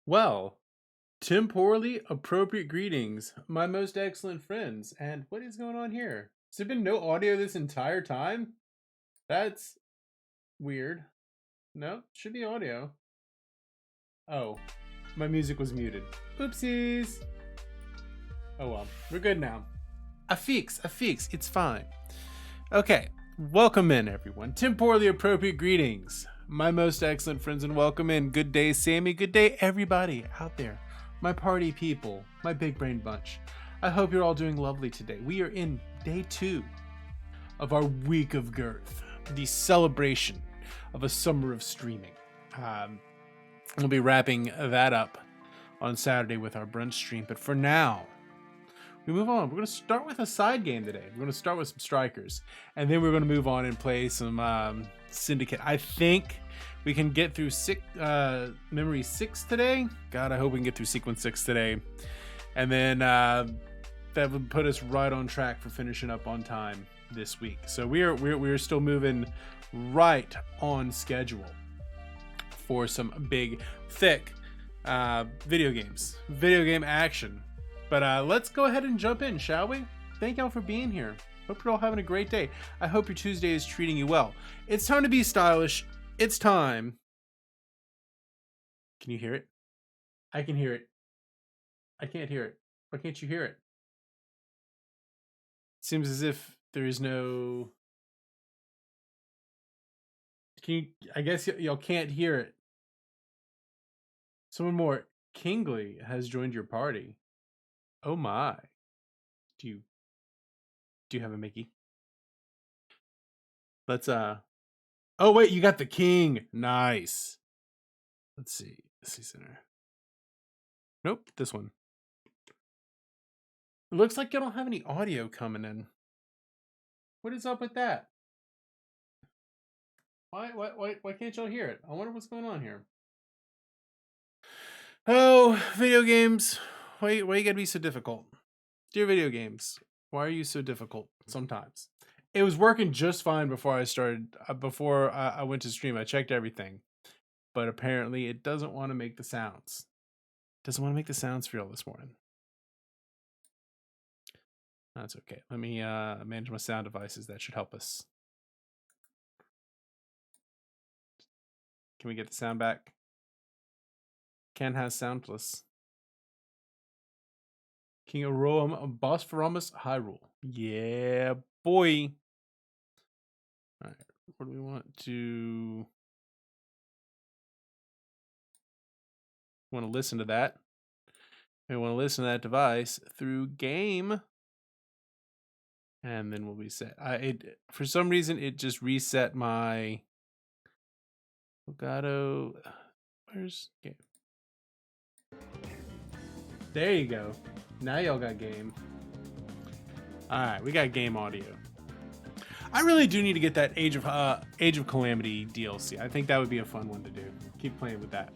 Well, temporally appropriate greetings, my most excellent friends. And what is going on here? Has there been no audio this entire time? That's weird. No, should be audio. Oh, my music was muted. Oopsies. Oh well, we're good now. A fix, it's fine. Okay, welcome in everyone. Temporally appropriate greetings, my most excellent friends, and welcome in. Good day, Sammy. Good day, everybody out there. My party people, my big brain bunch. I hope you're all doing lovely today. We are in day 2 of our week of girth, the celebration of a summer of streaming. We'll be wrapping that up on Saturday with our brunch stream, but for now, we move on. We're going to start with a side game today. We're going to start with some strikers, and then we're going to move on and play some Syndicate. I think we can get through Memory 6 today. God, I hope we can get through Sequence 6 today. And then that would put us right on track for finishing up on time this week. So we're still moving right on schedule for some big, thick video game action. But let's go ahead and jump in, shall we? Thank y'all for being here. Hope you're all having a great day. I hope your Tuesday is treating you well. It's time to be stylish. It's time. Can you hear it? I can hear it. I can't hear it. Why can't you hear it? It seems as if there is no... I guess y'all can't hear it. Someone more. Kingly has joined your party. Oh my. Do you have a Mickey? Let's oh wait, you got the king. Nice. Let's see center. Nope, this one. It looks like you don't have any audio coming in. What is up with that? Why can't y'all hear it? I wonder what's going on here. Oh, video games. Why you gotta be so difficult? Dear video games, why are you so difficult sometimes? It was working just fine before I started, before I went to stream. I checked everything, but apparently it doesn't want to make the sounds. Doesn't want to make the sounds for y'all this morning. That's okay. Let me manage my sound devices. That should help us. Can we get the sound back? Ken has sound plus. King of Rome, Bosphorus, Hyrule. Yeah, boy. All right, what do we want to... Want to listen to that? We want to listen to that device through game, and then we'll be set. For some reason it just reset my Elgato. Where's game? There you go. Now y'all got game. All right, we got game audio. I really do need to get that Age of Calamity DLC. I think that would be a fun one to do. Keep playing with that.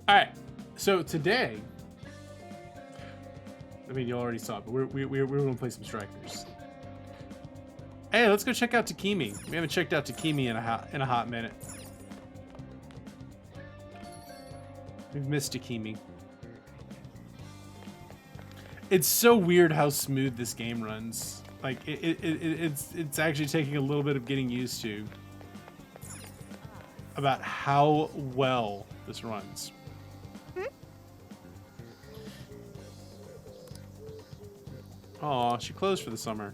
All right, so today, I mean, you already saw it, but we're gonna play some strikers. Hey, let's go check out Takimi. We haven't checked out Takimi in a hot minute. We've missed Takimi. It's so weird how smooth this game runs. Like it's actually taking a little bit of getting used to about how well this runs. Aw, she closed for the summer.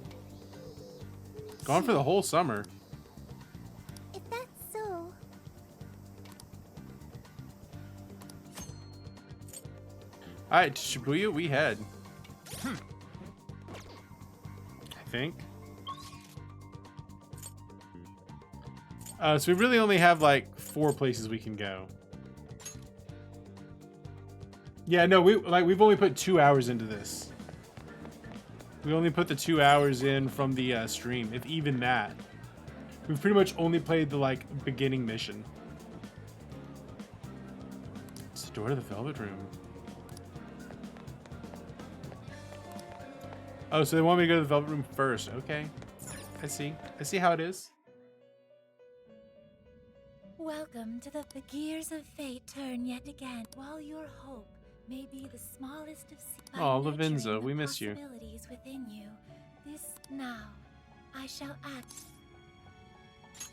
Gone for the whole summer. If that's so. Alright, to Shibuya we head. I think. So we really only have like 4 places we can go. Yeah, no, we've only put 2 hours into this. We only put the 2 hours in from the stream, if even that. We've pretty much only played the beginning mission. It's the door to the Velvet Room. Oh, so they want me to go to the Velvet Room first. Okay. I see how it is. Welcome. Welcome to the gears of fate turn yet again. While your hope may be the smallest of Oh, Lavinza, we miss you. Possibilities within you. This now, I shall act.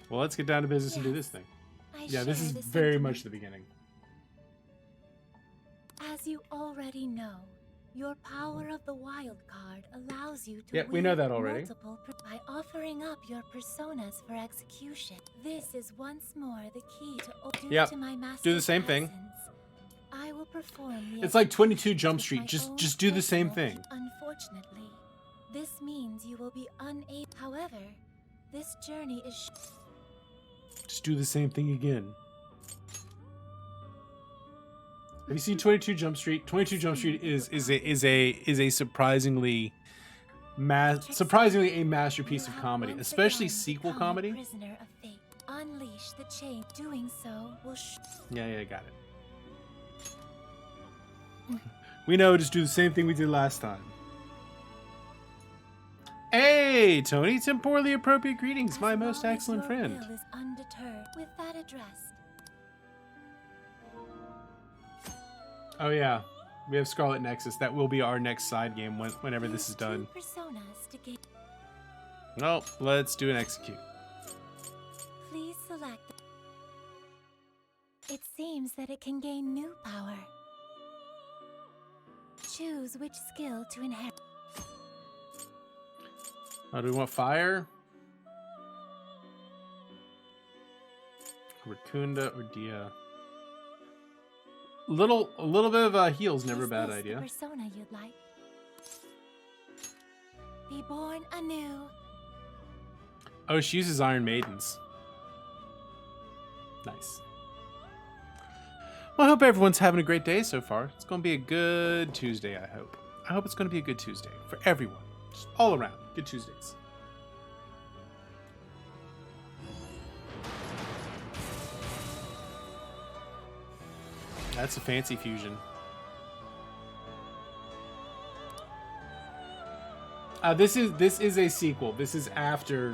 Well, let's get down to business and do this thing. Yeah, this is very much the beginning. As you already know, your power of the wild card allows you to we know that already. By offering up your personas for execution. This is once more the key to my master's do the same thing. I will perform it's like 22 Jump Street. Just do the same thing. Unfortunately, this means you will be unable. However, this journey is just do the same thing again. Have you seen 22 Jump Street? 22 Jump Street is a surprisingly a masterpiece of comedy, especially sequel comedy. Prisoner of fate. Unleash the chain. Doing so will yeah, got it. We know, just do the same thing we did last time. Hey, Tony, temporally appropriate greetings, my most excellent friend. Is undeterred. With that addressed. Oh yeah, we have Scarlet Nexus. That will be our next side game whenever this is done. Well, let's do an execute. Please select. It seems that it can gain new power. Choose which skill to inherit. Do we want fire? Racunda or Dia? A little bit of heal's never a bad idea. The persona you'd like? Be born anew. Oh, she uses Iron Maidens. Nice. Well, I hope everyone's having a great day so far. It's going to be a good Tuesday, I hope. I hope it's going to be a good Tuesday for everyone. Just all around. Good Tuesdays. That's a fancy fusion. This is a sequel. This is after.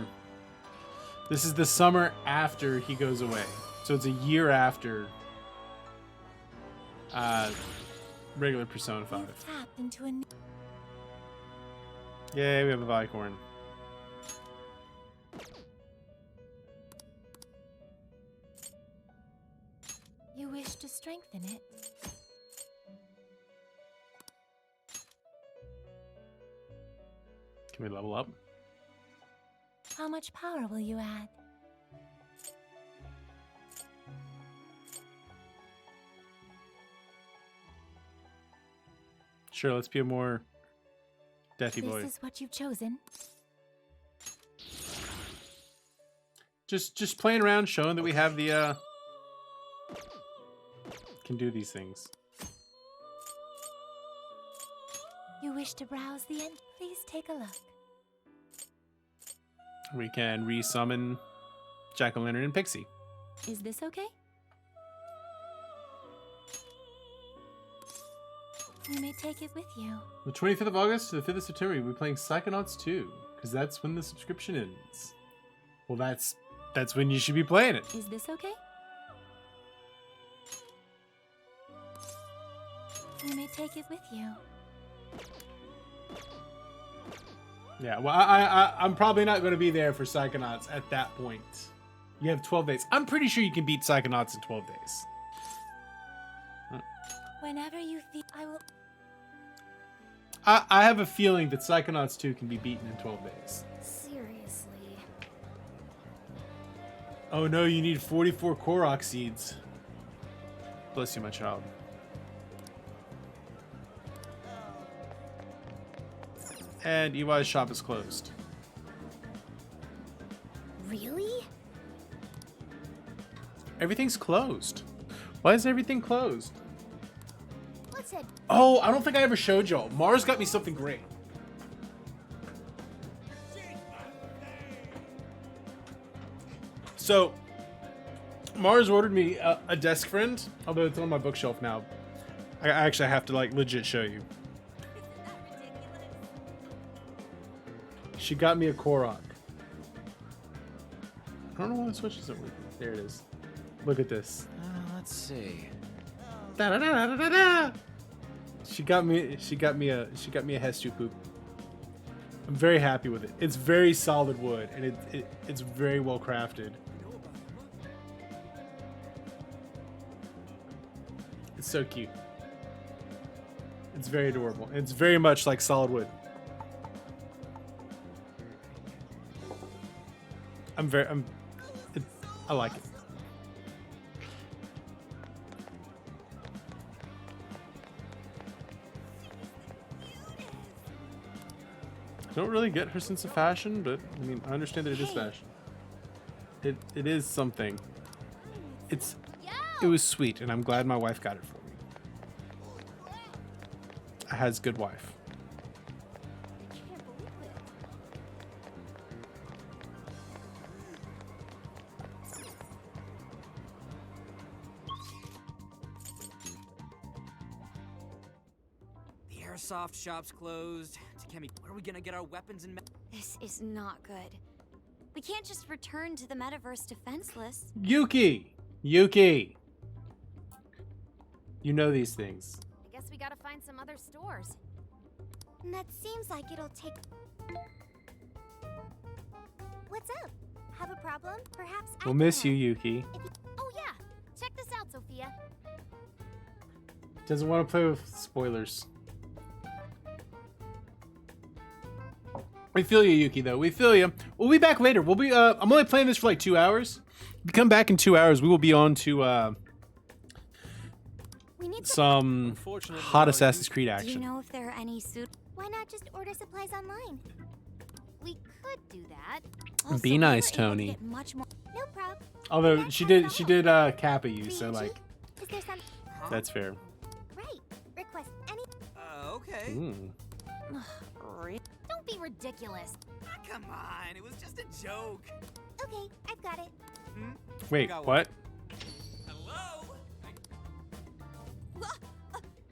This is the summer after he goes away. So it's a year after regular Persona 5. Yay, we have a Vicorn. You wish to strengthen it? Can we level up? How much power will you add? Sure, let's be a more deathy boy. This is what you've chosen. Just playing around, showing that we have the can do these things. You wish to browse the end? Please take a look. We can re-summon Jack-o'-lantern and Pixie. Is this okay? You may take it with you. The 25th of August to the 5th of September, we'll be playing Psychonauts 2, because that's when the subscription ends. Well, that's when you should be playing it. Is this okay? You may take it with you. Yeah, well, I'm probably not going to be there for Psychonauts at that point. You have 12 days. I'm pretty sure you can beat Psychonauts in 12 days. Whenever you feel, I will... I have a feeling that Psychonauts 2 can be beaten in 12 days. Seriously. Oh no, you need 44 Korok seeds. Bless you, my child. And EY's shop is closed. Really? Everything's closed. Why is everything closed? What's it? Oh, I don't think I ever showed y'all. Mars got me something great. So, Mars ordered me a desk friend, although it's on my bookshelf now. I actually have to like legit show you. She got me a Korok. I don't know why the switch isn't working. There it is. Look at this. Let's see. Da, da, da, da, da, da. She got me a Hestu poop. I'm very happy with it. It's very solid wood, and it's very well crafted. It's so cute. It's very adorable. It's very much like solid wood. I like it. I don't really get her sense of fashion, but I mean, I understand that it is fashion. It is something. It was sweet, and I'm glad my wife got it for me. I has good wife. The airsoft shop's closed. Takemi, where are we gonna get our weapons and This is not good. We can't just return to the metaverse defenseless. Yuki! Yuki! You know these things. I guess we gotta find some other stores. And that seems like it'll take... What's up? Have a problem? Perhaps I We'll can miss you, help. Yuki. Oh yeah! Check this out, Sophia. Doesn't want to play with spoilers. We feel you, Yuki, though. We feel you. We'll be back later. We'll be, I'm only playing this for like 2 hours. If we come back in 2 hours, we will be on to, We need some hot Assassin's Creed Do you action. know if there are any suit? Why not just order supplies online? We could do that. Also, Be we nice, were able to Tony. get much more... No problem. Although she did Kappa you, so like, Is there some... that's fair. Right. Request any... Okay. Mm. Don't be ridiculous. Come on, it was just a joke. Okay, I've got it. Wait, Got what? Hello?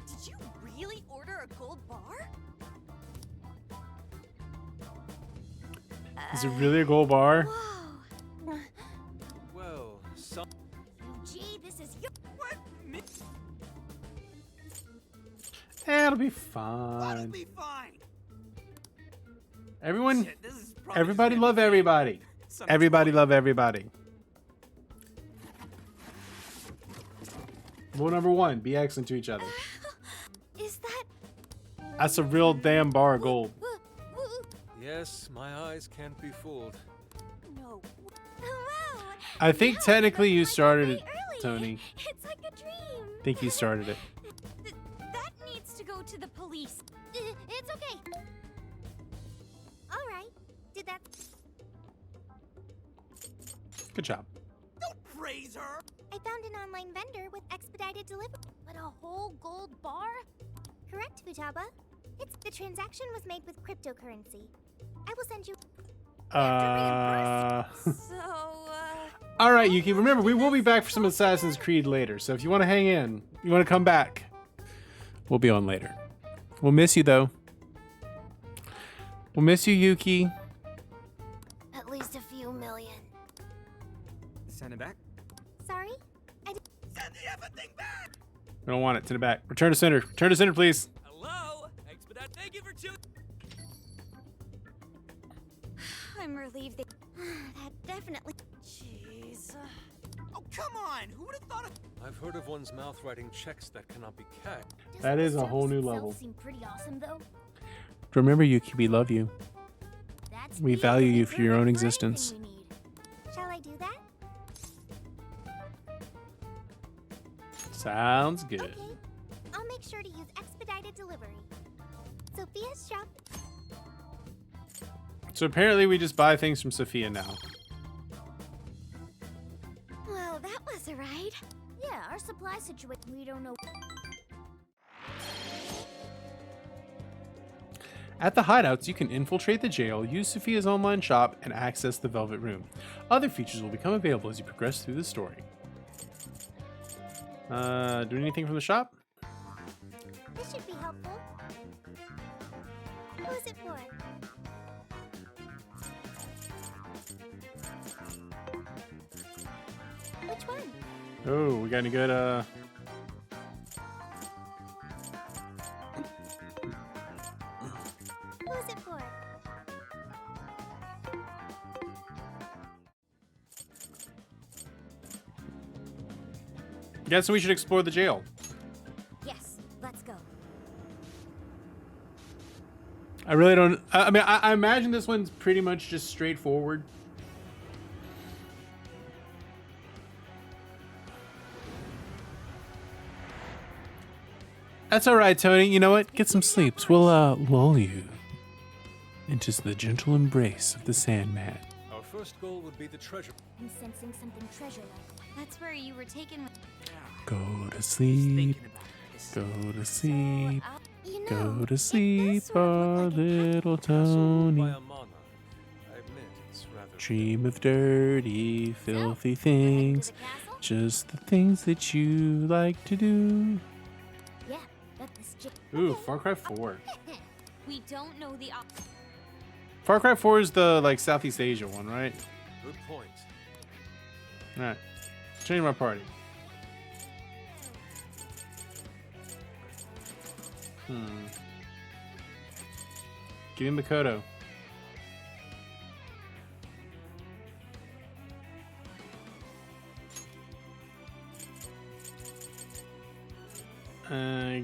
Did you really order a gold bar? Is it really a gold bar? Whoa. Whoa, Gee, this is your... What? Me? It'll be That'll fine. be fine. Everyone, Shit, this is probably everybody just love everybody. some Everybody toy. love everybody. Rule number 1, be excellent to each other. Is that... That's a real damn bar of gold. yes, my eyes can't be fooled. No. Wow. I think No, technically you like started way it, early. Tony. It's like a dream. I think you started it. That needs to go to the police. It's okay. All right. Did that... Good job. Don't praise her. I found an online vendor with expedited delivery. But a whole gold bar? Correct, Futaba. The transaction was made with cryptocurrency. I will send you... All right, Yuki. Remember, we will be back for some Assassin's Creed later. So if you want to hang in, you want to come back, we'll be on later. We'll miss you though. We'll miss you, Yuki. At least a few million. Send it back. Sorry? Send the effing thing back. We don't want it. Send it back. Return to center. Return to center, please. Hello? Expedite. Thank you for choosing. I'm relieved that... that definitely... Jeez. Oh, come on. Who would have thought of... I've heard of one's mouth writing checks that cannot be cashed. That is a whole new level. Seem pretty awesome, though. Remember, Yuki, we love you. That's We easy. value you for your own Perfect existence. anything we need. Shall I do that? Sounds good. Okay. I'll make sure to use expedited delivery. Sophia's shop. So apparently we just buy things from Sophia now. Well, that was a ride. Yeah, our supply situation. We don't know. At the hideouts, you can infiltrate the jail, use Sophia's online shop, and access the Velvet Room. Other features will become available as you progress through the story. Do anything from the shop? This should be helpful. Who is it for? Which one? Oh, we got any good Who's it for? guess we should explore the jail. Yes, let's go. I really don't. I mean, I imagine this one's pretty much just straightforward. That's all right, Tony. You know what? Get some sleeps. We'll lull you into the gentle embrace of the Sandman. Our first goal would be the treasure. I'm sensing something treasure-like. That's where you were taken with... Go to Just sleep. thinking about this. Go to sleep. You know, Go to it sleep, does sort of our look like a little Castle ruled by Tony. a monarch. I admit it's rather. Dream of dirty, filthy So, we're heading to things. the castle? Just the things that you like to do. Yeah, but this Ooh, Far Cry 4. We don't know the Far Cry 4 is the like Southeast Asia one, right? Good point. Alright. Change my party. Give me Makoto.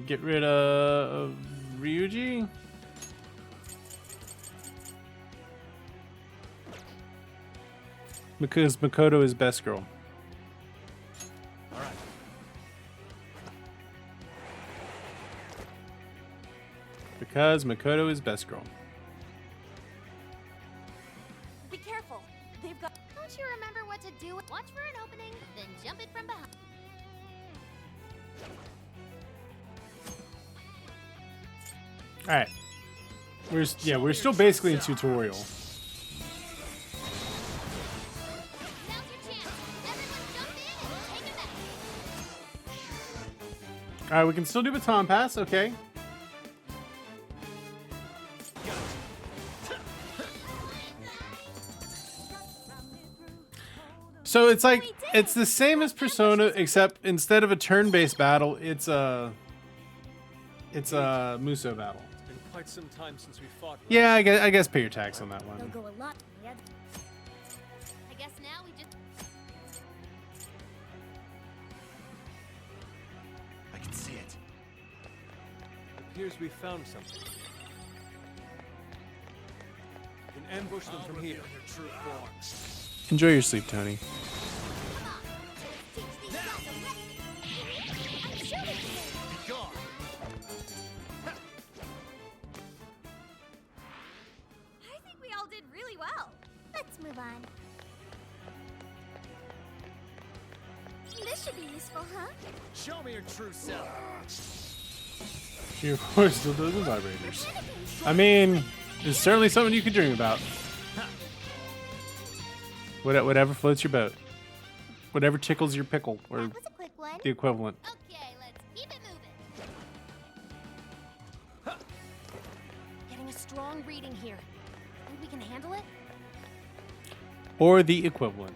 Get rid of Ryuji. Because Makoto is best girl. All right. Because Makoto is best girl. Be careful. They've got... Don't you remember what to do? Watch for an opening, then jump it from behind. Alright. We're still basically in tutorial. Now's your chance. Everyone jump in and take it back. Alright, we can still do baton pass, okay. So it's like it's the same as Persona, except instead of a turn-based battle, it's a Muso battle. It's been quite some time since we fought. Yeah, I guess pay your tax on that They'll one. go a lot. Yeah. I guess now we just... I can see it. Appears we found something. We can ambush them from here. Enjoy your sleep, Tony. Teach these guys a lesson. I'm shooting you. Be gone. I think we all did really well. Let's move on. This should be useful, huh? Show me your true self. Your voice still does the vibrators. I mean, it's certainly something you could dream about. Whatever floats your boat. Whatever tickles your pickle, or That was a quick one. the equivalent. Okay, let's keep it moving. Getting a strong reading here. Think we can handle it? Or the equivalent.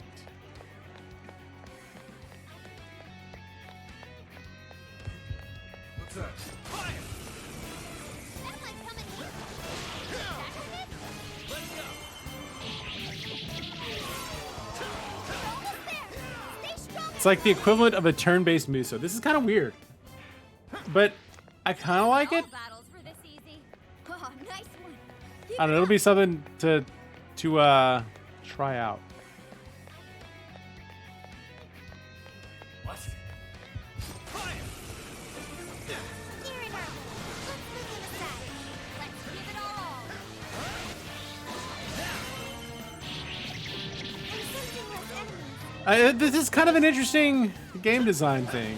What's that? Fire! That might come in handy. Let's go. We're almost there. Stay strong. It's like the equivalent of a turn-based Muso. This is kind of weird. But I kind of like it. All battles were this easy. Oh, nice one. I don't know, it'll be something to try out. What? Fire! Near enough. Let's move them aside. Let's give it all. I'm sensing less enemies. This is kind of an interesting game design thing.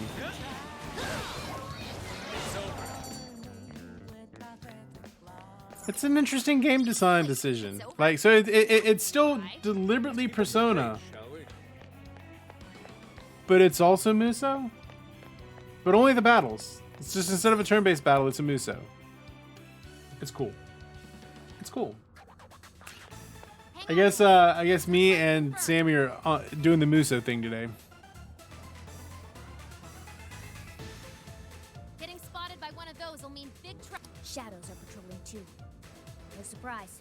It's an interesting game design decision. Like, so it's still deliberately Persona, Shall we? but it's also Muso. But only the battles. It's just instead of a turn-based battle, it's a Muso. It's cool. It's cool. I guess me and Sammy are doing the Muso thing today. goes will mean big shadows are patrolling too. No surprise.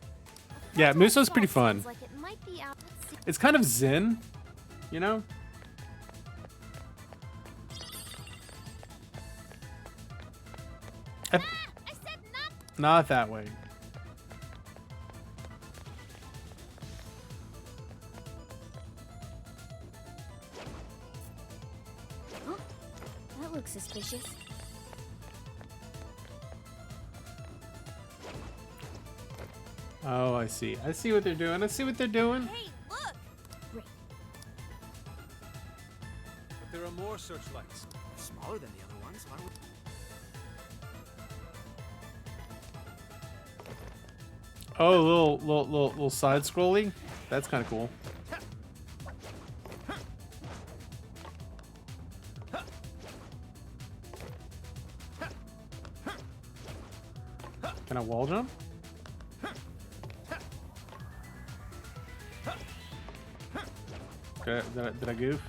Yeah, Muso's pretty fun. Sounds like it might be out. Let's see. It's kind of zen, you know? I said not. Not that way. Huh? That looks suspicious. Oh, I see. I see what they're doing. I see what they're doing. Hey, look! Great. But there are more searchlights. Smaller than the other ones. Why don't we... Oh, little side scrolling. That's kind of cool. Can I wall jump? Did I goof?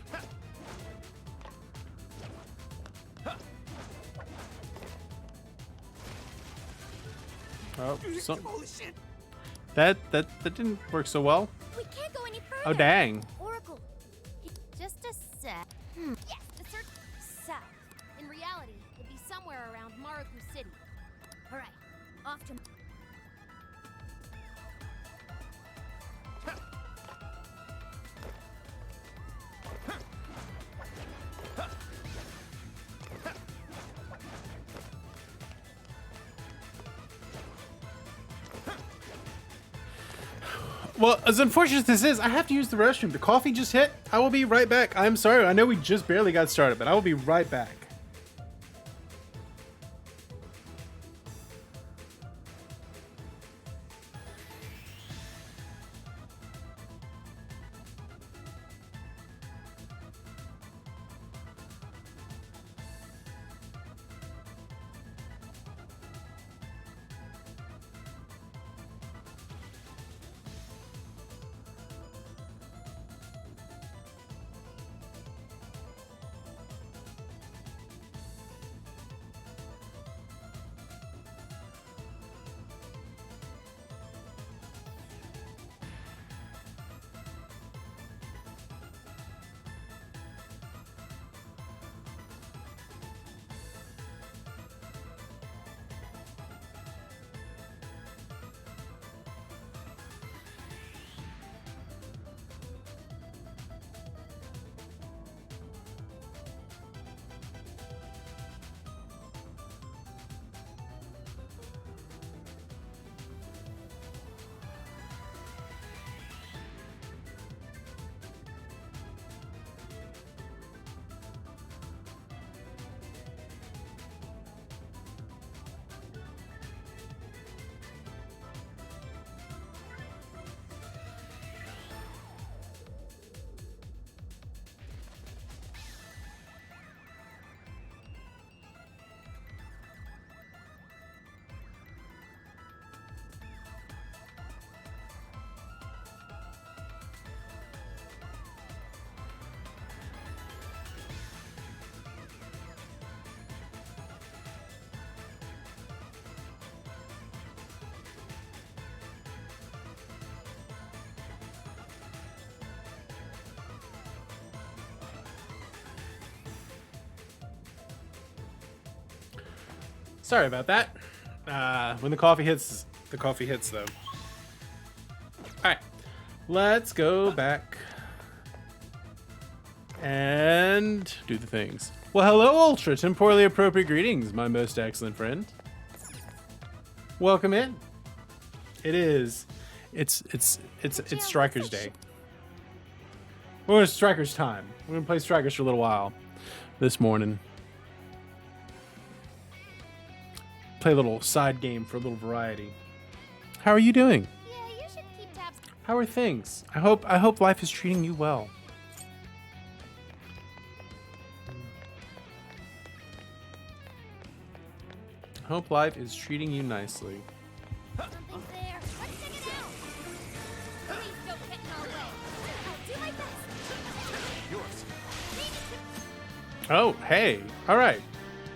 Oh, that didn't work so well. We can't go any further. Oh, dang. Oracle. Just a sec. Yes, the search south. In reality, it'd be somewhere around Maruku City. All right, off to. Well, as unfortunate as this is, I have to use the restroom. The coffee just hit. I will be right back. I'm sorry. I know we just barely got started, but I will be right back. Sorry about that. When the coffee hits though. Alright. Let's go back and do the things. Well, hello, Ultra. Temporally appropriate greetings, my most excellent friend. Welcome in. It's Strikers Day. We're in Strikers time. We're gonna play Strikers for a little while this morning. Play a little side game for a little variety. How are you doing? Yeah, you should keep tabs. How are things? I hope life is treating you well. I hope life is treating you nicely. Something's there. Let's check it out. Please don't get in our way. I'll do my best. Yours. Oh, hey. All right.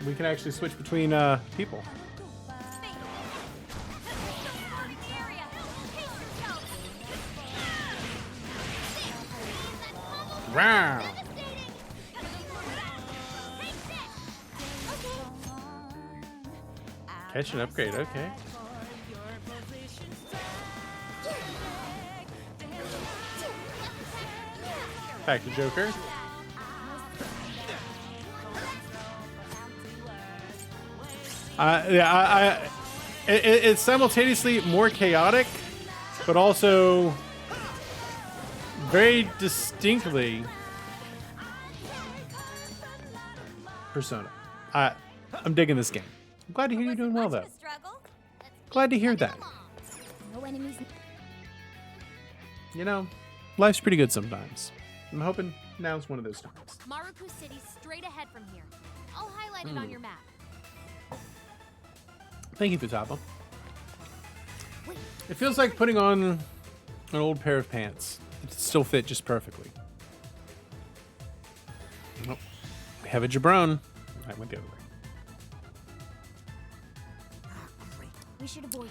We can actually switch between people. Wow. Catch an upgrade, okay. Back to Joker. It's simultaneously more chaotic, but also very distinctly Persona. I'm digging this game. I'm glad to hear you're doing well, though. Glad to hear that. No enemies. You know, life's pretty good sometimes. I'm hoping now's one of those times. Maruku City's straight ahead from here. I'll highlight it on your map. Thank you, Futaba. It feels like putting on an old pair of pants. It still fit just perfectly. Oh, we have a Jabron. I went the other way. We should avoid.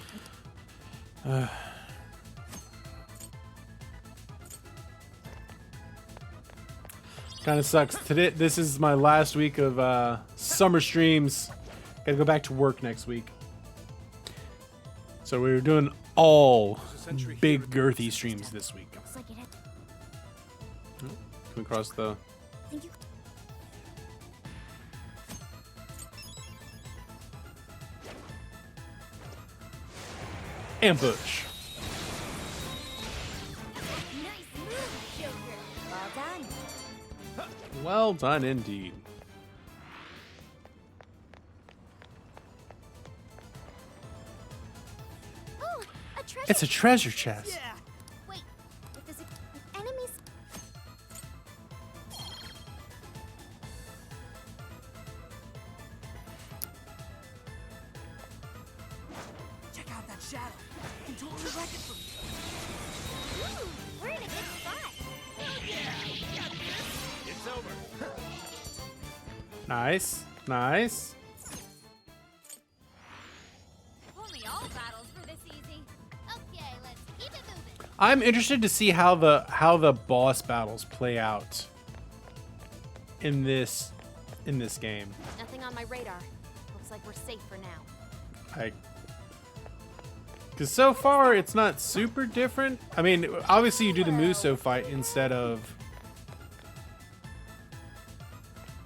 Kind of sucks. Today, this is my last week of summer streams. Gotta go back to work next week. So we were doing all big girthy streams this week. Looks like it had. Come across the. Think you. Ambush. Nice move, Joker. Well done. Well done indeed. Oh, a treasure. It's a treasure chest. Wait, if there's enemies. Check out that shadow. I can totally wreck it for you. Ooh, we're in a good spot. It's over. Nice. Nice. Only all battles were this easy. Okay, let's keep it moving. I'm interested to see how the boss battles play out in this game. Nothing on my radar. Looks like we're safe for now. Because so far it's not super different. I mean, obviously you do the Muso fight instead of.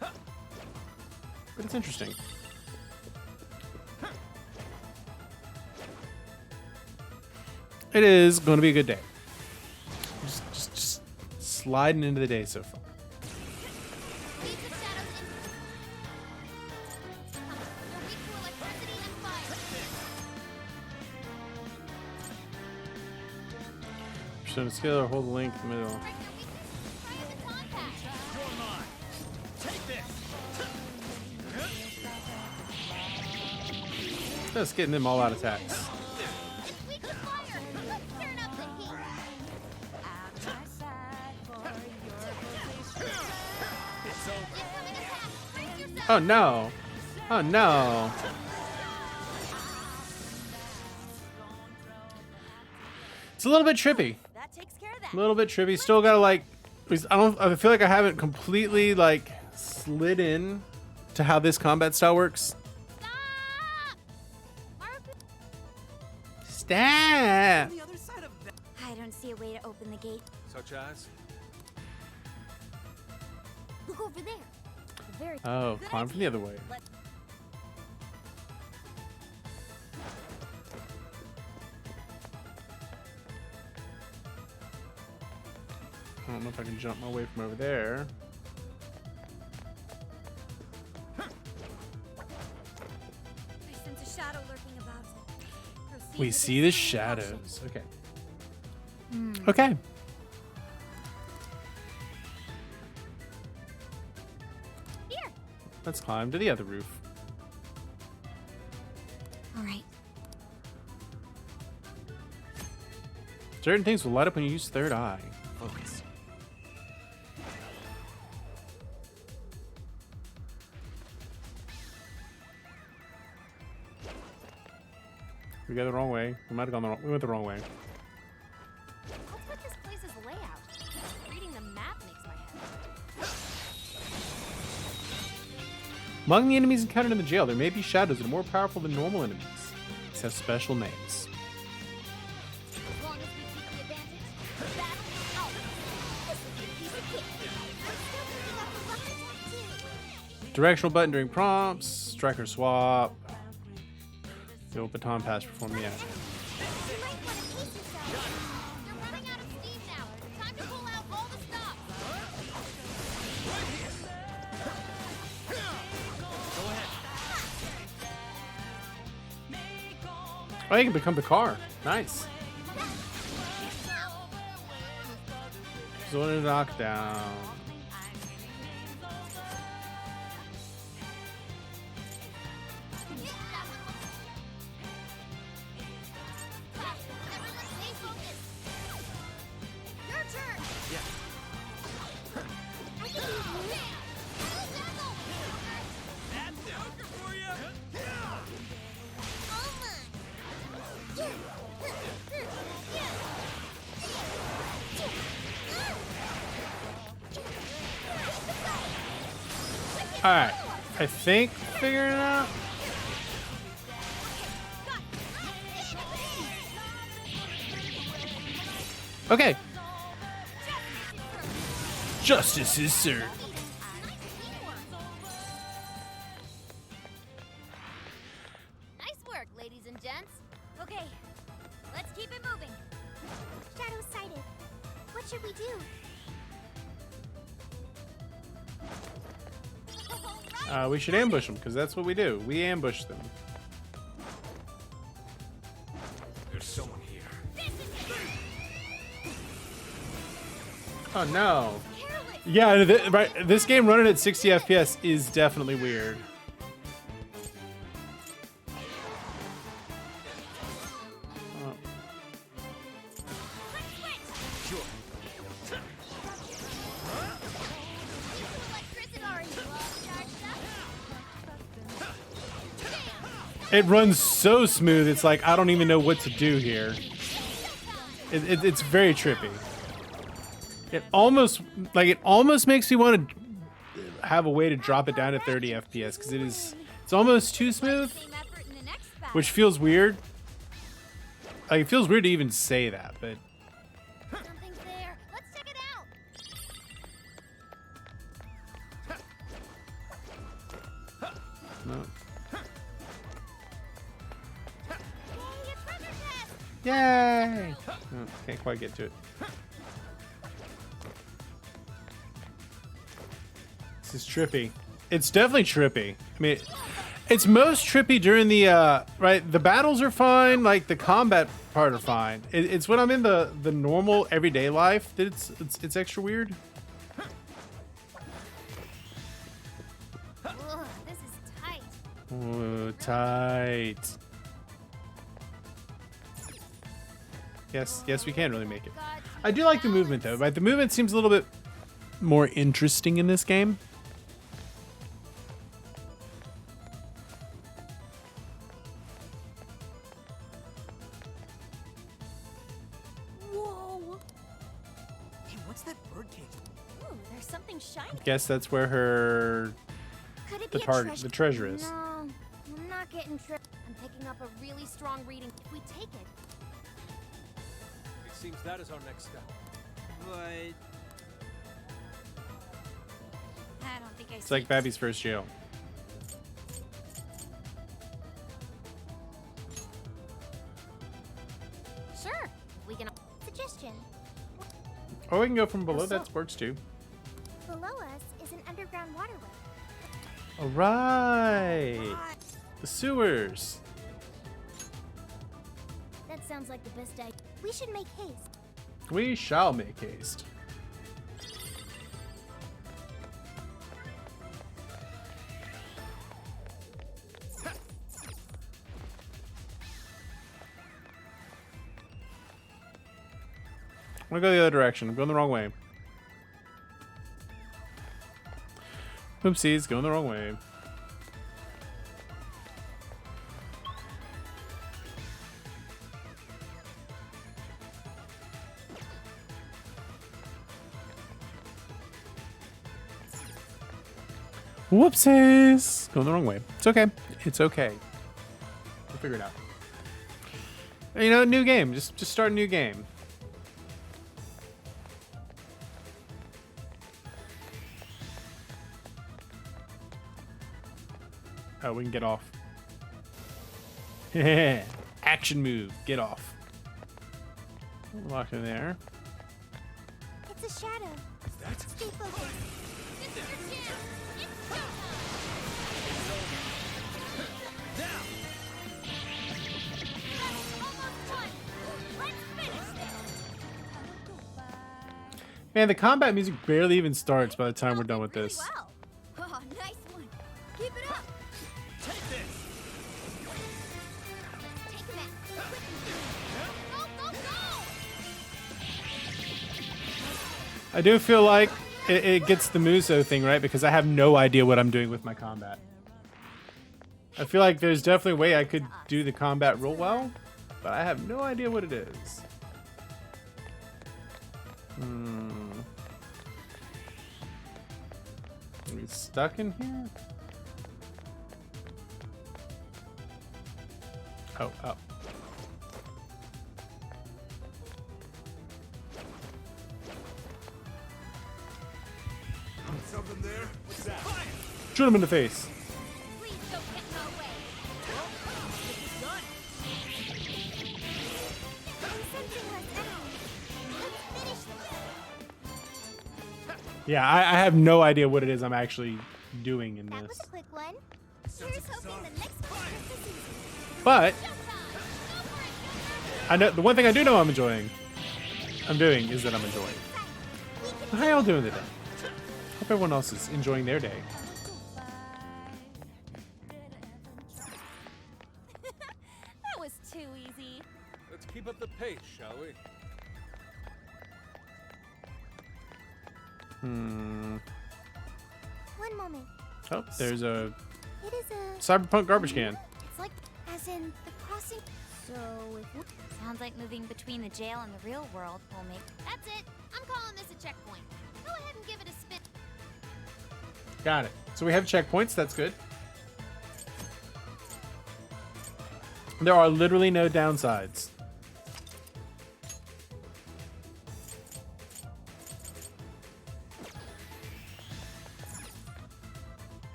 But it's interesting. It is going to be a good day. Just sliding into the day so far. Leave the shadows in. Come, you're weak to electricity and fire. Persona skill or hold the link in the middle. Strike your weakness. Try the baton pass. You're mine. Take this. Just getting them all out attacks. It's weak to fire. Let's turn up the heat. It's over. Incoming attack. Brace yourself. Oh no. Oh no. It's a little bit trippy. That takes care of A that. little bit trippy. Still gotta like. I feel like I haven't completely like slid in to how this combat style works. Stop! Maruku. Stab. The other side of that. I don't see a way to open the gate. Such as? Look over there. The very. Oh, climb from the other way. I don't know if I can jump my way from over there. I sense a shadow lurking about. Proceed We with see the extreme caution. shadows. Okay. Okay. Here. Let's climb to the other roof. All right. Certain things will light up when you use third eye. Focus. We got the wrong way. We might have gone the wrong. We went the wrong way. What's with this place's layout? Reading the map makes my head Among the enemies encountered in the jail, there may be shadows that are more powerful than normal enemies. These have special names. As long as we keep the advantage, the battle is ours. This is a piece of cake. I'm still picking up the rocket attack too. Directional button during prompts. Striker swap. The old baton pass perform the action. You might want to pace yourself. They're running out of steam now. Time to pull out all the stops. Oh, you can become the car. Nice. Zone knockdown. Everyone stay focused. Your turn. Yeah. I can do this. That's the hooker for you. Alright. I think figuring it out. Okay. Justice is served. Nice work, ladies and gents. Okay, let's keep it moving. Shadows sighted. What should we do? We should ambush them, because that's what we do. We ambush them. There's someone here. Oh no. Yeah, right. This game running at 60 FPS is definitely weird. It runs so smooth, it's like, I don't even know what to do here. It's very trippy. It almost makes me want to have a way to drop it down to 30 FPS, because it's almost too smooth, which feels weird. Like, it feels weird to even say that, but... Something's there. Let's check it out. No. Yay, a treasure chest! Yay! Oh, can't quite get to it. This is trippy. It's definitely trippy. I mean, it's most trippy during the right. The battles are fine. Like the combat part are fine. It's when I'm in the normal everyday life that it's extra weird. Ugh, this is tight. Ooh, tight. Yes, we can really make it. I do like the movement though. Right, the movement seems a little bit more interesting in this game. Whoa! Hey, what's that bird cage? Ooh, there's something shiny. Guess that's where her Could it the be a target, treasure? the treasure is. No, I'm not getting I'm picking up a really strong reading. If we take it, It seems that is our next step. But I don't think I It's like Babby's first jail. sure, we can. Suggestion. Oh, we can go from below. That works too. Below us is an underground waterway. All right. The sewers. That sounds like the best idea. We should make haste. We shall make haste. I'm gonna go the other direction. I'm going the wrong way. Oopsies, going the wrong way. Whoopsies! Going the wrong way. It's okay. It's okay. We'll figure it out. You know, new game. Just start a new game. Oh, we can get off. Action move. Get off. Lock in there. It's a shadow. Stay focused. This is your chance. It's showtime. Now! That's almost done. Let's finish this. Man, the combat music barely even starts by the time we're done with Really this. well. Oh, nice one. Keep it up. Take this! Take him out. Go, go, go! I do feel like it gets the Muso thing right because I have no idea what I'm doing with my combat. I feel like there's definitely a way I could do the combat real well, but I have no idea what it is. Are we stuck in here? Oh, up. Something there? What's that? Fire! Shoot him in the face. Please don't get in our way. I'm sensing less enemies. Let's finish this. Yeah, I have no idea what it is I'm actually doing in That was this. a quick one. Here's hoping the next one is the season. But Showtime. Go for it, Joker. I know the one thing I do know I'm doing is that I'm enjoying. We can How y'all doing today? Hope everyone else is enjoying their day. That was too easy. Let's keep up the pace, shall we? One moment. Oh, there's a It is a. cyberpunk garbage can. It's like, as in the crossing. So if Sounds like moving between the jail and the real world will make. That's it. I'm calling this a checkpoint. Go ahead and give it a spin. Got it. So we have checkpoints. That's good. There are literally no downsides.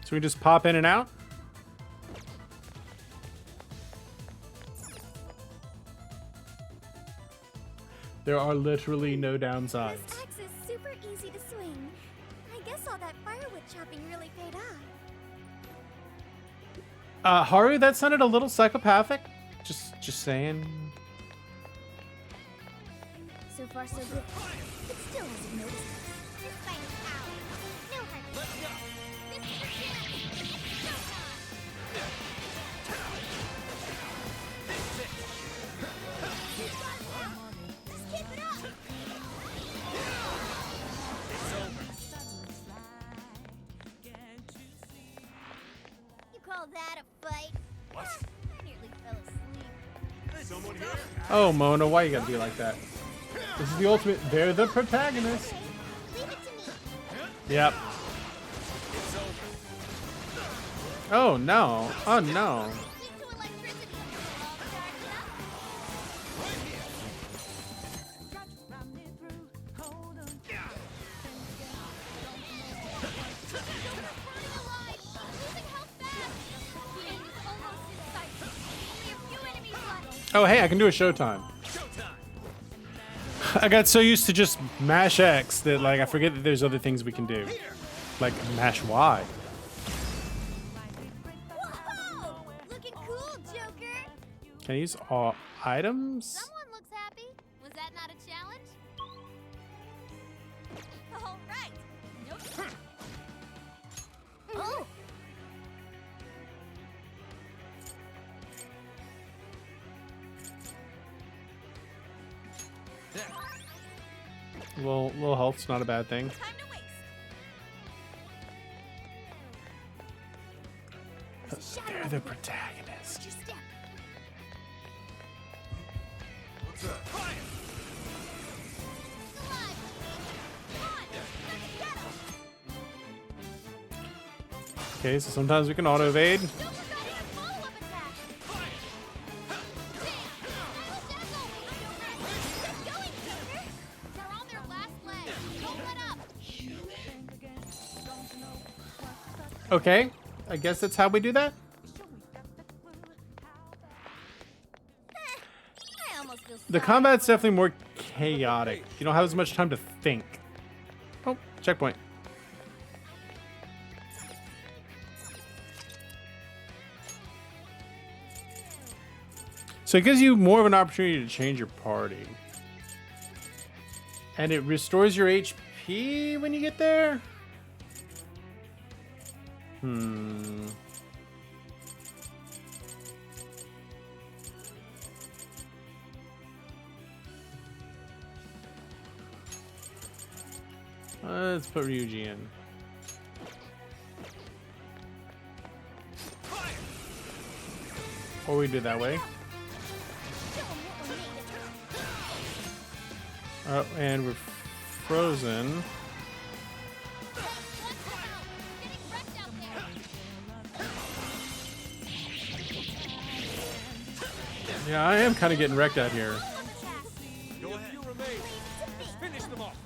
So we just pop in and out? There are literally no downsides. this axe is super easy to swing. I guess all that firewood chopping really paid off. Haru, that sounded a little psychopathic. Just saying. So far, so good. It still hasn't noticed us. This fight is ours. No hard feelings. This is your chance. It's showtime. Just keep it up. You call that a fight? What? I nearly fell asleep. Someone here? Oh, Mona, why you gotta be like that? This is the ultimate. They're the protagonist. Okay, leave it to me. Yep. Oh no. Oh no. Stick to electricity until we're all charged up. Joker's burning alive. Losing health fast. The end is almost in sight. Only a few enemies left. Oh hey, I can do a showtime. I got so used to just mash X that like I forget that there's other things we can do. Like mash Y. Whoa! Looking cool, Joker. Can I use all items? Someone looks happy. Was that not a challenge? All right. Nope. Oh! Little health's not a bad thing. Time to waste. There's a shadow They're over the there. protagonist. Watch your step. What's that? Fire! Alive! Come on! Let's get him! Okay, so sometimes we can auto evade. Don't forget your follow-up attack! Fire! Keep going, Joker! They're on their last leg. Don't let up! Okay, I guess that's how we do that. I almost feel The sorry. combat's definitely more chaotic. You don't have as much time to think. Oh, checkpoint. So it gives you more of an opportunity to change your party. And it restores your HP when you get there? Let's put Ryuji in. Fire! Or we do it that way. Show 'em what we're made of. Oh, and we're frozen. Watch out! Getting wrecked out there! Yeah, I am kind of getting wrecked out here. Go ahead. You remain. Finish them off.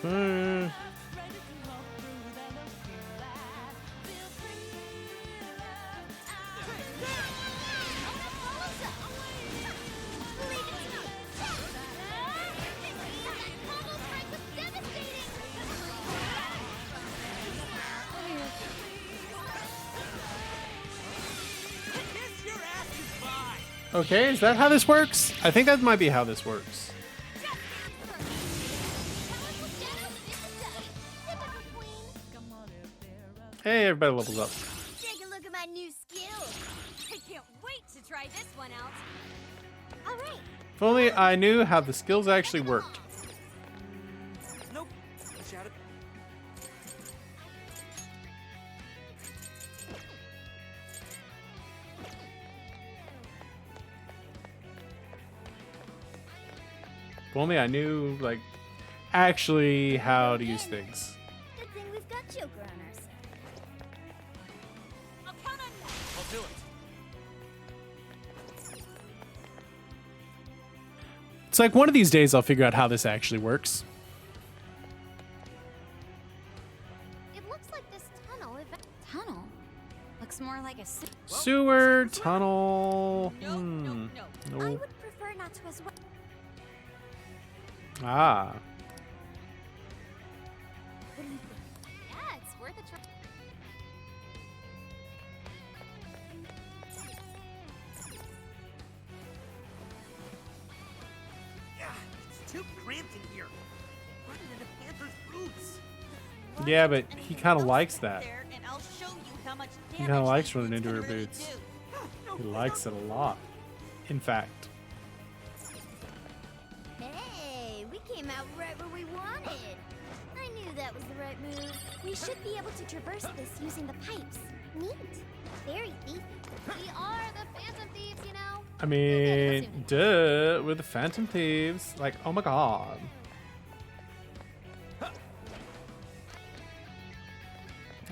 Hmm. Okay, is that how this works? I think that might be how this works. Hey, everybody levels up. Take a look at my new skills. I can't wait to try this one out. All right. If only I knew how the skills actually worked. Nope. Shadow. If only I knew, like, actually how to use things. Good thing we've got Joker on our side. I'll count on you. I'll do it. It's like one of these days I'll figure out how this actually works. It looks like this tunnel. Looks more like a. Sewer, tunnel. No, no, no. I No. would prefer not to as well. Ah. What do you think? Yeah, it's worth a try. Yeah, it's too cramped in here. Running into Panther's roots. Yeah, but he kind of likes that. There, and I'll show you how much He kind damage of likes these running boots into her can really boots. do. He likes it a lot. In fact. Hey, we came out right where we wanted. I knew that was the right move. We should be able to traverse this using the pipes. Neat. Very thiefy. We are the Phantom Thieves, you know. I mean, duh, we're the Phantom Thieves. Like, oh my god.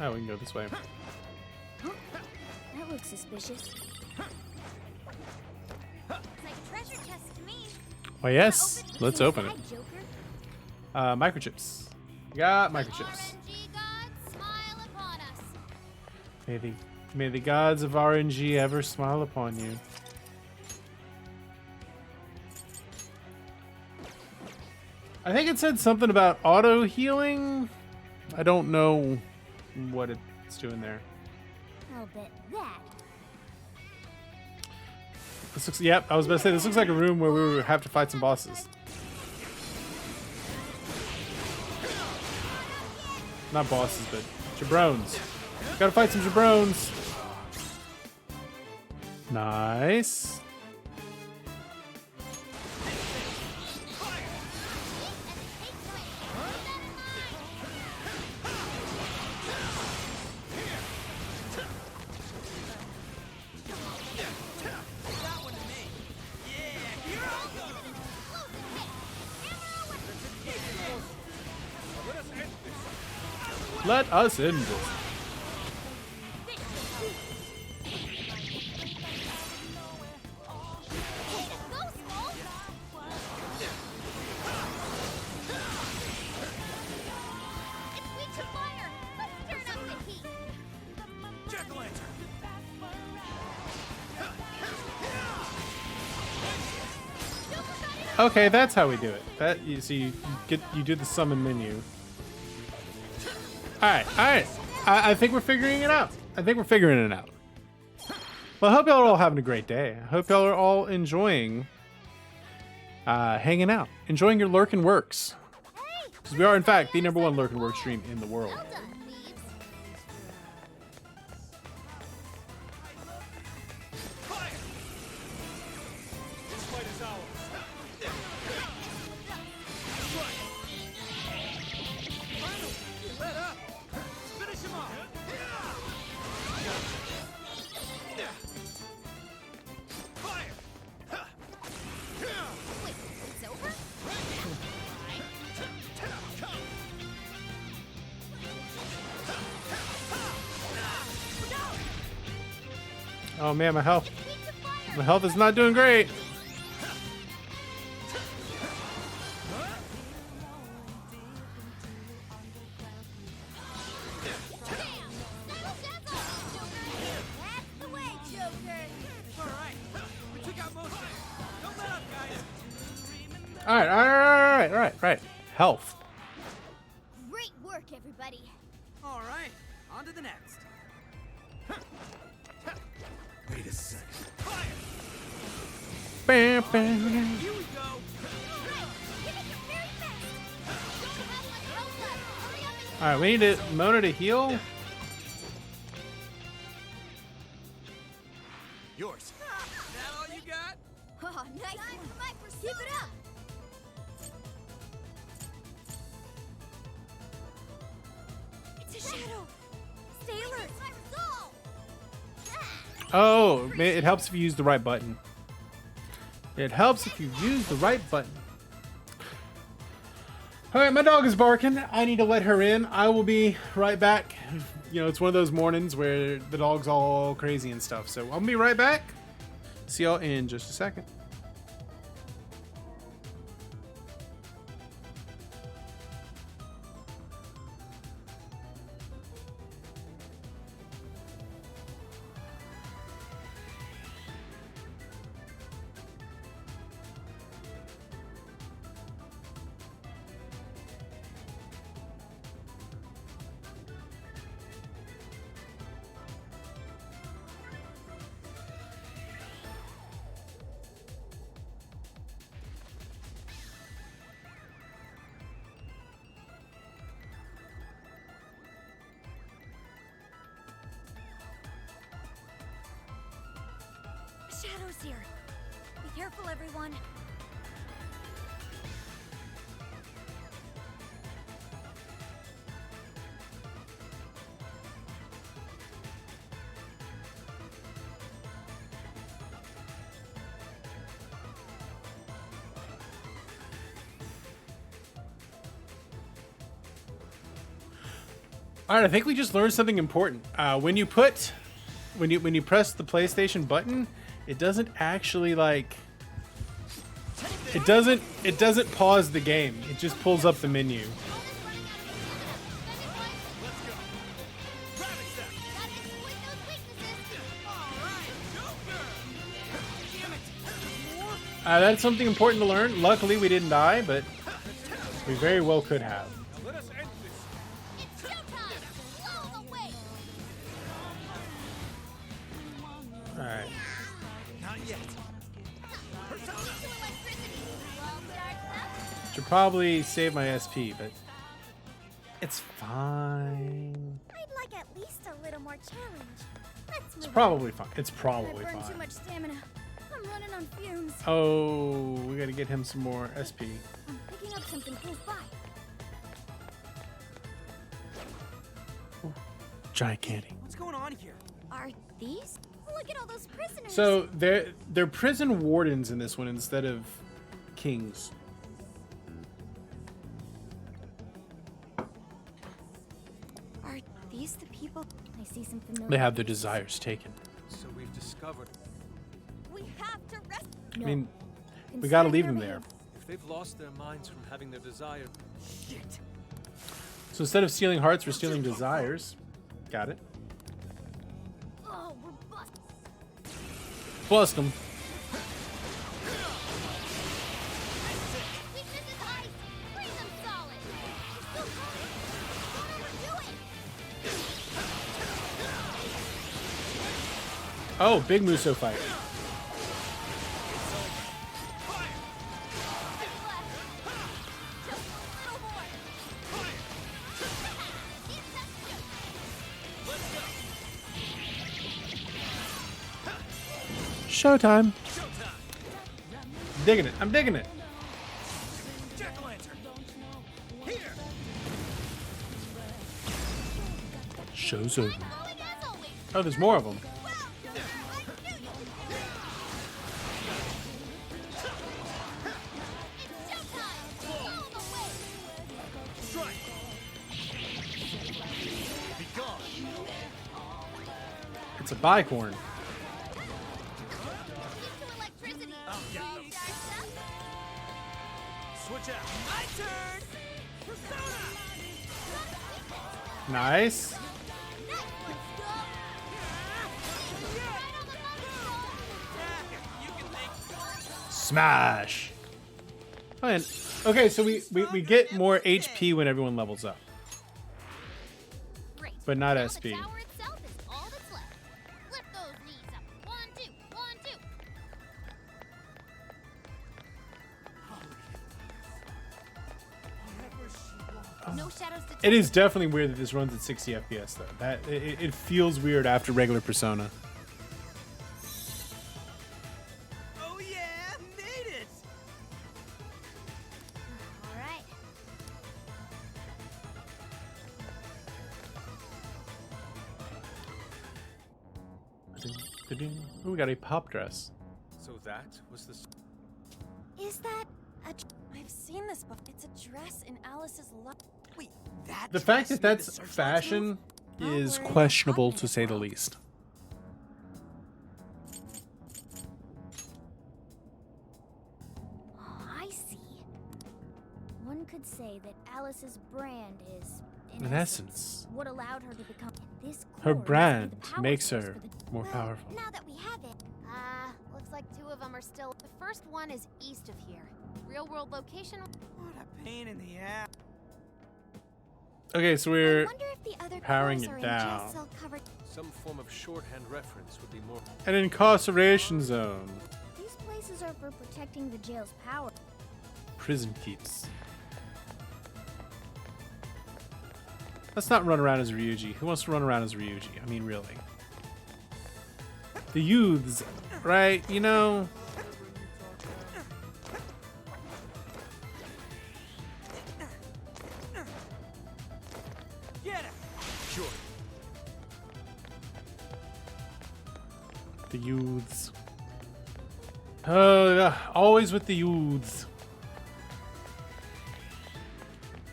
Oh, we can go this way. That looks suspicious. It's like a treasure chest to me. Oh yes, let's open it. Inside, Joker. Microchips. Got microchips. RNG gods, smile upon us. May the gods of RNG ever smile upon you. I think it said something about auto healing. I don't know what it's doing there. I'll bet that. This looks, yep, I was about to say, this looks like a room where we would have to fight some bosses. Not bosses, but jabrones. Gotta fight some jabrones. Nice. Let us end this. Okay, that's how we do it. That you see, you do the summon menu. All right. I think we're figuring it out. I think we're figuring it out. Well, I hope y'all are all having a great day. I hope y'all are all enjoying hanging out, enjoying your Lurk and Works, because we are in fact the #1 Lurk and Work stream in the world. Well done, thieves. Fire! This fight is ours. Let up! Finish him off! Fire! Wait, it's over? Oh man, my health is not doing great. That's the way, Joker. All right. We took out most of it. Don't let up, guys. All right. Health. Great work, everybody. All right, on to the next. Wait a second. Fire! Bam, bam. Here we go. Give it your very best. Don't have much health left. Hurry up and All right, we need Mona to heal. Yours. That all you got? Oh, nice one. Keep it up. It's a shadow. Stay alert. My resolve. Oh, man, it helps if you use the right button. It helps if you use the right button. All right, my dog is barking. I need to let her in. I will be right back. You know, it's one of those mornings where the dog's all crazy and stuff. So I'll be right back. See y'all in just a second. Shadow's here. Be careful, everyone. All right, I think we just learned something important. When you press the PlayStation button, it doesn't actually like it doesn't pause the game. It just pulls up the menu. That's something important to learn. Luckily, we didn't die, but we very well could have. Let us end this. It's showtime. Blow the way. All right. Not yet. Should probably save my SP, but it's fine. I'd like at least a little more challenge. Let's It's move probably fine. It's on. probably I burned too fine. much stamina. I'm running on fumes. Oh, we gotta get him some more SP. I'm picking up something close by. Giant candy. What's going on here? Are these? Look at all those prisoners. So they're prison wardens in this one instead of kings. these the people? I see some familiar. They have their faces. desires taken. So we've discovered. We have to rest. I mean, we gotta Concerning leave their them there. behavior. If they've lost their minds from having their desire, Shit. So instead of stealing hearts, we're stealing desires. Got it. Oh, we're busted. Bust them. Weakness is ice. Freeze them solid. They're still coming. Don't overdo it. Oh, big Muso fight. Just a little more. Showtime. Digging it. I'm digging it. Jack-o'-lantern. Here. Show's over. Going as always. Oh, there's more of them. Well, I knew you could do it. It's showtime. All the way. Strike. Be gone. It's a bicorn. Into electricity. yeah. All charged up. Switch out. My turn. Persona. Nice. Next, let's go. Right on the money, You can think. Smash. Oh, and okay, so we get more HP when everyone levels up, Great. but not Now SP. The tower itself is all that's left. Lift those knees up. 1, 2, 1, 2. No shadows to It is definitely weird that this runs at 60 FPS though. That it feels weird after regular Persona. Oh yeah, made it. All right. Ooh, we got a pop dress. so that was the. Is that a? I've seen this before. It's a dress in Alice's life. Wait, that The fact dress that made that's the searchlights fashion move? is we're in a questionable to cognitive say the world. least. Oh, I see. One could say that Alice's brand is, In essence, what allowed her to become this. her core must be brand the power makes source her for the- more Well, powerful. Now that we have it, Looks like 2 of them are still. The first one is east of here. Real world location. What a pain in the ass. Okay, so I we're wonder if the other powering cores it are in down. jail cell covered. Some form of shorthand reference would be more. an incarceration zone. These places are for protecting the jail's power. Prison keeps. Let's not run around as Ryuji. Who wants to run around as Ryuji? I mean, really. The youths, right? You know. Get it. Sure. The youths. Oh, yeah, always with the youths.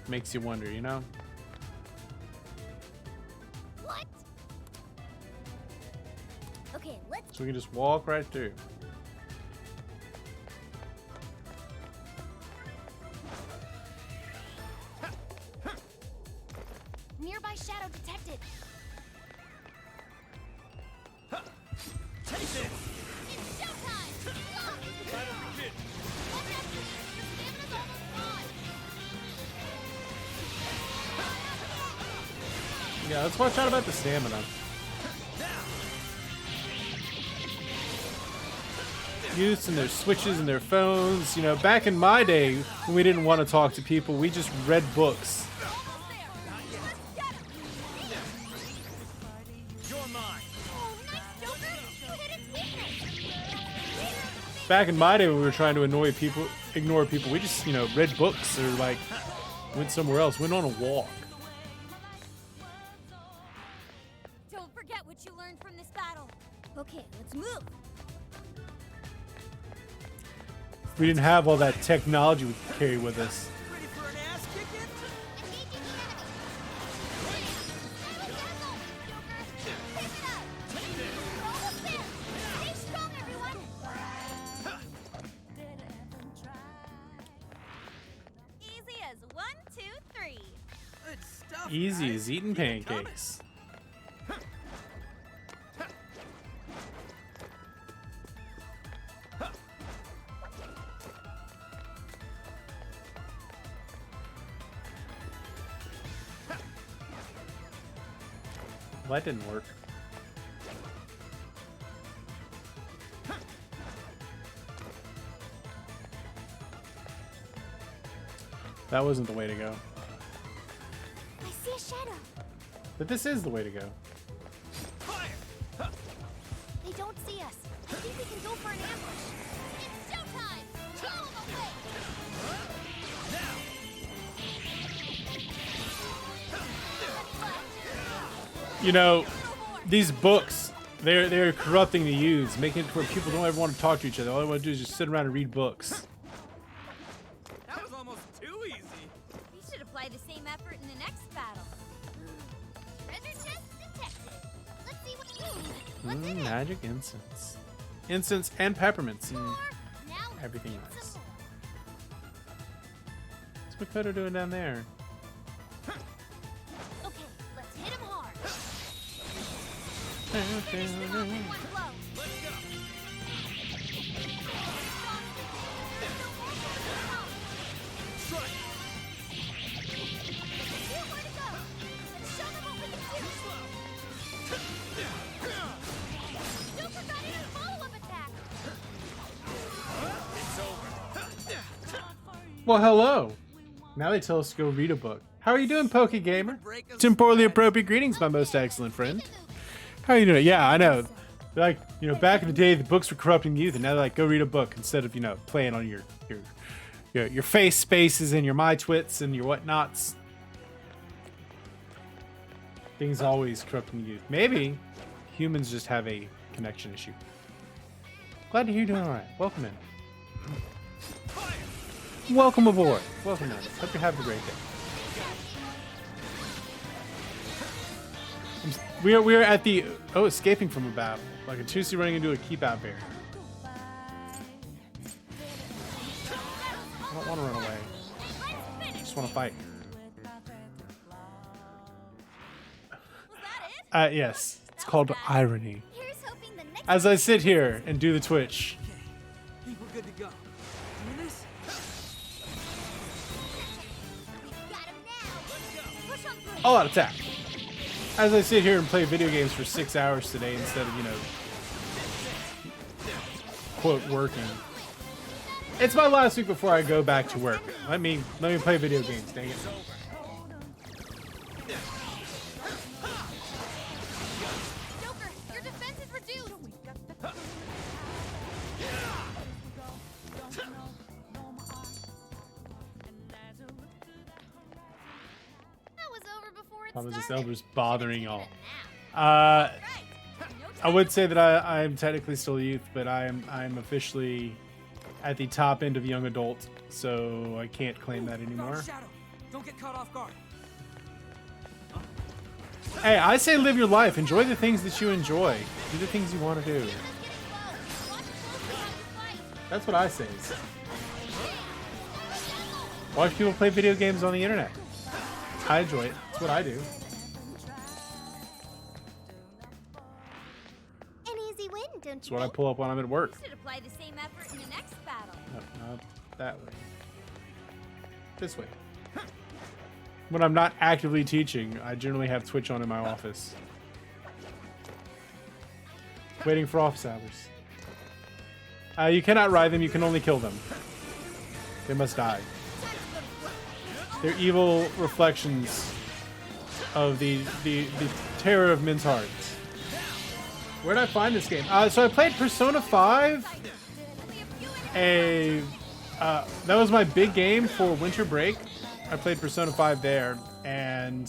Makes you wonder, you know? What? Okay, let's. So we can just walk right through. Nearby shadow detected. Take this. It's showtime. Look. Right on the kid. Watch out, your stamina's almost gone. Yeah, let's watch out about the stamina. Youths and their switches and their phones. You know, back in my day, when we didn't want to talk to people, we just read books. Almost there. Let's get him. You're mine. Oh, nice, Joker. You hit its weakness. Back in my day, when we were trying to annoy people, ignore people, we just, you know, read books or like went somewhere else, went on a walk. Don't forget what you learned from this battle. Okay, let's move. We didn't have all that technology we could carry with us. Ready for an ass kicking? Engaging the enemy. Easy as eating pancakes. Well, that didn't work. That wasn't the way to go. I see a shadow. But this is the way to go. They don't see us. I think we can go for an ambush. It's showtime! Blow 'em away! You know, these books, they're corrupting the youths, making it to where people don't ever want to talk to each other. All they want to do is just sit around and read books. That was almost too easy. We should apply the same effort in the next battle. Treasure chest detected. Let's see what's in it. Magic incense. Incense and peppermints. And Now let's everything get nice. some more. what's Makoto doing down there? Okay, let's hit him hard. Let's Finish them off in one blow. Let's go. Strike. Two more to go. Let's show them what we can do. Don't forget his follow-up attack. It's over. Well, hello. Now they tell us to go read a book. How are you doing, Poke Gamer? Temporally appropriate greetings, my most excellent friend. How are you doing? Yeah, I know. Like, you know, back in the day, the books were corrupting youth, and now they're like, go read a book instead of, you know, playing on your face spaces and your my twits and your whatnots. Things always corrupting youth. Maybe humans just have a connection issue. Glad to hear you're doing all right. Welcome in. Welcome aboard. Welcome in. Hope you're having a great day. We are at the escaping from a battle, like a Tusi running into a keep out bear. I don't want to run away. I just want to fight. Yes, it's called irony. Here's hoping the next As I sit here and do the Twitch, I think we're good to go. Doing this? we've got him now. Push on through. all out attack. As I sit here and play video games for 6 hours today instead of, you know, quote, working. It's my last week before I go back to work. Let me play video games, dang it. Joker, your defense is reduced. That was over before it How was this started. elder's bothering y'all? Now. I Right. would say that I'm technically still a youth, but I'm officially at the top end of young adult, so I can't claim that anymore. Guard Shadow. Don't get caught off guard. Hey, I say live your life. Enjoy the things that you enjoy. Do the things you want to do. Let's get close. Watch closely how you fight. That's what I say. Watch people play video games on the internet. I enjoy it. That's what I do. An easy win, don't That's you what I think? pull up when I'm at work. We should apply the same effort in the next battle. No, not that way. This way. When I'm not actively teaching, I generally have Twitch on in my office. Waiting for office hours. You cannot ride them, you can only kill them. They must die. They're evil reflections of the terror of men's hearts. Where did I find this game? So I played Persona 5. That was my big game for winter break. I played Persona 5 there, and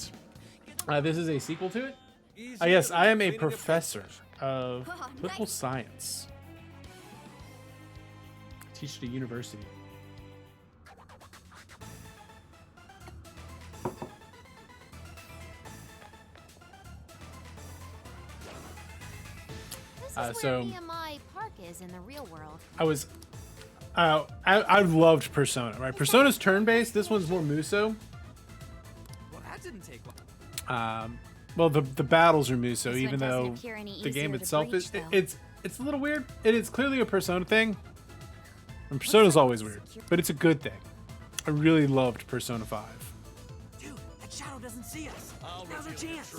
this is a sequel to it. Yes, I am a professor of political science. I teach at a university. This is where so- BMI Park is in the real world. I loved Persona, right? Persona's turn-based. This one's more Muso. Well, that didn't take long. Well, the battles are Muso, This even one doesn't though appear any the game easier to itself breach, is though. it's a little weird. It is clearly a Persona thing. And Persona's always weird, but it's a good thing. I really loved Persona 5. Dude, that shadow doesn't see us. Now's our chance.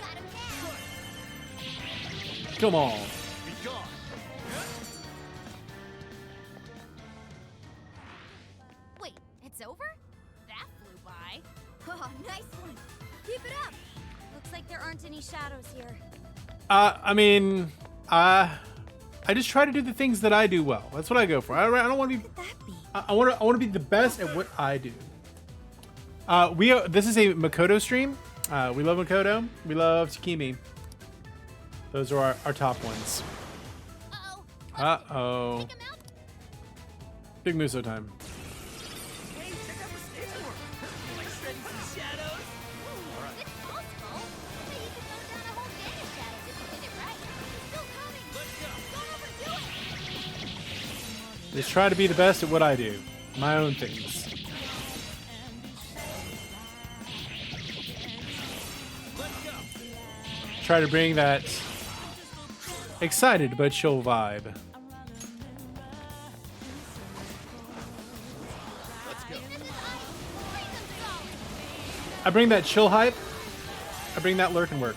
Got him now. Come on. Wait, it's over? That flew by. Oh, nice one. Keep it up. Looks like there aren't any shadows here. I mean, I just try to do the things that I do well. That's what I go for. I don't want to be. What could that be? I want to be the best at what I do. This is a Makoto stream. We love Makoto. We love Takemi. Those are our top ones. Uh-oh. Uh-oh. Take him out. Big Muso time. Hey, check out the skateboard. Like shredding some shadows. It's possible. Hey, you could throw down a whole gang of shadows if you did it right. He's still coming. Don't overdo it. Just try to be the best at what I do. My own things. Try to bring that excited but chill vibe. This is ice. Freeze him solid. I bring that chill hype. I bring that lurk and work.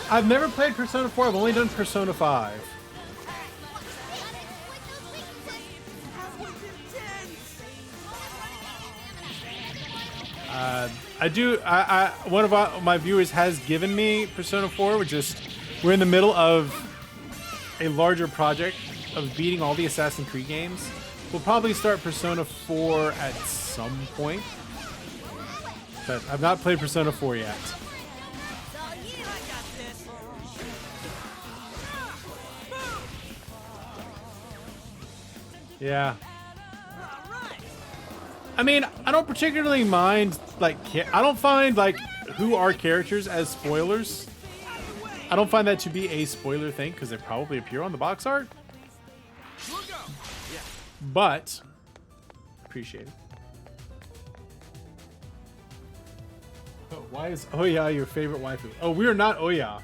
I've never played Persona 4. I've only done Persona 5. One of my viewers has given me Persona 4. We're in the middle of a larger project of beating all the Assassin's Creed games. We'll probably start Persona 4 at some point. But I've not played Persona 4 yet. Yeah. I mean, I don't particularly mind, like, I don't find, like, who are characters as spoilers. I don't find that to be a spoiler thing, because they probably appear on the box art. But, appreciate it. Oh, why is Oya your favorite waifu? Oh, we are not Oya.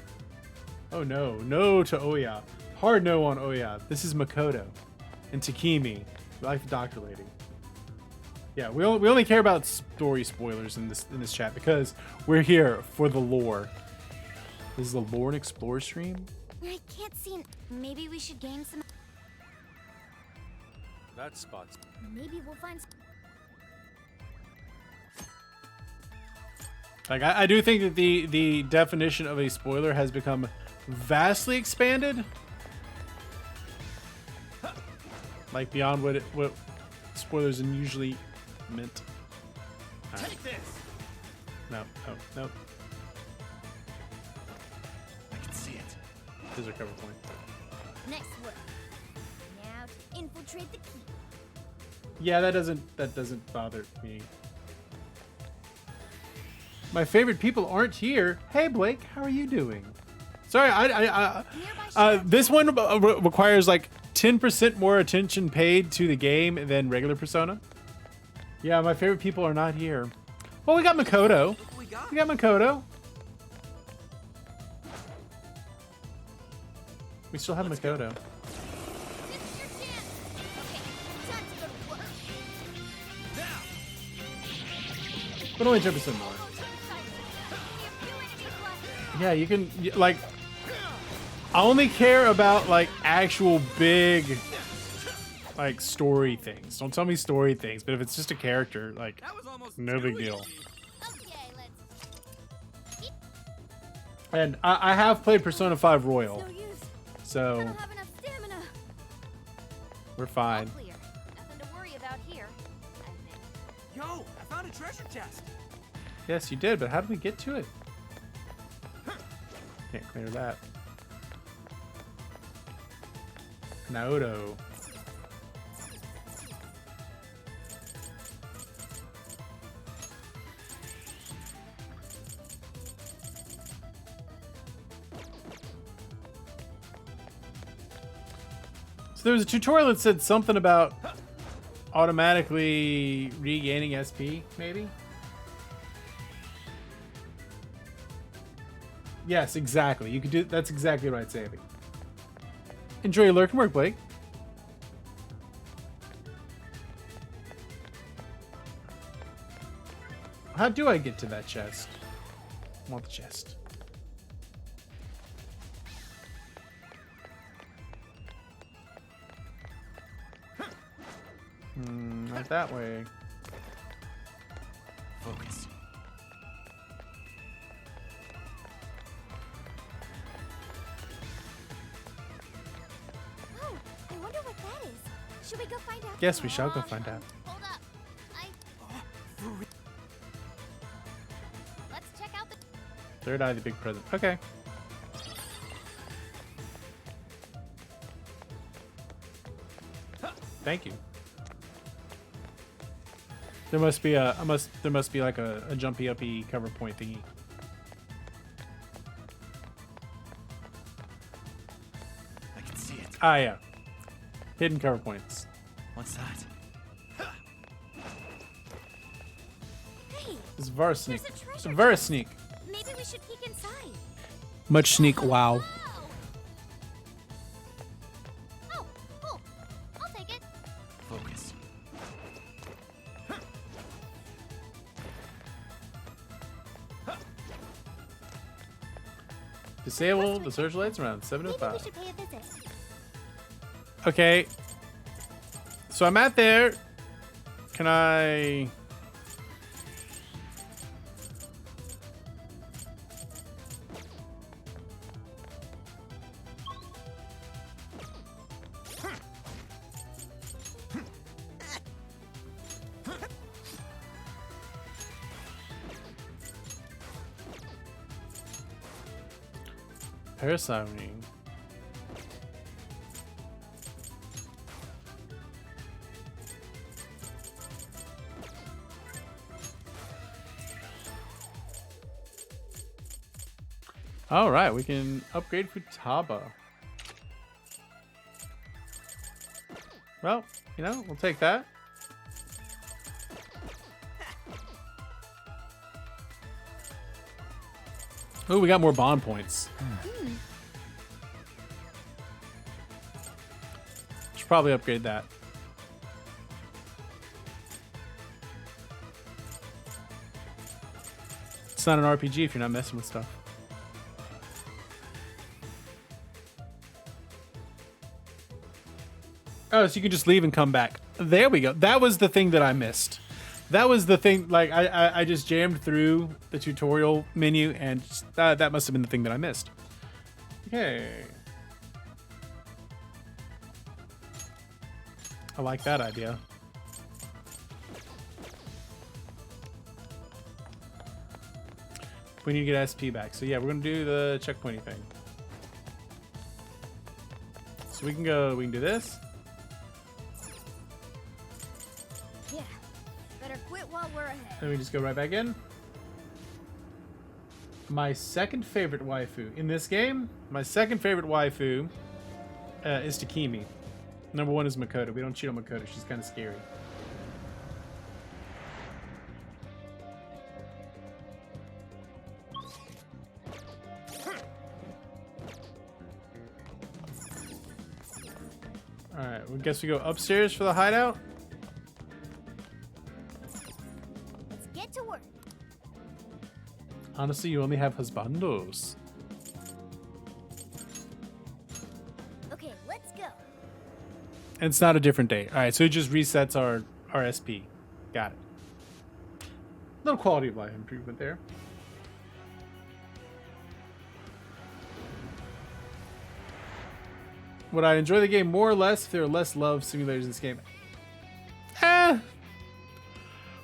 Oh, no. No to Oya. Hard no on Oya. This is Makoto. And Takemi. We like the doctor lady. Yeah, we only care about story spoilers in this chat because we're here for the lore. This is the Lore and Explore stream. I can't see. Maybe we should gain some. That spot's Maybe we'll find. Like I do think that the definition of a spoiler has become vastly expanded. Like beyond what spoilers are usually meant. Take this. No. I can see it. Here's our cover point. Nice work. Now to infiltrate the key. Yeah, that doesn't bother me. My favorite people aren't here. Hey Blake, how are you doing? Sorry, this one requires like 10% more attention paid to the game than regular Persona. Yeah, my favorite people are not here. Well, we got Makoto. Look what we got. We got Makoto. We still have Makoto. This is your chance. Okay, time to go to work. But only 10% more. Almost inside. Only a few enemies left. Yeah, you can like. I only care about like actual big, like story things. Don't tell me story things. But if it's just a character, like, That was almost no big too deal. easy. Okay, let's. And I have played Persona 5 Royal, No use. I so don't have enough stamina. we're fine. All clear. Nothing to worry about here. I think. Yo, I found a treasure chest. Yes, you did. But how did we get to it? Can't clear that. Naoto. So there was a tutorial that said something about automatically regaining SP, maybe? Yes, exactly. You could do that's exactly right, Savvy. Enjoy your lurk and work, Blake. How do I get to that chest? I want the chest. Not that way. Focus. Oh, I wonder what that is. Should we go find out? Yes, we shall go find out. Hold up. Let's check out the. Third eye, the big present. Okay. Thank you. There must be there must be like a jumpy uppy cover point thingy. I can see it. Ah, yeah. Hidden cover points. What's that? Hey, It's Var sneak. there's a It's treasure Var chest. sneak. Maybe we should peek inside. Much sneak. Wow. Wow. Oh, cool. I'll take it. Focus. Disable the searchlights around Maybe we 7:05. should pay a visit. Okay. So I'm at there. Can I? Parasomning. All right, we can upgrade Futaba. Well, you know, we'll take that. Oh, we got more bond points. Should probably upgrade that. It's not an RPG if you're not messing with stuff. Oh, so you can just leave and come back. There we go. That was the thing that I missed. That was the thing, like, I just jammed through the tutorial menu, and just, that must have been the thing that I missed. Okay. I like that idea. We need to get SP back. So yeah, we're gonna do the checkpointy thing. So we can do this. Yeah. Better quit while we're ahead. Then we just go right back in. My second favorite waifu in this game, is Takimi. Number one is Makoto. We don't cheat on Makoto. She's kind of scary. Alright, well, guess we go upstairs for the hideout. Let's get to work. Honestly, you only have husbandos. Okay, let's go. And it's not a different day. Alright, so it just resets our SP. Got it. Little quality of life improvement there. Would I enjoy the game more or less if there were less love simulators in this game? Well,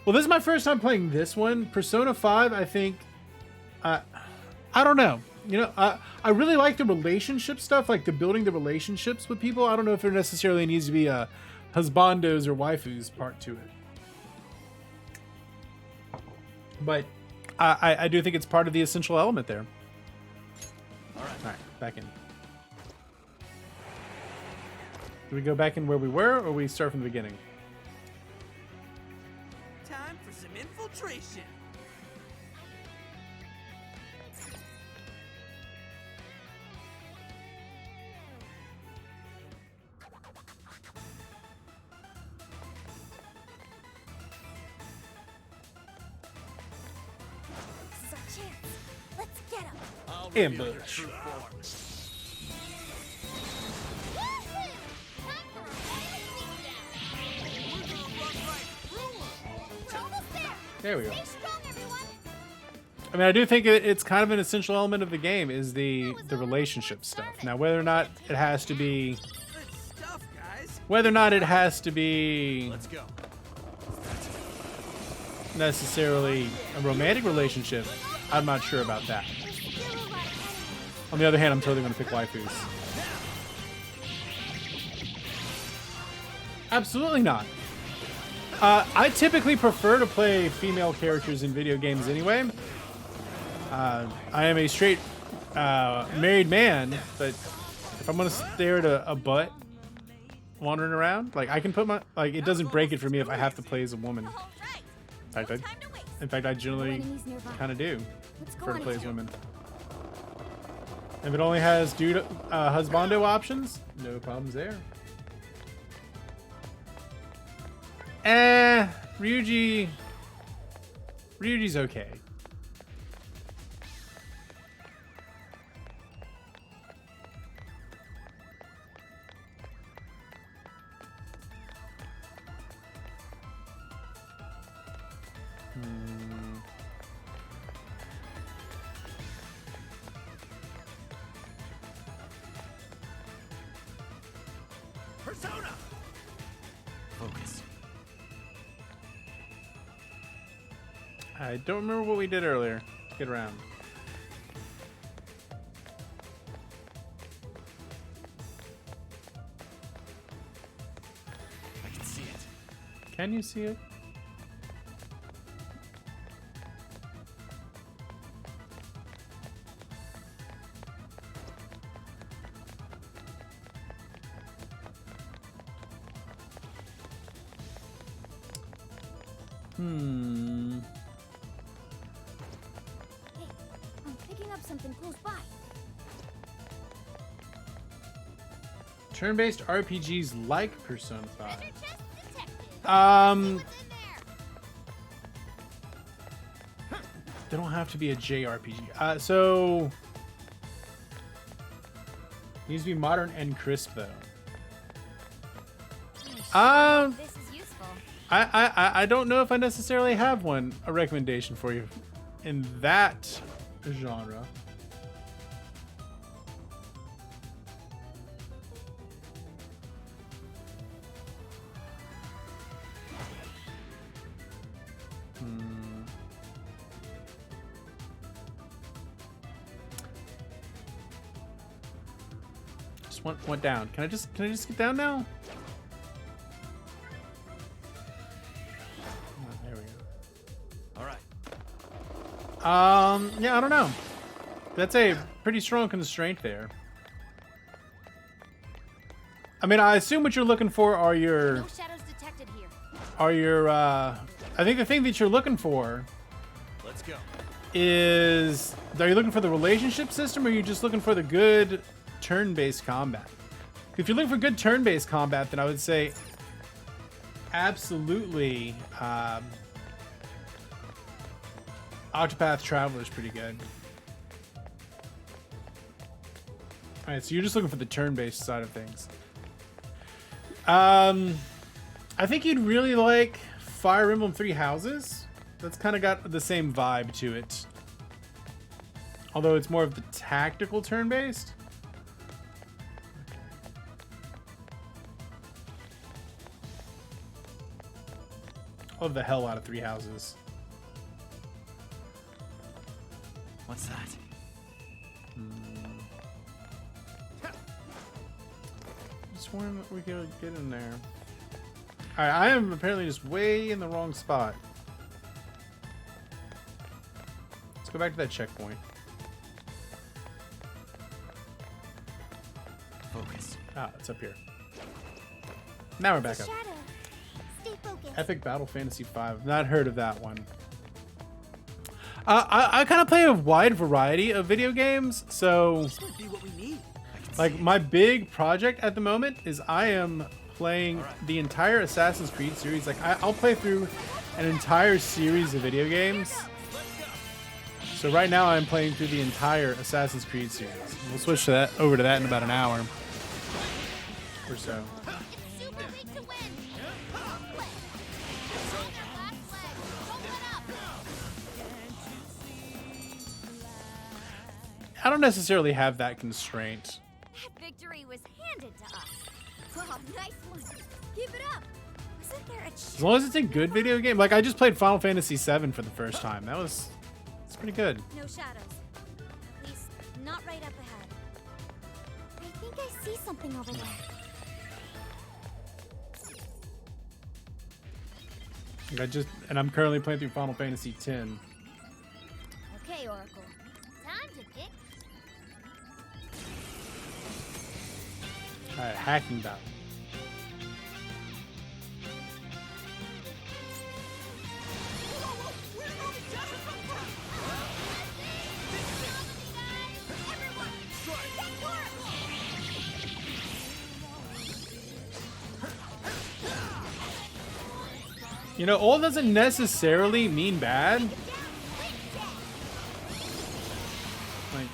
this is my first time playing this one. Persona 5, I think... I don't know. You know, I really like the relationship stuff, like the building the relationships with people. I don't know if there necessarily needs to be a husbandos or waifus part to it. But I do think it's part of the essential element there. All right, back in. Do we go back in where we were, or we start from the beginning? Time for some infiltration. This is our chance. Let's get him. I'll reveal your Ambush. true form. Woohoo! Time for a royal sneak down. We're gonna run right through 'em. We're almost there. There we go. Stay strong, everyone. I mean, I do think it's kind of an essential element of the game is the relationship stuff. Now, whether or not it has to be, Good stuff, guys. Let's go. necessarily a romantic relationship, I'm not sure about that. There's still a lot of enemies. On the other hand, I'm totally going to pick waifus. Absolutely not. I typically prefer to play female characters in video games anyway. I am a straight married man, but if I'm gonna stare at a butt wandering around, like I can put my it doesn't break it for me if I have to play as a woman. All right. In fact, I generally Enemies nearby. kind of do Let's go prefer to on play it. as women. If it only has husbando options, no problems there. Ryuji's okay. Persona. Focus. I don't remember what we did earlier. Get around. I can see it. Can you see it? Hey, I'm picking up something close by. Turn-based RPGs like Persona 5. Treasure chest detected. Um, What's in there? they don't have to be a JRPG. So needs to be modern and crisp though. This is useful. I don't know if I necessarily have a recommendation for you in that genre. Just went down. Can I just get down now? Oh, there we go. All right. Yeah, I don't know. That's a pretty strong constraint there. I mean, I assume what you're looking for are your No shadows detected here. I think the thing that you're looking for Let's go. is, are you looking for the relationship system, or are you just looking for the good turn-based combat? If you're looking for good turn-based combat, then I would say absolutely Octopath Traveler is pretty good. Alright, so you're just looking for the turn-based side of things. I think you'd really like Fire Emblem Three Houses. That's kind of got the same vibe to it. Although it's more of the tactical turn-based. Love the hell out of Three Houses. What's that? Just sworn that we could get in there. Alright, I am apparently just way in the wrong spot. Let's go back to that checkpoint. Focus. Ah, it's up here. Now we're back It's a up. shadow. Stay focused. Epic Battle Fantasy 5. Not heard of that one. I kind of play a wide variety of video games, so This might be what we need. like my big project at the moment is I am playing the entire Assassin's Creed series. Like I'll play through an entire series of video games. So right now I'm playing through the entire Assassin's Creed series. We'll switch to that over to that in about an hour or so. It's super big to win. Hold their last leg. Don't let up. I don't necessarily have that constraint. That victory was handed to us. Oh, nice one. Keep it up. Wasn't there a As long as it's a good video game. Like I just played Final Fantasy 7 for the first time. It's pretty good. No shadows. At least, not right up ahead. I think I see something over there. I'm currently playing through Final Fantasy 10. Okay, Oracle. Time to pick. Alright, hacking battle. You know, all doesn't necessarily mean bad. Like,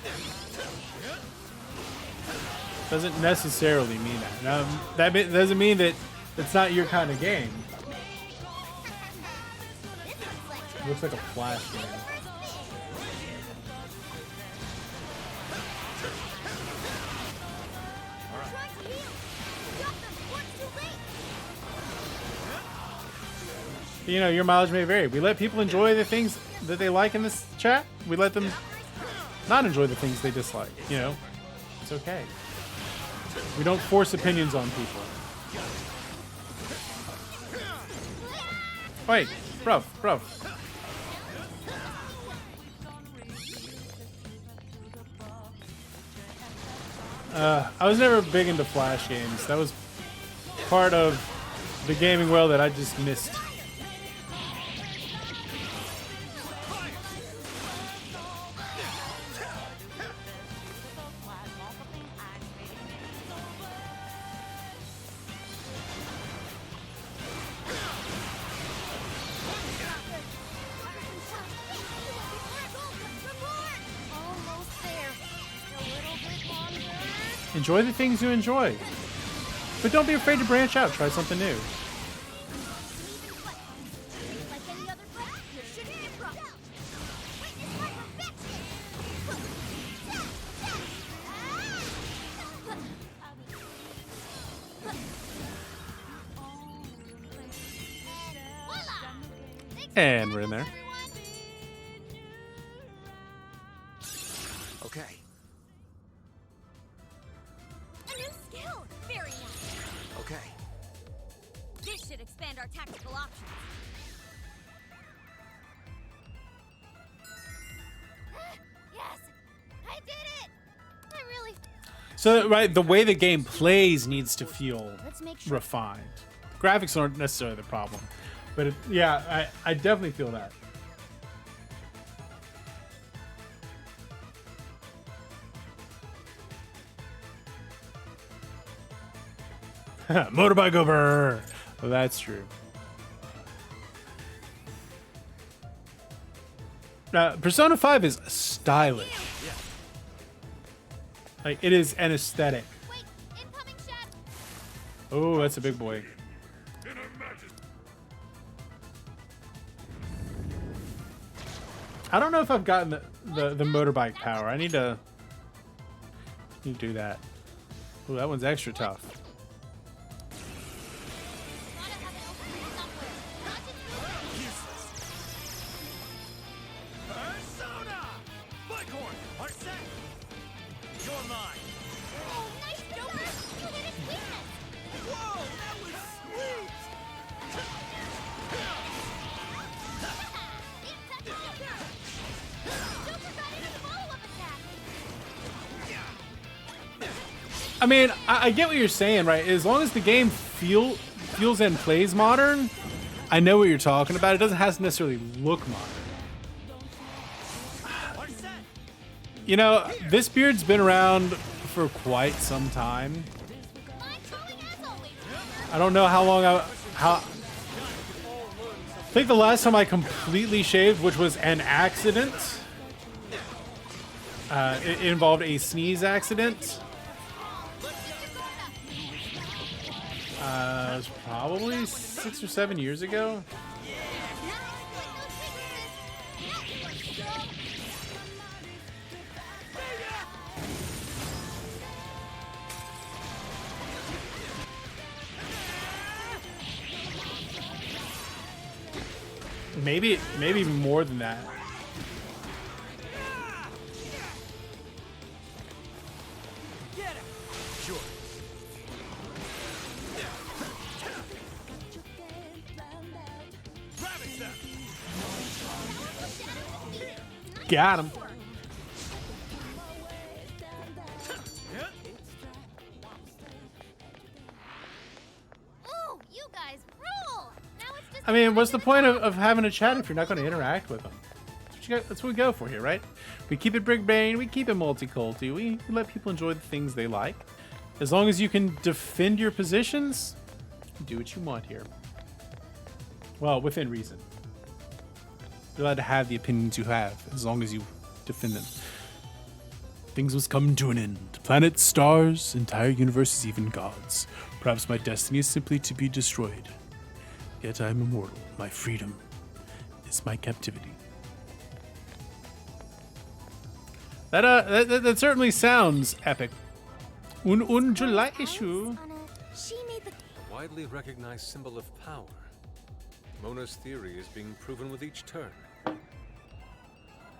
doesn't necessarily mean that. That doesn't mean that it's not your kind of game. Looks like a Flash game. You know, your mileage may vary. We let people enjoy the things that they like in this chat. We let them not enjoy the things they dislike. You know, it's okay. We don't force opinions on people. Wait, bro. I was never big into Flash games. That was part of the gaming world that I just missed. Almost there. Just a little bit longer. Enjoy the things you enjoy. But don't be afraid to branch out. Try something new. Like any other breath, you shouldn't interrupt. Witness my And we're in there. Okay. A new skill. Very nice. Okay. This should expand our tactical options. Yes, I did it. I really. So, right, the way the game plays needs to feel Let's make sure. refined. Graphics aren't necessarily the problem. But yeah, I definitely feel that. Motorbike over. Well, that's true. Persona 5 is stylish. Like, it is an aesthetic. Wait, incoming shot. Oh, that's a big boy. I don't know if I've gotten the motorbike power. I need to do that. Oh, that one's extra tough. Gotta have an opening somewhere. Not just Persona! Bighorn, are set! You're mine! Oh, nice Joker! You hit his weakness. Whoa, that was sweet! Deep touch Joker. Joker got into the follow-up attack. I mean, I get what you're saying, right? As long as the game feels and plays modern, I know what you're talking about. It doesn't have to necessarily look modern. You know, this beard's been around for quite some time. I don't know how long I think the last time I completely shaved, which was an accident. It involved a sneeze accident. It was probably 6 or 7 years ago. Maybe more than that. Got him. Ooh, you guys rule. Now it's just I mean, what's the point of having a chat if you're not going to interact with them? That's what we go for here, right? We keep it big brain, we keep it multiculti, we let people enjoy the things they like. As long as you can defend your positions, do what you want here. Well, within reason. You're allowed to have the opinions you have, as long as you defend them. Things must come to an end. Planets, stars, entire universes, even gods. Perhaps my destiny is simply to be destroyed. Yet I am immortal. My freedom is my captivity. That certainly sounds epic. Un July issue. She made the A widely recognized symbol of power. Mona's theory is being proven with each turn.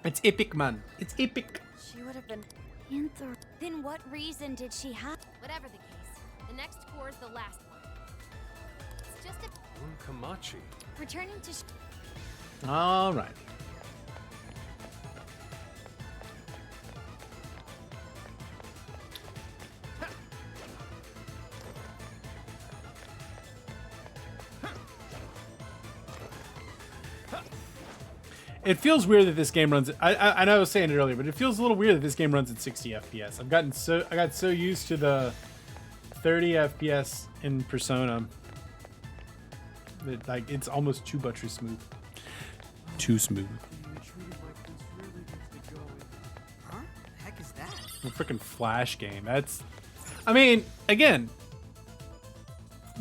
It's epic, man. It's epic. She would have been Panther. Then what reason did she have? whatever the case. The next core is the last one. It's just a Kamachi. Returning to All right. It feels weird that this game runs. I know I was saying it earlier, but it feels a little weird that this game runs at 60 FPS. I got so used to the 30 FPS in Persona that like it's almost too buttery smooth. Too smooth. Huh? Heck is that? A freaking Flash game. That's. I mean, again,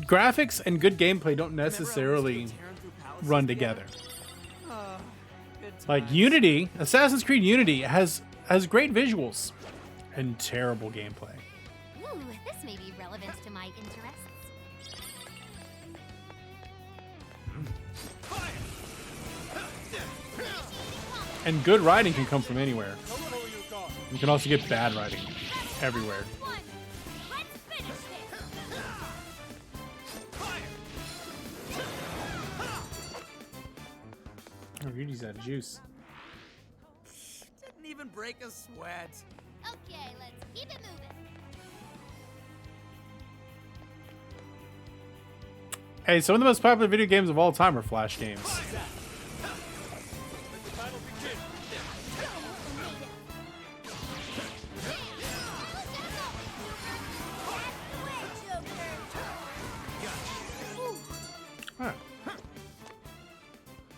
graphics and good gameplay don't necessarily run together. Like Unity, Assassin's Creed Unity has great visuals and terrible gameplay. Ooh, this may be relevant to my interests. And good writing can come from anywhere. You can also get bad writing everywhere. One, let's finish this. Oh, Unity's out of juice. Didn't even break a sweat. Okay, let's keep it moving. Hey, some of the most popular video games of all time are Flash games. Alright.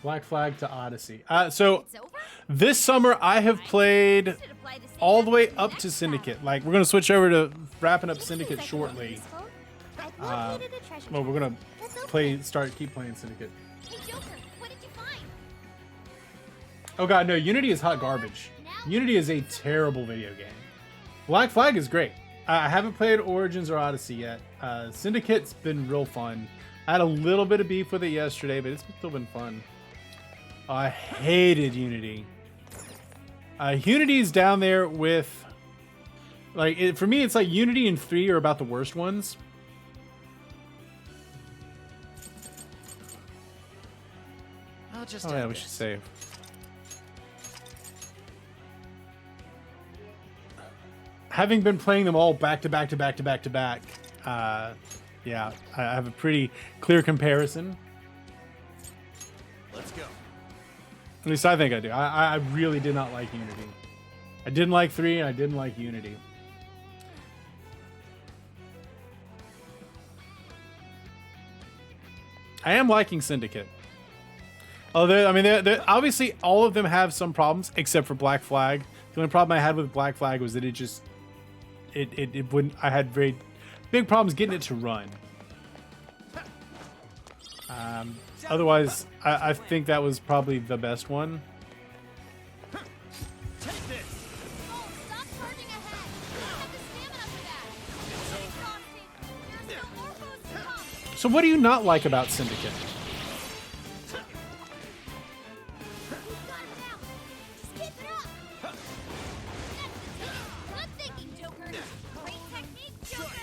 Black Flag to Odyssey. So It's over? this summer I have played Should apply the same all the way method up next to time. Syndicate. Like we're gonna switch over to wrapping up In case Syndicate I can shortly. be useful, I've located a treasure Well, we're gonna chest. Let's open it. keep playing Syndicate. Hey, Joker, what did you find? Oh god, no, Unity is hot garbage. Unity is a terrible video game. Black Flag is great. I haven't played Origins or Odyssey yet. Syndicate's been real fun. I had a little bit of beef with it yesterday, but it's still been fun. I hated Unity. Unity's down there with... Like, for me, it's like Unity and 3 are about the worst ones. I'll just Oh yeah, we should save. having been playing them all back to back to back to back to back, yeah, I have a pretty clear comparison. Let's go. At least I think I do. I really did not like Unity. I didn't like 3, and I didn't like Unity. I am liking Syndicate. Although, I mean, they're obviously all of them have some problems, except for Black Flag. The only problem I had with Black Flag was that it just, it wouldn't. I had very big problems getting it to run. Otherwise, I think that was probably the best one. Take this. Oh, stop charging ahead. You don't have the stamina for that. It's exhausting. There's still more foes to come. So, what do you not like about Syndicate? You've got him now. Just keep it up. That's the ticket. Good thinking, Joker. Great technique, Joker.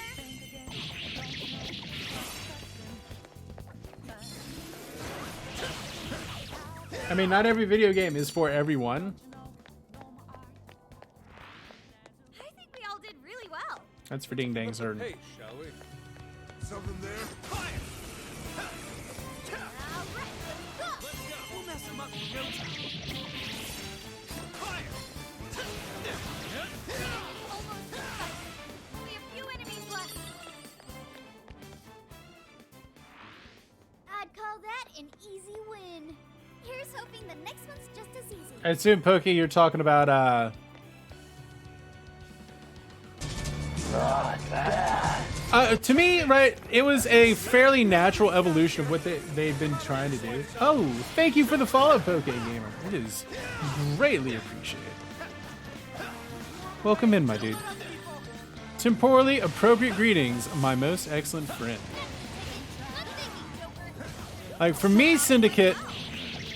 I mean, not every video game is for everyone. I think we all did really well. That's for ding dangs or Hey, shall we? Something there. Fire. All right, let's go. Let's go. We'll mess him up in no time. Fire. Almost done. Only a few enemies left. I'd call that an easy win. Here's hoping the next one's just as easy. I assume, Pokey, you're talking about to me, right, it was a fairly natural evolution of what they've been trying to do. Oh, thank you for the follow, Poke Gamer. It is greatly appreciated. Welcome in, my dude. Temporally appropriate greetings, my most excellent friend. Good thinking, Joker. Like, for me, Syndicate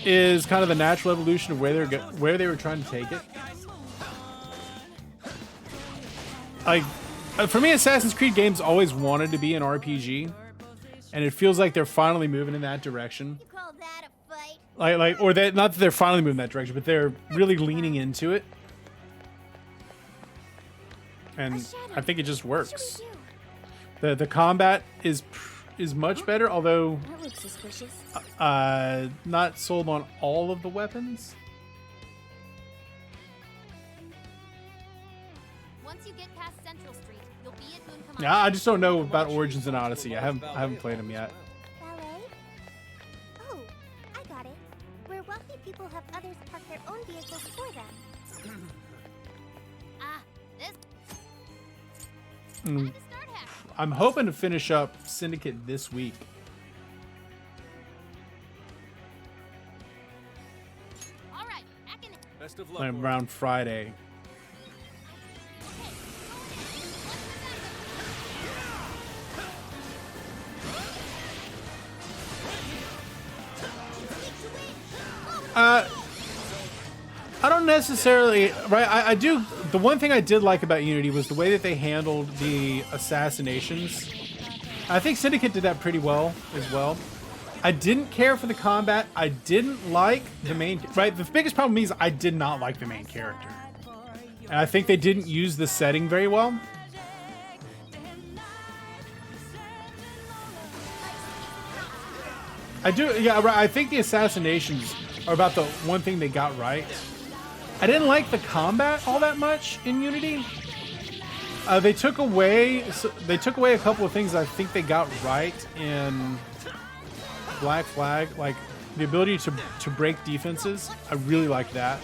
is kind of the natural evolution of where they were trying to take it. Like, for me, Assassin's Creed games always wanted to be an RPG, and it feels like they're finally moving in that direction. You call that a fight? Or that, not that they're finally moving that direction, but they're really leaning into it. And I think it just works. The combat is much better, although That looks suspicious. not sold on all of the weapons. Once you get past Central Street, you'll be at Boon Command. Yeah, I just don't know about Origins and Odyssey. I haven't played them yet. Ballet? Oh, I got it. Where wealthy people have others park their own vehicles for them. Ah, this Mm, time to start hack. I'm hoping to finish up Syndicate this week. All right, back in. Best of luck. Like Lurk. around Friday. I don't necessarily, right? I do. The one thing I did like about Unity was the way that they handled the assassinations. I think Syndicate did that pretty well as well. I didn't care for the combat. I didn't like the main, right? The biggest problem is I did not like the main character. And I think they didn't use the setting very well. I do, yeah, right. I think the assassinations are about the one thing they got right. I didn't like the combat all that much in Unity. They took away a couple of things I think they got right in Black Flag, like the ability to break defenses. I really like that.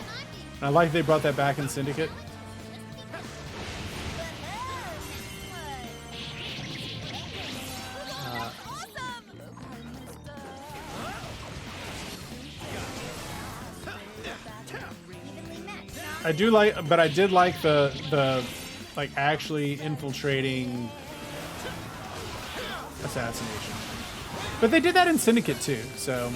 And I like they brought that back in Syndicate. I do like, but I did like the like actually infiltrating assassination. But they did that in Syndicate too, so.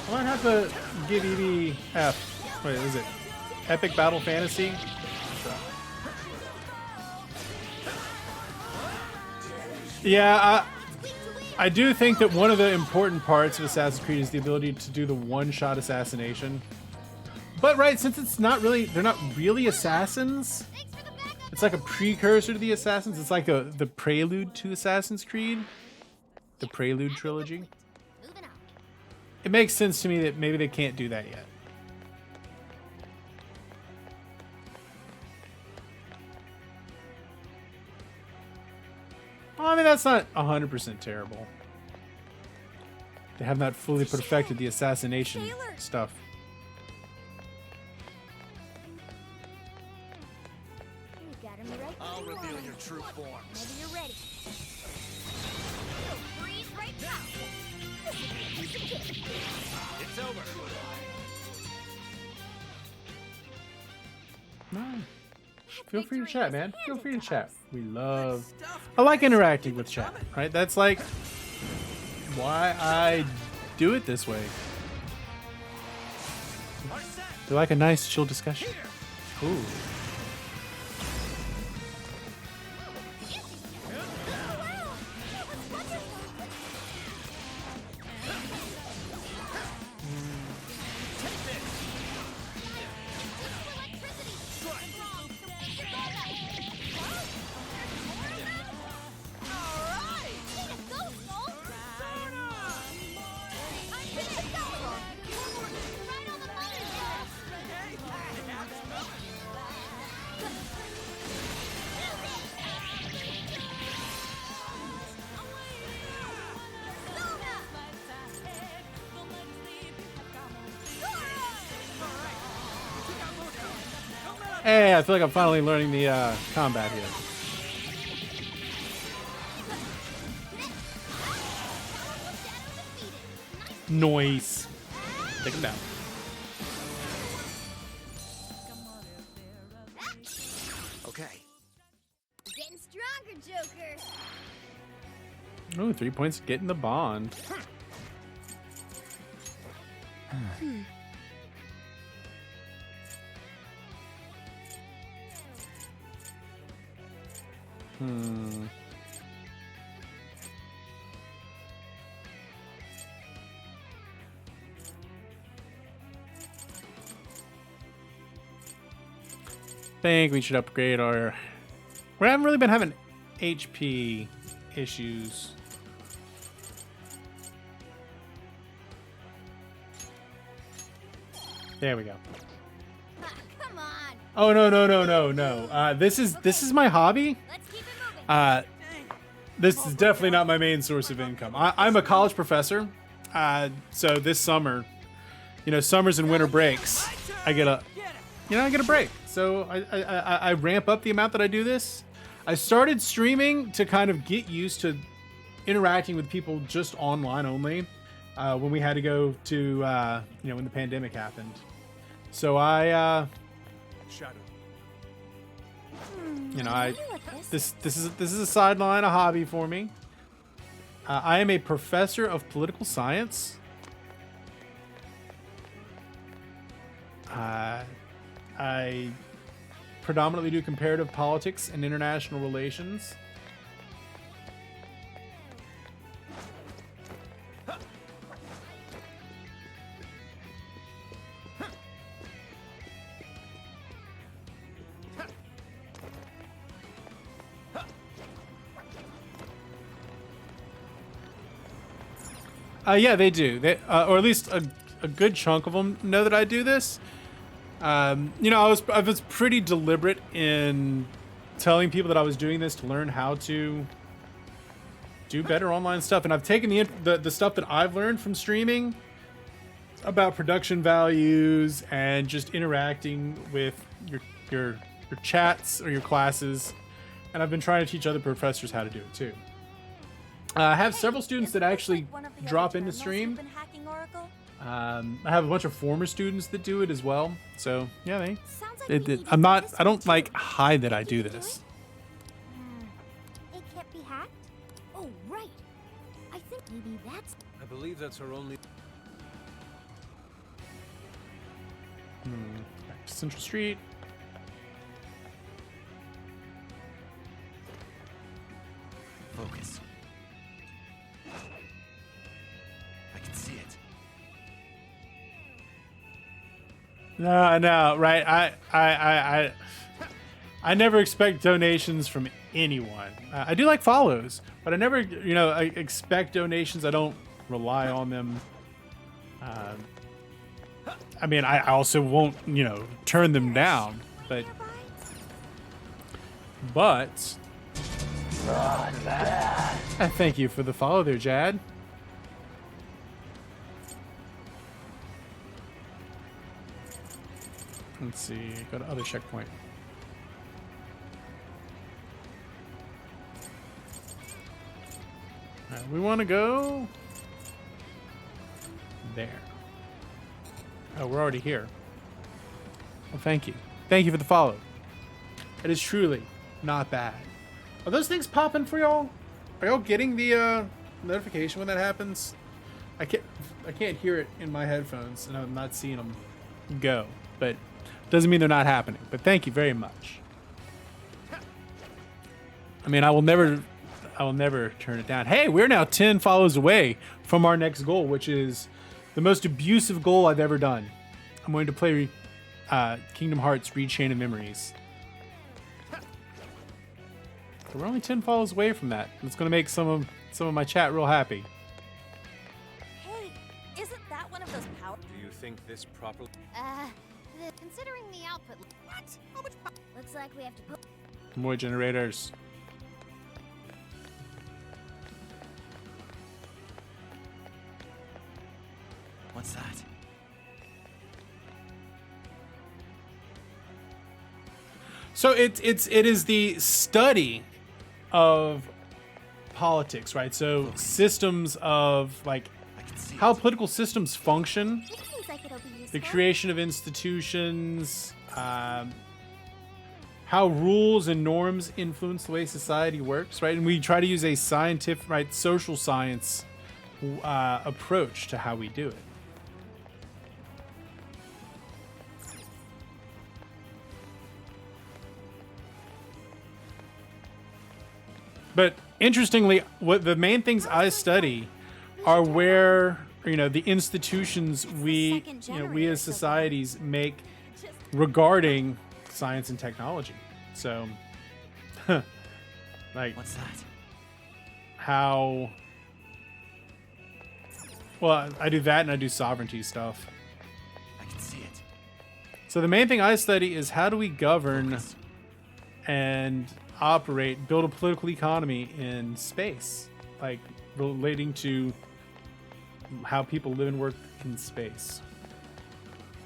I might have to give Evie F. Wait, is it Epic Battle Fantasy? So. Yeah, I do think that one of the important parts of Assassin's Creed is the ability to do the one-shot assassination. But right, since it's not really, they're not really assassins. It's like a precursor to the assassins. It's like the prelude to Assassin's Creed, the Prelude trilogy. Moving on. It makes sense to me that maybe they can't do that yet. Well, I mean, that's not 100% terrible. They have not fully perfected the assassination stuff. You got him right. I'll reveal your true form. Maybe you're ready. You'll freeze right now. This is a piece of cake. It's over. No. Feel free to chat, man. Feel free to chat. We love... I like interacting with chat, right? That's like why I do it this way. They like a nice, chill discussion. Ooh. Hey, I feel like I'm finally learning the combat here. Noise. Take him down. Okay. Getting stronger, Joker. Oh, 3 points getting the bond. Think we should upgrade our... We haven't really been having HP issues. There we go. Ah, come on. Oh no. This is my hobby. Let's keep it moving. This is definitely not my main source of income. I'm a college professor, so this summer, you know, summers and winter breaks, I get a break. So I ramp up the amount that I do this. I started streaming to kind of get used to interacting with people just online only when we had to go to you know, when the pandemic happened. So Shadow. you know, this is a sideline, a hobby for me. I am a professor of political science. I predominantly do comparative politics and international relations. Yeah, they do. They, or at least a good chunk of them know that I do this. You know, I was pretty deliberate in telling people that I was doing this to learn how to do better online stuff, and I've taken the stuff that I've learned from streaming about production values and just interacting with your chats or your classes, and I've been trying to teach other professors how to do it too. I have several students that actually drop into stream. I have a bunch of former students that do it as well. So yeah, I don't like hide that I do this. It can't be hacked? Oh, right. I think maybe that's... I believe that's her only... Back to Central Street. Focus. No, right? I never expect donations from anyone. I do like follows, but I never, I expect donations. I don't rely on them. I mean, I also won't, turn them down, but. Thank you for the follow there, Jad. Let's see, go to other checkpoint. Alright, we want to go there. Oh, we're already here. Well, thank you. Thank you for the follow. It is truly not bad. Are those things popping for y'all? Are y'all getting the notification when that happens? I can't hear it in my headphones, and I'm not seeing them go. But doesn't mean they're not happening. But thank you very much. I mean, I will never turn it down. Hey, we're now 10 follows away from our next goal, which is the most abusive goal I've ever done. I'm going to play Kingdom Hearts Read Chain of Memories. So we're only 10 follows away from that. It's going to make some of my chat real happy. Hey, isn't that one of those power? Do you think this properly? Considering the output. What? How much looks like we have to put. More generators. What's that? So it is the study of politics, right? So systems of like I can see how it. political systems function, It seems like it'll be the useful. creation of institutions, how rules and norms influence the way society works, right? And we try to use a scientific, right, social science approach to how we do it. But interestingly, what the main things I study are where, the institutions we as societies make regarding science and technology. So, like What's that? how, well, I do that and I do sovereignty stuff. I can see it. So the main thing I study is how do we govern Focus. and build a political economy in space, like relating to how people live and work in space.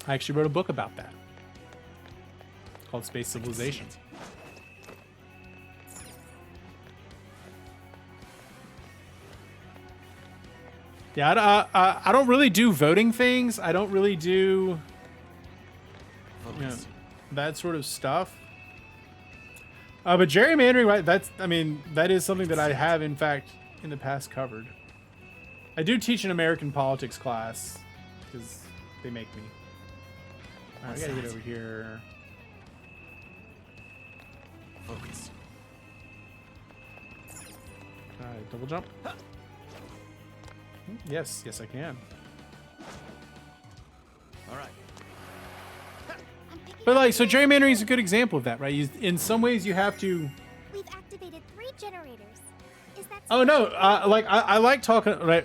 I actually wrote a book about that called Space I can see Civilization. it. Yeah, I don't really do voting things. I don't really do Focus. that sort of stuff. But gerrymandering, right? That is something that I have, in fact, in the past covered. I do teach an American politics class because they make me. All right, I gotta get over here. Focus. All right, double jump. Yes, I can. All right. I'm picking But up like, so the- gerrymandering is a good example of that, right? In some ways, you have to. We've activated 3 generators. Is that Oh no, I like talking, right?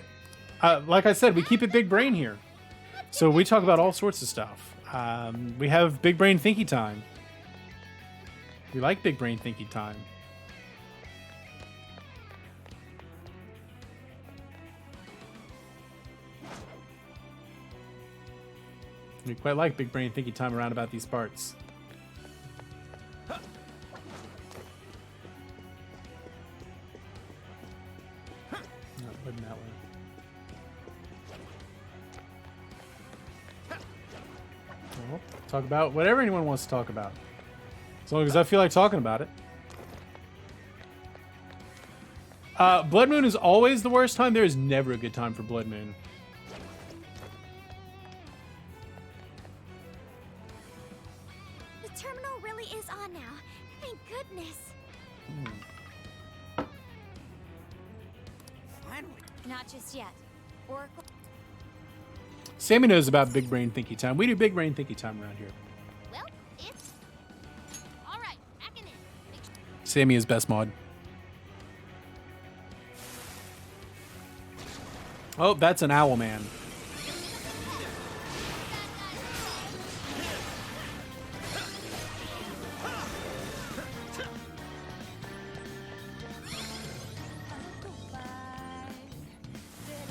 Like I said, we keep it big brain here, so we talk about all sorts of stuff. We have big brain thinky time. We like big brain thinky time. We quite like big brain thinky time around about these parts. Not putting that way. Well, talk about whatever anyone wants to talk about. As long as I feel like talking about it. Blood Moon is always the worst time. There is never a good time for Blood Moon. The terminal really is on now. Thank goodness. Finally. Not just yet. Oracle. Sammy knows about big brain thinky time. We do big brain thinky time around here. Well, it's all right. Packing in. Make sure Sammy is best mod. Oh, that's an owl man.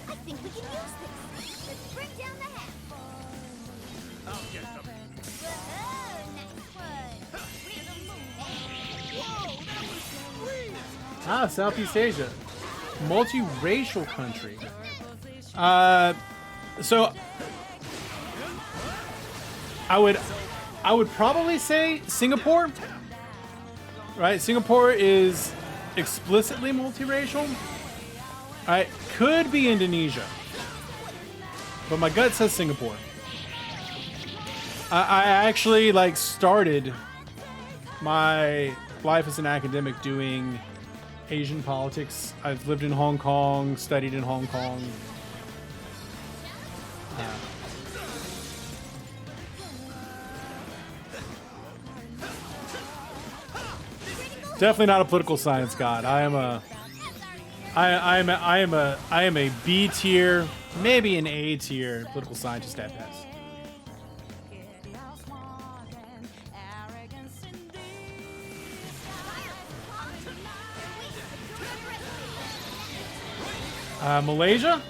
I think we can use this. Let's bring down the hat. I'll get them. Whoa, nice one. Whoa, that was sweet! Ah, Southeast Asia. Multiracial country. So I would probably say Singapore. Right? Singapore is explicitly multiracial. Right? Could be Indonesia. But my gut says Singapore. I actually like started my life as an academic doing Asian politics. I've lived in Hong Kong, studied in Hong Kong. Definitely not a political science god. I am a B tier, maybe an A tier political scientist at best. Malaysia?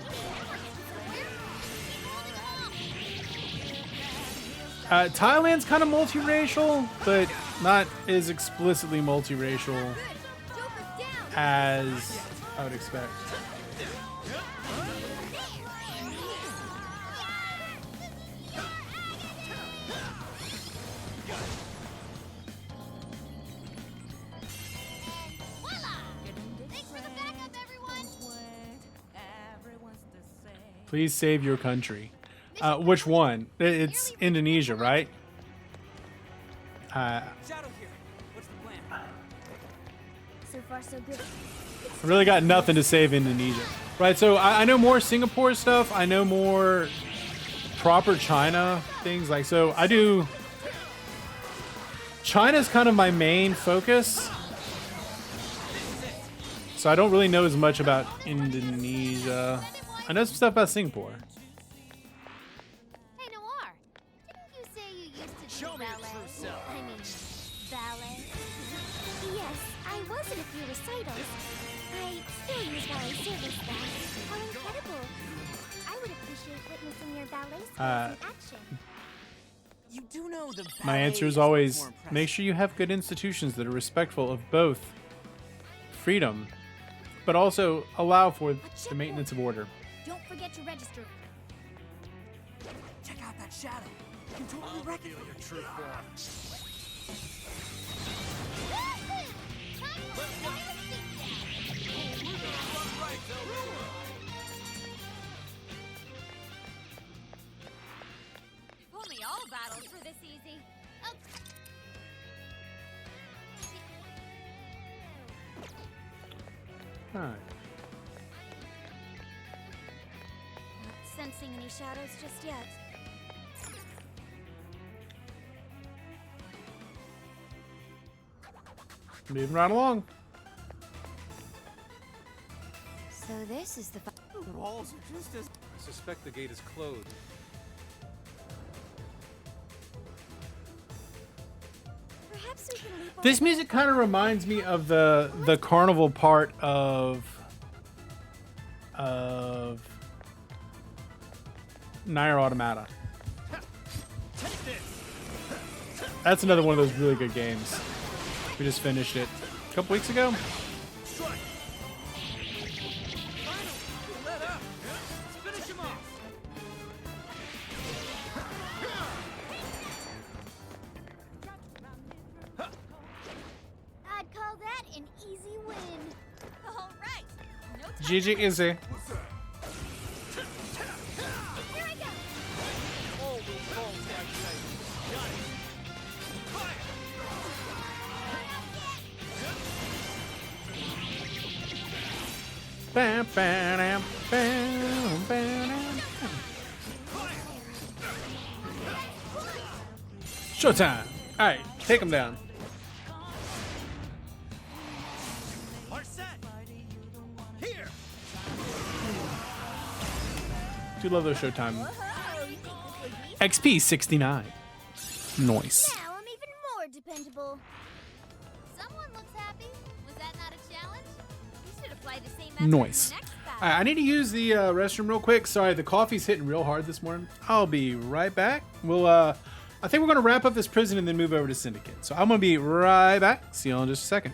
Thailand's kind of multiracial, but not as explicitly multiracial as I would expect. Please save your country. Which one? It's Indonesia, right? Shadow here. What's the plan? So far, so good. I really got nothing to save Indonesia. Right, so I know more Singapore stuff. I know more proper China things. Like, so I do... China's kind of my main focus. So I don't really know as much about Indonesia. I know some stuff about Singapore. Hey, Noir. Didn't you say you used to do Show me your ballet? true self. I mean, ballet. Yes, I was in a few recitals. I still use ballet service staff. How incredible. I would appreciate witnessing your ballet skills in action. You do know the My ballet answer is much always, more impressive. make sure you have good institutions that are respectful of both freedom, but also allow for the maintenance of order. Don't forget to register. Check out that shadow. You can totally wreck it. Your true form. If only all battles were this easy. Oh, Alright. Not sensing any shadows just yet. Moving right along. So this is the... The walls are just as... I suspect the gate is closed. Perhaps we can leave... This music kind of reminds me of the carnival part of Nier Automata. That's another one of those really good games. We just finished it a couple weeks ago. Strike. Let up. Let's finish him off. I'd call that an easy win. all right. No time. GG easy. Here I go. All will fall to my blade. Got it. Fire. Bam, bam, bam, bam, bam. Showtime. All right, take him down. Are set. Here. Do love those Showtime. Whoa, you think this was easy? XP 69. Nice. Now I'm even more dependable. Someone looks happy. Was that not a challenge? You should apply the same method Nice. to the next All battle. right, I need to use the restroom real quick. Sorry, the coffee's hitting real hard this morning. I'll be right back. We'll, I think we're gonna wrap up this prison and then move over to Syndicate. So I'm gonna be right back. See y'all in just a second.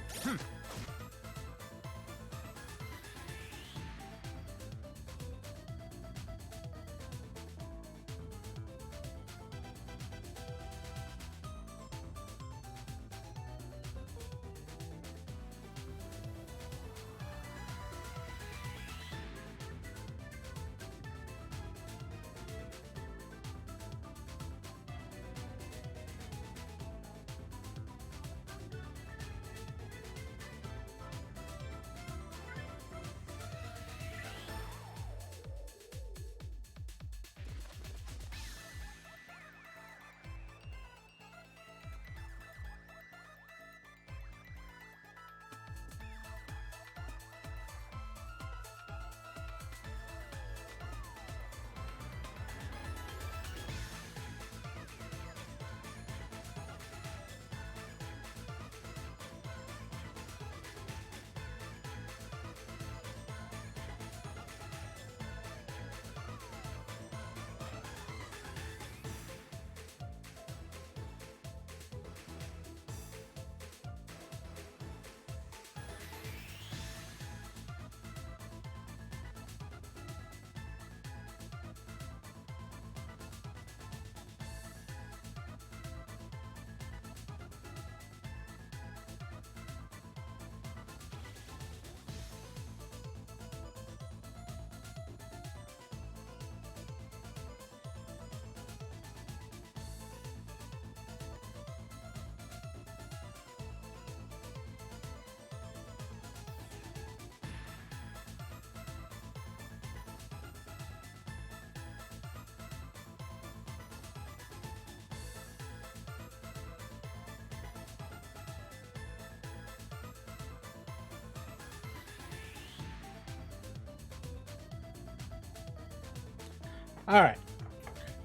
All right.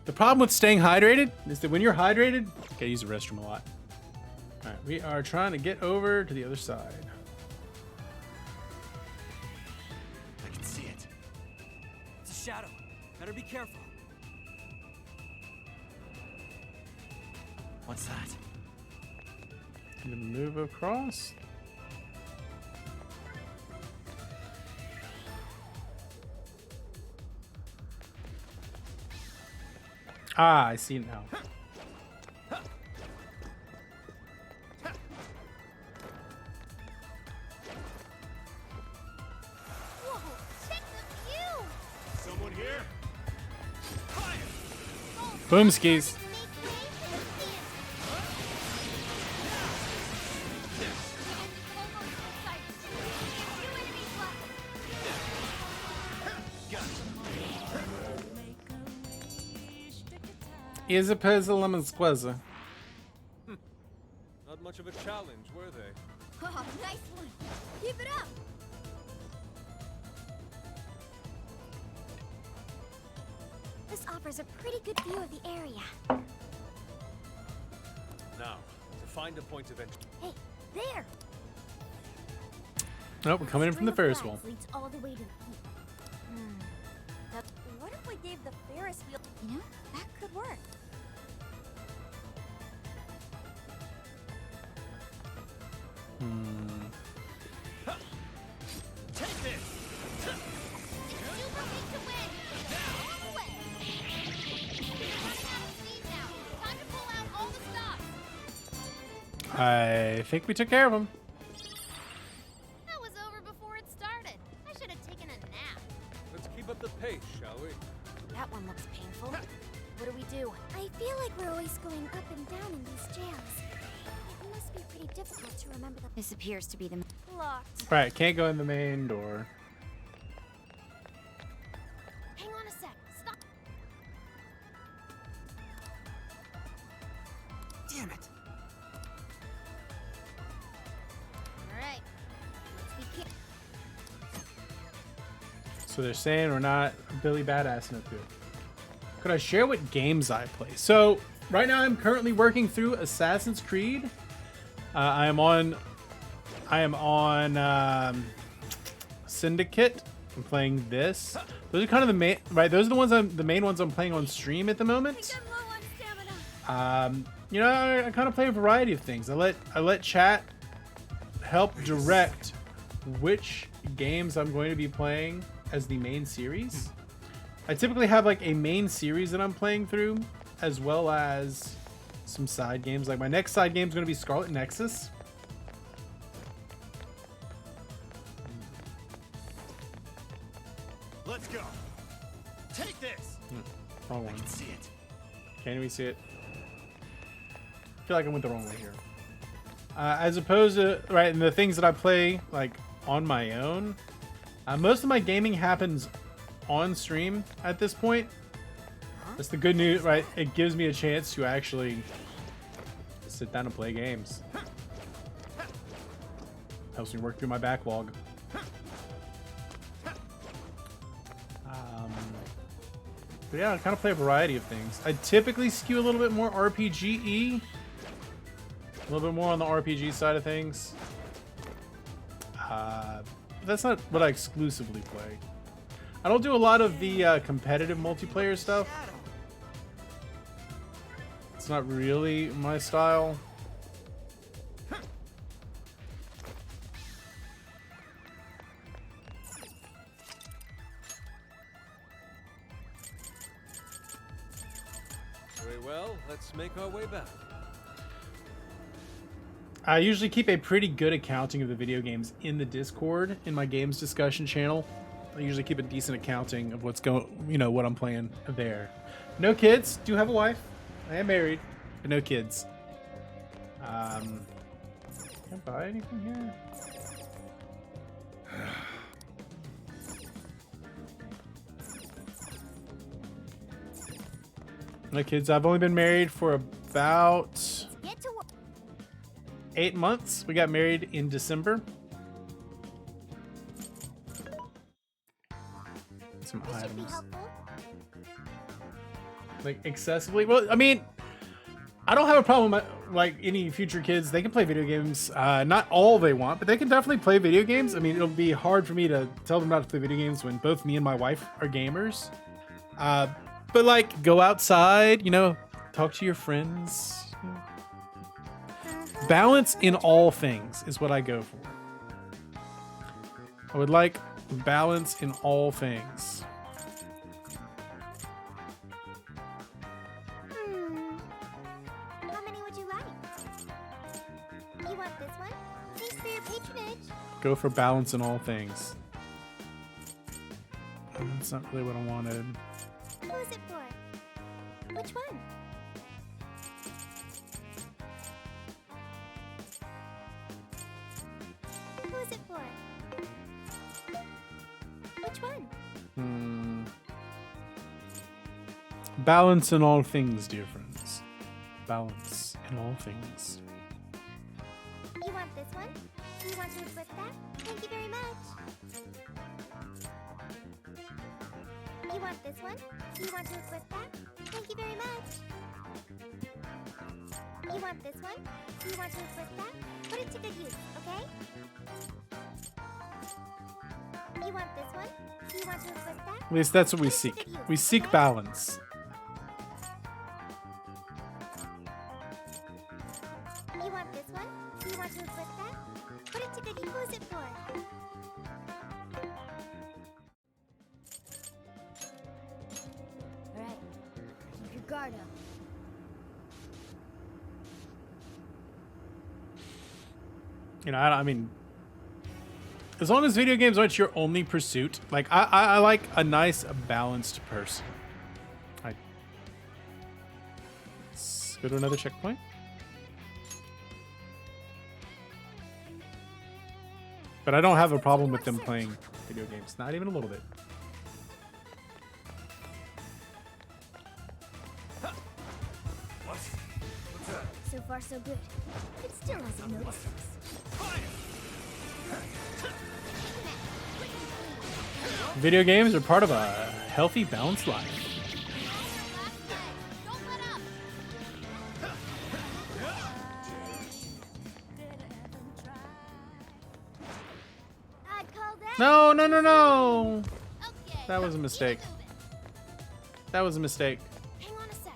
The problem with staying hydrated is that when you're hydrated, okay, use the restroom a lot. All right, we are trying to get over to the other side. I can see it. It's a shadow. Better be careful. What's that? Gonna move across. Ah, I see now. Whoa, check the view! Someone here? Fire! Boom skis. Make way for the theater. Almost excited. Two enemies left. Is a puzzle lemon squazza. Not much of a challenge, were they? Oh, nice one. Keep it up. This offers a pretty good view of the area. Now, to find a point of entry. Hey, there! Oh, we're coming in from the String of Ferris wheel. flags leads all the way to the peak. What if we gave the Ferris wheel? You know, that could work. Take this! Super big to win. All the way. Running out of speed now. Time to pull out all the stops. I think we took care of him. That was over before it started. I should have taken a nap. Let's keep up the pace, shall we? That one looks painful. What do we do? I feel like we're always going up and down in these jails. It must be pretty difficult to remember the... This appears to be the Locked. Right, can't go in the main door. Hang on a sec. Stop. Damn it. Alright. Let's be careful. So they're saying we're not Billy Badass enough here. Could I share what games I play? So right now I'm currently working through Assassin's Creed. I am on Syndicate. I'm playing this. Those are kind of the main, right? Those are the main ones I'm playing on stream at the moment. I'm low on stamina. You know, I kind of play a variety of things. I let chat help direct which games I'm going to be playing as the main series. I typically have like a main series that I'm playing through, as well as some side games. Like my next side game is going to be Scarlet Nexus. Let's go. Take this. Wrong one. See it. Can't we see it? I feel like I went the wrong way here. As opposed to, right, and the things that I play like on my own, most of my gaming happens on stream at this point. That's the good news, right? It gives me a chance to actually sit down and play games. Helps me work through my backlog. But yeah, I kind of play a variety of things. I typically skew a little bit more RPG-y. A little bit more on the RPG side of things. That's not what I exclusively play. I don't do a lot of the competitive multiplayer stuff. It's not really my style. Very well, let's make our way back. I usually keep a pretty good accounting of the video games in the Discord in my games discussion channel. I usually keep a decent accounting of what's going, you know, what I'm playing there. No kids. Do have a wife. I am married, but no kids. Can I buy anything here? No kids. I've only been married for about Get to work. 8 months. We got married in December. Some This should be items. helpful. Like excessively. Well, I mean, I don't have a problem with like any future kids. They can play video games. Not all they want, but they can definitely play video games. I mean, it'll be hard for me to tell them not to play video games when both me and my wife are gamers. But like, go outside. You know, talk to your friends. You know. Balance in all things is what I go for. I would like balance in all things. How many would you like? You want this one? Thanks for your patronage. Go for balance in all things. That's not really what I wanted. Who is it for? Which one? Who is it for? Which one? Balance in all things, dear friends. Balance in all things. You want this one? You want to equip that? Thank you very much. You want this one? You want to equip that? Thank you very much. You want this one? You want to equip that? Put it to good use, okay? You want this one? You want to equip that? At least that's what we seek. We seek balance. You want this one? You want to equip that? Put it to good use. Who's it for? Alright. Keep your guard up. You know, I mean, as long as video games aren't your only pursuit, like I like a nice balanced person. Let's go to another checkpoint. But I don't have a problem with them playing video games, not even a little bit. So So far, so good. It still hasn't noticed us. Video games are part of a healthy, balanced life. Don't let up. I'd call that. No, no, no, no. Okay. That was a mistake. keep moving. That was a mistake. Hang on a sec.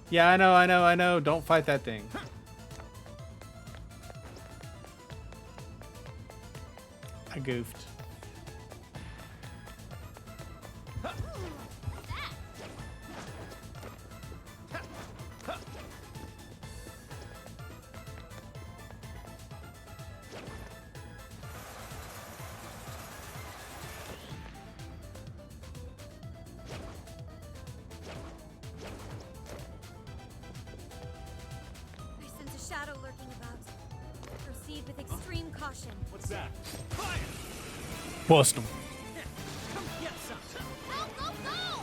Yeah, I know, I know, I know. Don't fight that thing. I goofed. I sense a shadow lurking about. Proceed with extreme caution. What's that? Fire! Bust him. Come get some. Go, go, go!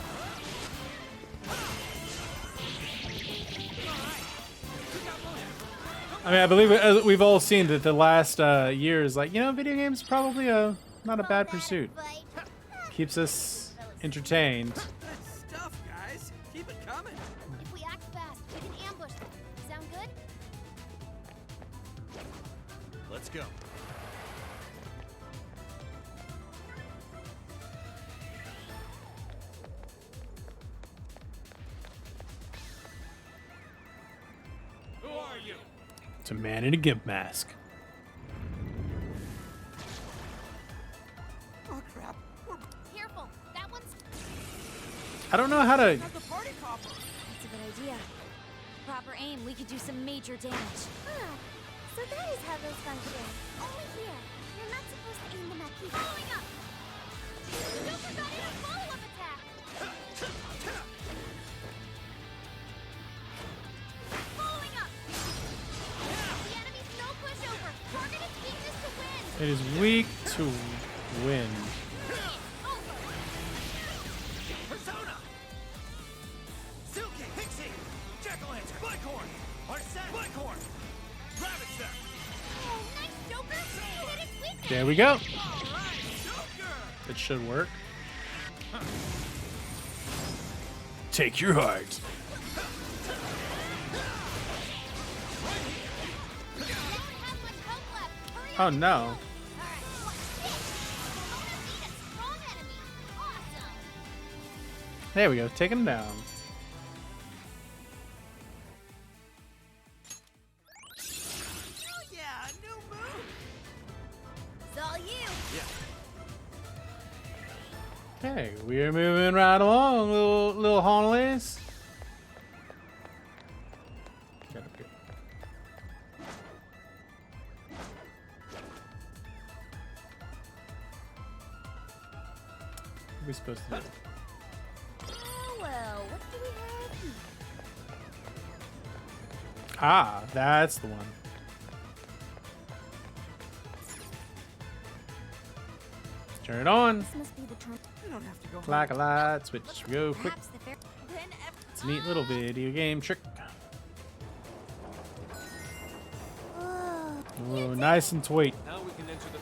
I mean, I believe we've all seen that the last year is like, you know, video games probably not a bad pursuit. Fight. Keeps us entertained. Good stuff, guys. Keep it coming. If we act fast, we can ambush them. Sound good? Let's go. Who are you? It's a man in a gimp mask. Oh crap. We're Careful. That one's I don't know how to. at the party popper. That's a good idea. Proper aim, we could do some major damage. Ah, so that is how those function. Only here. You're not supposed to aim them at people. Following up! Don't forget your follow-up attack! Following up! The enemy's no pushover! Target its weakness to win! It is weak to wind. Over! Persona! Syndicate! Pixie! Jack-o'-lantern! Blackhorn! Artisan! Blackhorn! Rabbit Step! Oh, nice, Joker! You hit its weakness! There we go. All right, Joker! It should work. Take your heart. Don't have much health left! Hurry Oh up! no. Alright, what's this? Mona beat a strong enemy! Awesome! There we go. Taking him down. Oh yeah, a new move. It's all you! Okay, we're moving right along, little Honolese. Get up here. What are we supposed to do? Oh well, what do we have here? Ah, that's the one. Turn it on. This must be the term. We don't have to go. Like a light switch. Go quick. Perhaps the fair... Then It's a neat little video game trick. Oh, Oh, nice and sweet. Now we can enter the...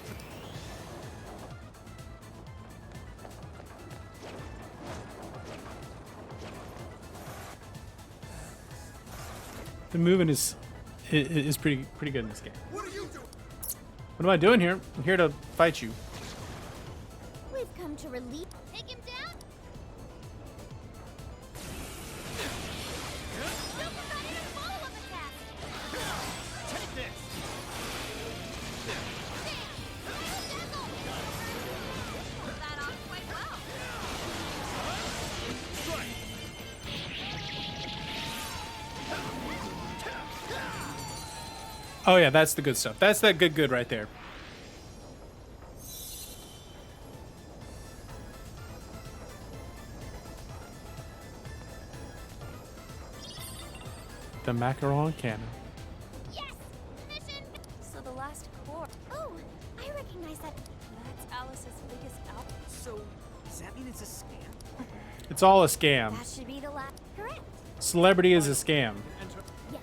The movement is pretty good in this game. What are you doing? What am I doing here? I'm here to fight you. we've come to relieve. take him down! Joker got in a follow-up attack! Take this! Pulled that off quite well. Strike! Oh yeah, that's the good stuff. That's that good right there. The macaron cannon. Yes! Mission! So the last core. Oh, I recognize that. That's Alice's biggest outfit. So, does that mean it's a scam? It's all a scam. That should be the last. Correct. Celebrity is a scam. Enter. Yes.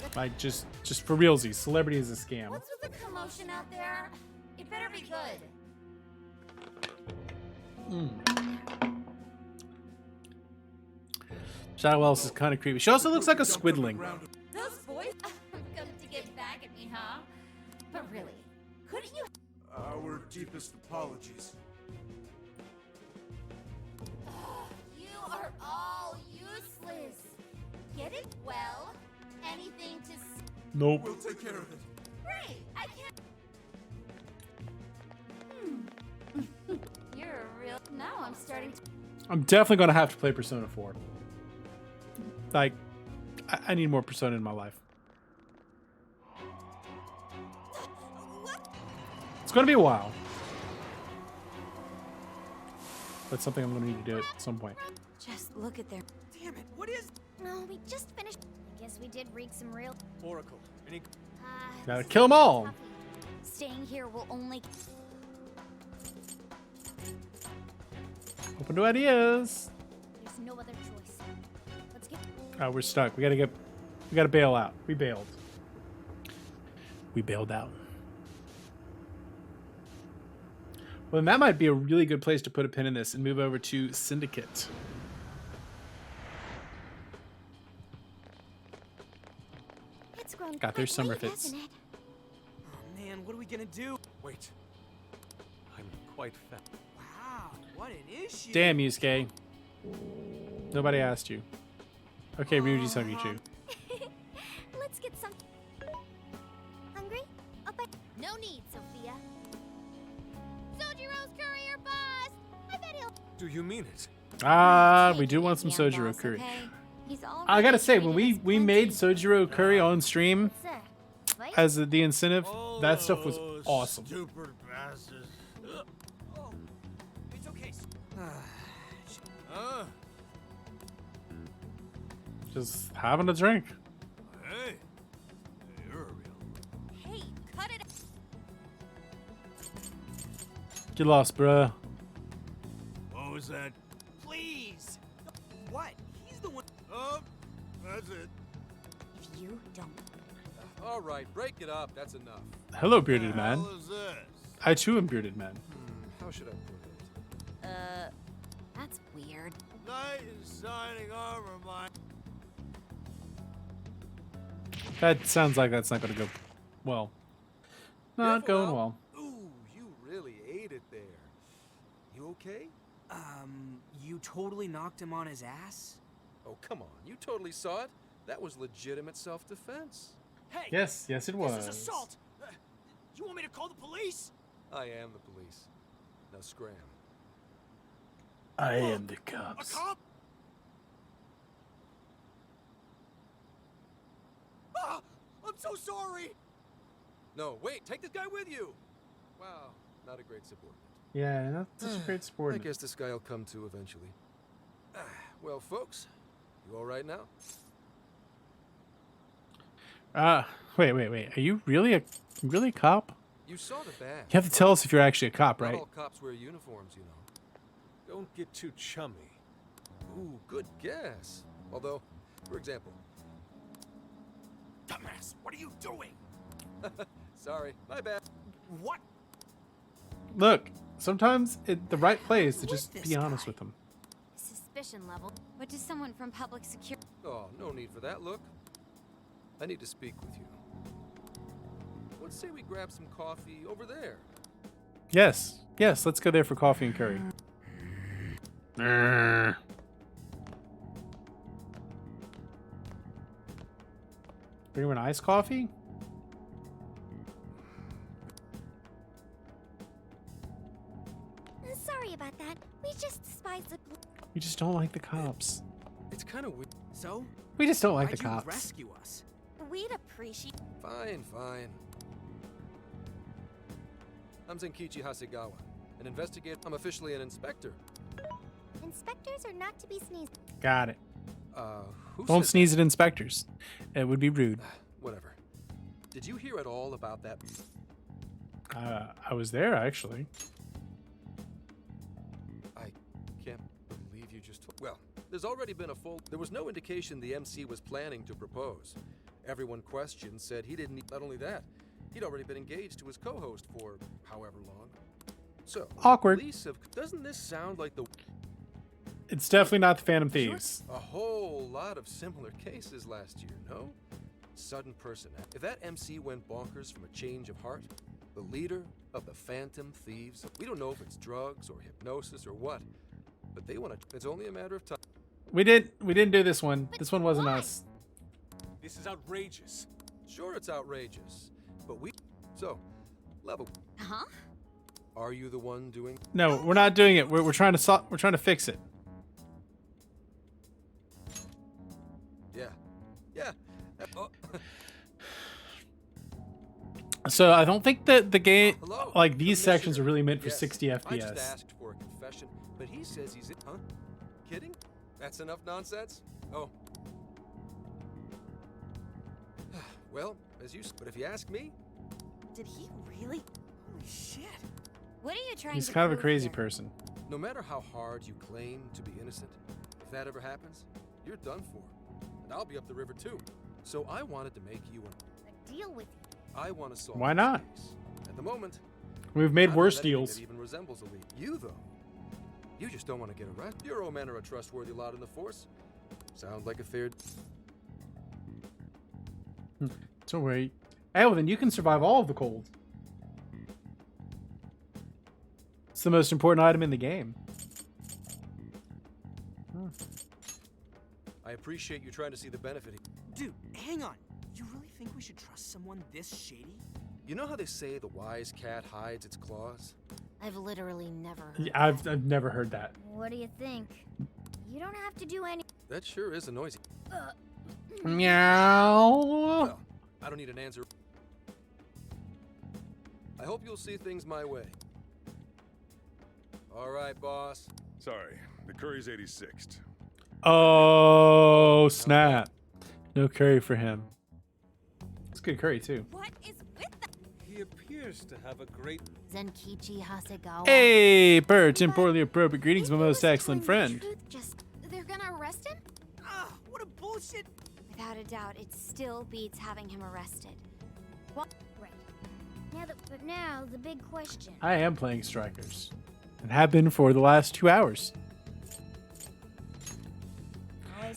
Let's Like, just for realsies. Celebrity is a scam. What's with the commotion out there? It better be good. Shadow Wells is kind of creepy. She also looks like a squidling. Those boys come to get back at me, huh? But really, couldn't you? Our deepest apologies. You are all useless. Get it? Well, anything to. Nope. We'll take care of it. Great. I can't. You're a real. Now I'm starting to. I'm definitely gonna have to play Persona 4. Like, I need more Persona in my life. It's gonna be a while. That's something I'm gonna need to do at some point. Just look at their. Damn it, what is No, we just finished. I guess we did wreak some real. Oracle? Any Gotta kill them all. Staying here will only. Open to ideas. There's no other choice. Let's get. We're stuck. We gotta bail out. We bailed. We bailed out. Well, then that might be a really good place to put a pin in this and move over to Syndicate. It's grown. Got their quite summer late, fits. hasn't it? Oh man, what are we gonna do? Wait. I'm quite fat. Wow, what an issue. Damn, Yusuke. Nobody asked you. Okay, Ryuji's hungry too. Let's get some. Hungry? Up at. No need, Sophia. Sojiro's courier boss. I bet he'll. Do you mean it? We do want some Young Sojiro boss, curry. okay? He's all I gotta right, say, when treated we us made plenty. Sojiro curry on stream Sir. What? as the incentive, that stuff was Oh, awesome. Stupid bastards. Oh, it's okay. Just having a drink. Hey, you're a real. Hey, cut it. Get lost, bruh. What was that? Please. What? He's the one. Oh, that's it. If you don't. All right, break it up. That's enough. Hello, bearded man. What is this? I too am bearded man. How should I put it? That's weird. Knight in shining armor, my. That sounds like that's not gonna go well. Not Careful going now. well. Ooh, you really ate it there. You okay? You totally knocked him on his ass? Oh, come on. You totally saw it. That was legitimate self-defense. Hey! Yes, yes, it was. This is assault! You want me to call the police? I am the police. Now scram. I am the A cops. cop? Ah! I'm so sorry! No, wait. Take this guy with you. Wow, not a great subordinate. Yeah, not such a great sport. I guess this guy will come to eventually. Well, folks, you all right now? Wait. Are you really a cop? You saw the badge. You have to tell us if you're actually a cop, Not right? all cops wear uniforms, you know. Don't get too chummy. Ooh, good guess. Although, for example... Dumbass, what are you doing? Sorry, my bad. What? Look, sometimes the right play is to Who is just this be honest guy? with them. Suspicion level. What does someone from public security? Oh, no need for that. Look, I need to speak with you. Let's say we grab some coffee over there. Yes, let's go there for coffee and curry. Bring her an iced coffee? Sorry about that. We just despised the. We just don't like the cops. It's kind of weird. So? We just don't like Why'd the you cops. rescue us? We'd appreciate. Fine. I'm Zenkichi Hasegawa, an investigator. I'm officially an inspector. Inspectors are not to be sneezed. Got it. Who Don't said sneeze at inspectors. It would be rude. that? Whatever. Did you hear at all about that? I was there, actually. I can't believe you just told. Well, there's already been a full. There was no indication the MC was planning to propose. Everyone questioned said he didn't need. Not only that, he'd already been engaged to his co-host for however long. So Awkward. police have, doesn't this sound like the It's definitely not the Phantom Thieves. a whole lot of similar cases last year, no? Sudden person. If that MC went bonkers from a change of heart, the leader of the Phantom Thieves, we don't know if it's drugs or hypnosis or what, but they want to. It's only a matter of time. We didn't do this one. This one wasn't us. This is outrageous. Sure, it's outrageous, but we. So, level. Huh? Are you the one doing? No, we're not doing it. We're trying to we're trying to fix it. Yeah. Yeah. Oh. So I don't think that the game, Hello? like these sections, are Commissioner. really meant for Yes, 60 I just FPS. asked for a confession, but he says he's in. Huh? Kidding? That's enough nonsense? Oh. Well, as you. But if you ask me, Did he really? Holy shit. What are you trying He's to kind of a prove crazy here? person. no matter how hard you claim to be innocent, if that ever happens, you're done for, and I'll be up the river too. So I wanted to make you A deal with you. I want to solve. Why this not? case. At the moment, We've made I don't worse have anything deals. That even resembles a lead. You though, you just don't want to get arrested. Your old men are a trustworthy lot in the force. Sounds like a fair. So wait. Hey, well then you can survive all of the cold. It's the most important item in the game. I appreciate you trying to see the benefit. Dude, hang on. You really think we should trust someone this shady? You know how they say the wise cat hides its claws? I've literally never heard Yeah, I've never heard that. What do you think? You don't have to do any. That sure is a noisy. Meow. Well, I don't need an answer. I hope you'll see things my way. All right, boss. Sorry, the curry's 86th. Oh snap! No curry for him. It's good curry too. What is with that? He appears to have a great. Zenkichi Hasegawa. Hey, Bert, Tim Poorly appropriate greetings, my most excellent friend. They're gonna arrest him? Ah, what a bullshit. Without a doubt, it still beats having him arrested. Right. But now the big question. I am playing Strikers, and have been for the last 2 hours.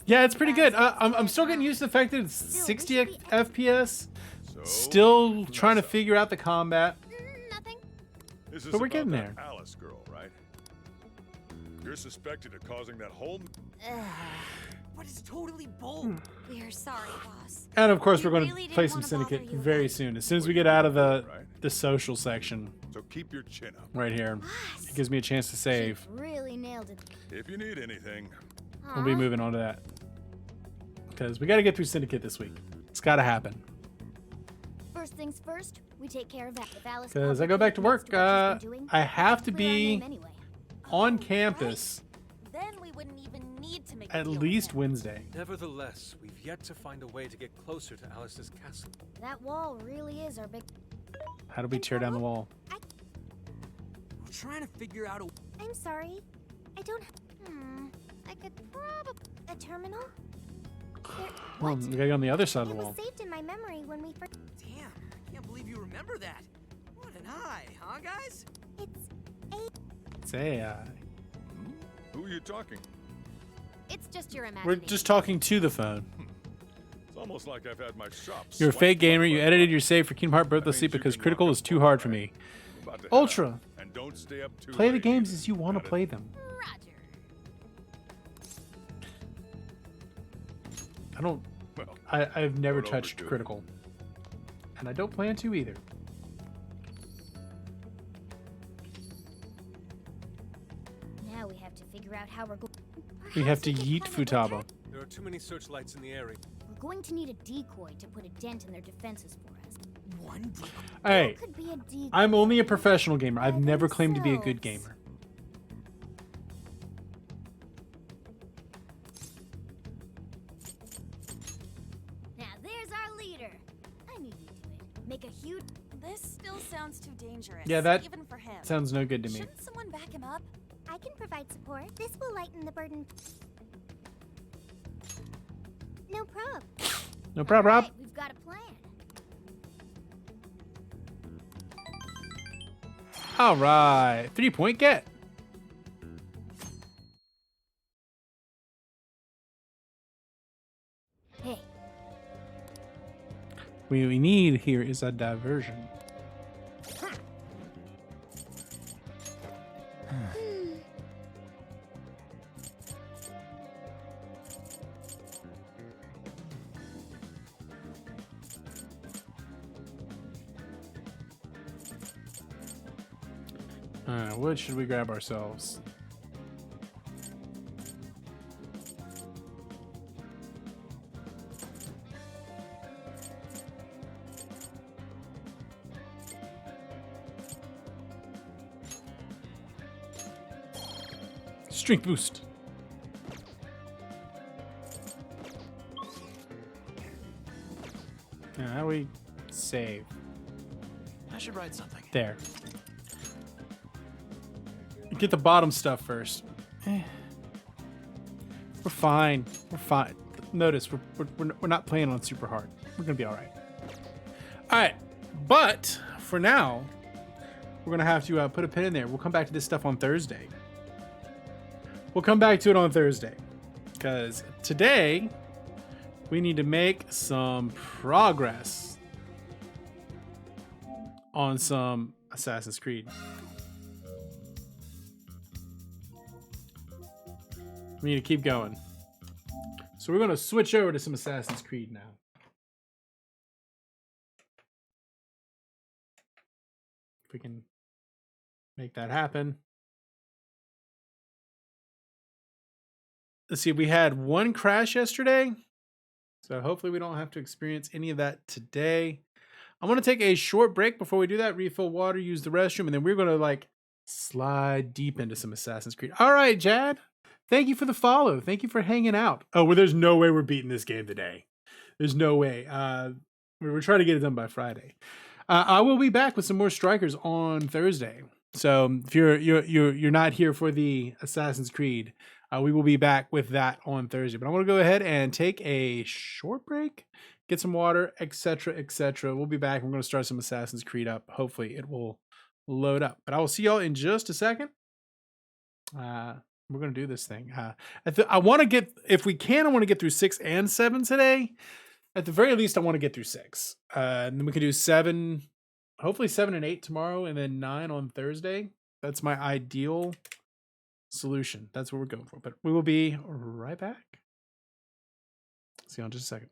Yeah, it's pretty good. I'm still getting used to the fact that it's 60 FPS. So, Still trying to figure out the combat. Nothing. This is but we're about getting that there. Alice girl, right? You're suspected of causing that whole. But it's totally bold. We're sorry, boss. And of course, We we're going really to didn't play some wanna bother Syndicate you very again. soon. As we get out of the Right. social section So keep your chin up. right here. Boss. It gives me a chance to save. Really nailed it. If you need anything, We'll be moving on to that. Because we got to get through Syndicate this week. It's got to happen. First things first, we take care of that. If Alice Because I go back to work, I have to be anyway. on campus Then we wouldn't even need to make a at deal with least him. Wednesday. Nevertheless, we've yet to find a way to get closer to Alice's castle. That wall really is our big. How do we tear down the wall? We're trying to figure out a. I'm sorry. I don't. I could probably a terminal. Well, we gotta go on the other side of It the was wall. saved in my memory when we first. Damn, I can't believe you remember that. What an eye, huh, guys? It's Say, who are you talking? It's just your we're imagination. just talking to the phone. It's almost like I've had my shop. You're a swiped fake gamer. by You my edited boss. your save for Kingdom Hearts Birth That of Sleep means you because can Critical walk is up too on hard my for me. I'm about to head Ultra. out. And don't stay up too Play the late games either. as you want to Got it? play them. Roger. I don't. Well, I've never Don't touched overdo it. Critical, and I don't plan to either. now we have to figure out how we're going. We have to yeet Futaba. There are too many searchlights in the area. We're going to need a decoy to put a dent in their defenses for us. One decoy. Hey, Could be a decoy. I'm only a professional gamer. I've never claimed to be a good themselves. gamer. Now there's our leader. I knew you'd do it. Make a huge. This still sounds too dangerous. Yeah, that even for him. Sounds no good to me. Shouldn't someone back him up? I can provide support. This will lighten the burden. No prob. No problem, Rob. Alright, we've got All right, 3-point get. Hey. What we need here is a diversion. What should we grab ourselves? Strength boost. Now, how do we save? I should write something. There. Get the bottom stuff first. We're fine. We're fine. Notice we're not playing on super hard. We're gonna be all right. All right, but for now, we're gonna have to put a pin in there. We'll come back to this stuff on Thursday. We'll come back to it on Thursday, because today we need to make some progress on some Assassin's Creed. We need to keep going. So we're going to switch over to some Assassin's Creed now. If we can make that happen. Let's see, we had one crash yesterday. So hopefully we don't have to experience any of that today. I'm going to take a short break before we do that. Refill water, use the restroom, and then we're going to like slide deep into some Assassin's Creed. All right, Jad. Thank you for the follow. Thank you for hanging out. Oh, well, there's no way we're beating this game today. There's no way. We're trying to get it done by Friday. I will be back with some more strikers on Thursday. So if you're not here for the Assassin's Creed, we will be back with that on Thursday. But I want to go ahead and take a short break, get some water, etc., etc. We'll be back. We're going to start some Assassin's Creed up. Hopefully, it will load up. But I will see y'all in just a second. We're going to do this thing. I want to get, if we can, I want to get through 6 and 7 today. At the very least, I want to get through 6. And then we can do 7, hopefully 7 and 8 tomorrow, and then 9 on Thursday. That's my ideal solution. That's what we're going for. But we will be right back. See you in just a second.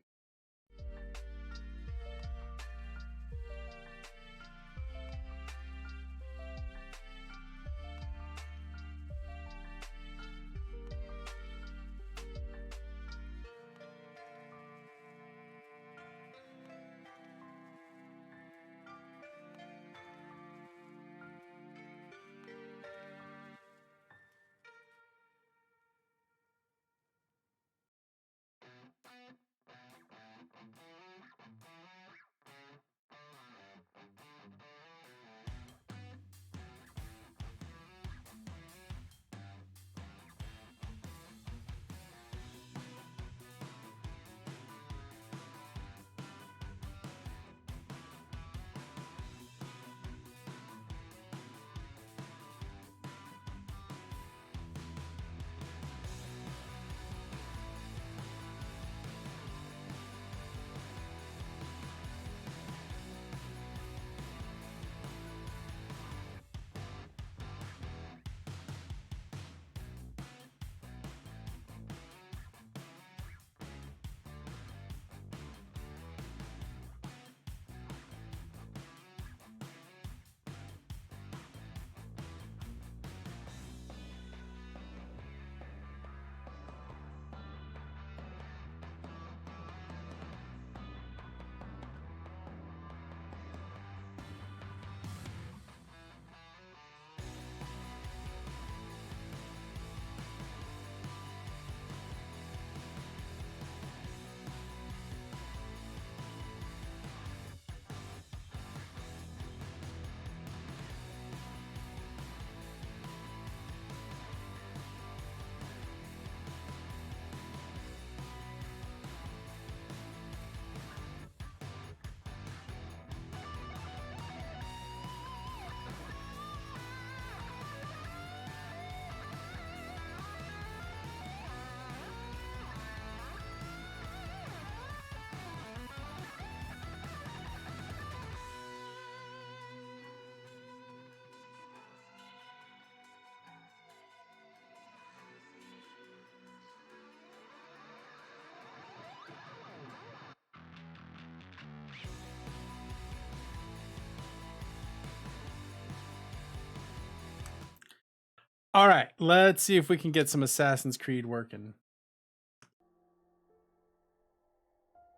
All right, let's see if we can get some Assassin's Creed working.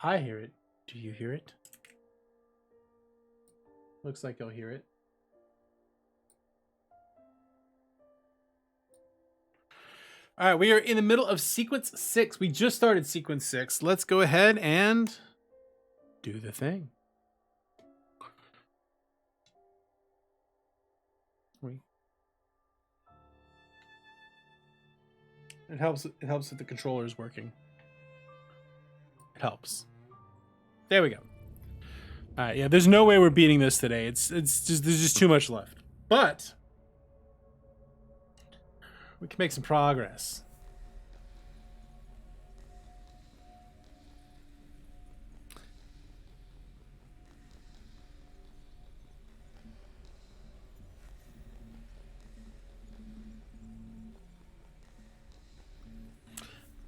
I hear it. Do you hear it? Looks like you'll hear it. All right, we are in the middle of sequence 6. We just started sequence 6. Let's go ahead and do the thing. It helps. It helps that the controller is working. It helps. There we go. All right, yeah. There's no way we're beating this today. It's just there's just too much left. But we can make some progress.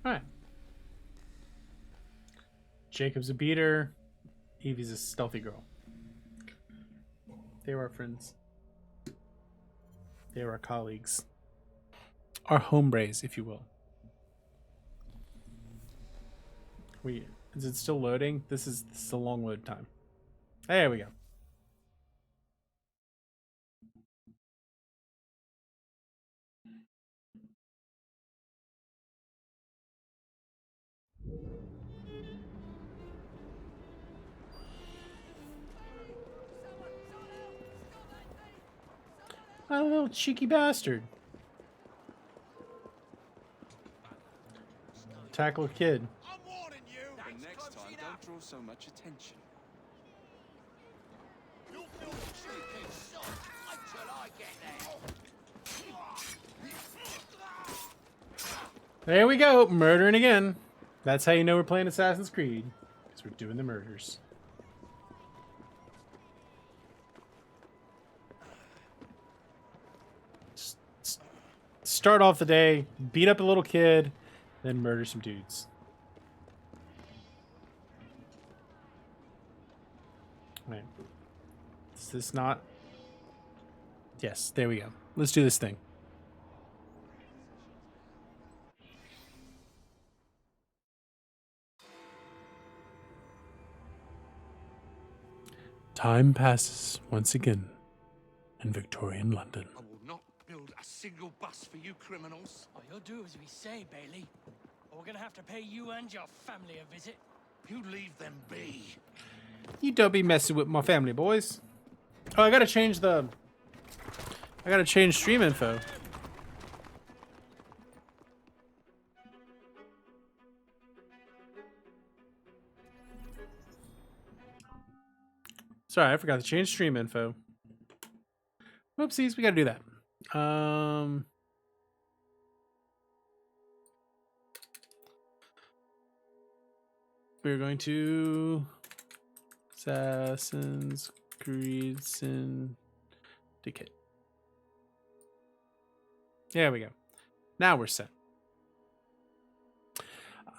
All right. Jacob's a beater. Evie's a stealthy girl. They were our friends. They were our colleagues. Our hombres, if you will. Is it still loading? This is a long load time. There we go. Oh, little cheeky bastard. Tackle a kid. I'm warning you. And next time, don't draw so much attention. You'll feel the cheeky shot until I get there. There we go. Murdering again. That's how you know we're playing Assassin's Creed. Because we're doing the murders. Start off the day, beat up a little kid, then murder some dudes. Right. Is this not? Yes, there we go. Let's do this thing. Time passes once again in Victorian London. I will not build a single bus for you criminals. Oh, you'll do as we say, Bailey. Or we're gonna have to pay you and your family a visit. You leave them be. You don't be messing with my family, boys. Oh, I gotta change stream info. Sorry, I forgot to change stream info. Whoopsies, we gotta do that. We're going to Assassin's Creed Syndicate. There we go. Now we're set.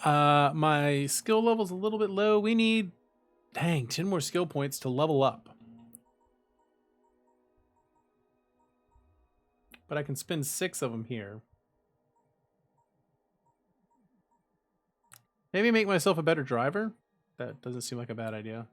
My skill level's a little bit low. We need, dang, 10 more skill points to level up. But I can spend 6 of them here. Maybe make myself a better driver? That doesn't seem like a bad idea.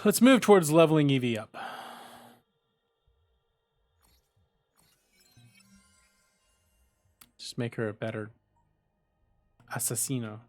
Let's move towards leveling Evie up. Just make her a better assassino.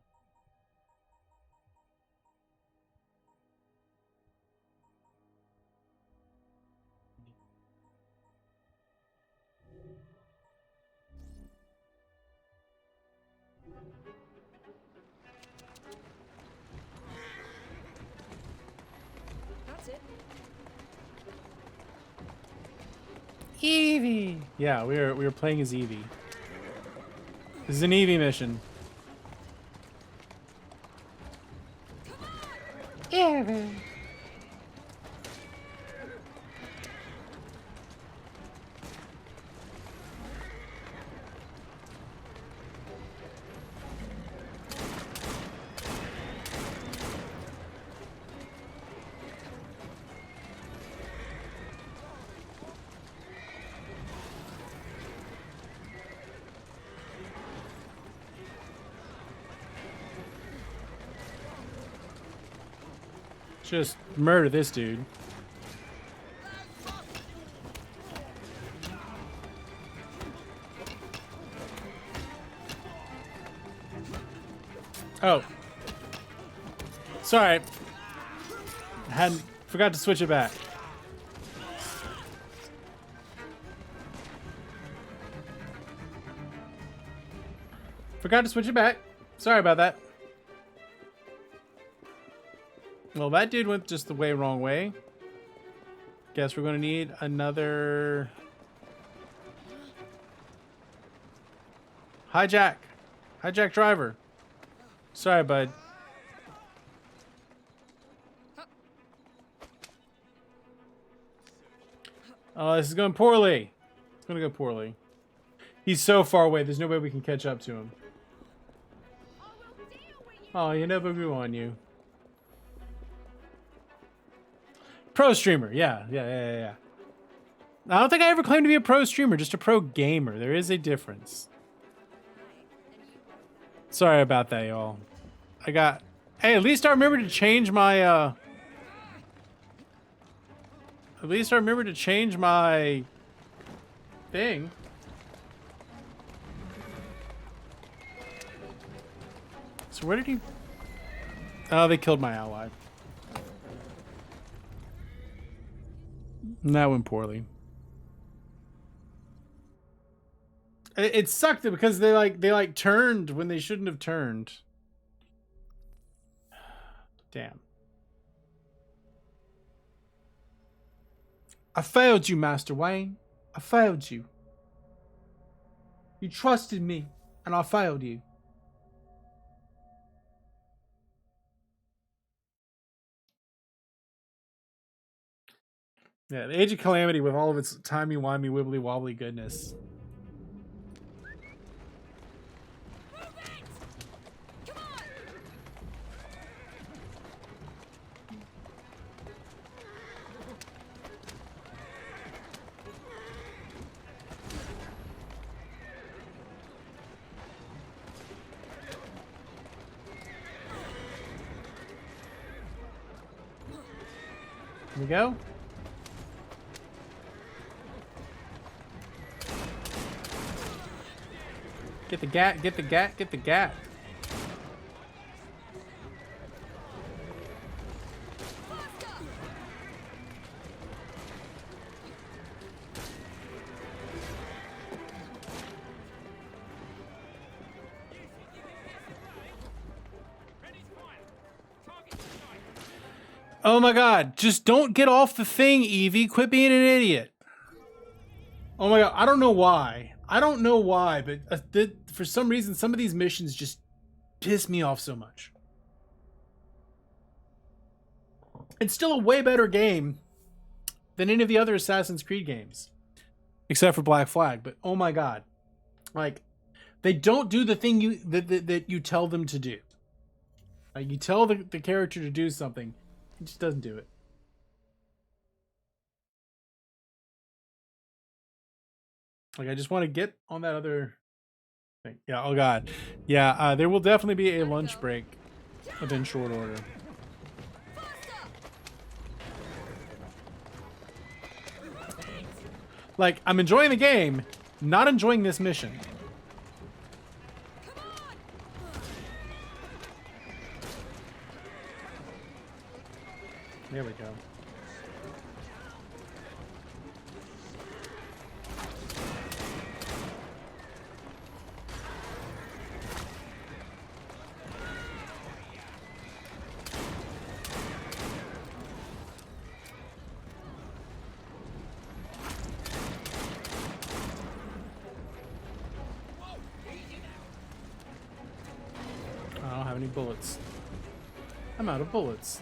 Evie! Yeah, we were playing as Evie. This is an Evie mission. Evie! Just murder this dude. Oh. Sorry. Forgot to switch it back. Forgot to switch it back. Sorry about that. Well, that dude went just the wrong way. Guess we're gonna need another hijack driver. Sorry, bud. Oh, this is going poorly. It's gonna go poorly. He's so far away, there's no way we can catch up to him. Oh, you never grew on you. Pro streamer, yeah. I don't think I ever claimed to be a pro streamer, just a pro gamer. There is a difference. Sorry about that, y'all. Hey, at least I remember to change my, At least I remember to change my thing. So where did he... Oh, they killed my ally. And that went poorly. It sucked because they turned when they shouldn't have turned. Damn. I failed you, Master Wayne. I failed you. You trusted me, and I failed you. Yeah, the Age of Calamity with all of its timey-wimey, wibbly-wobbly goodness. Here we go. Get the gat, get the gat, get the gat. Oh my god, just don't get off the thing, Evie. Quit being an idiot. Oh my god, I don't know why. But for some reason, some of these missions just piss me off so much. It's still a way better game than any of the other Assassin's Creed games. Except for Black Flag, but oh my god. Like, they don't do the thing that you tell them to do. Like, you tell the character to do something, it just doesn't do it. Like, I just want to get on that other thing. Yeah, oh god. Yeah, there will definitely be a lunch break within short order. Like, I'm enjoying the game, not enjoying this mission. There we go. I don't have any bullets. I'm out of bullets.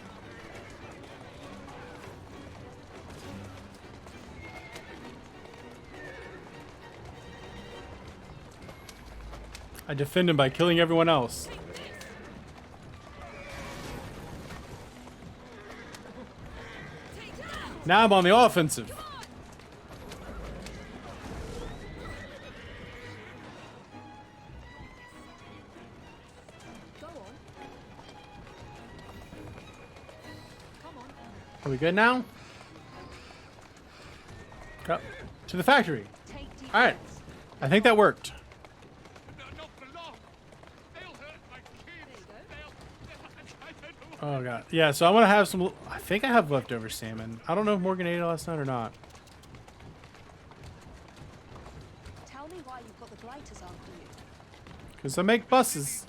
I defend him by killing everyone else. Now I'm on the offensive. Go on. Come on. Are we good now? Go to the factory. All right. I think that worked. Oh god. Yeah, so I want to have some. I think I have leftover salmon. I don't know if Morgan ate it last night or not. Tell me why you've got the blighters after you. Because I make buses.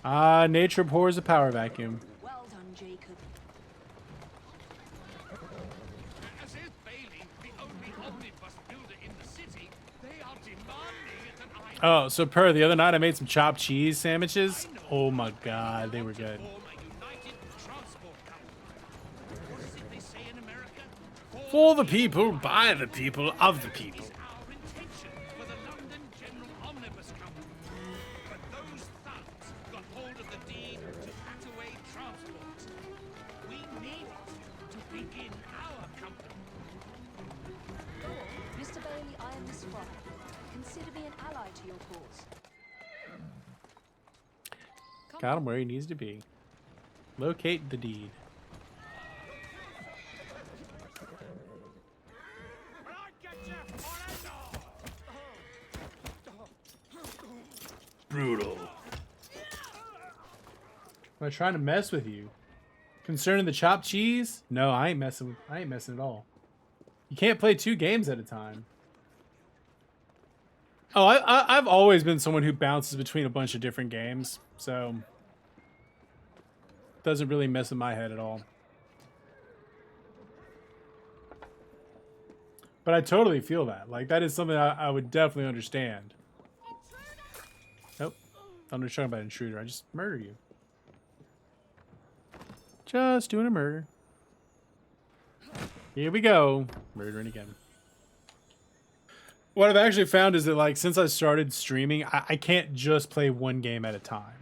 Ah, nature abhors a power vacuum. Well done, Jacob. As is Bailey, the only omnibus builder in the city, they are demanding that I Oh, so per the other night I made some chopped cheese sandwiches. Oh my god, they were good. form a united transport company. What is it they say in America? For the people, by the people, of the people. Is our intention for the London General Omnibus Company. But those thugs got hold of the deed to Hathaway Transport. We need it to begin our company. Go on, Mr. Bailey, I am Miss Fry. Consider me an ally to your cause. Got him where he needs to be. Locate the deed. When I get you on a Brutal. Am I trying to mess with you? Concerning the chopped cheese? No, I ain't messing. I ain't messing at all. You can't play 2 games at a time. Oh, I've always been someone who bounces between a bunch of different games, so doesn't really mess with my head at all. But I totally feel that. Like, that is something I would definitely understand. Nope. I'm not talking about intruder. I just murder you. Just doing a murder. Here we go. Murdering again. What I've actually found is that, like, since I started streaming, I can't just play one game at a time.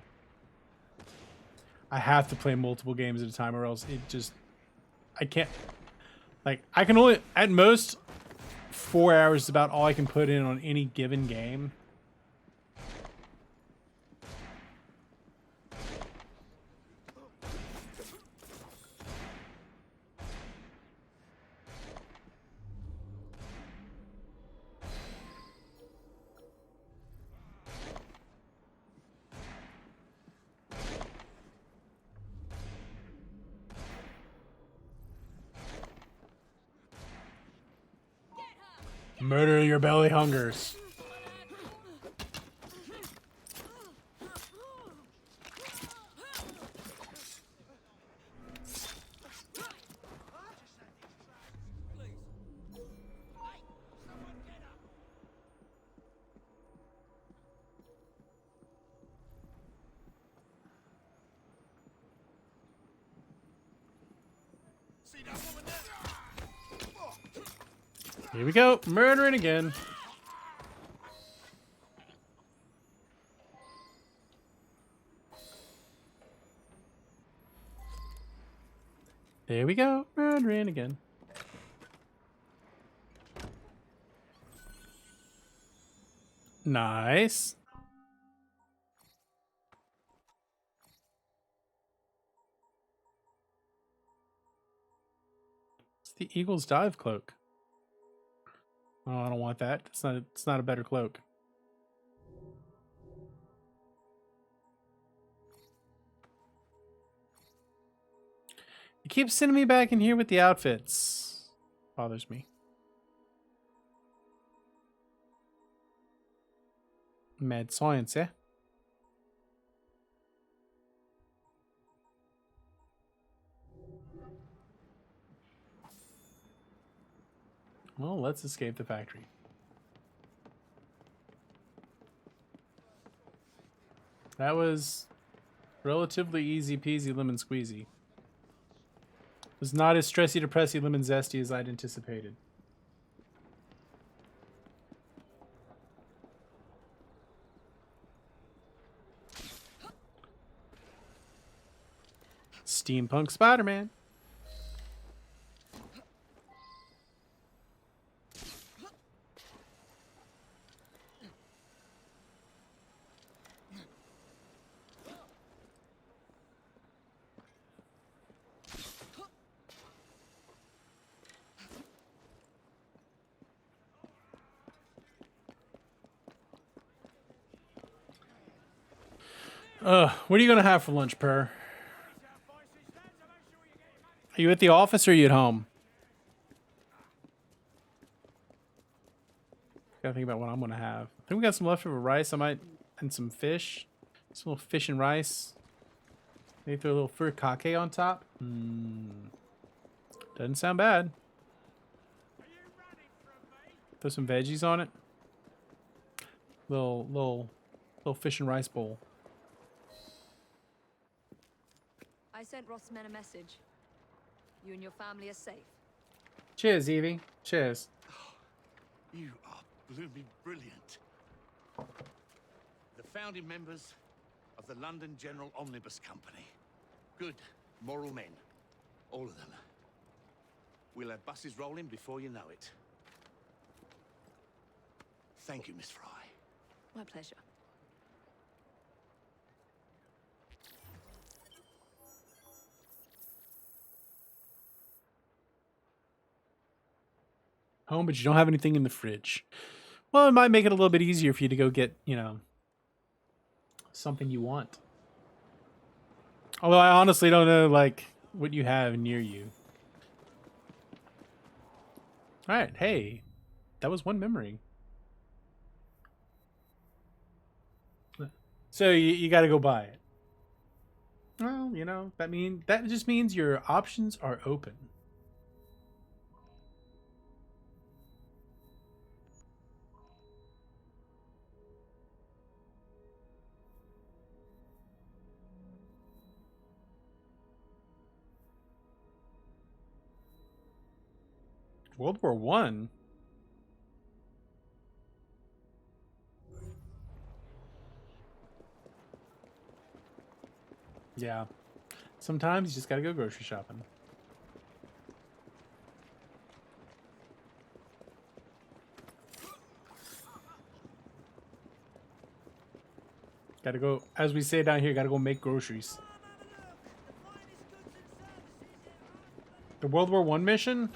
I have to play multiple games at a time, or else it just... I can't... Like, I can only... At most, 4 hours is about all I can put in on any given game. Murder your belly hungers. See that woman there? Here we go. Murdering again. There we go. Murdering again. Nice. It's the Eagle's dive cloak. Oh, I don't want that. It's not a better cloak. You keep sending me back in here with the outfits. Bothers me. Mad science, eh? Well, let's escape the factory. That was relatively easy peasy lemon squeezy. It was not as stressy depressy lemon zesty as I'd anticipated. Steampunk Spider-Man. What are you gonna have for lunch, Per? Are you at the office or are you at home? Gotta think about what I'm gonna have. I think we got some leftover rice. I might, and some fish. Some little fish and rice. Maybe throw a little furikake on top. Doesn't sound bad. Throw some veggies on it. Little fish and rice bowl. I sent Rossman a message. You and your family are safe. Cheers, Evie. Cheers. You are blooming brilliant. The founding members of the London General Omnibus Company. Good, moral men. All of them. We'll have buses rolling before you know it. Thank you, Miss Fry. My pleasure. Home, but you don't have anything in the fridge. Well, it might make it a little bit easier for you to go get, you know, something you want. Although I honestly don't know, like, what you have near you. Alright, hey. That was one memory. So you gotta go buy it. Well, you know, that just means your options are open. World War One. Yeah. Sometimes you just gotta go grocery shopping. Gotta go, as we say down here, gotta go make groceries. The World War One mission?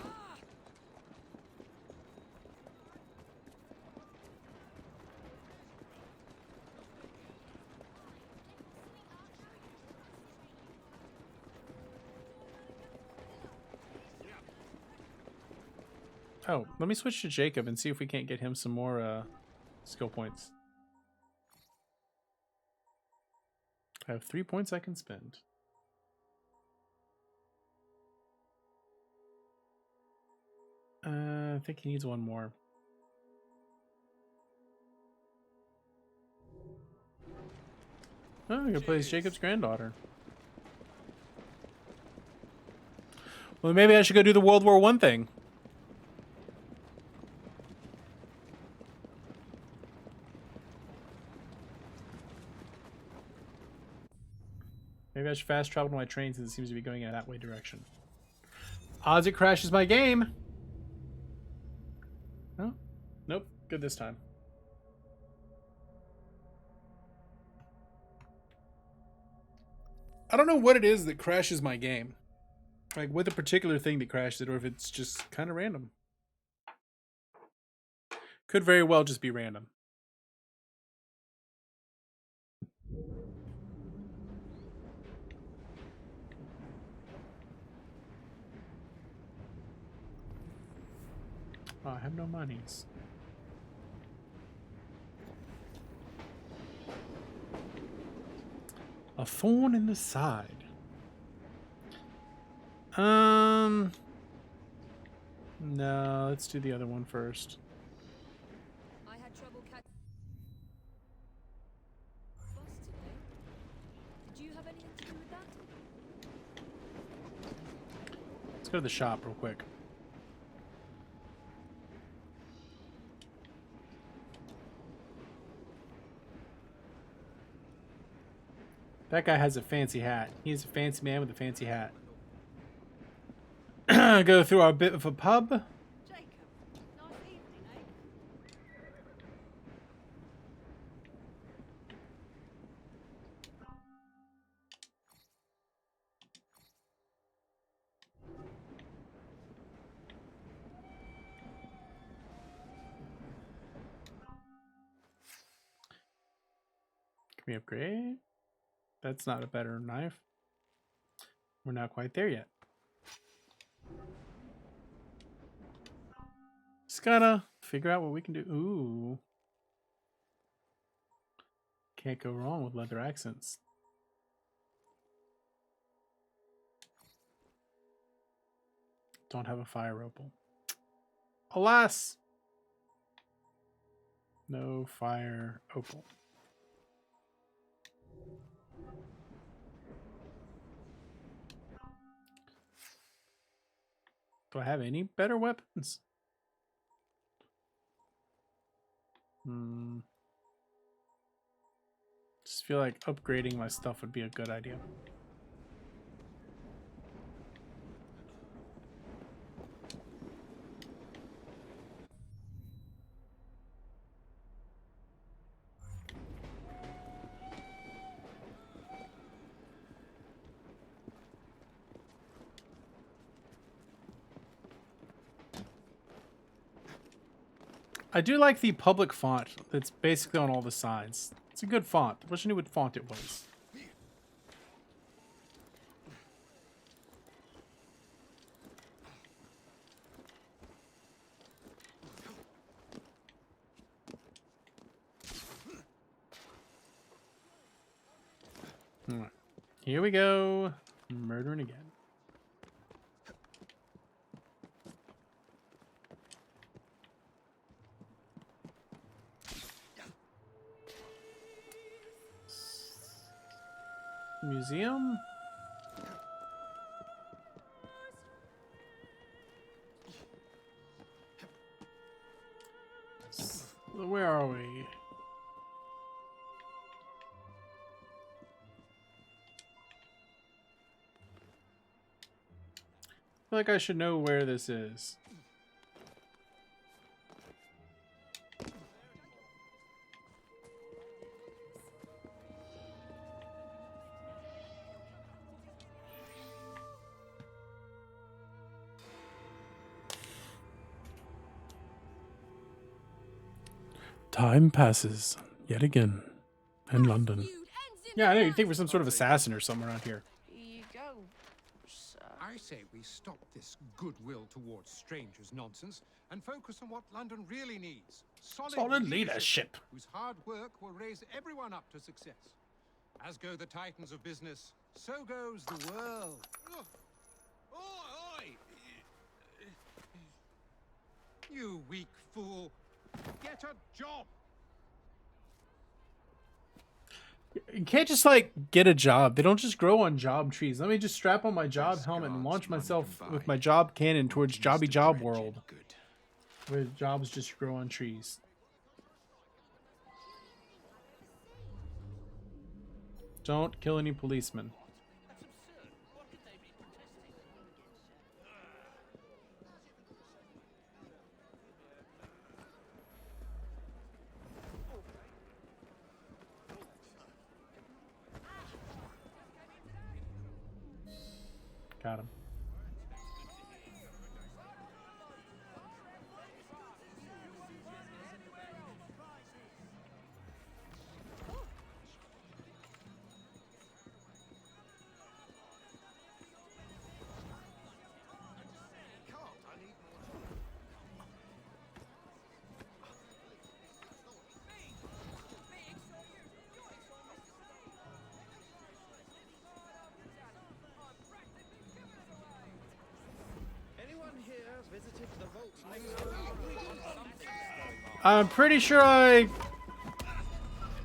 Oh, let me switch to Jacob and see if we can't get him some more skill points. I have 3 points I can spend. I think he needs one more. Oh, he plays Jacob's granddaughter. Well, maybe I should go do the World War One thing. Maybe I should fast travel to my train since it seems to be going in that way direction. Odds it crashes my game. No? Nope. Good this time. I don't know what it is that crashes my game. Like, what the particular thing that crashes it, or if it's just kind of random. Could very well just be random. Oh, I have no monies. A thorn in the side. No, let's do the other one first. I had trouble catching bus today. Did you have anything to do with that? Let's go to the shop real quick. That guy has a fancy hat. He's a fancy man with a fancy hat. Go through our bit of a pub. Jacob, nice evening, eh? Can we upgrade? That's not a better knife. We're not quite there yet. Just gotta figure out what we can do. Ooh. Can't go wrong with leather accents. Don't have a fire opal. Alas! No fire opal. Do I have any better weapons? Just feel like upgrading my stuff would be a good idea. I do like the public font that's basically on all the sides. It's a good font. I wish I knew what font it was. Alright. Here we go. Murdering again. Museum? Where are we? I feel like I should know where this is. Time passes yet again in London. Yeah, I know. You'd think we're some sort of assassin or something around here. Here you go, sir. I say we stop this goodwill towards strangers nonsense and focus on what London really needs. Solid leadership. Whose hard work will raise everyone up to success. As go the titans of business, so goes the world. Oi! You weak fool. Get a job. You can't just like get a job. They don't just grow on job trees. Let me just strap on my job helmet and launch myself with my job cannon towards jobby job world, where jobs just grow on trees. Don't kill any policemen. Got him. I'm pretty sure I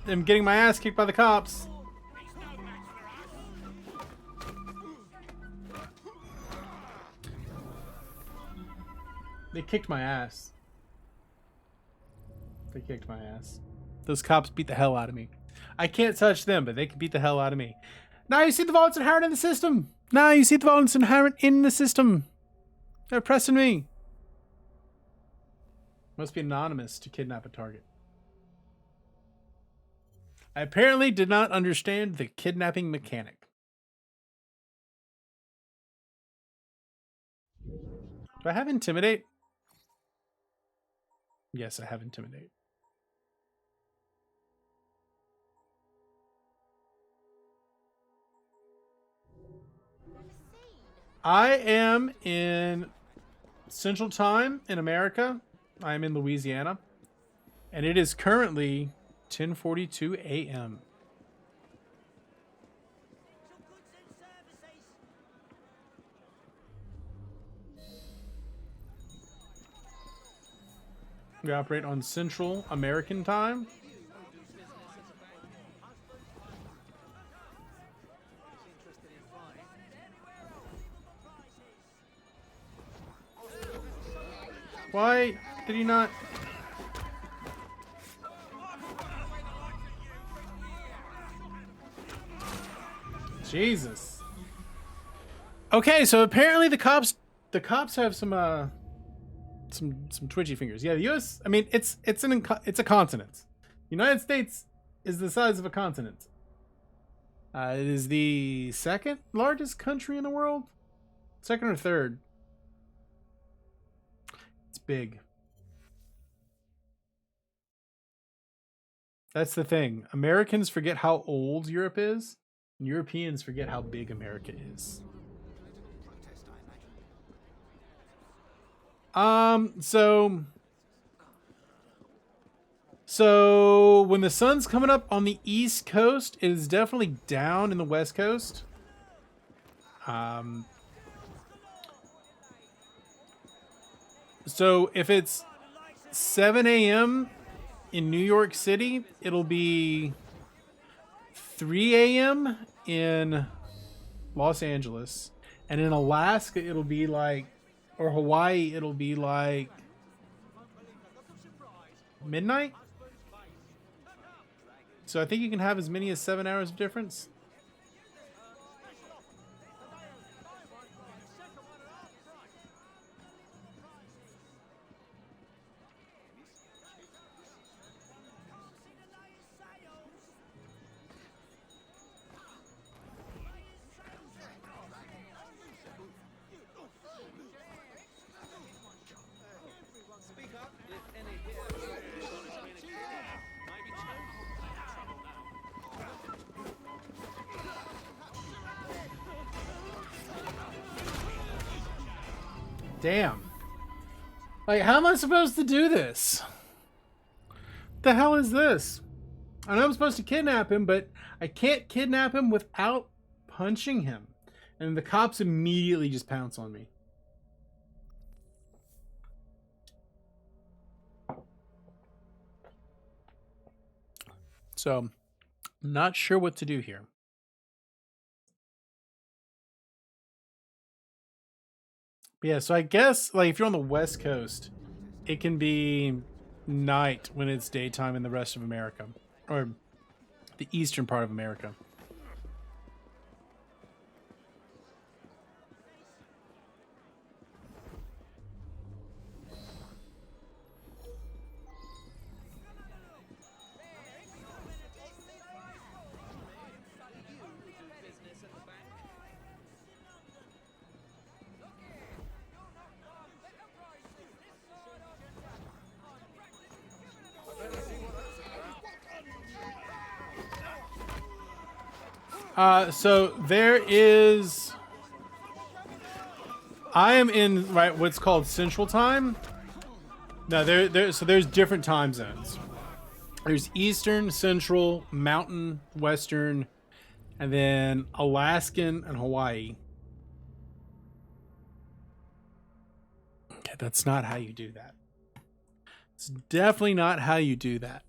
am getting my ass kicked by the cops. They kicked my ass. They kicked my ass. Those cops beat the hell out of me. I can't touch them, but they can beat the hell out of me. Now you see the violence inherent in the system. Now you see the violence inherent in the system. They're pressing me. Must be anonymous to kidnap a target. I apparently did not understand the kidnapping mechanic. Do I have Intimidate? Yes, I have Intimidate. I am in Central Time in America. I am in Louisiana. And it is currently 10:42 a.m. We operate on Central American Time. Why did he not? Jesus. Okay, so apparently the cops have some twitchy fingers. Yeah, the U.S. I mean, it's a continent. United States is the size of a continent. It is the second largest country in the world, second or third. It's big. That's the thing. Americans forget how old Europe is, and Europeans forget how big America is. So when the sun's coming up on the East Coast, it is definitely down in the West Coast. So if it's 7 a.m. in New York City, it'll be 3 a.m. in Los Angeles. And in Alaska, it'll be like, or Hawaii, it'll be like midnight. So I think you can have as many as 7 hours of difference. Damn. Like, how am I supposed to do this? What the hell is this? I know I'm supposed to kidnap him, but I can't kidnap him without punching him. And the cops immediately just pounce on me. So, not sure what to do here. Yeah, so I guess, like, if you're on the West Coast, it can be night when it's daytime in the rest of America. Or the eastern part of America. So there is, I am in what's called Central Time. No, so there's different time zones. There's Eastern, Central, Mountain, Western, and then Alaskan and Hawaii. Okay, that's not how you do that. It's definitely not how you do that.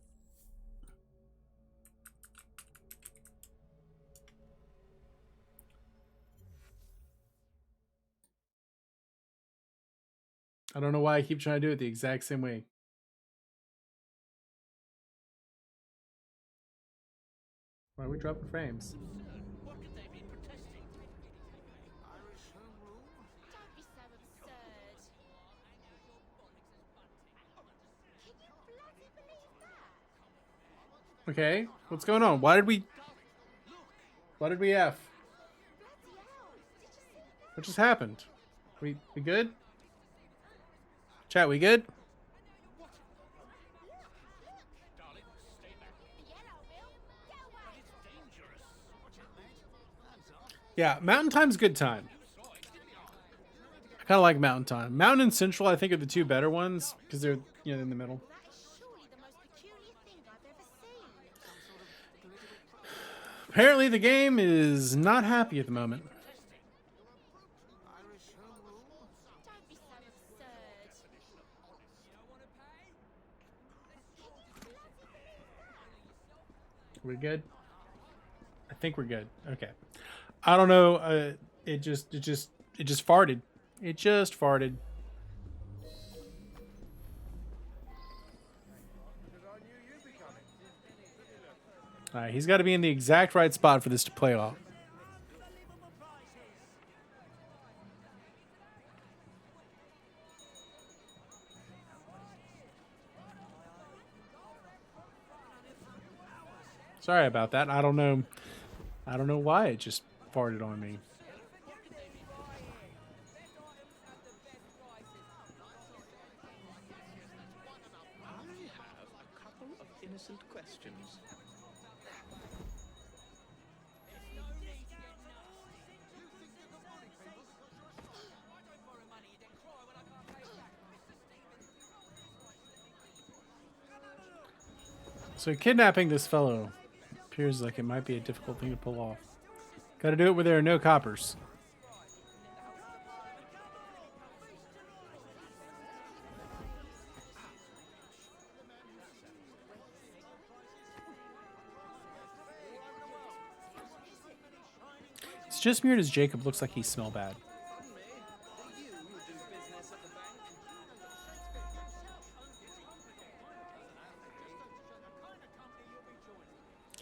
I don't know why I keep trying to do it the exact same way. Why are we dropping frames? What could they be protesting? Don't be so absurd. Can you bloody believe that? Okay, what's going on? Why did we F? What just happened? We good? Chat, we good? Yeah, Mountain Time's good time. I kind of like Mountain Time. Mountain and Central, I think, are the two better ones because they're in the middle. That is surely the most peculiar thing I've ever seen. Apparently, the game is not happy at the moment. Don't be so absurd. We good? I think we're good. Okay. I don't know. It just farted. It just farted. All right, he's got to be in the exact right spot for this to play off. Sorry about that. I don't know. I don't know why it just farted on me. I have a couple of innocent questions. So kidnapping this fellow appears like it might be a difficult thing to pull off. Got to do it where there are no coppers. It's just weird as Jacob looks like he smell bad.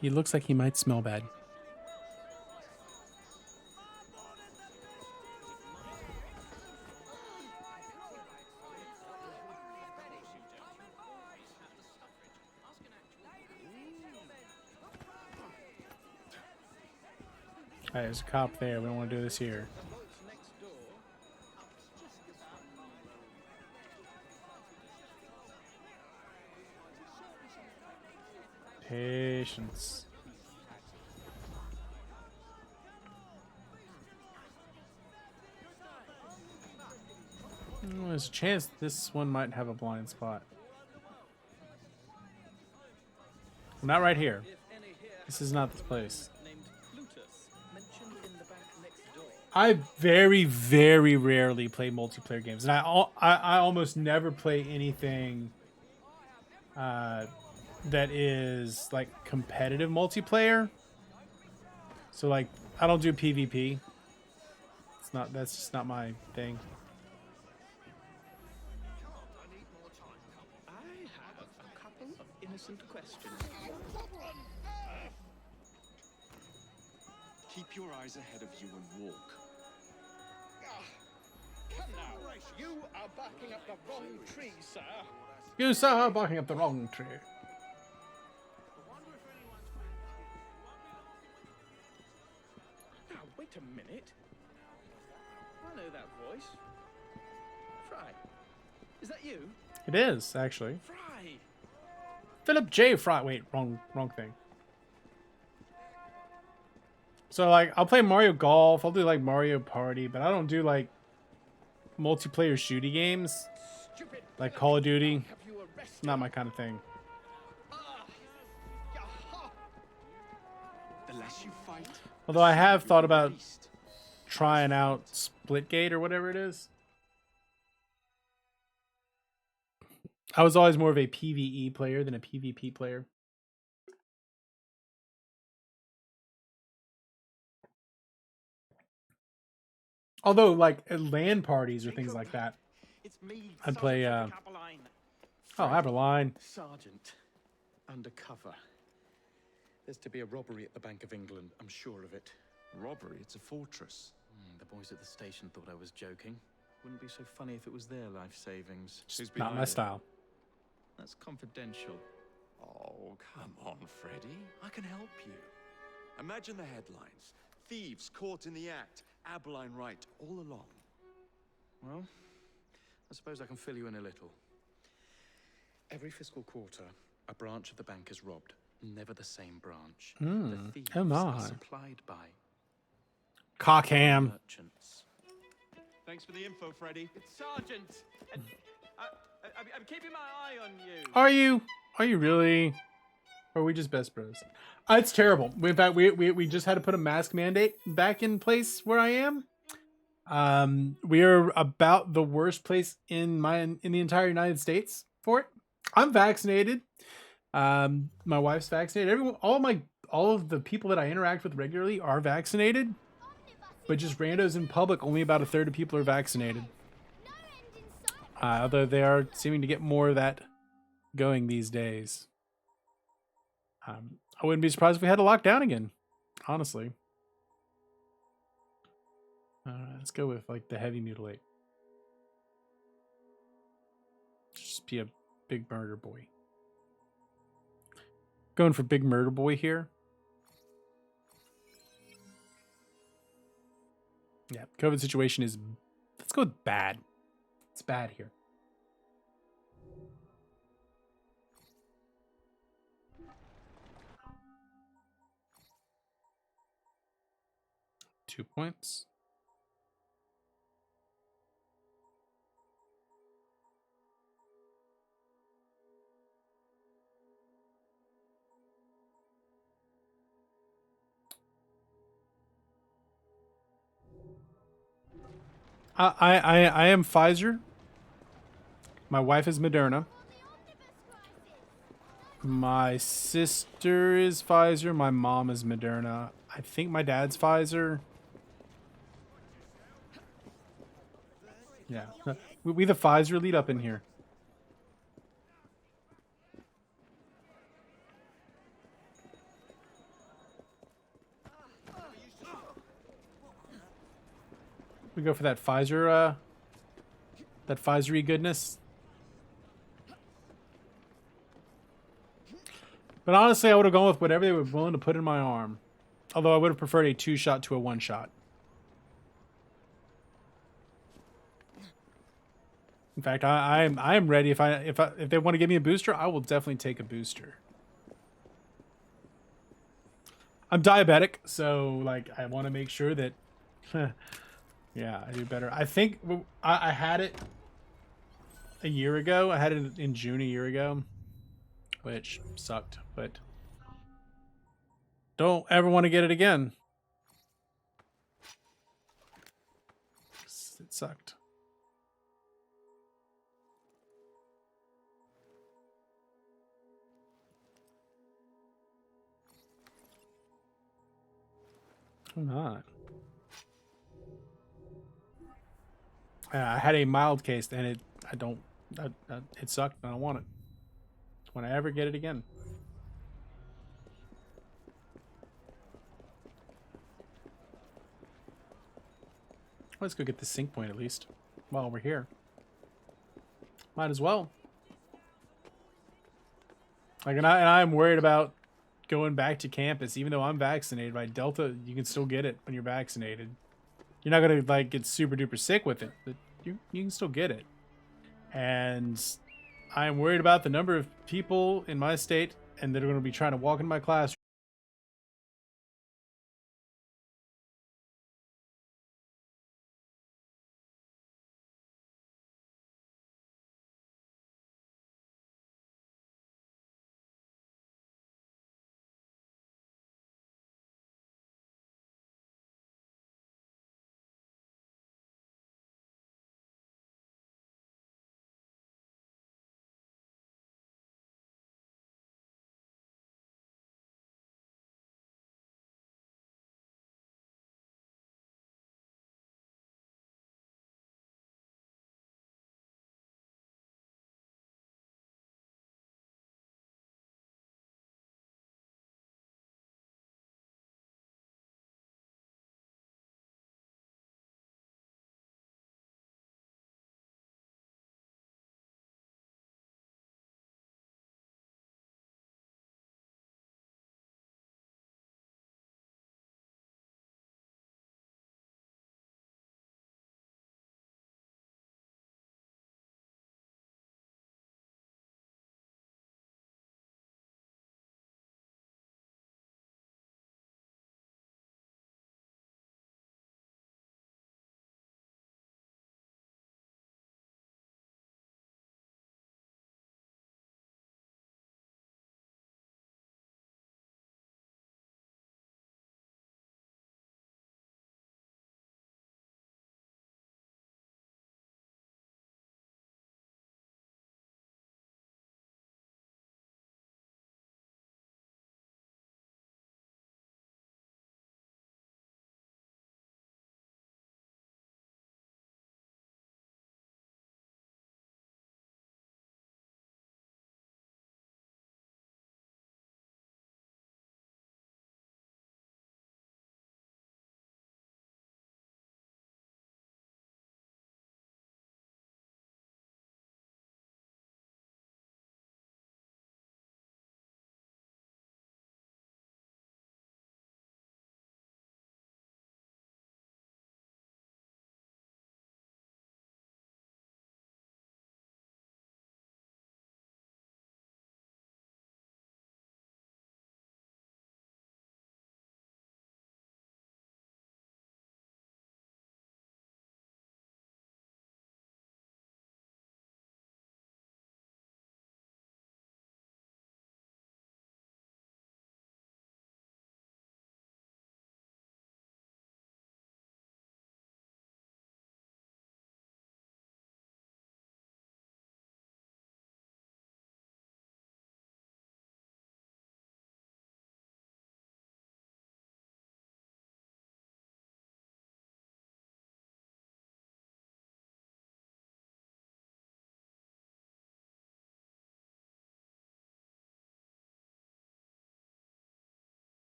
He looks like he might smell bad. Alright, there's a cop there. We don't want to do this here. Patience. There's a chance this one might have a blind spot. Not right here. This is not the place. I very, very rarely play multiplayer games, and I almost never play anything that is like competitive multiplayer. So like I don't do PvP. That's just not my thing. I have a couple of innocent questions. Keep your eyes ahead of you and walk. Come now, you are barking up the wrong tree, sir. You, sir, are barking up the wrong tree. Now, wait a minute. I know that voice. Fry. Is that you? It is, actually. Fry. Philip J. Fry. Wait, wrong thing. So, like, I'll play Mario Golf. I'll do, like, Mario Party. But I don't do, like, multiplayer shooty games. Like Call of Duty. It's not my kind of thing. The less you fight, Although I have thought about trying out Splitgate or whatever it is. I was always more of a PvE player than a PvP player. Although, like, at LAN parties or things like that, I'd play, oh, Aberline. Sergeant, undercover. There's to be a robbery at the Bank of England, I'm sure of it. Robbery? It's a fortress. The boys at the station thought I was joking. Wouldn't be so funny if it was their life savings. Just not my style. That's confidential. Oh, come on, Freddy. I can help you. Imagine the headlines. Thieves caught in the act. Aberline right all along. Well, I suppose I can fill you in a little. Every fiscal quarter, a branch of the bank is robbed. Never the same branch. The thieves are supplied by Cockham. merchants. Thanks for the info, Freddy. It's Sergeant. And I'm keeping my eye on you. Are you? Are you really? Or are we just best bros? It's terrible. In fact, we just had to put a mask mandate back in place where I am. We are about the worst place in the entire United States for it. I'm vaccinated. My wife's vaccinated. Everyone, all of the people that I interact with regularly are vaccinated. But just randos in public, only about a third of people are vaccinated. Although they are seeming to get more of that going these days. I wouldn't be surprised if we had to lock down again, honestly. Let's go with like the heavy mutilate. Just be a big murder boy. Going for big murder boy here. Yeah, COVID situation is, let's go with bad. It's bad here. Two points. I am Pfizer. My wife is Moderna. My sister is Pfizer. My mom is Moderna. I think my dad's Pfizer. Yeah. We the Pfizer lead up in here. We go for that Pfizer, that Pfizer-y goodness. But honestly, I would have gone with whatever they were willing to put in my arm. Although I would have preferred a 2-shot to a 1-shot. In fact, I am ready. If they want to give me a booster, I will definitely take a booster. I'm diabetic, so like I want to make sure that yeah, I do better. I think I had it a year ago. I had it in June a year ago, which sucked, but don't ever want to get it again. It sucked. I'm not. I had a mild case, and it sucked. I don't want it. When I ever get it again. Let's go get the sync point at least while we're here. Might as well. Like, and I'm worried about going back to campus, even though I'm vaccinated. By Delta, you can still get it when you're vaccinated. You're not gonna like get super duper sick with it, but you can still get it. And I'm worried about the number of people in my state and that are going to be trying to walk in my class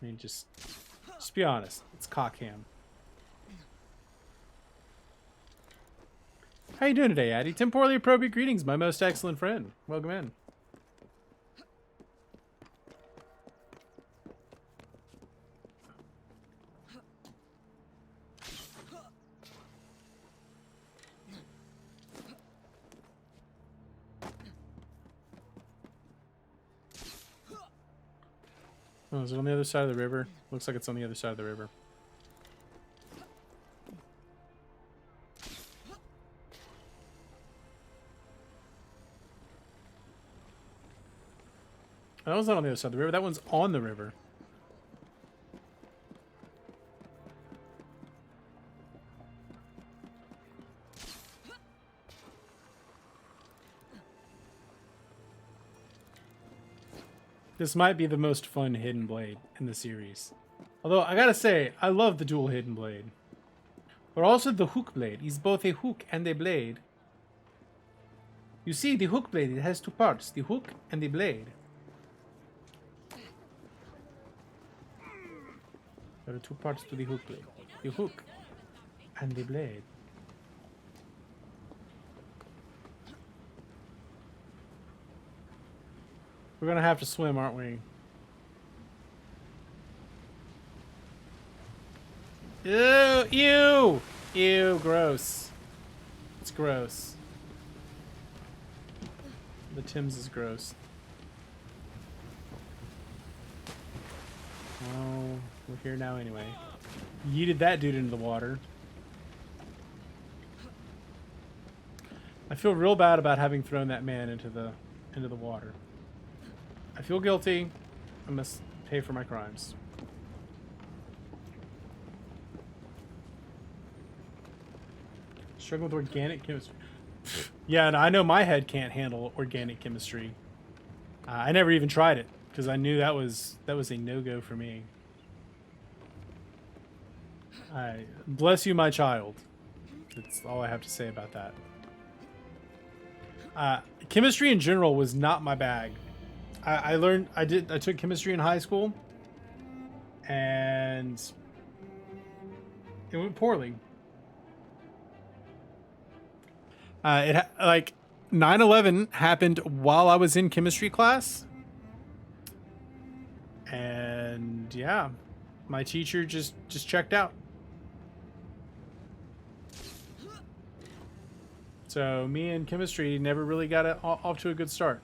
I mean, just be honest. It's CoM. How you doing today, Addy? Temporally appropriate greetings, my most excellent friend. Welcome in. Oh, is it on the other side of the river? Looks like it's on the other side of the river. That one's not on the other side of the river. That one's on the river. This might be the most fun hidden blade in the series. Although, I gotta say, I love the dual hidden blade. But also the hook blade is both a hook and a blade. You see, the hook blade, it has two parts. The hook and the blade. There are two parts to the hook blade. The hook and the blade. We're gonna have to swim, aren't we? Ew! Ew! Ew, gross. It's gross. The Tim's is gross. Oh, we're here now anyway. Yeeted that dude into the water. I feel real bad about having thrown that man into the water. I feel guilty. I must pay for my crimes. Struggling with organic chemistry. Yeah, and I know my head can't handle organic chemistry. I never even tried it because I knew that was a no-go for me. Bless you, my child. That's all I have to say about that. Chemistry in general was not my bag. I took chemistry in high school, and it went poorly. Like 9/11 happened while I was in chemistry class, and yeah, my teacher just checked out. So me and chemistry never really got off to a good start.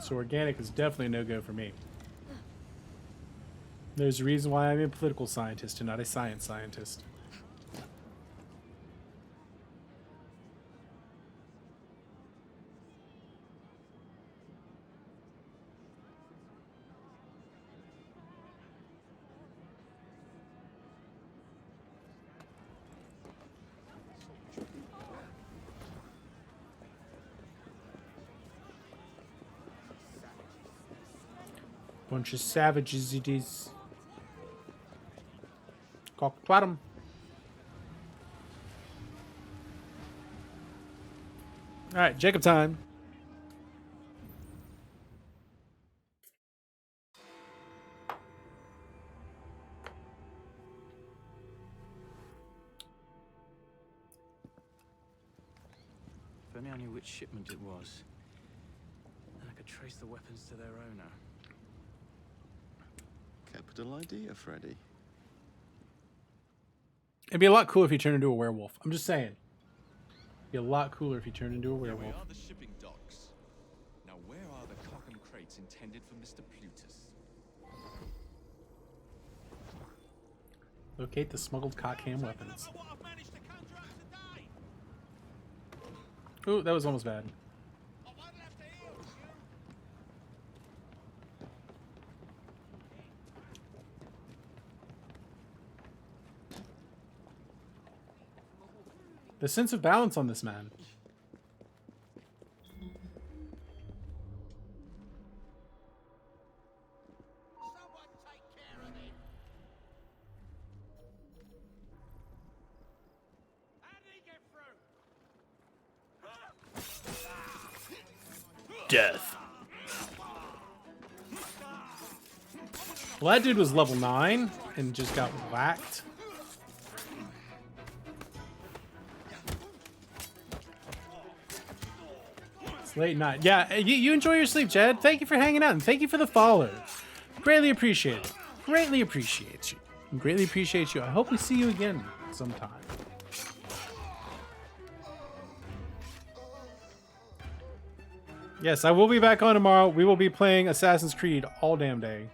So organic is definitely a no-go for me. There's a reason why I'm a political scientist and not a science scientist. Bunch of savages it is. Cock twat 'em. Alright, Jacob time. If only I knew which shipment it was, then I could trace the weapons to their owner. Capital idea, Freddy. It'd be a lot cooler if you turned into a werewolf. I'm just saying. It'd be a lot cooler if you turned into a werewolf. Here we are, the shipping docks. Now, where are the CoM crates intended for Mr. Plutus? Locate the smuggled CoM weapons. Ooh, that was almost bad. The sense of balance on this man. death. Well, that dude was level 9 and just got whacked. It's late night. Yeah, you enjoy your sleep, Jed. Thank you for hanging out, and thank you for the follow. Greatly appreciate it. Greatly appreciate you. Greatly appreciate you. I hope we see you again sometime. Yes, I will be back on tomorrow. We will be playing Assassin's Creed all damn day.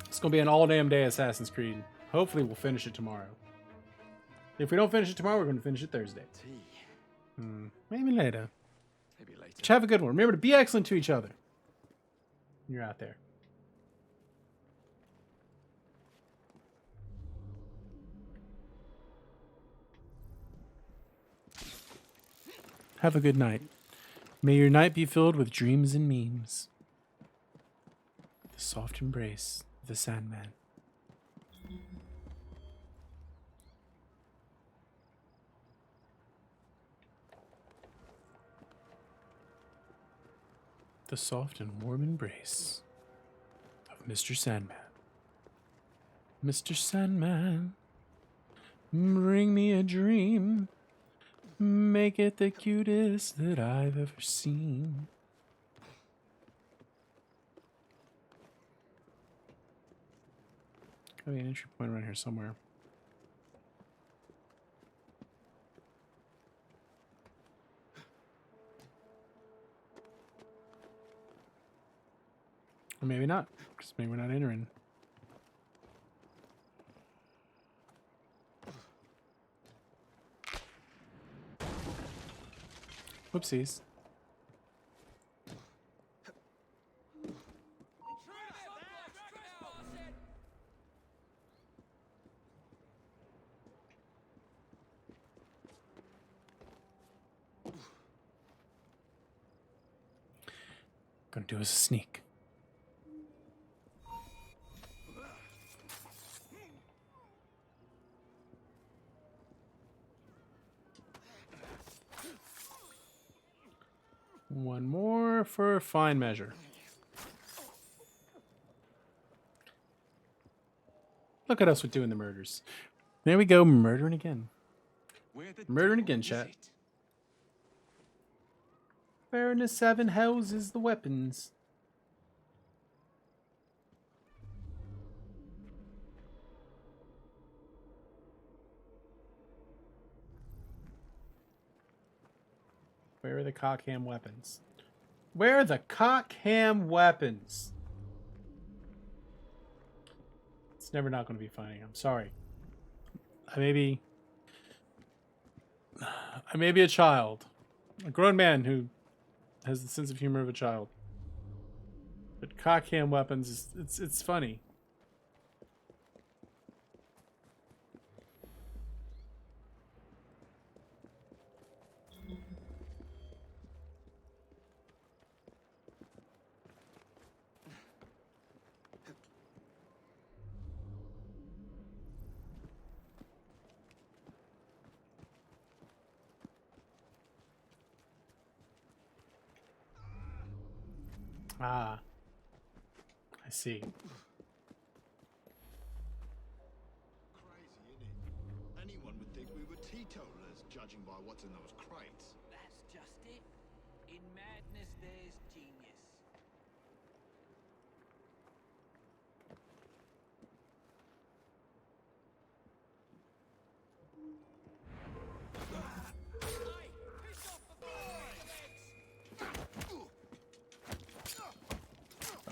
It's going to be an all damn day Assassin's Creed. Hopefully we'll finish it tomorrow. If we don't finish it tomorrow, we're going to finish it Thursday. Maybe later. Maybe later. Just have a good one. Remember to be excellent to each other when you're out there. Have a good night. May your night be filled with dreams and memes. The soft embrace of the Sandman. The soft and warm embrace of Mr. Sandman. Mr. Sandman, bring me a dream. Make it the cutest that I've ever seen. Gotta be an entry point around here somewhere. Or maybe not, because maybe we're not entering. Whoopsies. Gonna do us a sneak. One more for fine measure. Look at us with doing the murders. There we go, murdering again. Murdering again, chat. Where in the 7 hells is the weapons? Where are the CoM weapons? Where are the CoM weapons? It's never not going to be funny. I'm sorry. I may be a child. A grown man who has the sense of humor of a child. But CoM weapons, it's funny. Ah, I see. Crazy, innit? Anyone would think we were teetotalers, judging by what's in those crates. That's just it. In madness, there's genius.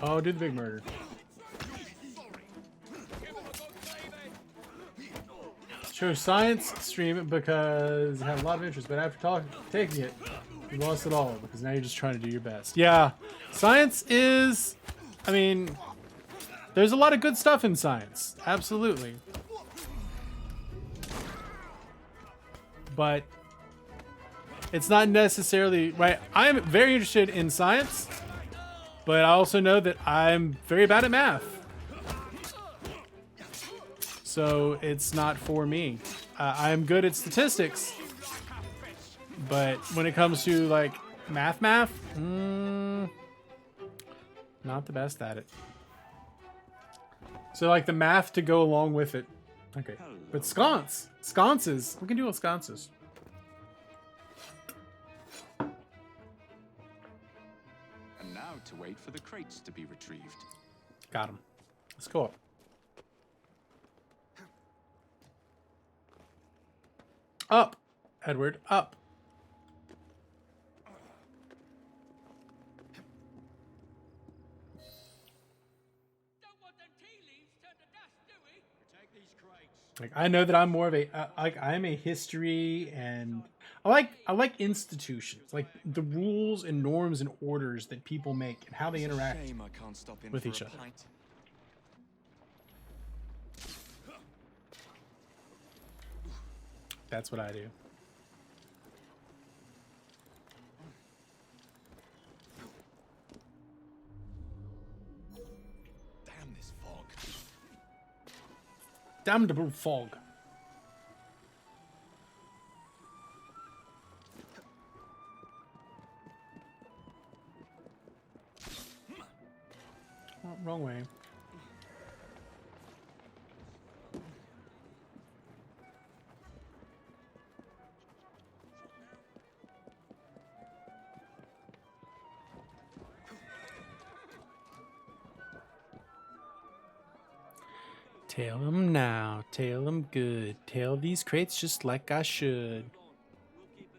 Oh, do the big murder. Show science stream because it had a lot of interest, but after taking it, you lost it all because now you're just trying to do your best. Yeah, science is, I mean, there's a lot of good stuff in science. Absolutely. But it's not necessarily, right? I'm very interested in science. But I also know that I'm very bad at math. So it's not for me. I'm good at statistics. but when it comes to like math, not the best at it. So like the math to go along with it. Okay, but sconces. We can do with sconces. And now to wait for the crates to be retrieved. Got him. Let's go up. Up, Edward, up. Like I know that I'm more of a like I'm a history and I like institutions, like the rules and norms and orders that people make and how they interact with each other. That's what I do. Damn this fog. Damnable fog. Oh, wrong way. Tail them now, tail them good. Tail these crates just like I should. Keep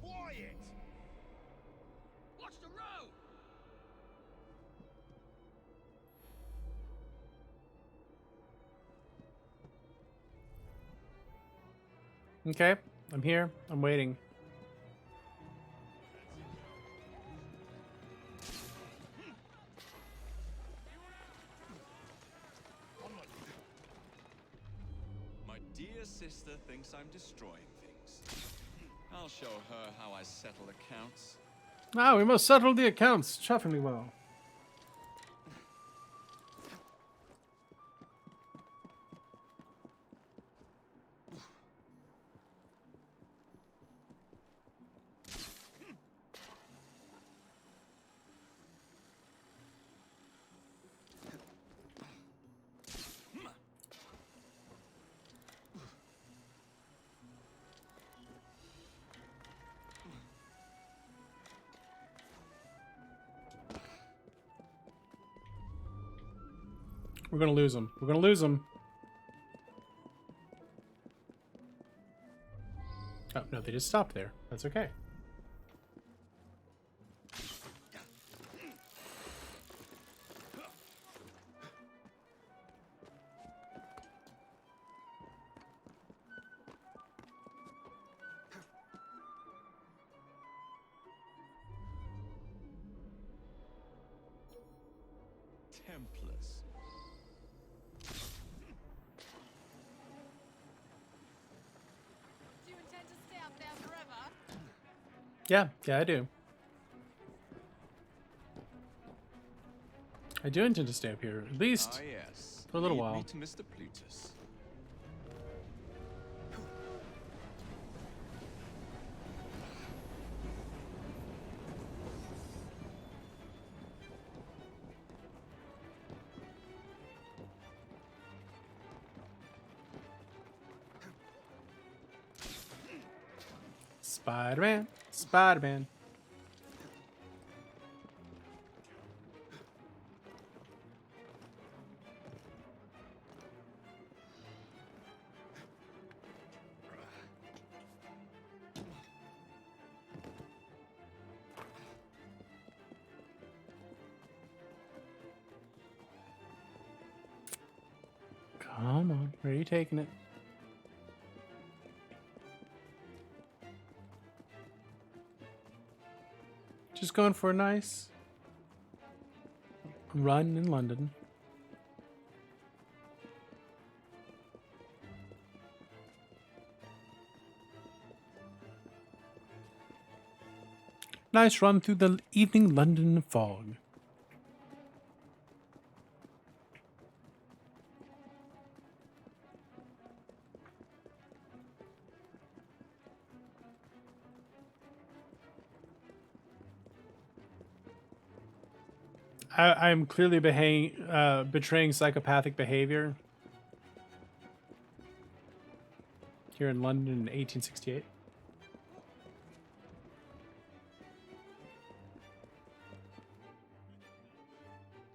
quiet. Watch the road. Okay, I'm here. I'm waiting. My dear sister thinks I'm destroying things. I'll show her how I settle accounts. Ah, we must settle the accounts chuffingly well. We're gonna lose them. We're gonna lose them. Oh, no, they just stopped there. That's okay. Templars. Do you intend to stay up there forever? Yeah, I do. I do intend to stay up here, at least Yes. for a little Lead while. me to Mr. Plutus. Spider-Man, Spider-Man. Come on, where are you taking it? Just going for a nice run in London. Nice run through the evening London fog. I'm clearly betraying psychopathic behavior here in London in 1868.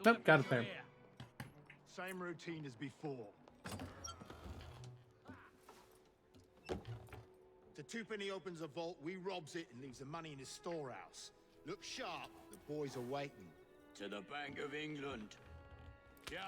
Nope, got it there. Same routine as before. The twopenny opens a vault, we robs it and leaves the money in his storehouse. Look sharp, the boys are waiting. To the Bank of England. Yeah.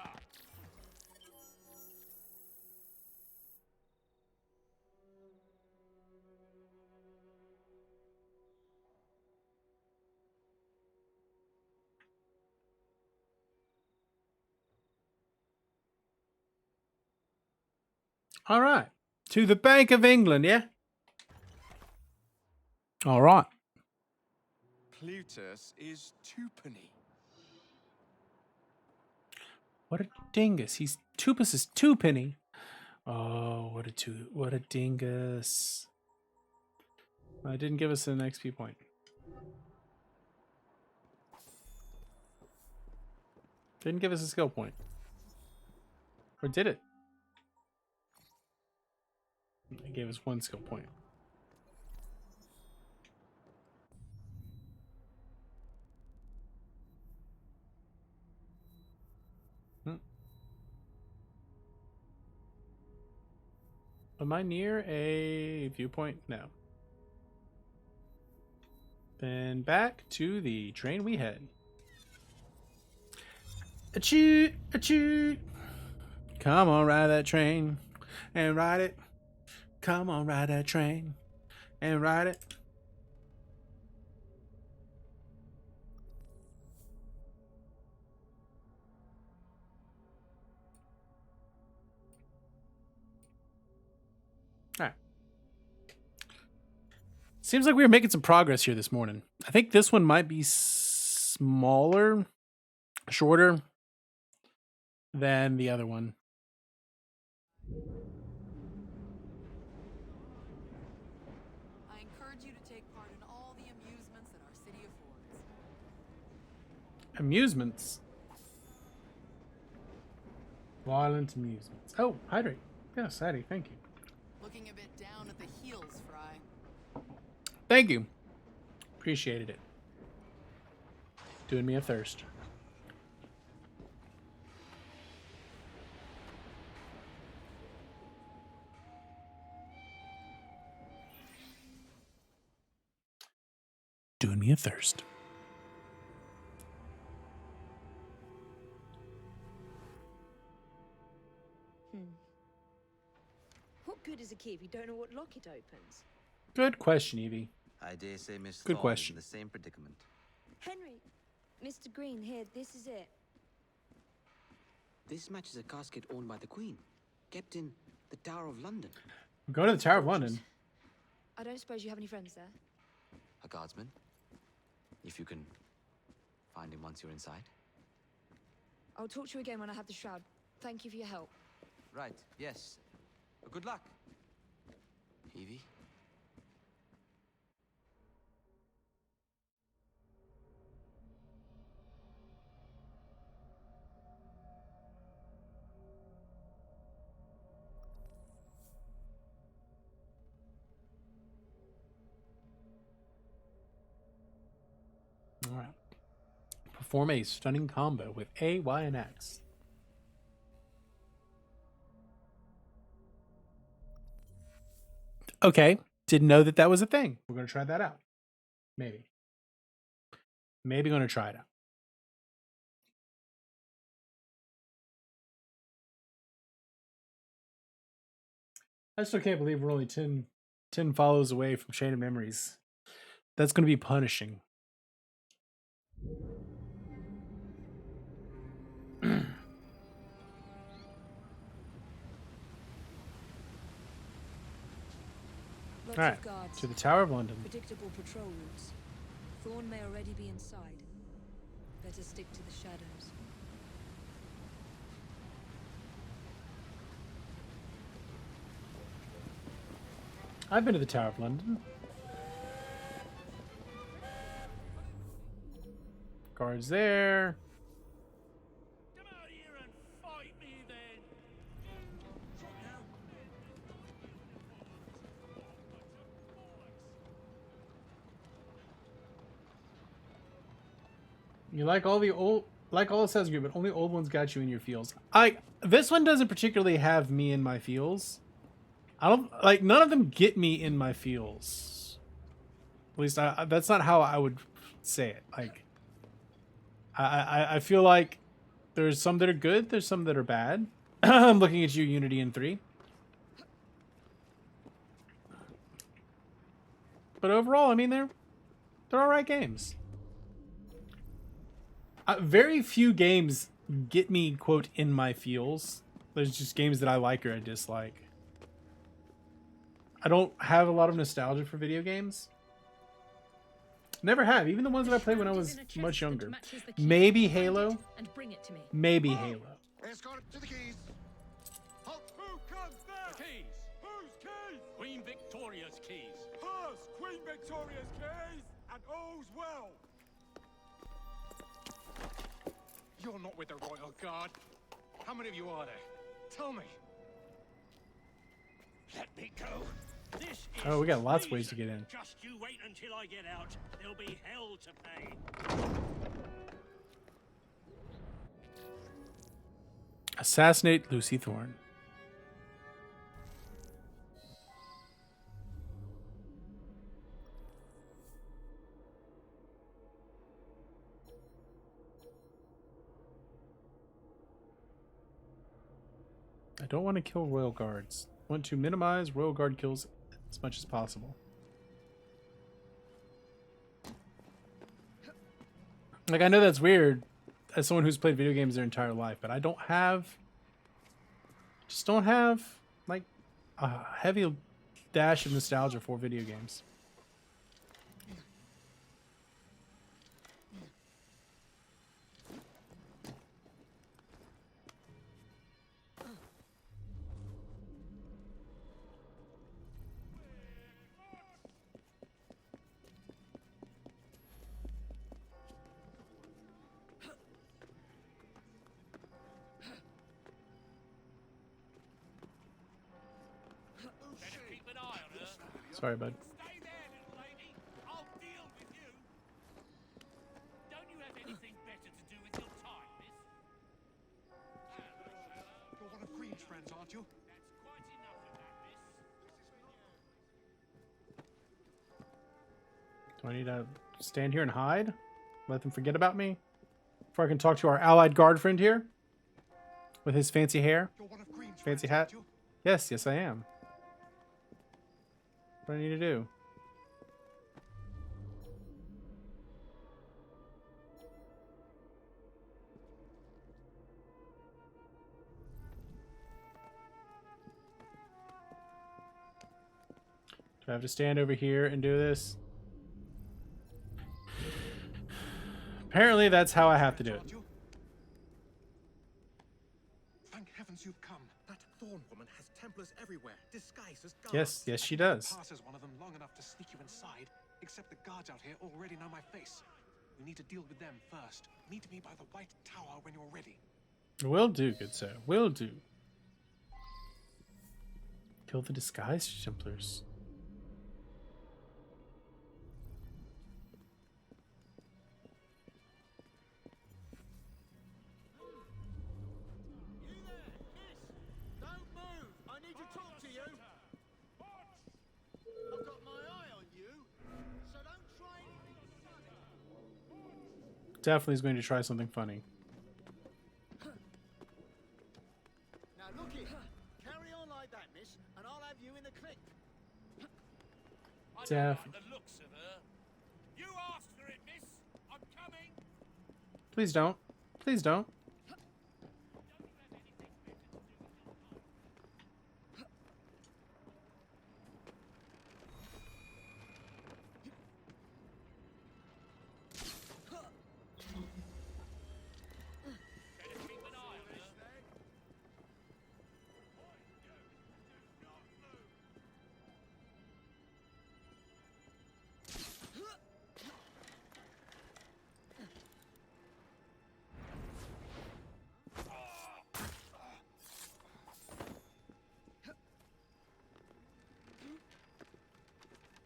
All right. To the Bank of England, yeah? All right. Plutus is twopenny. What a dingus. Tupus is twopenny. Oh, what a dingus. It didn't give us an XP point. Didn't give us a skill point. Or did it? It gave us 1 skill point. Am I near a viewpoint? No. Then back to the train we head. Achoo! Achoo! Come on, ride that train and ride it. Come on, ride that train and ride it. All right. Seems like we were making some progress here this morning. I think this one might be smaller, shorter than the other one. I encourage you to take part in all the amusements that our city affords. Amusements. Violent amusements. Oh, hydrate. Yes, Addy, thank you. Looking a bit down at the heels, Fry. Thank you. Appreciated it. Doing me a thirst. Doing me a thirst. What good is a key if you don't know what lock it opens? Good question, Evie. I dare say Miss Good Thorne question. is in the same predicament. Henry, Mr. Green, here, this is it. This matches a casket owned by the Queen, kept in the Tower of London. Go to the Tower of London. I don't suppose you have any friends there? A guardsman, if you can find him once you're inside. I'll talk to you again when I have the shroud. Thank you for your help. Right, yes. Good luck. Evie? All right. Perform a stunning combo with A, Y, and X. Okay. Didn't know that that was a thing. We're going to try that out. Maybe. Maybe going to try it out. I still can't believe we're only 10 follows away from Chain of Memories. That's going to be punishing. Lots Alright, of guards. to the Tower of London. Predictable patrol routes. Thorn may already be inside. Better stick to the shadows. I've been to the Tower of London. Guards there. You like all the old, like all Assassin's Creed, but only old ones got you in your feels. This one doesn't particularly have me in my feels. I don't like none of them get me in my feels. At least that's not how I would say it. Like I feel like there's some that are good, there's some that are bad. I'm looking at you, Unity and 3. But overall, I mean they're all right games. Very few games get me, quote, in my feels. There's just games that I like or I dislike. I don't have a lot of nostalgia for video games. Never have. Even the ones that I played when I was much younger. Maybe Halo. Maybe Halo. Escort to the keys. Halt! Who comes there? Keys. Whose keys? Queen Victoria's keys. Hers, Queen Victoria's keys, and all's well. You're not with the Royal Guard. How many of you are there? Tell me. Let me go. This is Oh, we got lots of ways to get in. Just you wait until I get out. There'll be hell to pay. Assassinate Lucy Thorne. I don't want to kill royal guards. I want to minimize royal guard kills as much as possible. Like, I know that's weird as someone who's played video games their entire life, but I don't have, like, a heavy dash of nostalgia for video games. Sorry, bud. Stay there, little lady. I'll deal with you. Don't you have anything better to do with your time, miss? You're one of Green's friends, aren't you? That's quite enough of that, miss. Do I need to stand here and hide? Let them forget about me? Before I can talk to our allied guard friend here? With his fancy hair? You're one of Green's Fancy friends, hat? aren't you? Yes, yes I am. What do I need to do? Do I have to stand over here and do this? Apparently that's how I have to do it. Thank heavens you've come. That Thorn woman has Templars everywhere, disguised as guards. Yes, yes she I didn't does. pass as one of them long enough to sneak you inside, except the guards out here already know my face. We need to deal with them first. Meet me by the White Tower when you're ready. Will do, good sir. Will do. Kill the disguised Templars. Don't move! I need to talk to you! I've got my eye on you, so don't try anything funny. Definitely is going to try something funny. Now look here. Carry on like that, miss, and I'll have you in the click. I don't Def. like the looks of her. You asked for it, miss. I'm coming. Please don't. Please don't.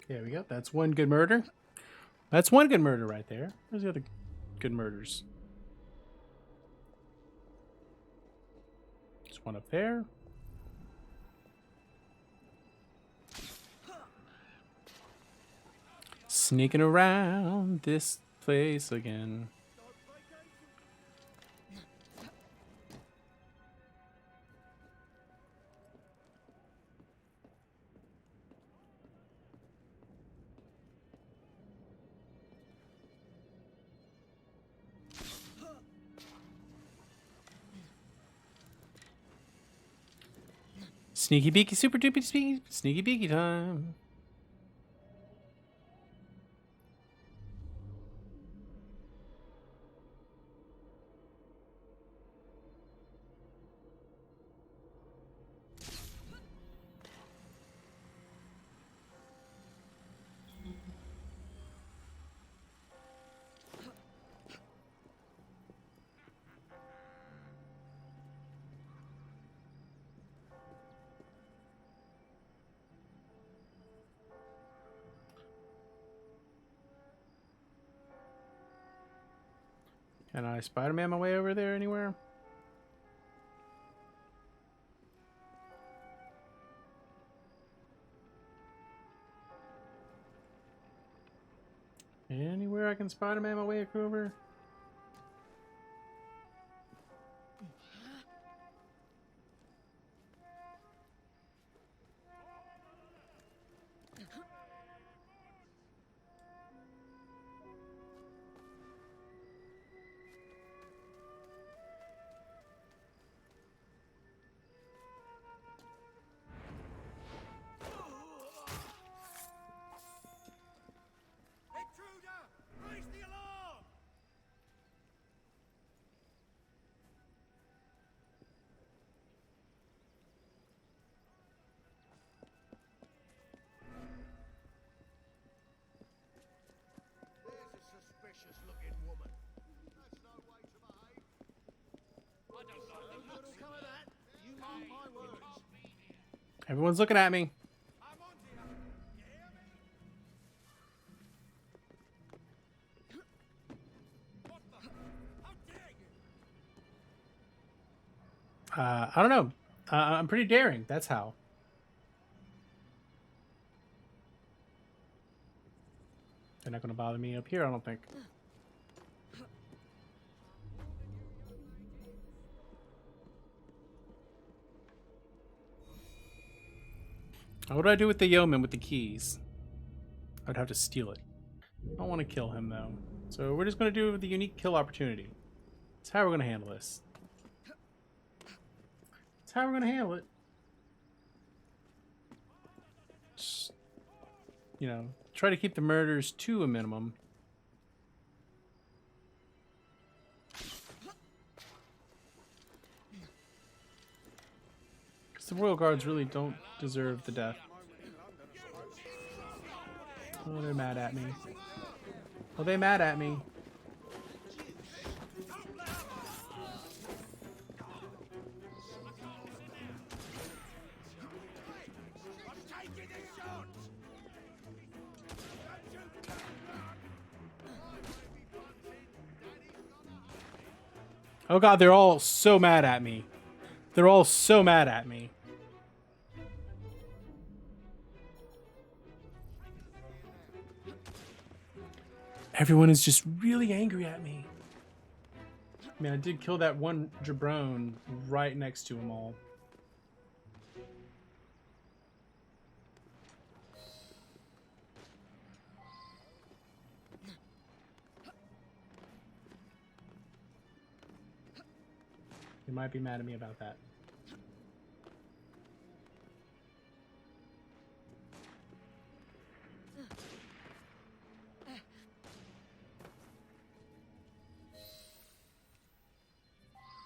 There we go. That's one good murder. That's one good murder right there. Where's the other good murders. There's one up there. Sneaking around this place again. Sneaky beaky, super duper sneaky beaky time. Can I Spider-Man my way over there anywhere? Anywhere I can Spider-Man my way over? Everyone's looking at me. I don't know. I'm pretty daring. That's how. They're not going to bother me up here, I don't think. What do I do with the yeoman with the keys? I'd have to steal it. I don't want to kill him, though. So we're just going to do the unique kill opportunity. That's how we're going to handle this. That's how we're going to handle it. Just, you know, try to keep the murders to a minimum. Because the Royal Guards really don't deserve the death. Oh, they're mad at me. Oh, they're mad at me. Oh god, they're all so mad at me. They're all so mad at me. Everyone is just really angry at me. I mean, I did kill that one jabron right next to them all. They might be mad at me about that.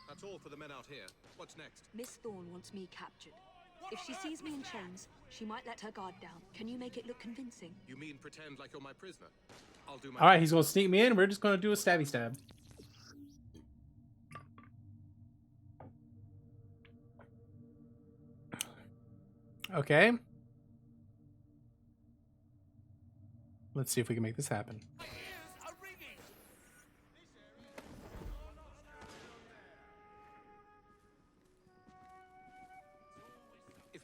That's all for the men out here. What's next? Miss Thorne wants me captured. If she sees me in chains, she might let her guard down. Can you make it look convincing? You mean pretend like you're my prisoner? I'll do my Alright, he's gonna sneak me in. We're just gonna do a stabby stab. Okay. Let's see if we can make this happen.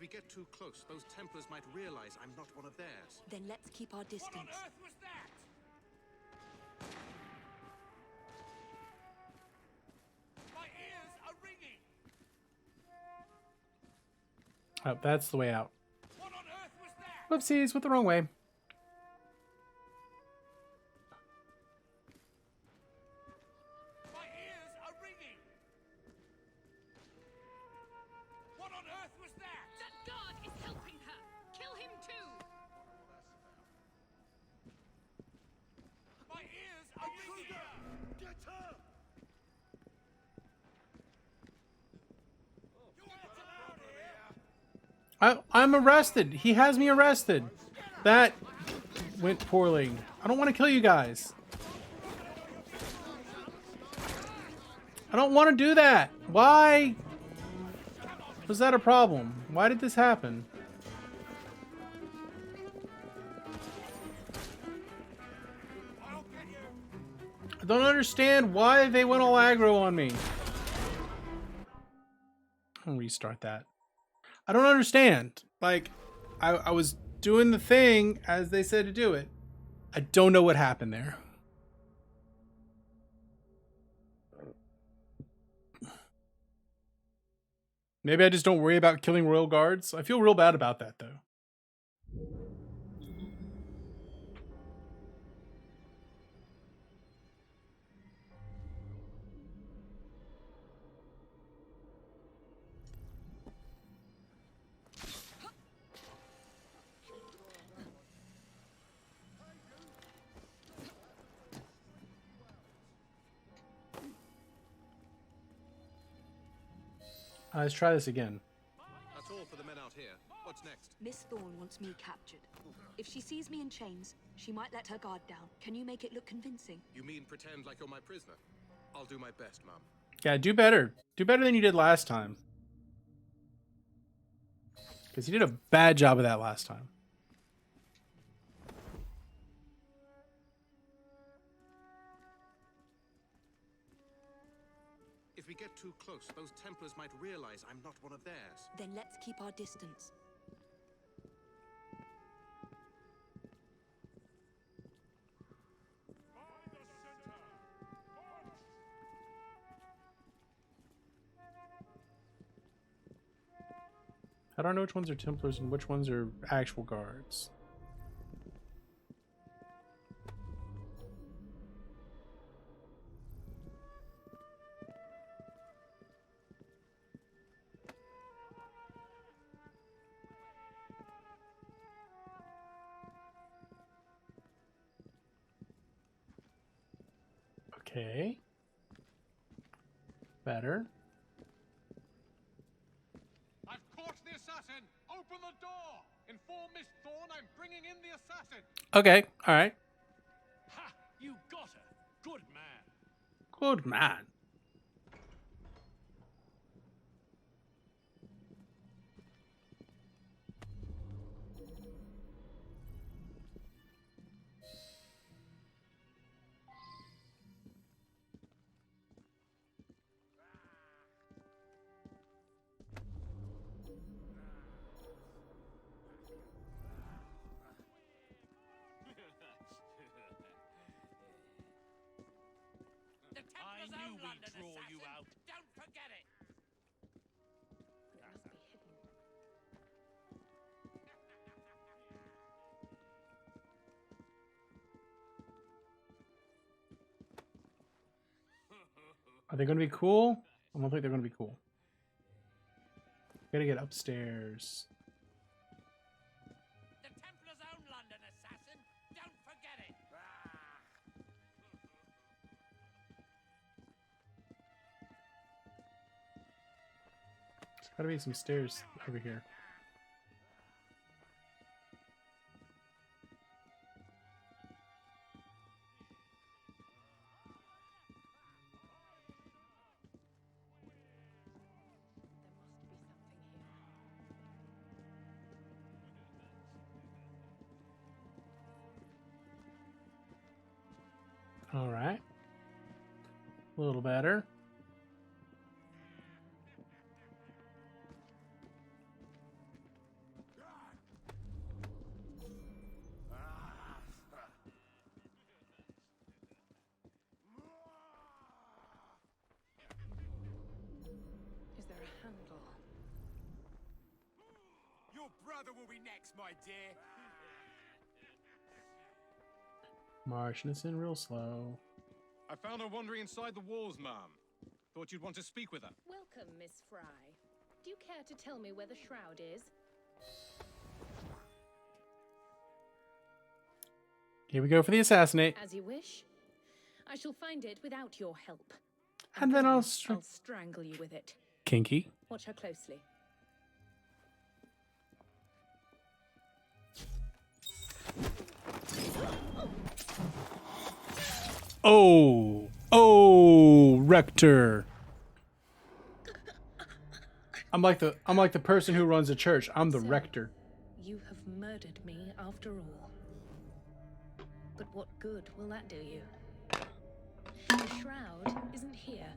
we get too close, those Templars might realize I'm not one of theirs. Then let's keep our distance. What on earth was that? My ears are ringing. Oh, that's the way out. What on earth was that? Whoopsies, went the wrong way. My ears are ringing. What on earth was that? That guard is helping her. Kill him too. My ears are ringing. Get her! I'm arrested. He has me arrested. That went poorly. I don't want to kill you guys. I don't want to do that. Why was that a problem? Why did this happen? I don't understand why they went all aggro on me. I'll restart that. I don't understand. Like, I was doing the thing as they said to do it. I don't know what happened there. Maybe I just don't worry about killing royal guards. I feel real bad about that, though. Let's try this again. That's all for the men out here. What's next? Miss Thorne wants me captured. If she sees me in chains, she might let her guard down. Can you make it look convincing? You mean pretend like you're my prisoner? I'll do my best, Mom. Yeah, do better. Do better than you did last time. Because you did a bad job of that last time. If we get too close, those Templars might realize I'm not one of theirs. Then let's keep our distance. I don't know which ones are Templars and which ones are actual guards. Okay. Better. I've caught the assassin! Open the door! Inform Miss Thorne I'm bringing in the assassin! Okay, alright. Ha! You got her. Good man. Good man. I knew we'd draw you out. Don't forget it. It must be hidden. Are they going to be cool? I don't think they're going to be cool. Gotta get upstairs. The Templar's own London assassin. Don't forget it. There's gotta be some stairs over here. All right. A little better. mother will be next, my dear. Marching us in real slow. I found her wandering inside the walls, ma'am. Thought you'd want to speak with her. Welcome, Miss Fry. Do you care to tell me where the shroud is? Here we go for the assassinate. As you wish. I shall find it without your help. And then I'll strangle you with it. Kinky. Watch her closely. Oh, Rector. I'm like the person who runs a church. I'm the rector. You have murdered me after all. But what good will that do you? The shroud isn't here.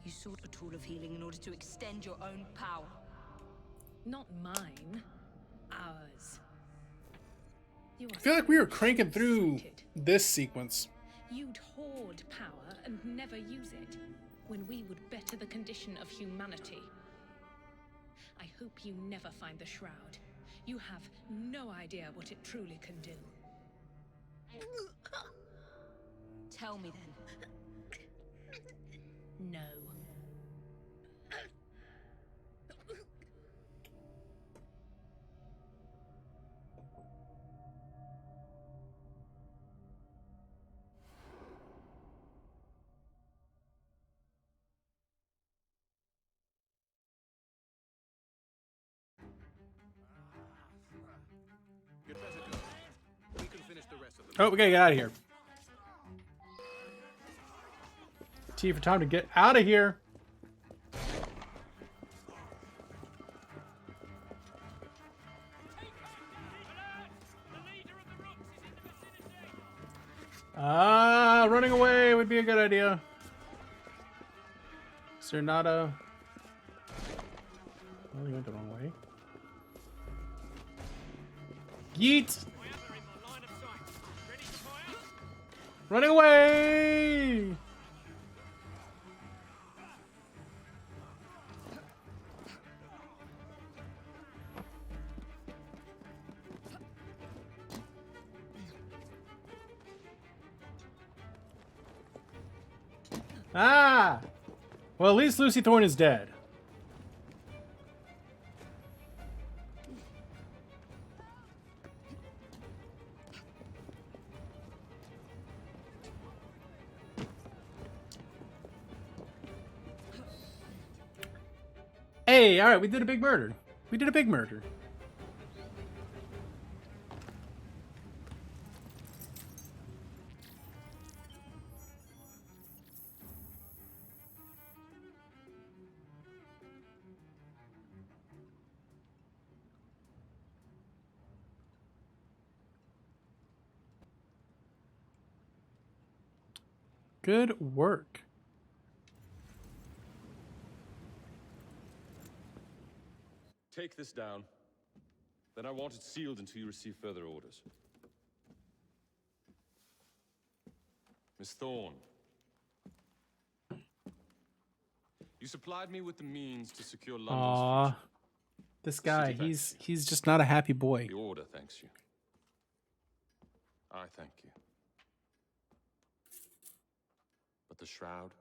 You sought a tool of healing in order to extend your own power. Not mine. Ours. I feel like we were cranking through this sequence. You'd hoard power and never use it, when we would better the condition of humanity. I hope you never find the shroud. You have no idea what it truly can do. Tell me then. No. You'd better go. We can finish the rest of the Oh, we gotta get out of here. T for time to get out of here. Running away would be a good idea. Is there not a... Oh, he went the wrong way. Yeet! Running away! Ah! Well, at least Lucy Thorne is dead. Hey, alright, we did a big murder. We did a big murder. Good work. Take this down. Then I want it sealed until you receive further orders. Miss Thorne. You supplied me with the means to secure London's future. This guy, he's just not a happy boy. The Order thanks you. I thank you. But the shroud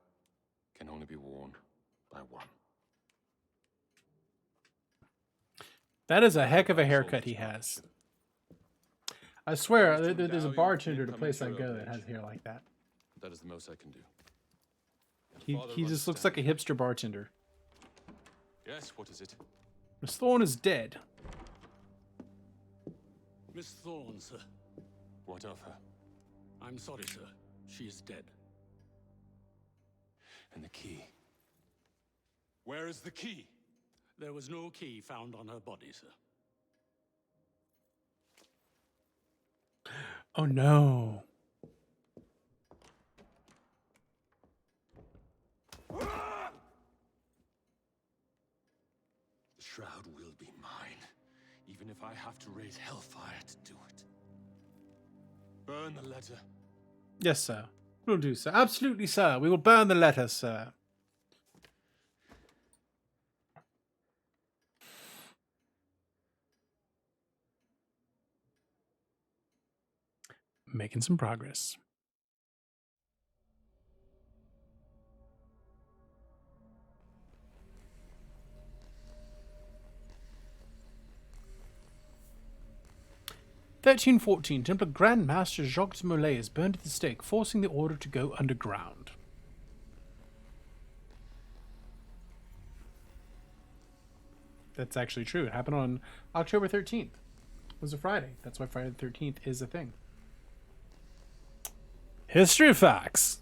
can only be worn by one. That is a heck of a haircut he has. I swear, there's a bartender at a place I go that has hair like that. That is the most I can do. He just looks like a hipster bartender. Yes, what is it? Miss Thorne is dead. Miss Thorne, sir. What of her? I'm sorry, sir. She is dead. And the key? Where is the key? There was no key found on her body, sir. Oh no. The shroud will be mine, even if I have to raise hellfire to do it. Burn the letter. Yes, sir. We'll do so. Absolutely, sir. We will burn the letter, sir. Making some progress. (1314) Templar Grand Master Jacques de Molay is burned at the stake, forcing the order to go underground. That's actually true. It happened on October 13th. It was a Friday. That's why Friday the 13th is a thing. History facts.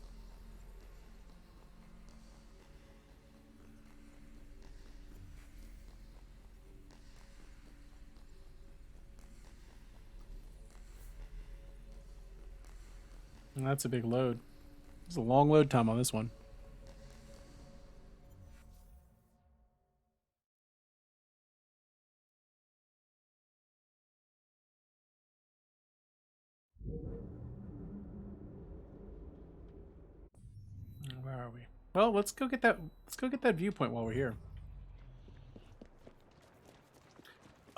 That's a big load. There's a long load time on this one. Where are we? Well, let's go get that. Let's go get that viewpoint while we're here.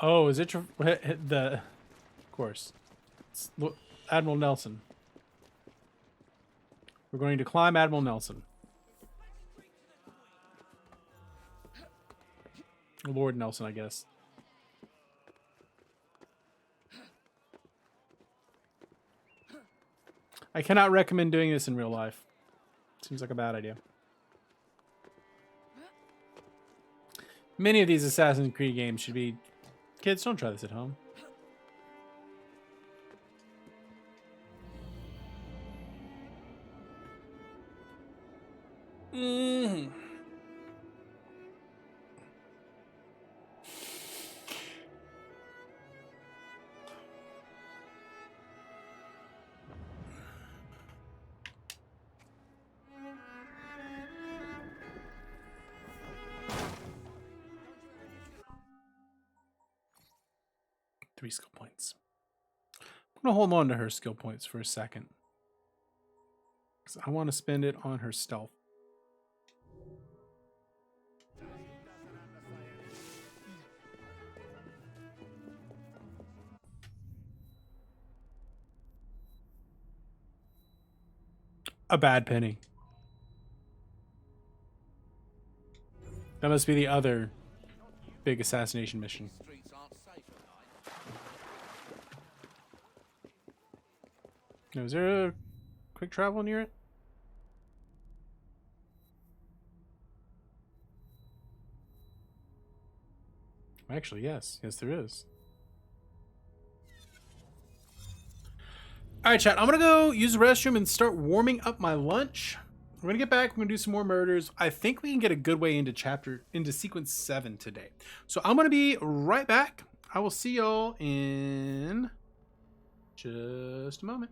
Oh, is it the? Of course, it's Admiral Nelson. We're going to climb Admiral Nelson. Lord Nelson, I guess. I cannot recommend doing this in real life. Seems like a bad idea. Many of these Assassin's Creed games should be... Kids, don't try this at home. Mm. Three skill points. I'm going to hold on to her skill points for a second, because I want to spend it on her stealth. A bad penny. That must be the other big assassination mission. Now, is there a quick travel near it? Actually, yes. Yes, there is. Alright, chat. I'm going to go use the restroom and start warming up my lunch. We're going to get back. We're going to do some more murders. I think we can get a good way into sequence 7 today. So I'm going to be right back. I will see y'all in just a moment.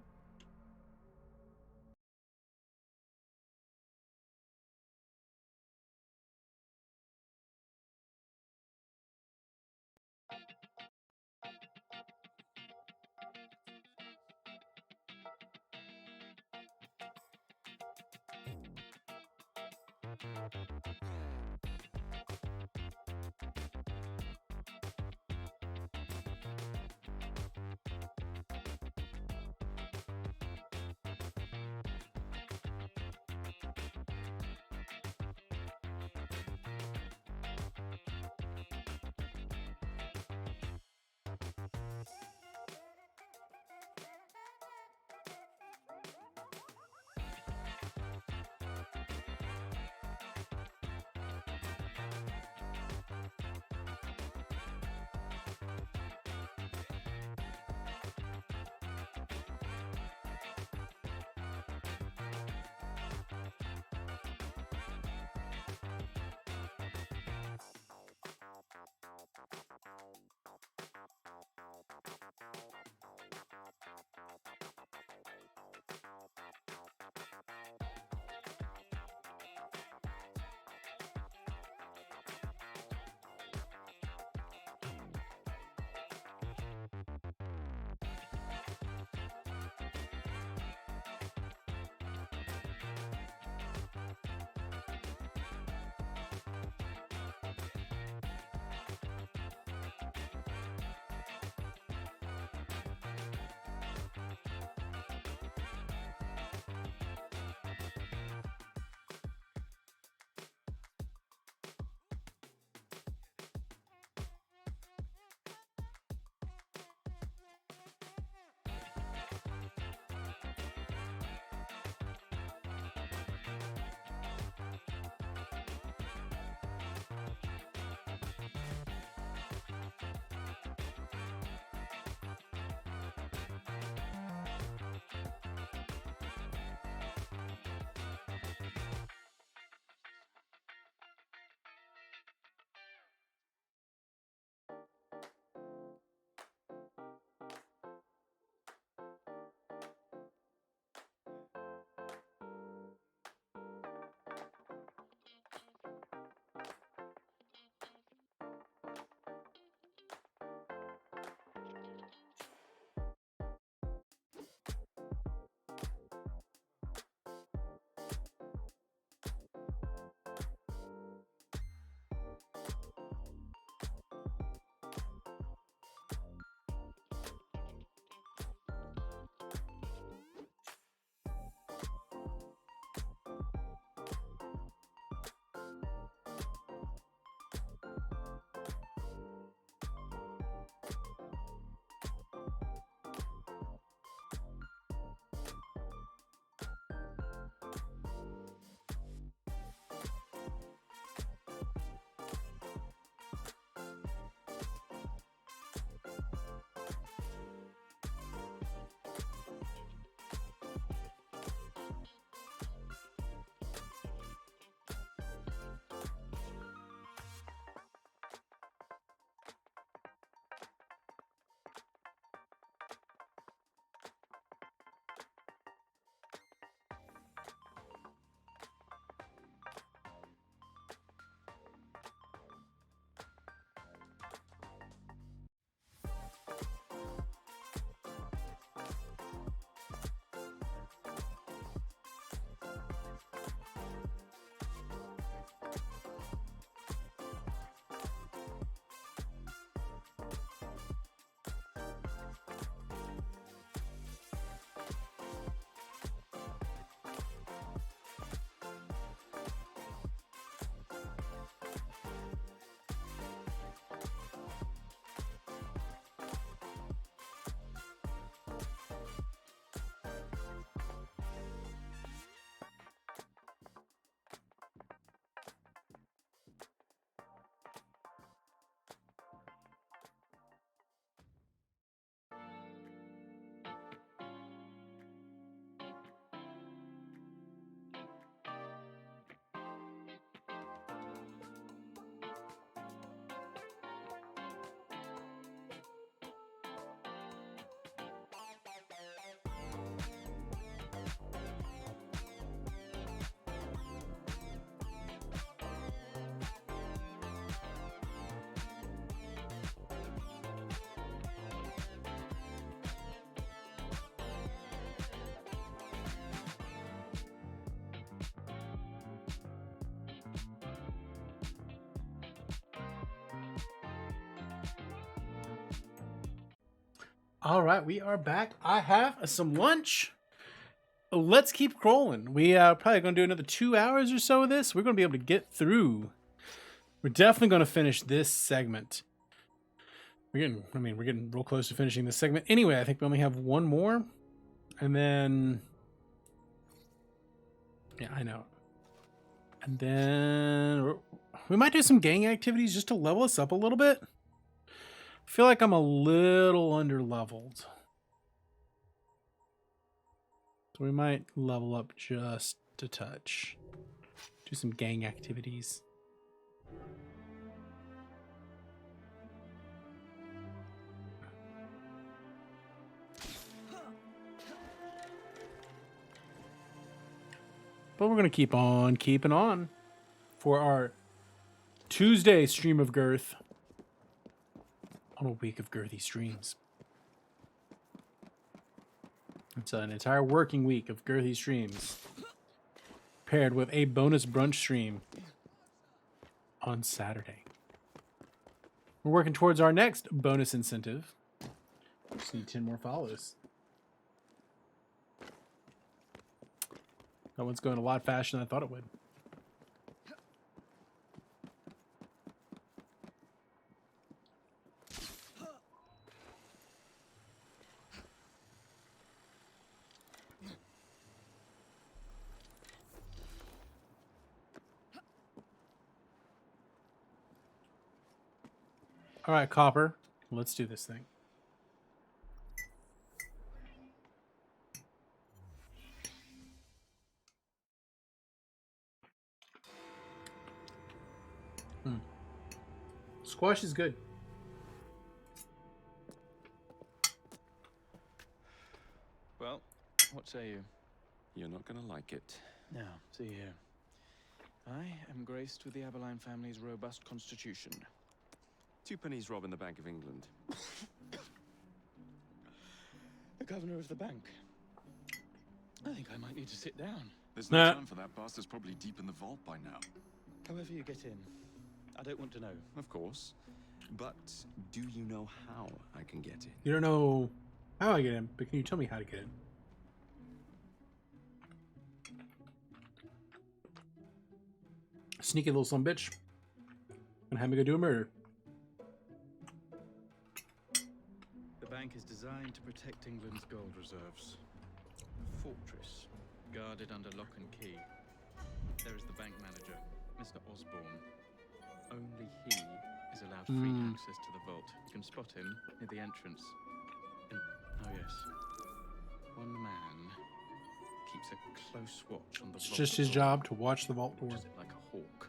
All right, we are back. I have some lunch. Let's keep scrolling. We probably going to do another 2 hours or so of this. We're going to be able to get through. We're definitely going to finish this segment. We're getting real close to finishing this segment. Anyway, I think we only have one more. And then... Yeah, I know. And then... We might do some gang activities just to level us up a little bit. I feel like I'm a little under-leveled. So we might level up just a touch. Do some gang activities. But we're going to keep on keeping on for our Tuesday stream of girth. On a week of girthy streams. It's an entire working week of girthy streams. Paired with a bonus brunch stream on Saturday. We're working towards our next bonus incentive. Just need 10 more follows. That one's going a lot faster than I thought it would. All right, Copper, let's do this thing. Squash is good. Well, what say you? You're not gonna like it. Now, see here. I am graced with the Aberline family's robust constitution. 2 pennies robbing the Bank of England. The governor of the bank. I think I might need to sit down. There's no time for that. Bastard's probably deep in the vault by now. However you get in, I don't want to know. Of course. But do you know how I can get in? You don't know how I get in, but can you tell me how to get in? Sneaky little son bitch. Gonna have me go do a murder. The bank is designed to protect England's gold reserves. A fortress, guarded under lock and key. There is the bank manager, Mr. Osborne. Only he is allowed free access to the vault. You can spot him near the entrance. And, oh yes, one man keeps a close watch on the vault. It's just his job to watch the vault door. Like a hawk.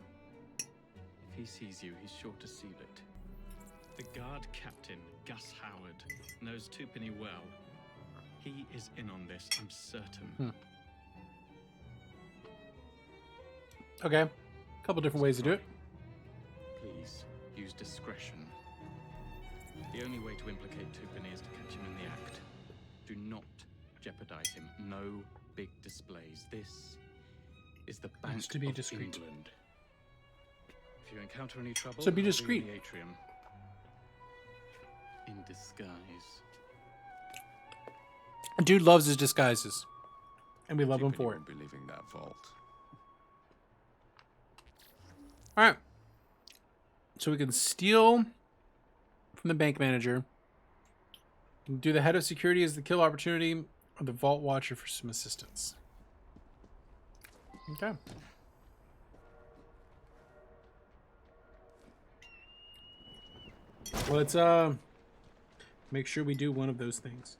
If he sees you, he's sure to seal it. The guard captain, Gus Howard, knows Twopenny well. He is in on this, I'm certain. Okay. A couple different ways to do it. Please, use discretion. The only way to implicate Twopenny is to catch him in the act. Do not jeopardize him. No big displays. This is the Bank to be of discreet. England. If you encounter any trouble, So be I'll in discreet. the atrium. In disguise. Dude loves his disguises. And we love him for it. Won't be leaving that vault. Alright. So we can steal from the bank manager. Do the head of security as the kill opportunity, or the vault watcher for some assistance. Okay. Let's make sure we do one of those things.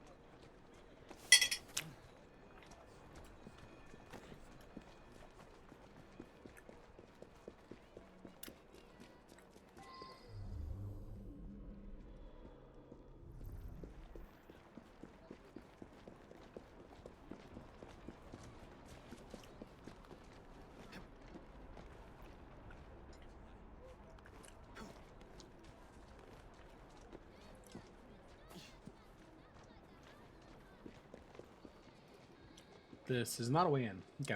This is not a way in. Okay.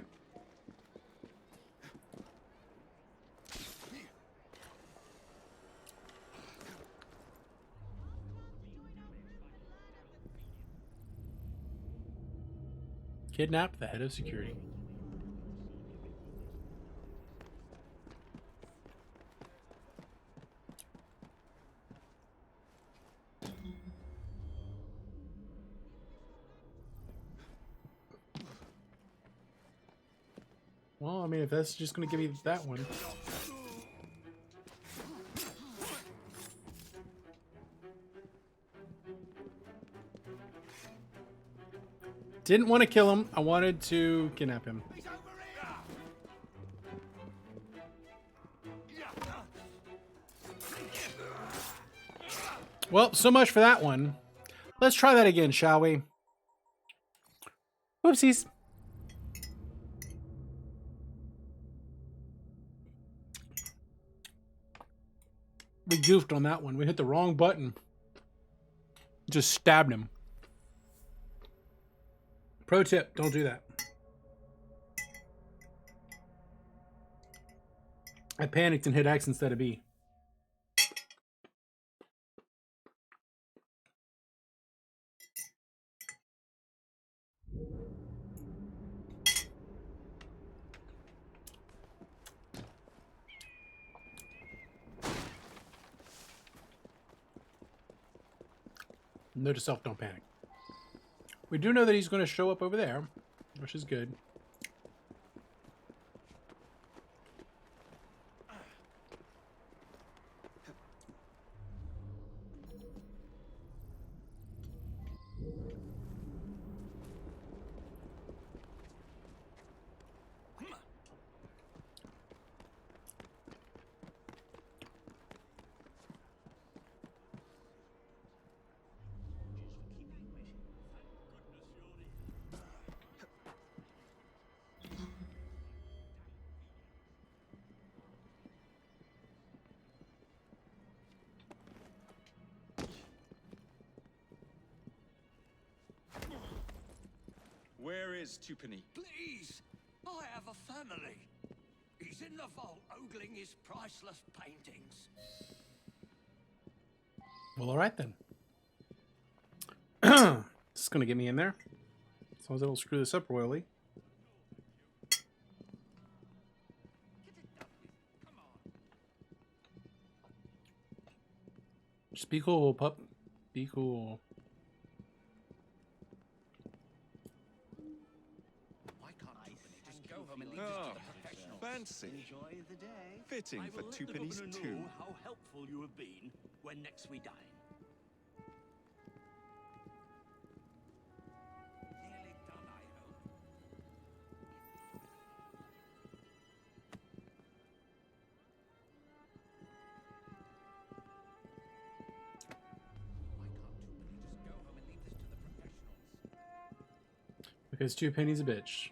Kidnapped the head of security. Well, I mean, if that's just going to give me that one. Didn't want to kill him. I wanted to kidnap him. Well, so much for that one. Let's try that again, shall we? Whoopsies. We goofed on that one. We hit the wrong button. Just stabbed him. Pro tip, don't do that. I panicked and hit X instead of B. Note to self, don't panic. We do know that he's going to show up over there, which is good. Where is Tupani? Please! I have a family. He's in the vault ogling his priceless paintings. Well, all right then. This is going to get me in there. As long as I don't screw this up royally. Just be cool, pup. Be cool. Oh, fancy. Enjoy the day. Fitting for Tupani's tomb. How helpful you have been when next we dine. Nearly done, I hope. Why can't Tupani just go home and leave this to the professionals? Because Tupani's a bitch.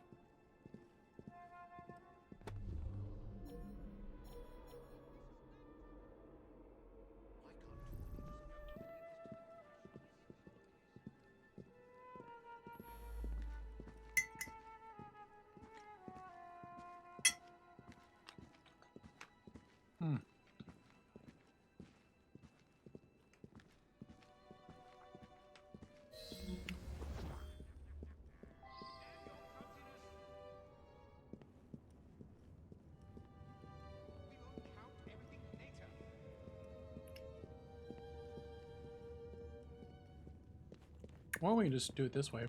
Or we can just do it this way.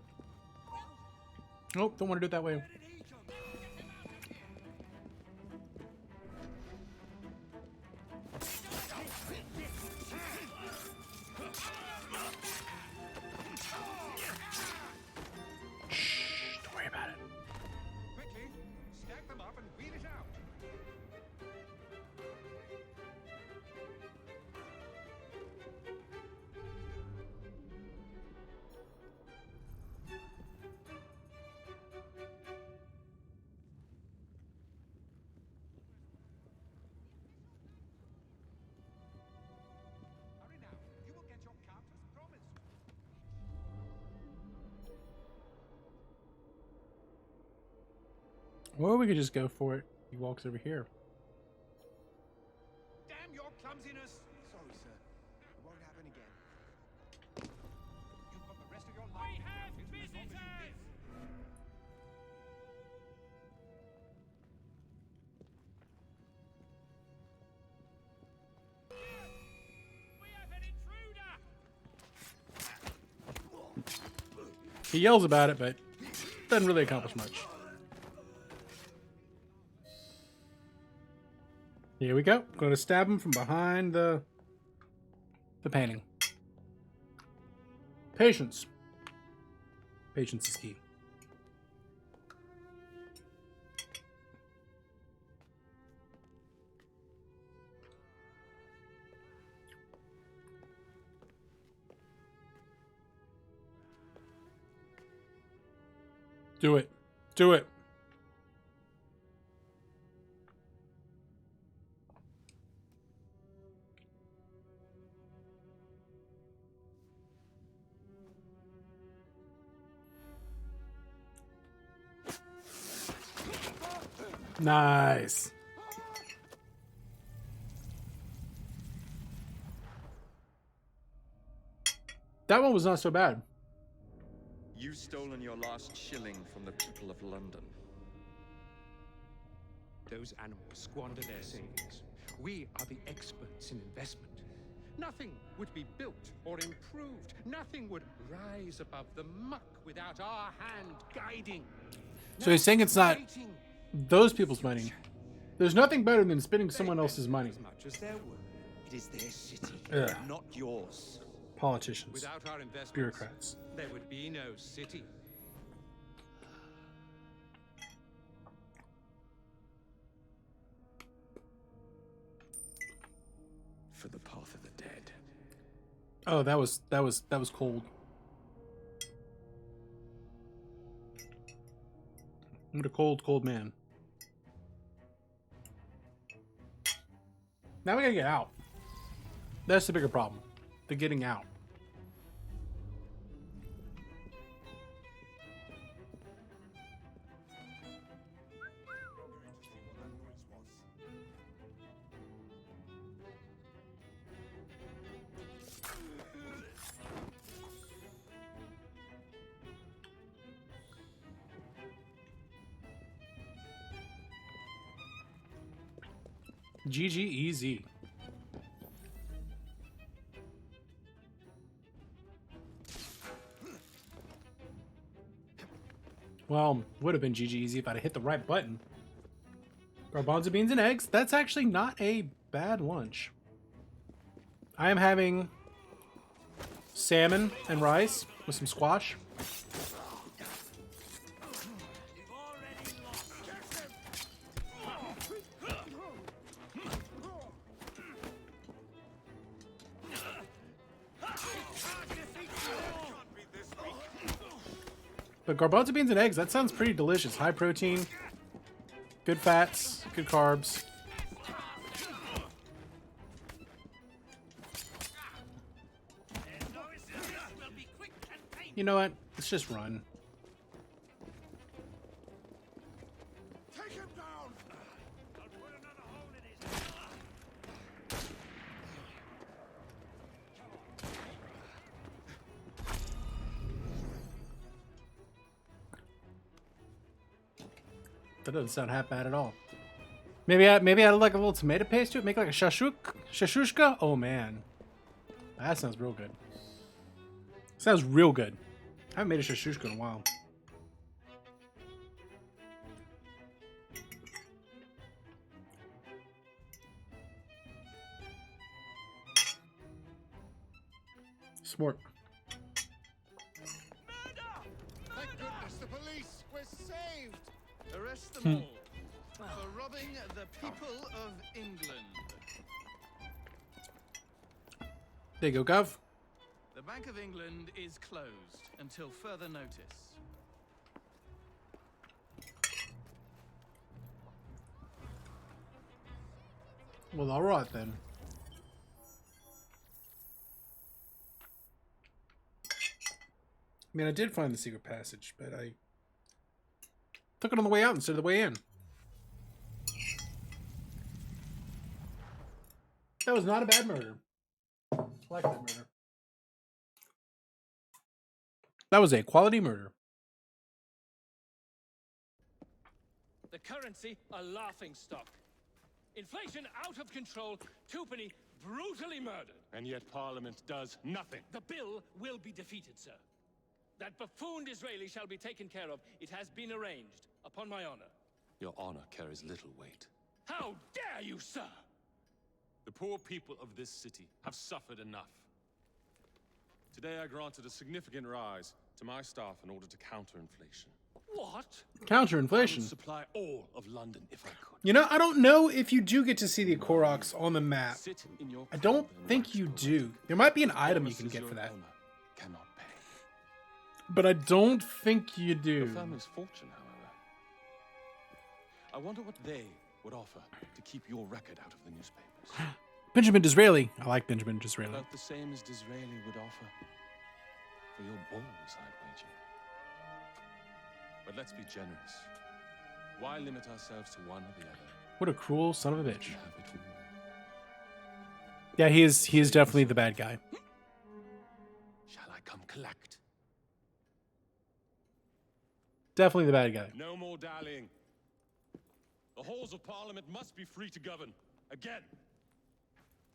Nope, don't want to do it that way. Shh, don't worry about it. Quickly, stack them up and wheel it out. Hurry now. You will get your count as promised. Or we could just go for it. He walks over here. Damn your clumsiness! Sorry, sir. It won't happen again. You've got the rest of your life. We have visitors! He yells about it, but doesn't really accomplish much. Here we go. Going to stab him from behind the painting. Patience. Patience is key. Do it. Do it. Nice. That one was not so bad. You've stolen your last shilling from the people of London. Those animals squander their savings. We are the experts in investment. Nothing would be built or improved. Nothing would rise above the muck without our hand guiding. So he's saying it's not those people's money. There's nothing better than spending someone else's money. As much as their word. It is their city, Ugh. not yours. Politicians. Without our investments, Bureaucrats. there would be no city. For the path of the dead. Oh, that was cold. What a cold man. Now we gotta get out. That's the bigger problem. The getting out. GG easy. Well, would have been GG easy if I'd have hit the right button. Garbanzo beans and eggs. That's actually not a bad lunch. I am having salmon and rice with some squash. But garbanzo beans and eggs, that sounds pretty delicious. High protein, good fats, good carbs. You know what? Let's just run. Take him down! That doesn't sound half bad at all. Maybe add like a little tomato paste to it, make like a shashushka. Oh man, that sounds real good. Sounds real good. I haven't made a shashushka in a while. Smart. Thank goodness, the police! We're saved! Arrest them all for robbing the people of England. There you go, Gov. The Bank of England is closed until further notice. Well, all right then. I mean, I did find the secret passage, but I took it on the way out instead of the way in. That was not a bad murder. I like that murder. That was a quality murder. The currency a laughing stock. Inflation out of control. Twopenny brutally murdered. And yet Parliament does nothing. The bill will be defeated, sir. That buffoon Disraeli shall be taken care of. It has been arranged, upon my honor. Your honor carries little weight. How dare you, sir! The poor people of this city have suffered enough. Today I granted a significant rise to my staff in order to counter inflation. What? Counter I inflation. would supply all of London if I could. You know, I don't know if you do get to see the Koroks on the map. Sit in your I don't crown and think wax you poetic. do. There might be an item you can Promises get for your that. honor cannot pay. But I don't think you Your do. family's fortune, however. I wonder what they would offer to keep your record out of the newspapers. Benjamin Disraeli. I like Benjamin Disraeli. About the same as Disraeli would offer for your balls, I'd wager. But let's be generous. Why limit ourselves to one or the other? What a cruel son of a bitch. You have it all. Yeah, he is definitely the bad guy. Shall I come collect? Definitely the bad guy. No more dallying. The halls of Parliament must be free to govern. Again.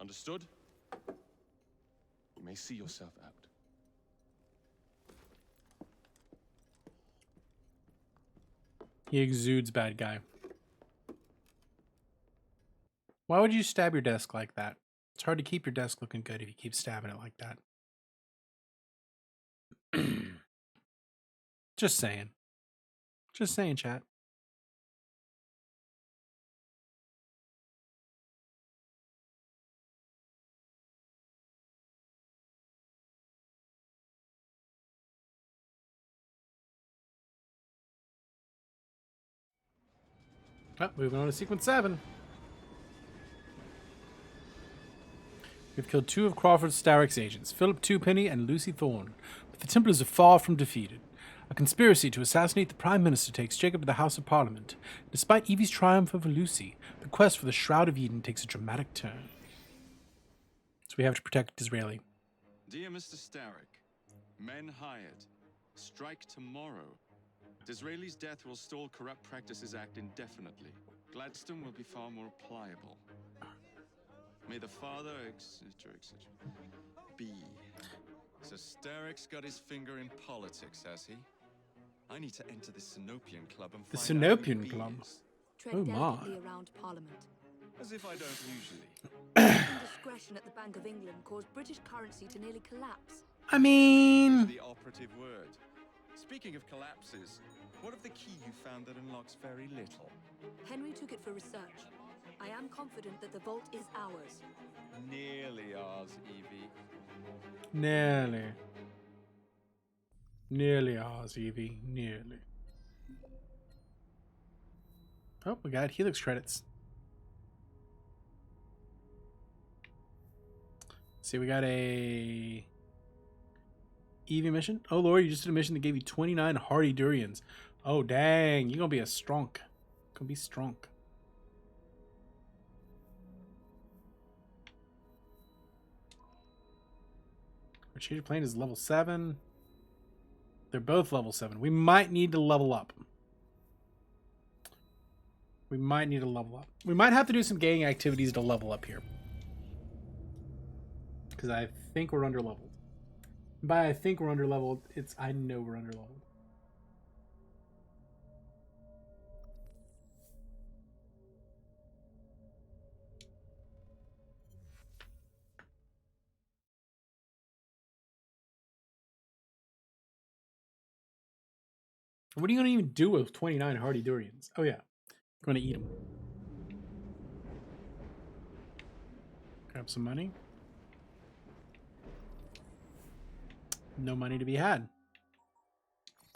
Understood? You may see yourself out. He exudes bad guy. Why would you stab your desk like that? It's hard to keep your desk looking good if you keep stabbing it like that. Just saying. Just saying, chat. Oh, moving on to sequence 7. We've killed 2 of Crawford Starrick's agents, Philip Twopenny and Lucy Thorne, but the Templars are far from defeated. A conspiracy to assassinate the Prime Minister takes Jacob to the House of Parliament. Despite Evie's triumph over Lucy, the quest for the Shroud of Eden takes a dramatic turn. So we have to protect Disraeli. Dear Mr. Starrick, men hired. Strike tomorrow. Disraeli's death will stall Corrupt Practices Act indefinitely. Gladstone will be far more pliable. May the father, etc., etc. be. So Starrick's got his finger in politics, has he? I need to enter the Synopian Club and The find out who Synopian B Club? is. Tread Oh my. delicately around Parliament. As if I don't usually. Indiscretion at the Bank of England caused British currency to nearly collapse. I mean... The operative word. Speaking of collapses, what of the key you found that unlocks very little? Henry took it for research. I am confident that the vault is ours. Nearly ours, Evie. Nearly. Nearly ours, Evie. Nearly. Oh, we got Helix credits. See, we got a Evie mission. Oh, Lord, you just did a mission that gave you 29 hardy durians. Oh, dang. You're going to be a strunk. Gonna be strunk. Our cheater plane is level 7. They're both level 7. We might need to level up. We might need to level up. We might have to do some gang activities to level up here. Because I think we're underleveled. By I think we're underleveled, it's I know we're underleveled. What are you going to even do with 29 hardy durians? Oh, yeah. I'm going to eat them. Grab some money. No money to be had.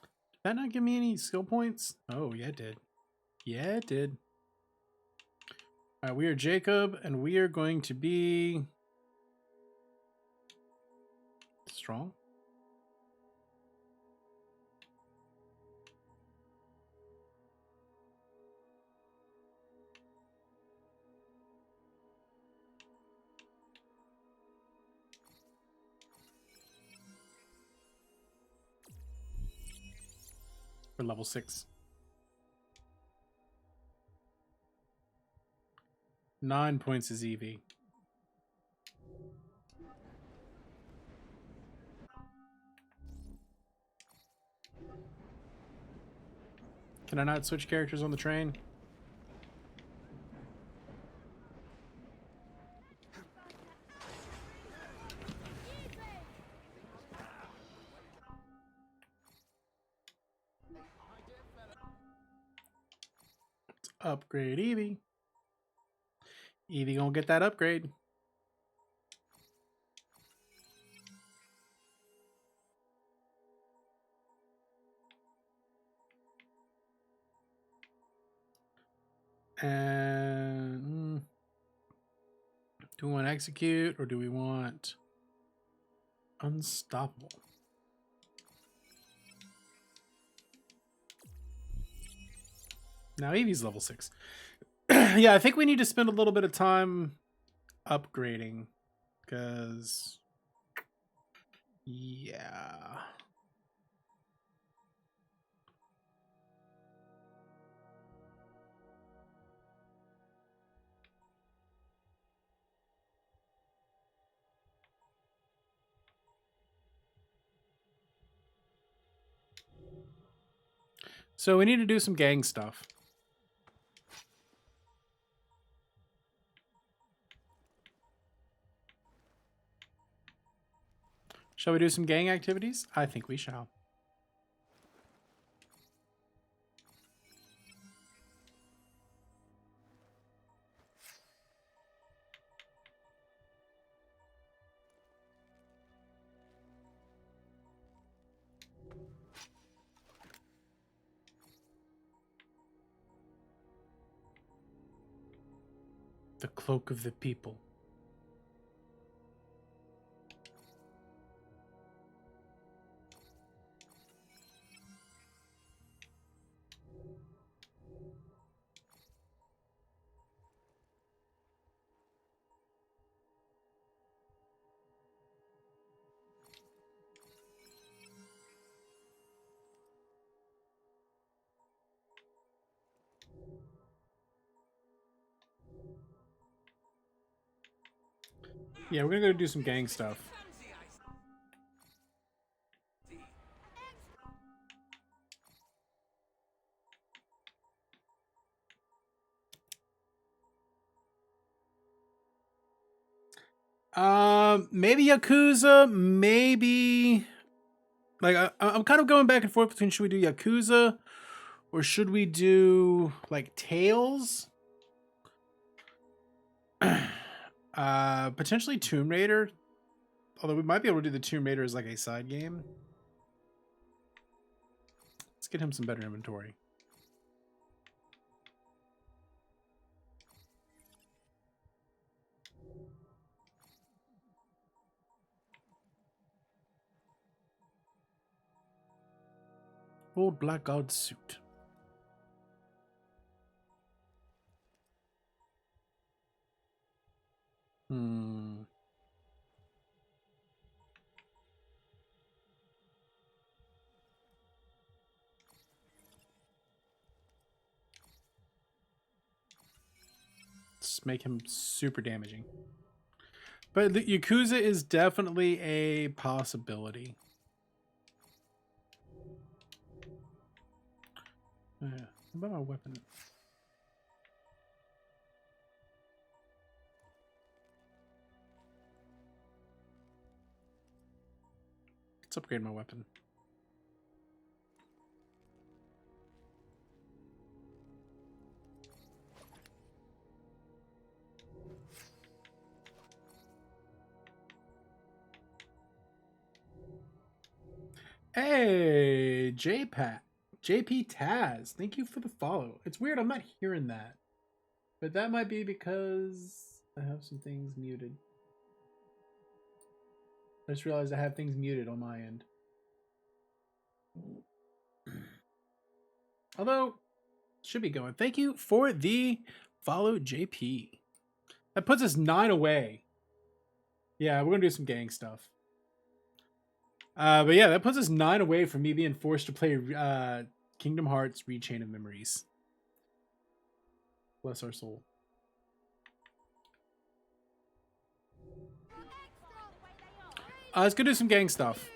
Did that not give me any skill points? Oh, yeah, it did. Yeah, it did. All right, we are Jacob, and we are going to be... strong. We're level 6. 9 points is Evie. Can I not switch characters on the train? Let's upgrade Evie. Evie gonna get that upgrade. And do we want to execute or do we want unstoppable? Now Evie's level 6. Yeah, I think we need to spend a little bit of time upgrading because yeah. So we need to do some gang stuff. Shall we do some gang activities? I think we shall. The cloak of the people. Yeah, we're gonna go do some gang stuff. Maybe Yakuza, maybe like I'm kind of going back and forth between should we do Yakuza or should we do like Tales? Potentially Tomb Raider. Although we might be able to do the Tomb Raider as like a side game. Let's get him some better inventory. Old blackguard suit. Let's make him super damaging. But the Yakuza is definitely a possibility. Yeah. What about my weapon? Let's upgrade my weapon. Hey, JP Taz, thank you for the follow. It's weird, I'm not hearing that. But that might be because I have some things muted. I just realized I have things muted on my end. Although, should be going. Thank you for the follow, JP. That puts us 9 away. Yeah, we're going to do some gang stuff. But yeah, that puts us 9 away from me being forced to play Kingdom Hearts Rechain of Memories. Bless our soul. Let's go do some gang stuff.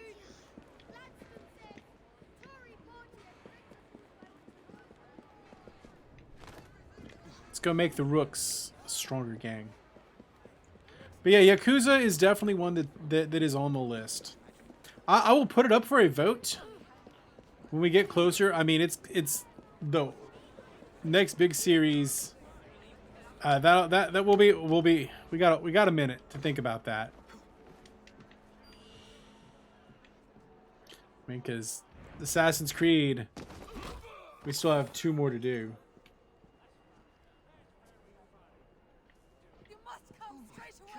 go make the Rooks a stronger gang. But yeah, Yakuza is definitely one that is on the list. I will put it up for a vote when we get closer. I mean, it's the next big series. That will be. We got a minute to think about that. I mean, because Assassin's Creed, we still have 2 more to do. You must come straight away.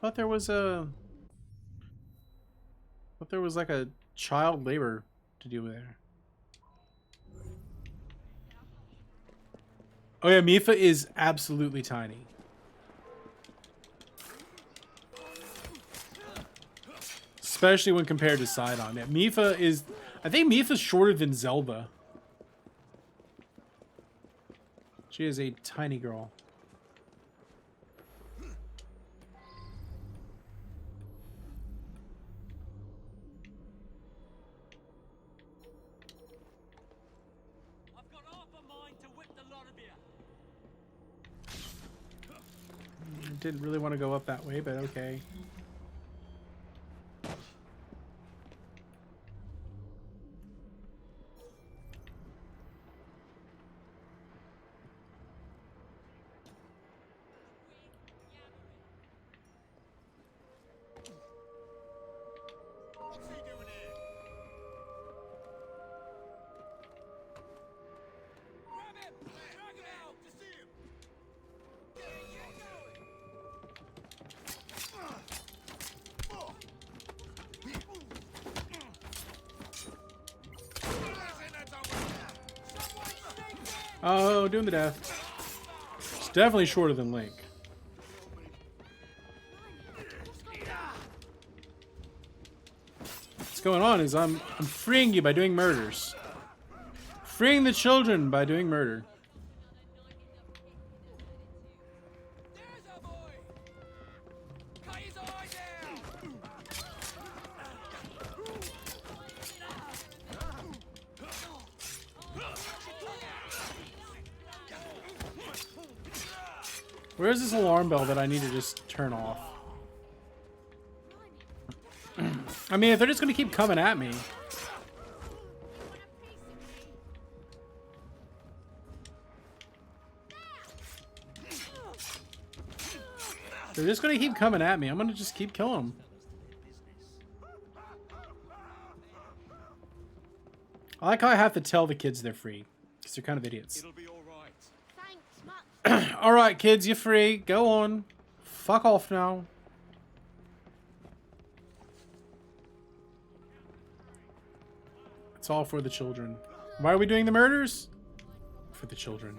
Thought there was like a child labor to do there. Oh yeah, Mifa is absolutely tiny. Especially when compared to Sidon. Yeah, Mifa is... I think Mifa's shorter than Zelda. She is a tiny girl. I've got half a mind to whip the lot of you. I didn't really want to go up that way, but okay. Oh, doing the death. It's definitely shorter than Link. What's going on is I'm freeing you by doing murders. Freeing the children by doing murder. Where's this alarm bell that I need to just turn off? I mean, if they're just going to keep coming at me. They're just going to keep coming at me. I'm going to just keep killing them. I like how I have to tell the kids they're free. Because they're kind of idiots. Alright, kids, you're free. Go on. Fuck off now. It's all for the children. Why are we doing the murders? For the children.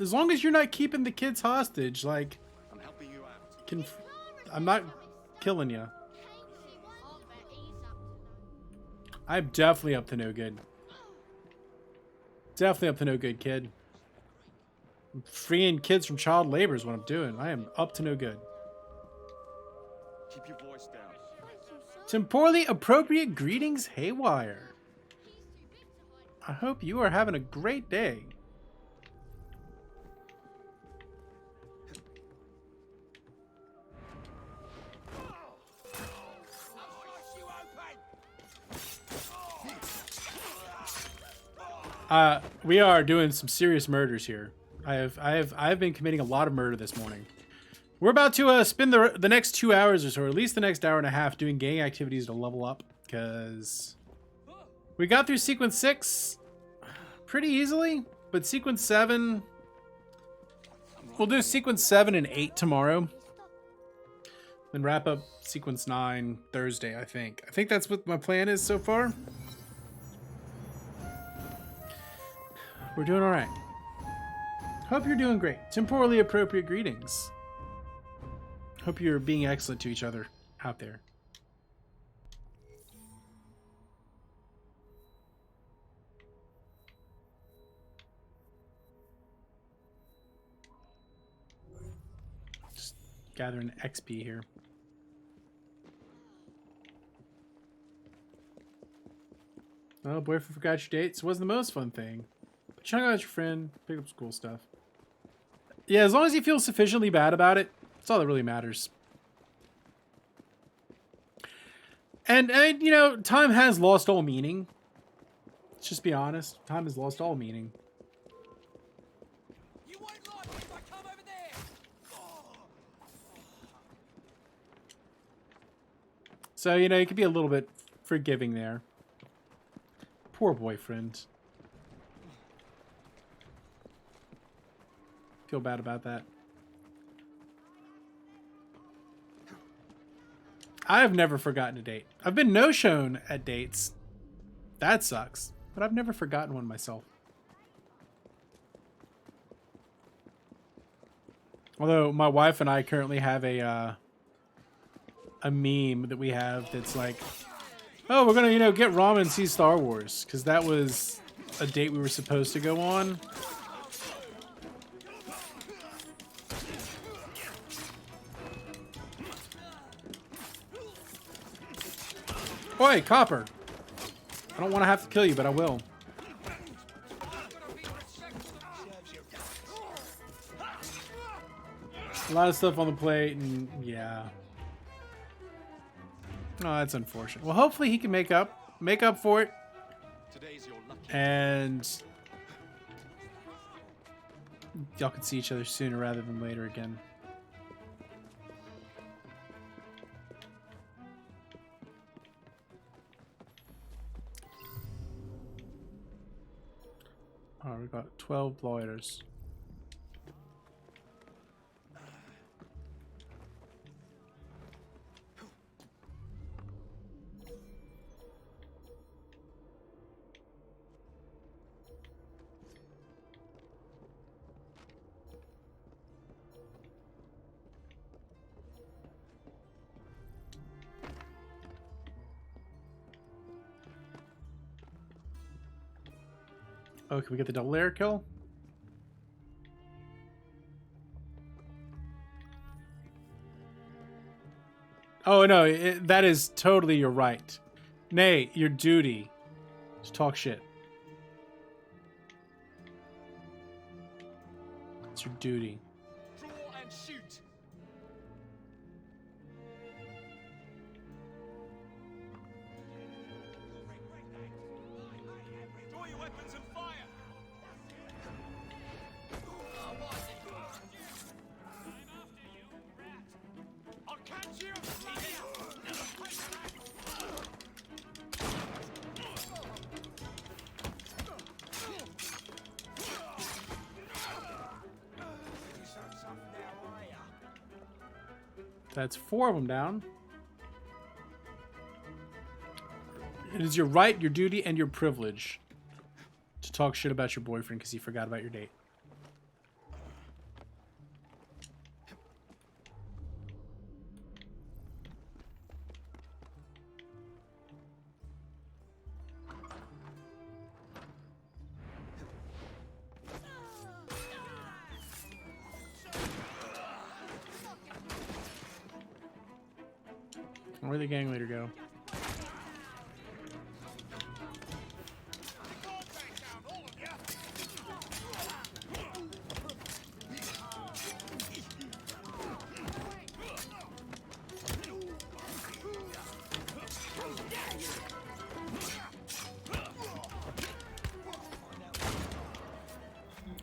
As long as you're not keeping the kids hostage, like... I'm helping you out. I'm not killing you. I'm definitely up to no good. Definitely up to no good, kid. I'm freeing kids from child labor is what I'm doing. I am up to no good. Keep your voice down. Temporally appropriate greetings haywire. I hope you are having a great day. We are doing some serious murders here. I've been committing a lot of murder this morning. We're about to spend the next 2 hours or so, or at least the next hour and a half, doing gang activities to level up, because we got through sequence 6 pretty easily, but sequence 7, we'll do sequence 7 and 8 tomorrow, then wrap up sequence 9 Thursday. I think that's what my plan is so far. We're doing all right. Hope you're doing great. Temporally appropriate greetings. Hope you're being excellent to each other out there. Just gathering XP here. Well, boyfriend forgot your dates. It wasn't the most fun thing. But you hung out with your friend, pick up school stuff. Yeah, as long as you feel sufficiently bad about it, that's all that really matters. And you know, time has lost all meaning. Let's just be honest. Time has lost all meaning. You won't like it if I come over there. So, you know, you could be a little bit forgiving there. Poor boyfriend. Feel bad about that. I have never forgotten a date. I've been no-shown at dates. That sucks. But I've never forgotten one myself. Although my wife and I currently have a meme that we have that's like, oh, we're gonna, you know, get ramen and see Star Wars, because that was a date we were supposed to go on. Oi, Copper! I don't want to have to kill you, but I will. A lot of stuff on the plate, and yeah. Oh, that's unfortunate. Well, hopefully he can make up for it. And y'all can see each other sooner rather than later again. Oh, we got 12 lawyers. Oh, can we get the double layer kill? Oh, no, that is totally your right. Nay, your duty to talk shit. It's your duty. Draw and shoot. Draw your weapons and fire. I'll catch you. That's 4 of them down. It is your right, your duty, and your privilege to talk shit about your boyfriend because he forgot about your date. Where'd the gang leader go?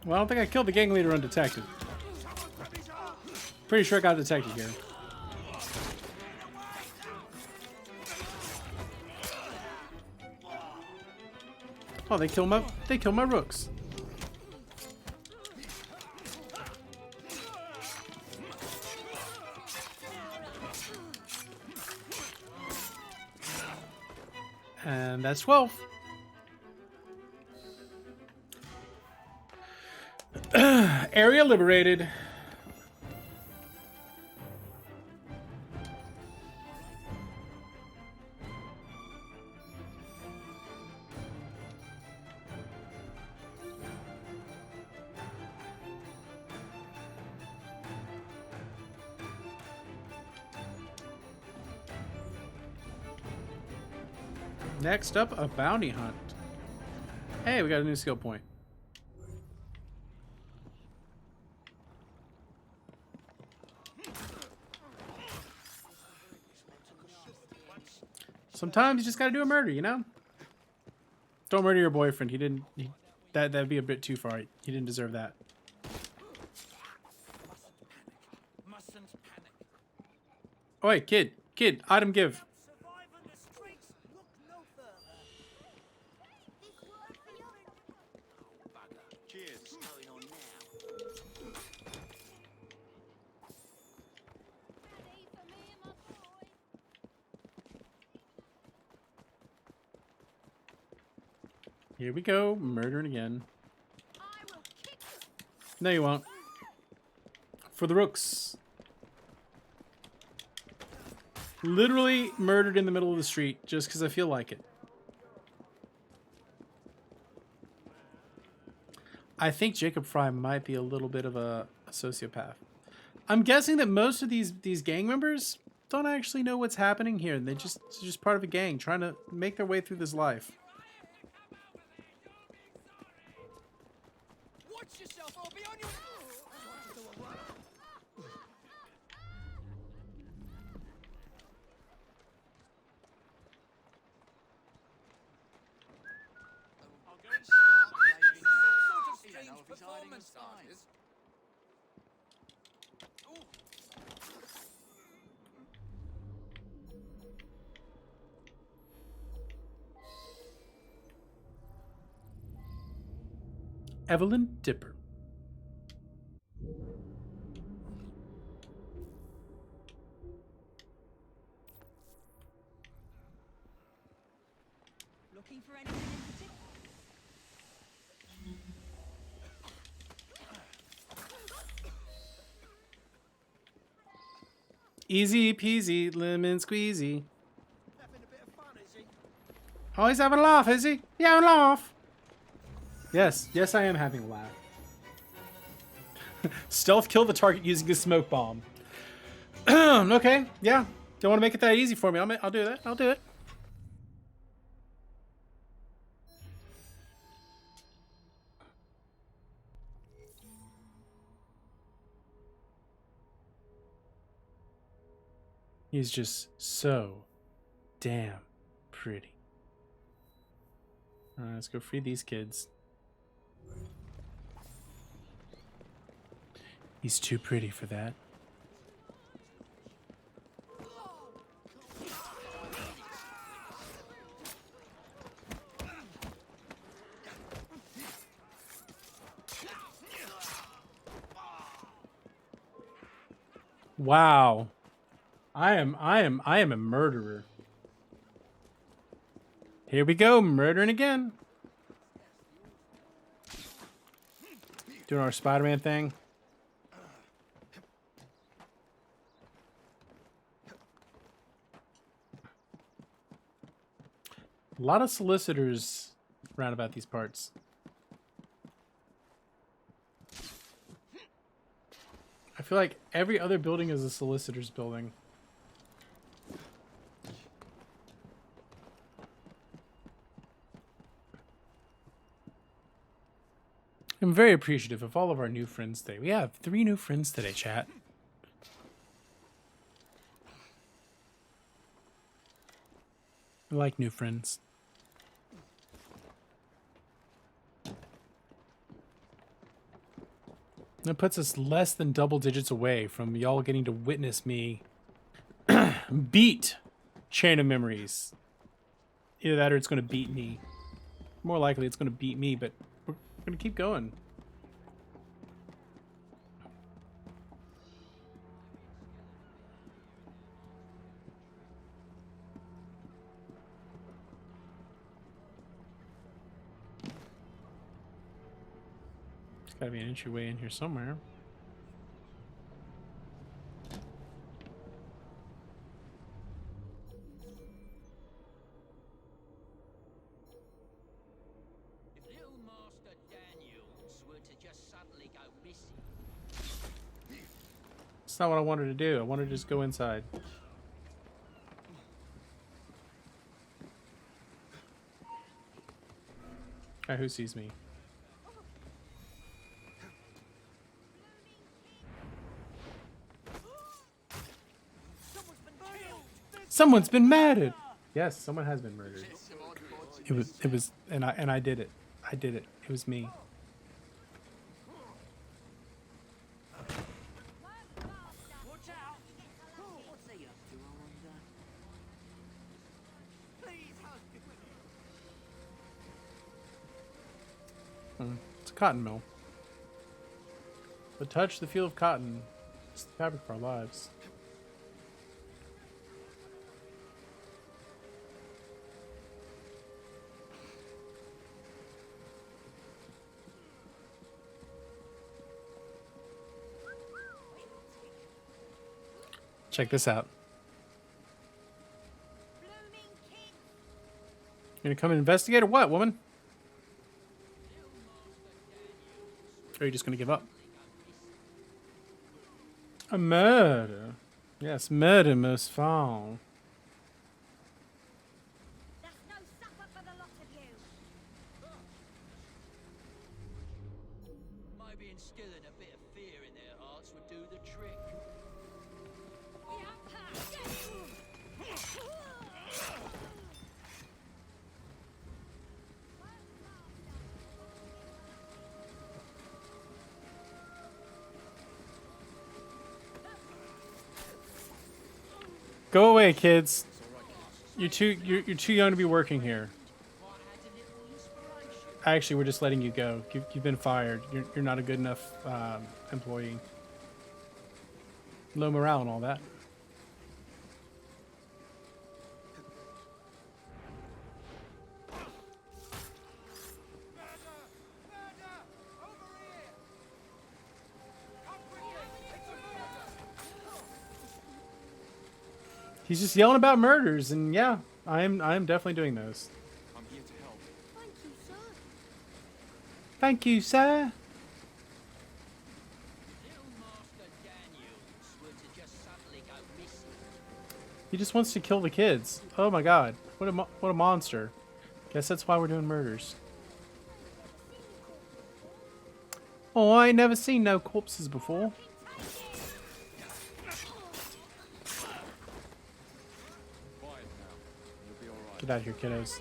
Well, I don't think I killed the gang leader undetected. Pretty sure I got detected here. Oh, they kill my rooks. And that's 12. Area liberated. Next up, a bounty hunt. Hey, we got a new skill point. Sometimes you just gotta do a murder, you know? Don't murder your boyfriend. He didn't... that'd be a bit too far. He didn't deserve that. Oh, wait, kid. Kid, item give. Here we go, murdering again. No, you won't. For the rooks. Literally murdered in the middle of the street just because I feel like it. I think Jacob Fry might be a little bit of a sociopath. I'm guessing that most of these gang members don't actually know what's happening here. They're just part of a gang trying to make their way through this life. Watch yourself, I'll be on your... Performance artists. Evelyn Dipper. Looking for anything in particular? Easy peasy, lemon squeezy. Oh, he's having a laugh, is he? Yeah, a laugh. Yes, yes, I am having a laugh. Stealth kill the target using a smoke bomb. Okay, yeah. Don't want to make it that easy for me. I'll do that. I'll do it. He's just so damn pretty. All right, let's go free these kids. He's too pretty for that. Wow. I am a murderer. Here we go, murdering again. Doing our Spider-Man thing. A lot of solicitors round about these parts. I feel like every other building is a solicitor's building. I'm very appreciative of all of our new friends today. We have 3 new friends today, chat. I like new friends. That puts us less than double digits away from y'all getting to witness me beat Chain of Memories. Either that or it's going to beat me. More likely it's going to beat me, but we're going to keep going. There's got to be an entryway in here somewhere. That's not what I wanted to do. I wanted to just go inside. Alright, who sees me? Someone's been murdered. Yes, someone has been murdered. It was, and I did it. I did it. It was me. Watch out! What's he up to, I wonder? Please help me. It's a cotton mill. But touch the field of cotton. It's the fabric of our lives. Check this out. You gonna come and investigate or what, woman? Or are you just gonna give up? A murder. Yes, murder most foul. That's no supper for the lot of you. Maybe instilling a bit of fear in their hearts would do the trick. Go away, kids. You're too young to be working here. Actually, we're just letting you go. You've been fired. You're not a good enough employee. Low morale and all that. He's just yelling about murders, and yeah, I am definitely doing those. I'm here to help. Thank you, sir. He just wants to kill the kids. Oh my god, what a monster. Guess that's why we're doing murders. Oh, I ain't never seen no corpses before. Get out of here, kiddos.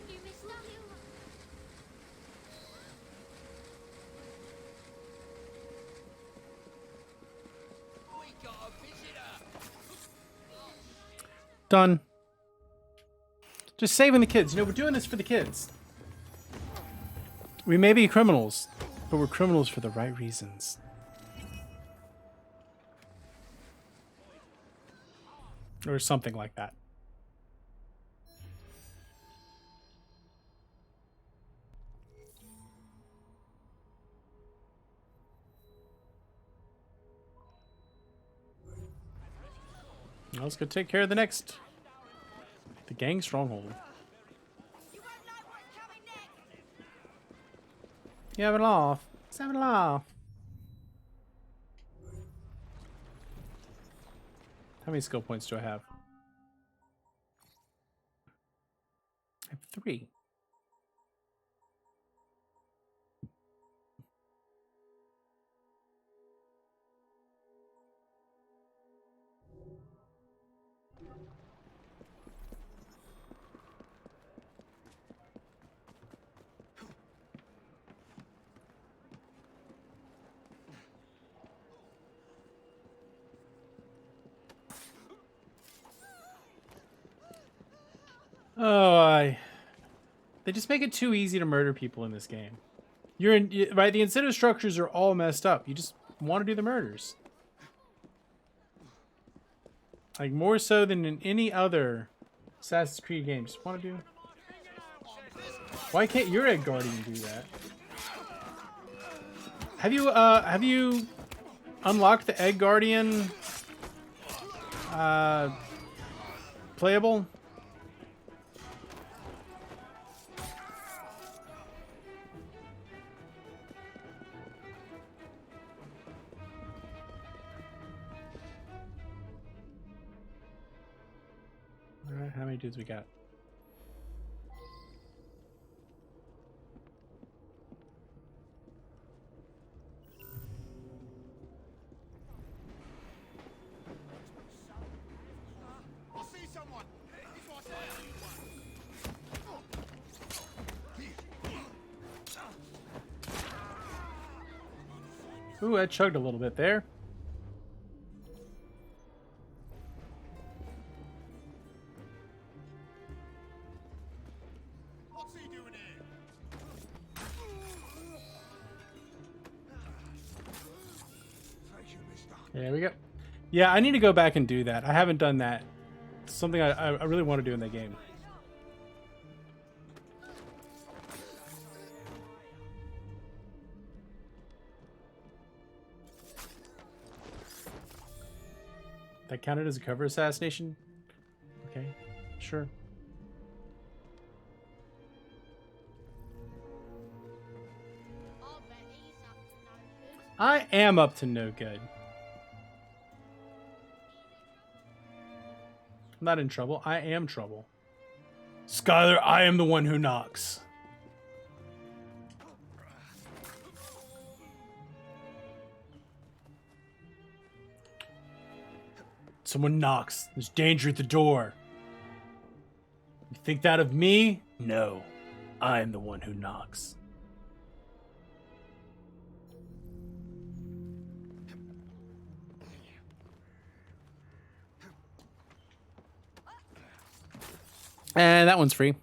Done. Just saving the kids. You know, we're doing this for the kids. We may be criminals, but we're criminals for the right reasons. Or something like that. Now let's go take care of the gang stronghold. You have a laugh. Let's have a laugh. How many skill points do I have? I have 3. Oh, they just make it too easy to murder people in this game. Right? The incentive structures are all messed up. You just want to do the murders. Like, more so than in any other Assassin's Creed game. Just want to do... Why can't your Egg Guardian do that? Have you unlocked the Egg Guardian playable? Alright, how many dudes we got? Ooh, I chugged a little bit there. What's he doing here? There we go. Yeah, I need to go back and do that. I haven't done that. It's something I really want to do in that game. That counted as a cover assassination? Okay, sure. I am up to no good. I'm not in trouble. I am trouble. Skylar, I am the one who knocks. Someone knocks. There's danger at the door. You think that of me? No. I'm the one who knocks. And that one's free.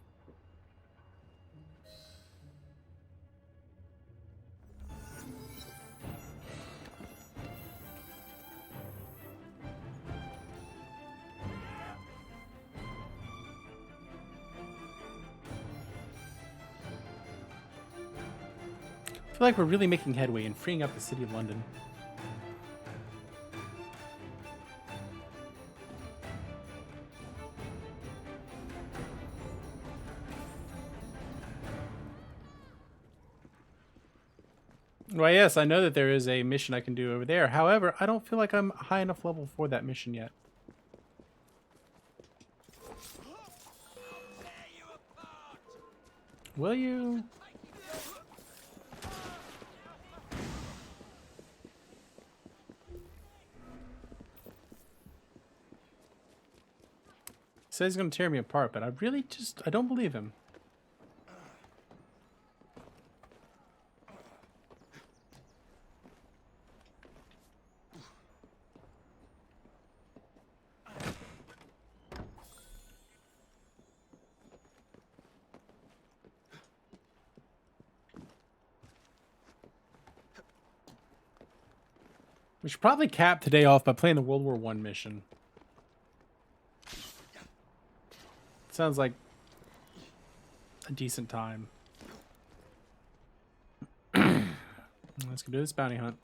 I feel like we're really making headway in freeing up the city of London. Well, yes, I know that there is a mission I can do over there. However, I don't feel like I'm high enough level for that mission yet. Will you? He says he's going to tear me apart, but I don't believe him. We should probably cap today off by playing the World War I mission. Sounds like a decent time. Let's go do this bounty hunt.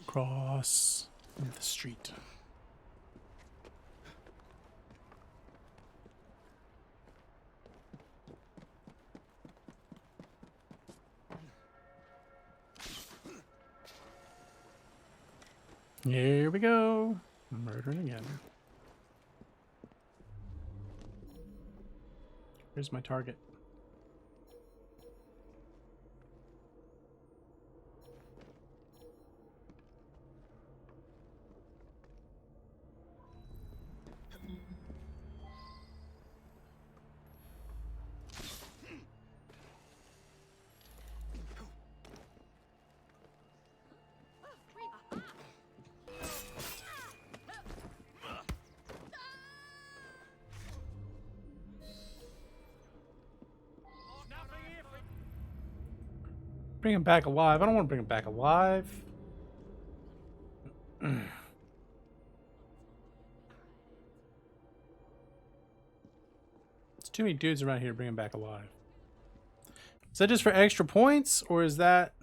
Cross the street. Here we go. Murdering again. Here's my target. Bring him back alive. I don't want to bring him back alive. There's too many dudes around here to bring him back alive. Is that just for extra points, or is that...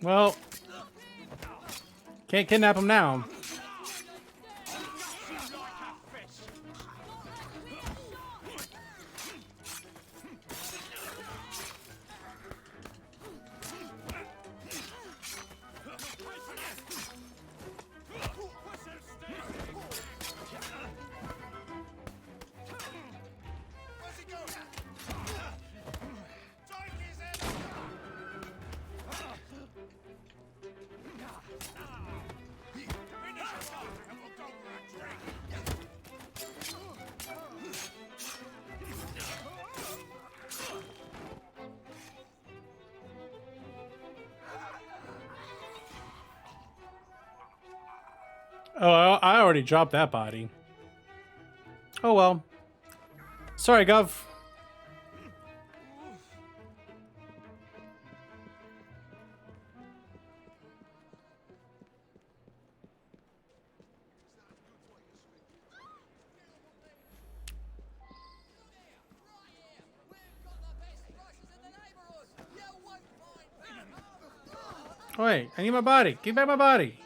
Well, can't kidnap him now. Oh, I already dropped that body. Oh well. Sorry, Gov. Oh, wait, I need my body. Give back my body.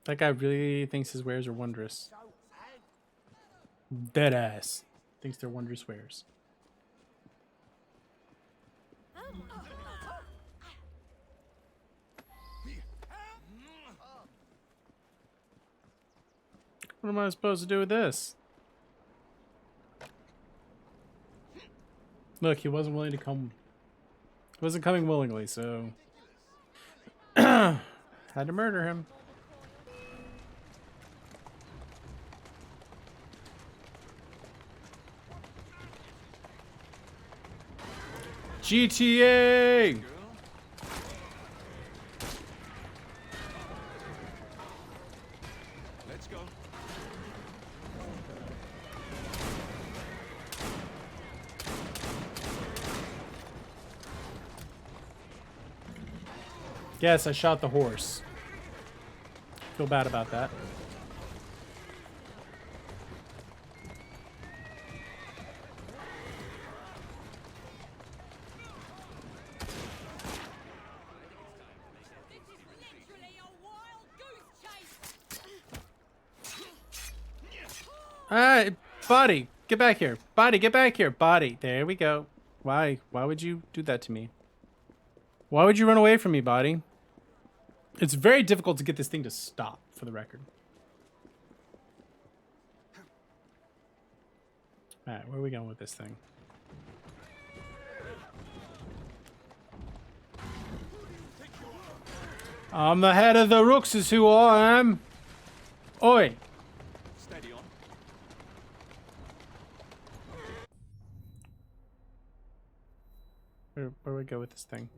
That guy really thinks his wares are wondrous. Deadass. Thinks they're wondrous wares. What am I supposed to do with this? Look, he wasn't willing to come. He wasn't coming willingly, so had to murder him. GTA! Let's go. Yes, I shot the horse. Feel bad about that. Alright, body, get back here. Body, get back here. Body, there we go. Why? Why would you do that to me? Why would you run away from me, body? It's very difficult to get this thing to stop, for the record. Alright, where are we going with this thing? I'm the head of the Rooks is who I am. Oi. Steady on. Where do we go with this thing?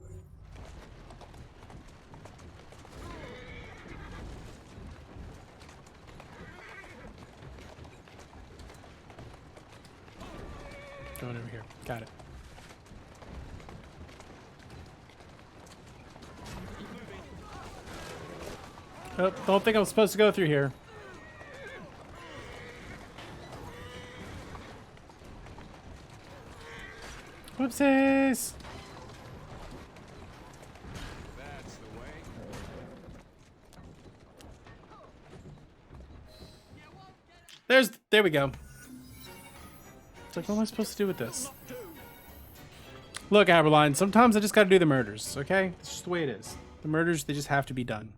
Going over here. Got it. Oh, don't think I'm supposed to go through here. Whoopsies! That's the way. There we go. It's like, what am I supposed to do with this? Look, Aberline, sometimes I just gotta do the murders, okay? It's just the way it is. The murders, they just have to be done.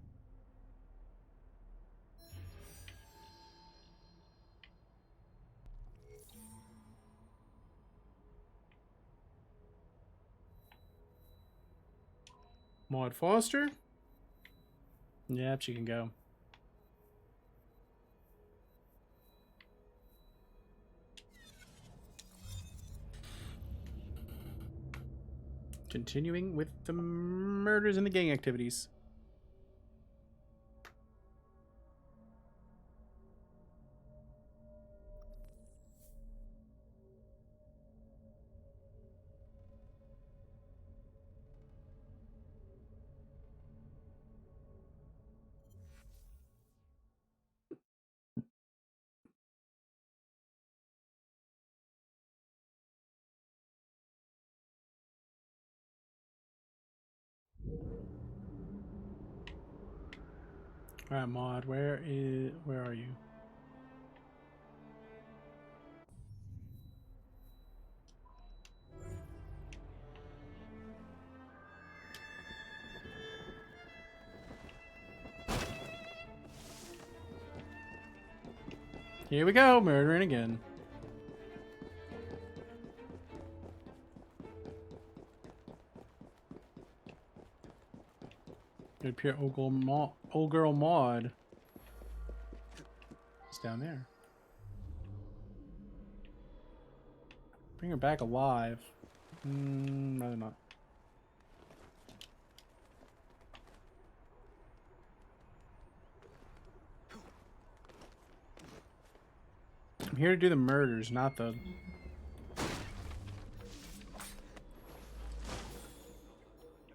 Maud Foster? Yep, she can go. Continuing with the murders and the gang activities. Alright, Maud, where are you? Here we go, murdering again. It appear old girl Maud. It's down there. Bring her back alive. Rather not. I'm here to do the murders, not the... Have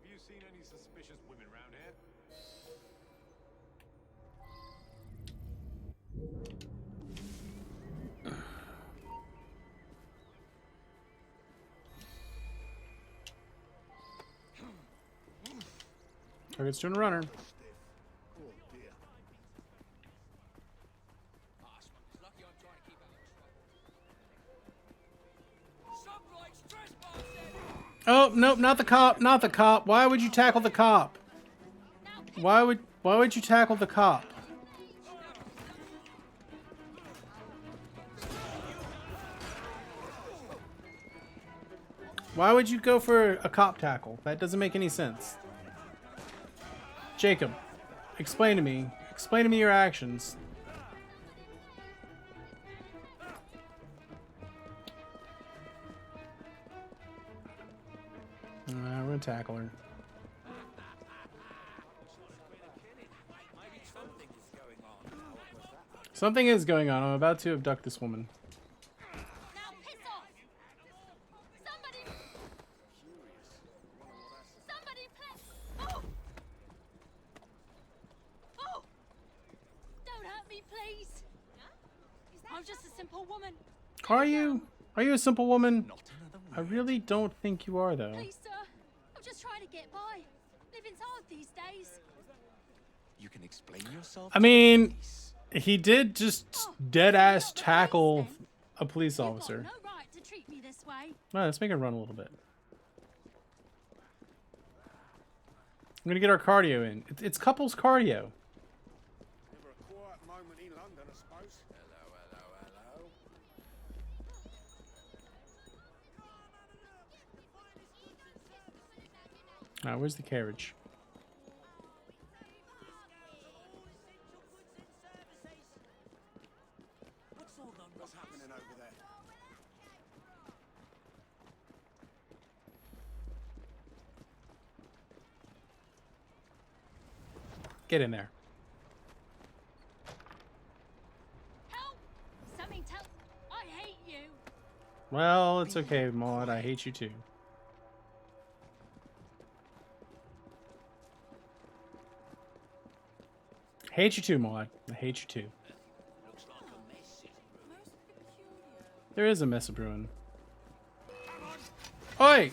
you seen any suspicious women around here? Target's doing a runner. Oh, nope, not the cop, not the cop. Why would you tackle the cop? Why would you tackle the cop? Why would you go for a cop tackle? That doesn't make any sense. Jacob, explain to me. Explain to me your actions. We're gonna tackle her. Something is going on. I'm about to abduct this woman. I'm just a simple woman. Are you? Are you a simple woman? I really don't think you are, though. Please, sir. I'm just trying to get by. Living's hard these days. You can explain yourself. I mean, he did just dead-ass tackle a police officer. No right to treat me this way. All right, let's make it run a little bit. I'm gonna get our cardio in. It's couples cardio. Never a quiet moment in London, I suppose. Hello. Alright, where's the carriage? What's happening over there? Get in there. Help! Something tell. I hate you. Well, it's okay, Maud. I hate you too. Hate you too, Maud. I hate you too. There is a mess of brewing. Oi!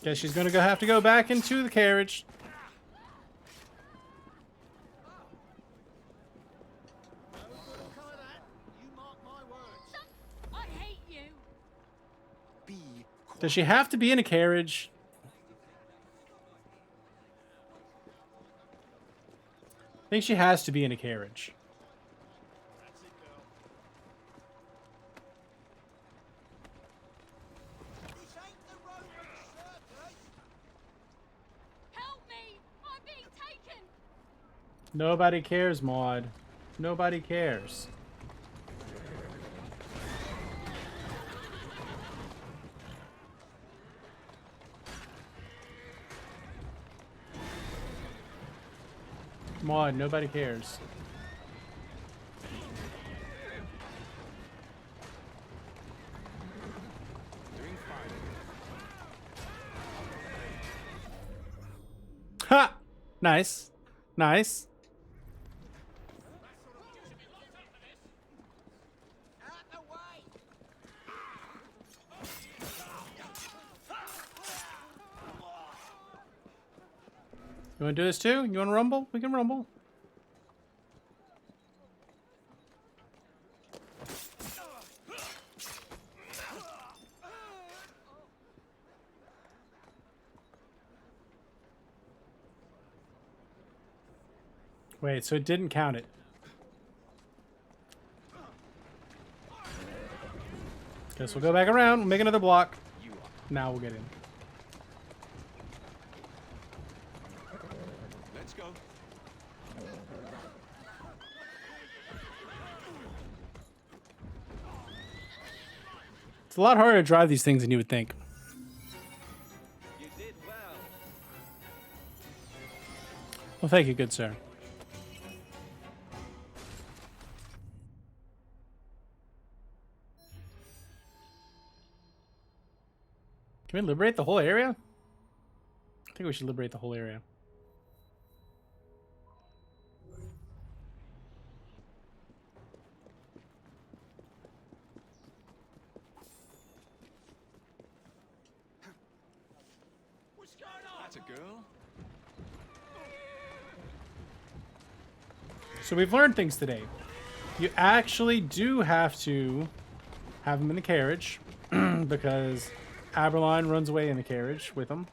Guess she's gonna have to go back into the carriage. I hate you. Does she have to be in a carriage? I think she has to be in a carriage. Help me! I'm being taken. Nobody cares, Maud. Nobody cares. Maud, nobody cares. Ha! Nice. Nice. You want to do this too? You want to rumble? We can rumble. Wait, so it didn't count it. Guess we'll go back around. We'll make another block. Now we'll get in. Let's go. It's a lot harder to drive these things than you would think. You did well. Well, thank you, good sir. Can we liberate the whole area? I think we should liberate the whole area. That's a girl. So we've learned things today. You actually do have to have them in the carriage because Aberline runs away in the carriage with them.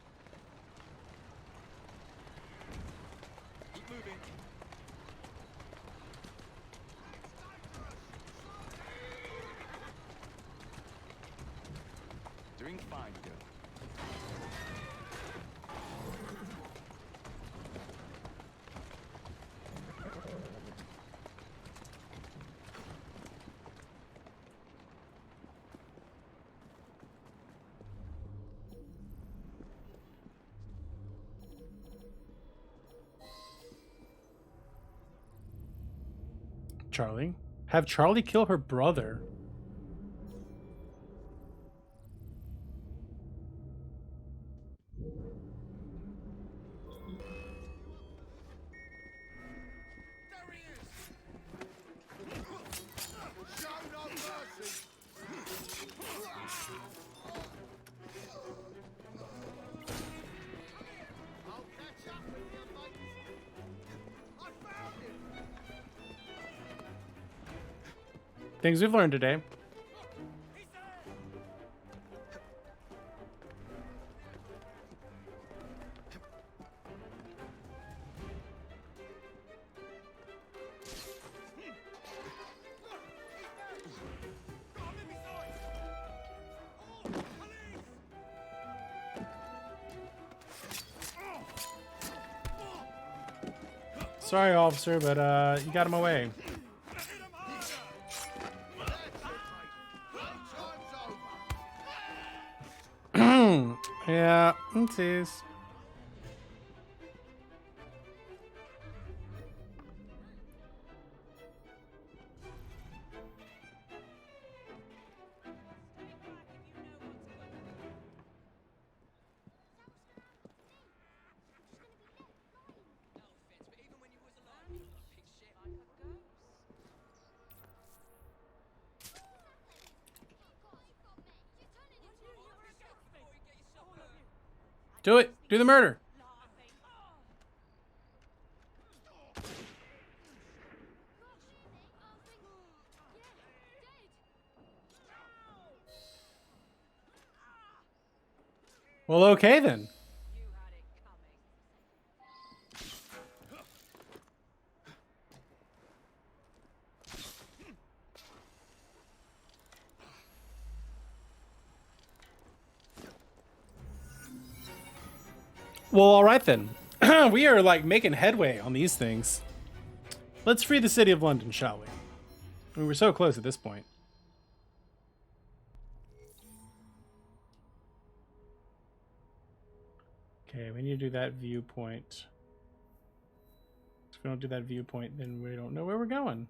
Keep moving. Doing fine, girl. Charlie. Have Charlie kill her brother. Show no mercy. I'll catch up with you, mates. I found him. Things we've learned today. Sorry, officer, but you got him away. Yeah, it is. Do it. Do the murder. Well, okay then. Well, all right then. We are like making headway on these things. Let's free the city of London, shall we? We were so close at this point. Okay, we need to do that viewpoint. If we don't do that viewpoint, then we don't know where we're going.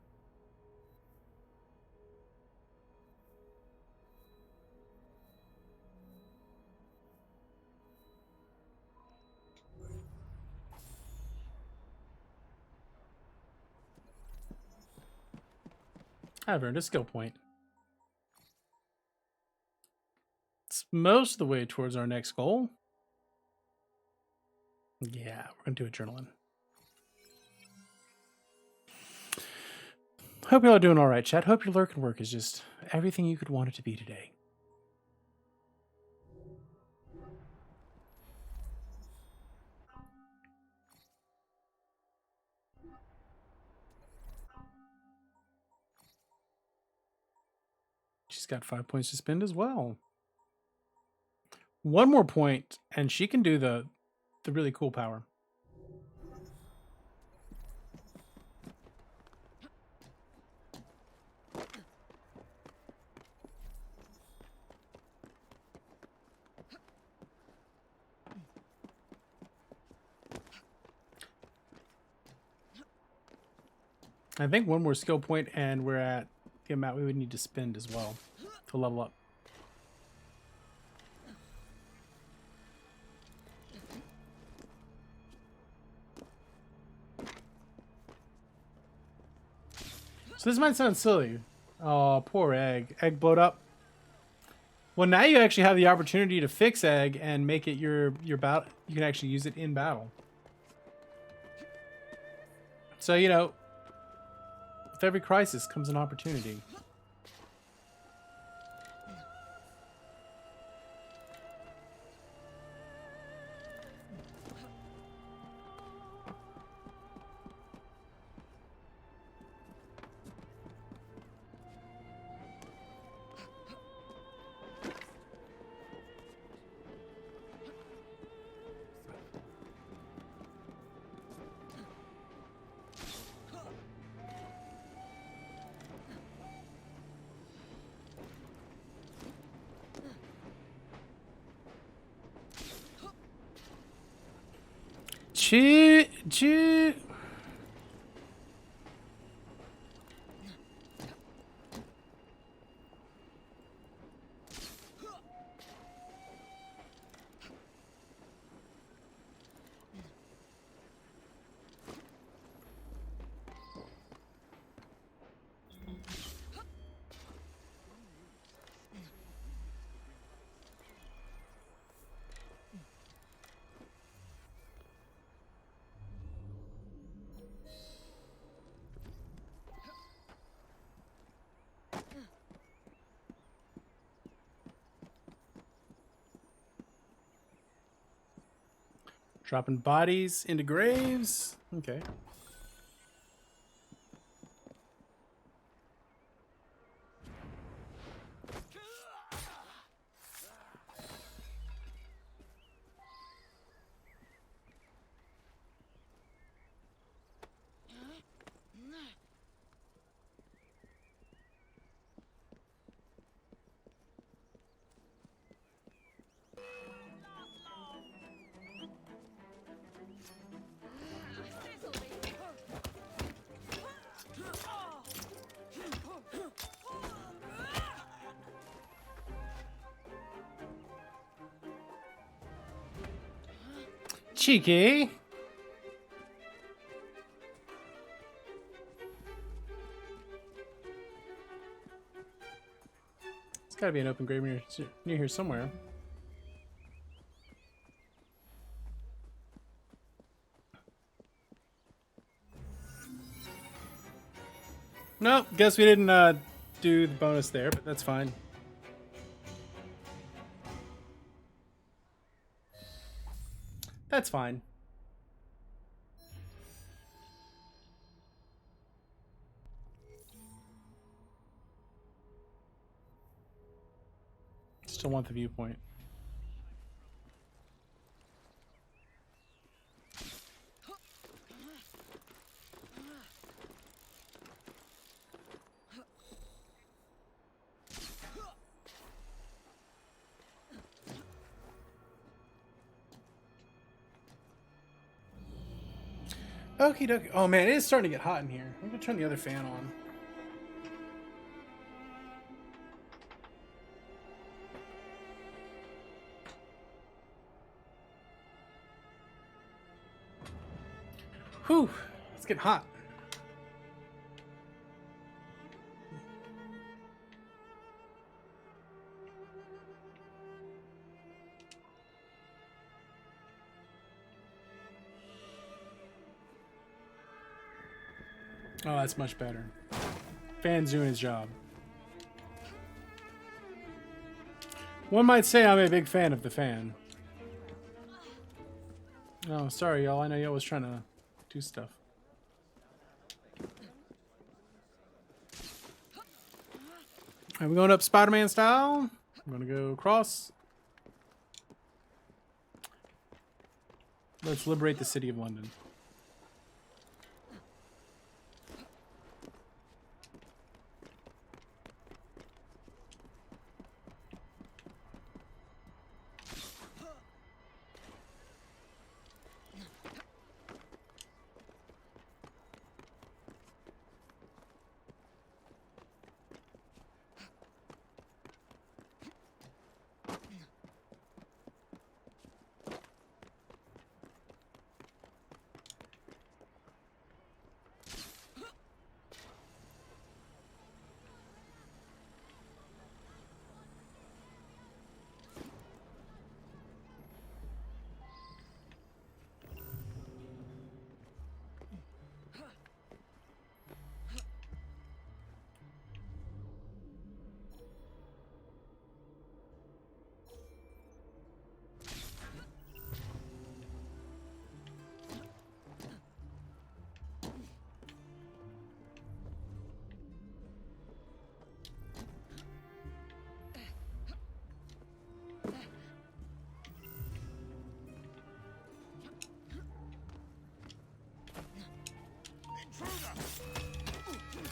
I've earned a skill point. It's most of the way towards our next goal. Yeah, we're gonna do adrenaline. Hope y'all are doing all right, chat. Hope your lurking work is just everything you could want it to be today. She's got 5 points to spend as well. One more point, and she can do the really cool power. I think one more skill point, and we're at the amount we would need to spend as well to level up. So this might sound silly. Oh, poor Egg. Egg blowed up. Well, now you actually have the opportunity to fix Egg and make it your battle. You can actually use it in battle. So, you know, with every crisis comes an opportunity. Choo. Dropping bodies into graves. Okay. Cheeky. There's got to be an open grave near here somewhere. Nope, guess we didn't do the bonus there, but that's fine. That's fine. Still want the viewpoint. Okie dokie. Oh man, it is starting to get hot in here. I'm gonna turn the other fan on. Whew, it's getting hot. Oh, that's much better. Fan's doing his job. One might say I'm a big fan of the fan. Oh, sorry, y'all. I know y'all was trying to do stuff. Are we going up Spider-Man style? I'm gonna go across. Let's liberate the city of London.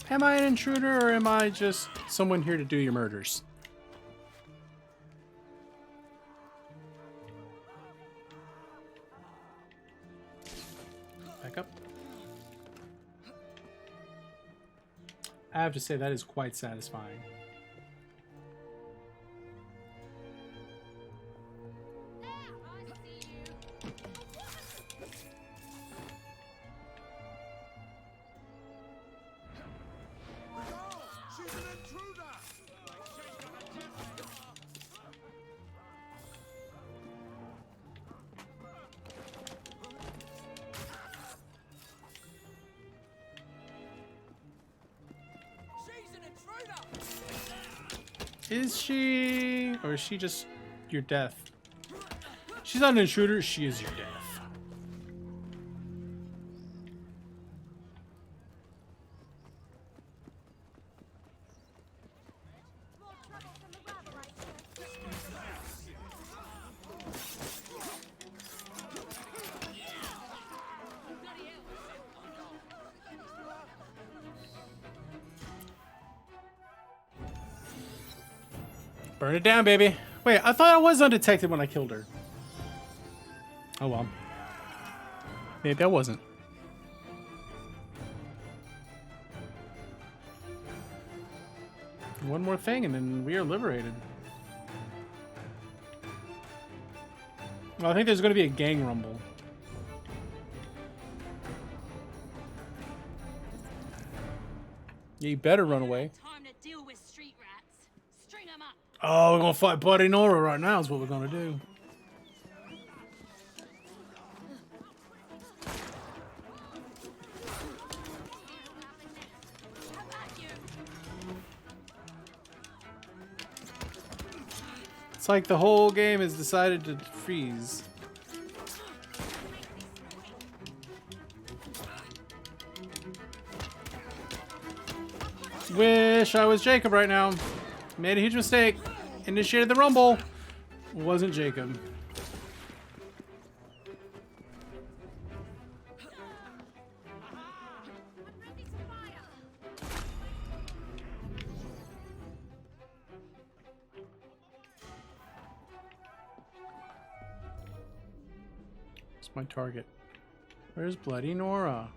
Am I an intruder, or am I just someone here to do your murders? Back up. I have to say, that is quite satisfying. Is she, or is she just your death? She's not an intruder, she is your death. Burn it down, baby. Wait, I thought I was undetected when I killed her. Oh well. Maybe I wasn't. One more thing and then we are liberated. Well, I think there's going to be a gang rumble. Yeah, you better run away. Time to deal with street rats. String 'em up. Oh, we're going to fight Buddy Nora right now is what we're going to do. It's like the whole game has decided to freeze. Wish I was Jacob right now. Made a huge mistake. Initiated the rumble. Wasn't Jacob. It's my target. Where's Bloody Nora?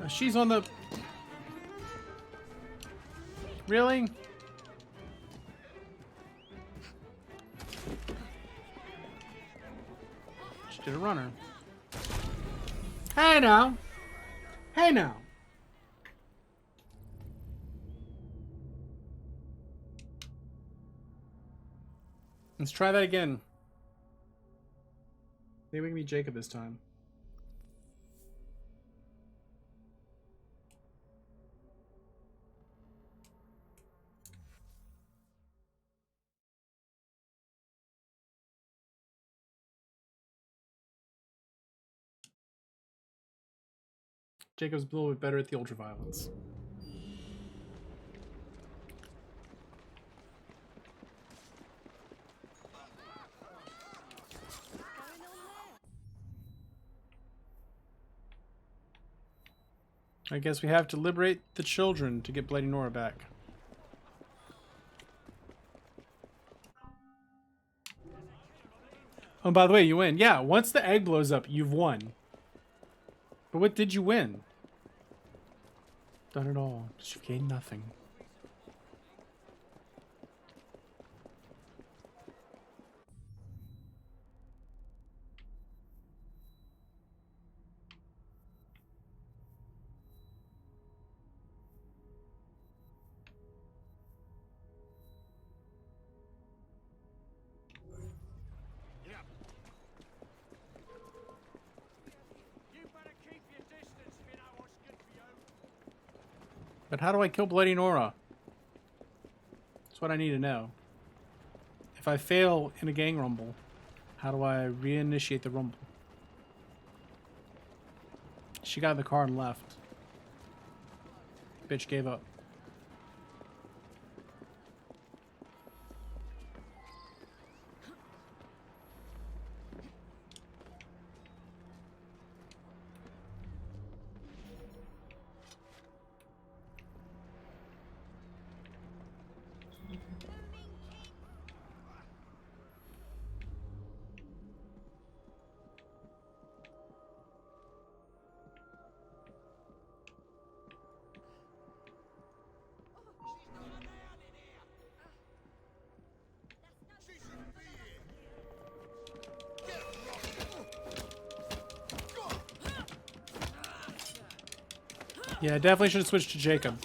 She's on the... Really? She did a runner. Hey now. Hey now. Let's try that again. Maybe we can be Jacob this time. Jacob's a little bit better at the ultraviolence. I guess we have to liberate the children to get Bloody Nora back. Oh, by the way, you win. Yeah, once the egg blows up, you've won. But what did you win? Done it all. You've gained nothing. But how do I kill Bloody Nora? That's what I need to know. If I fail in a gang rumble, how do I reinitiate the rumble? She got in the car and left. Bitch gave up. Yeah, I definitely should have switched to Jacob.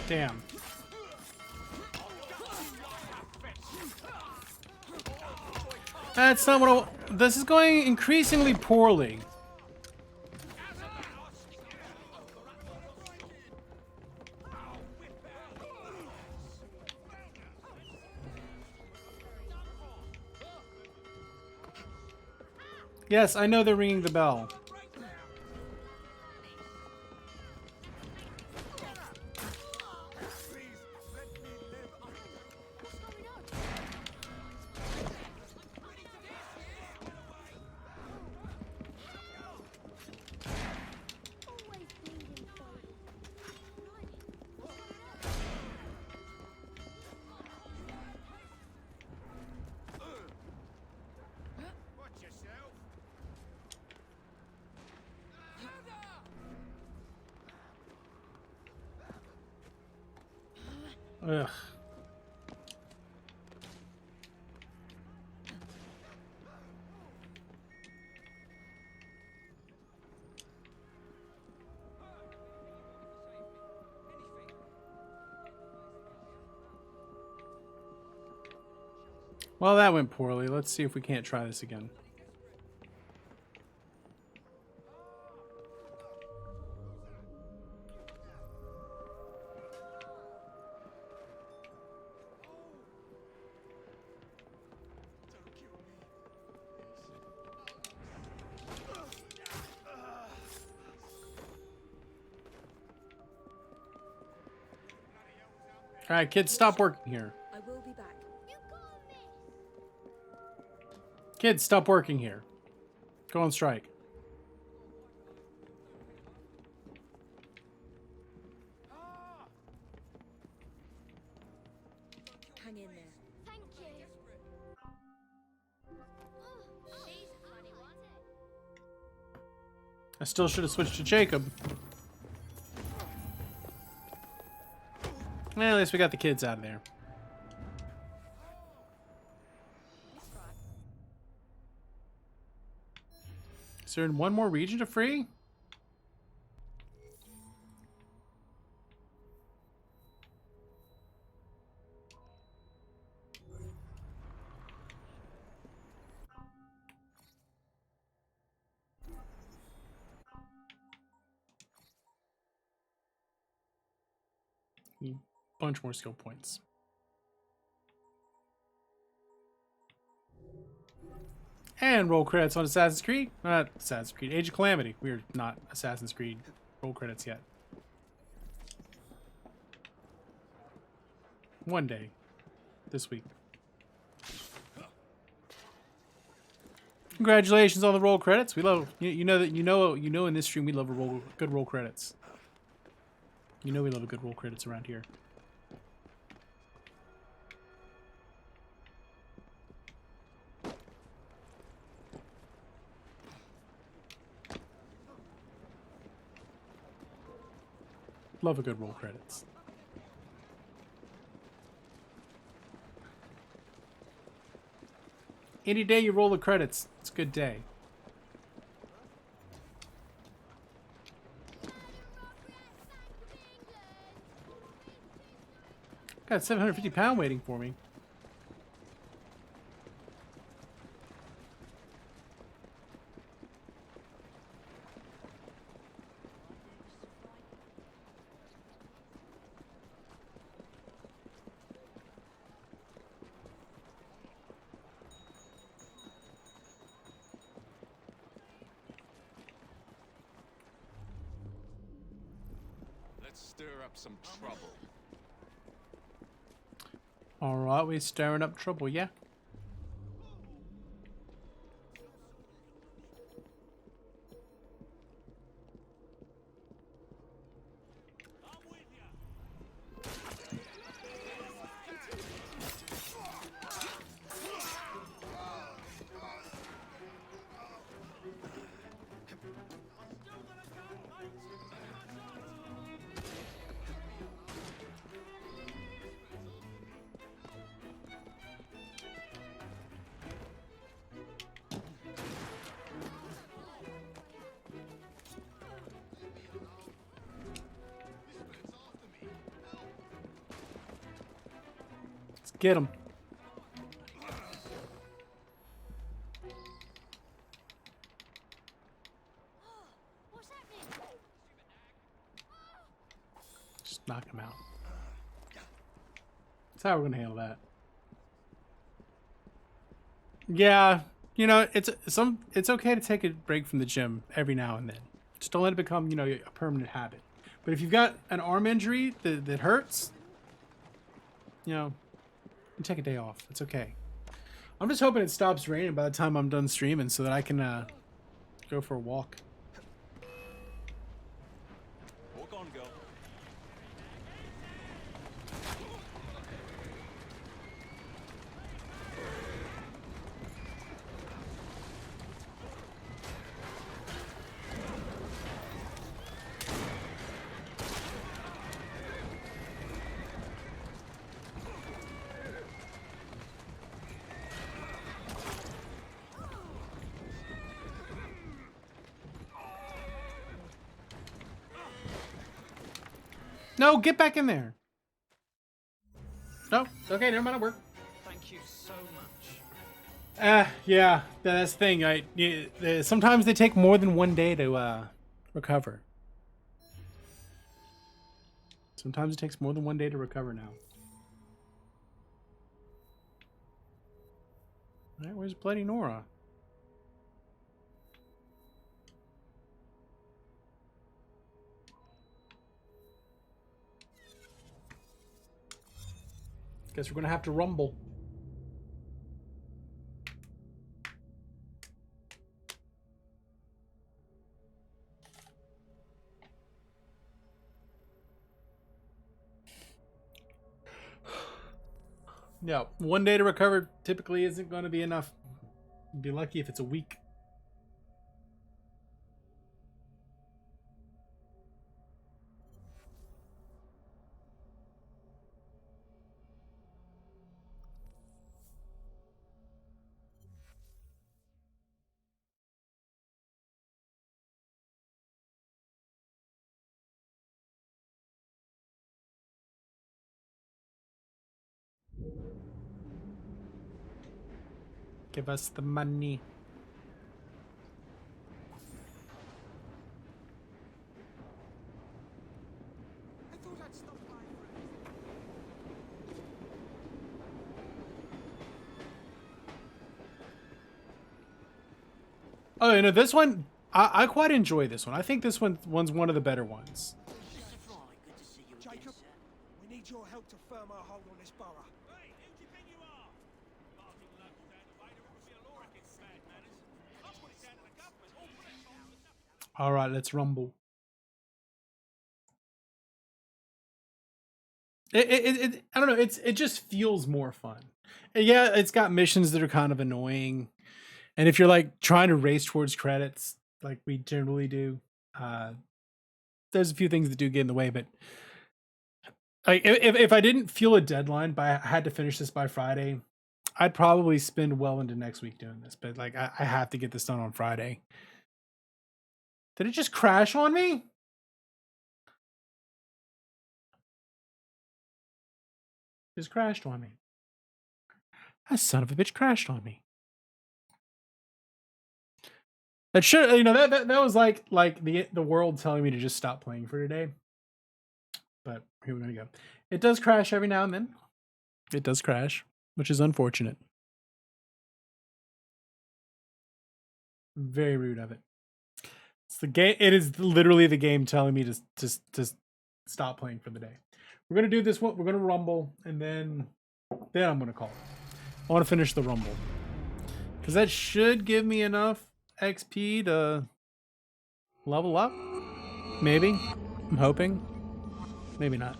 Damn. That's not what I... This is going increasingly poorly. Yes, I know they're ringing the bell. Ugh. Well, that went poorly. Let's see if we can't try this again. All right, kids, stop working here. I will be back. Kids, stop working here. Go on strike. Hang in there. Thank you. I still should have switched to Jacob. Well, at least we got the kids out of there. Is there one more region to free? Need a bunch more skill points. And roll credits on Assassin's Creed. Not Assassin's Creed. Age of Calamity. We're not Assassin's Creed roll credits yet. One day. This week. Congratulations on the roll credits. We love you know in this stream we love good roll credits. You know we love a good roll credits around here. Love a good roll credits. Any day you roll the credits, it's a good day. Got 750 pound waiting for me. Let's stir up some trouble. Alright, we're stirring up trouble, yeah? Get him. Just knock him out. That's how we're gonna handle that. Yeah, you know, it's okay to take a break from the gym every now and then. Just don't let it become, you know, a permanent habit. But if you've got an arm injury that hurts, you know, you take a day off. It's okay. I'm just hoping it stops raining by the time I'm done streaming so that I can go for a walk. Walk on, girl. No, get back in there. No, okay, never mind, it'll work. Thank you so much. Yeah, that's the thing. Sometimes they take more than one day to recover. Sometimes it takes more than one day to recover now. Alright, where's Bloody Nora? Guess we're gonna have to rumble. Yeah, one day to recover typically isn't going to be enough. You'd be lucky if it's a week. Give us the money. Oh, you know, this one, I quite enjoy this one. I think this one's one of the better ones. Jacob, we need your help to firm our hold on this borough. Hey, who do you think you are? Barking local down the way, there would be a law against bad manners. I'll put it down to the government. All put it on. All right, let's rumble. I don't know. It just feels more fun. And yeah, it's got missions that are kind of annoying. And if you're like trying to race towards credits, like we generally do, there's a few things that do get in the way. But like, if I didn't feel a deadline, I had to finish this by Friday, I'd probably spend well into next week doing this. But like, I have to get this done on Friday. Did it just crash on me? Just crashed on me. That son of a bitch crashed on me. That should, you know, that was like the world telling me to just stop playing for today. But here we're gonna go. It does crash every now and then. It does crash, which is unfortunate. Very rude of it. It's the game. It is literally the game telling me to stop playing for the day. We're gonna do this one. We're gonna rumble, and then I'm gonna call it. I want to finish the rumble because that should give me enough XP to level up. Maybe. I'm hoping. Maybe not.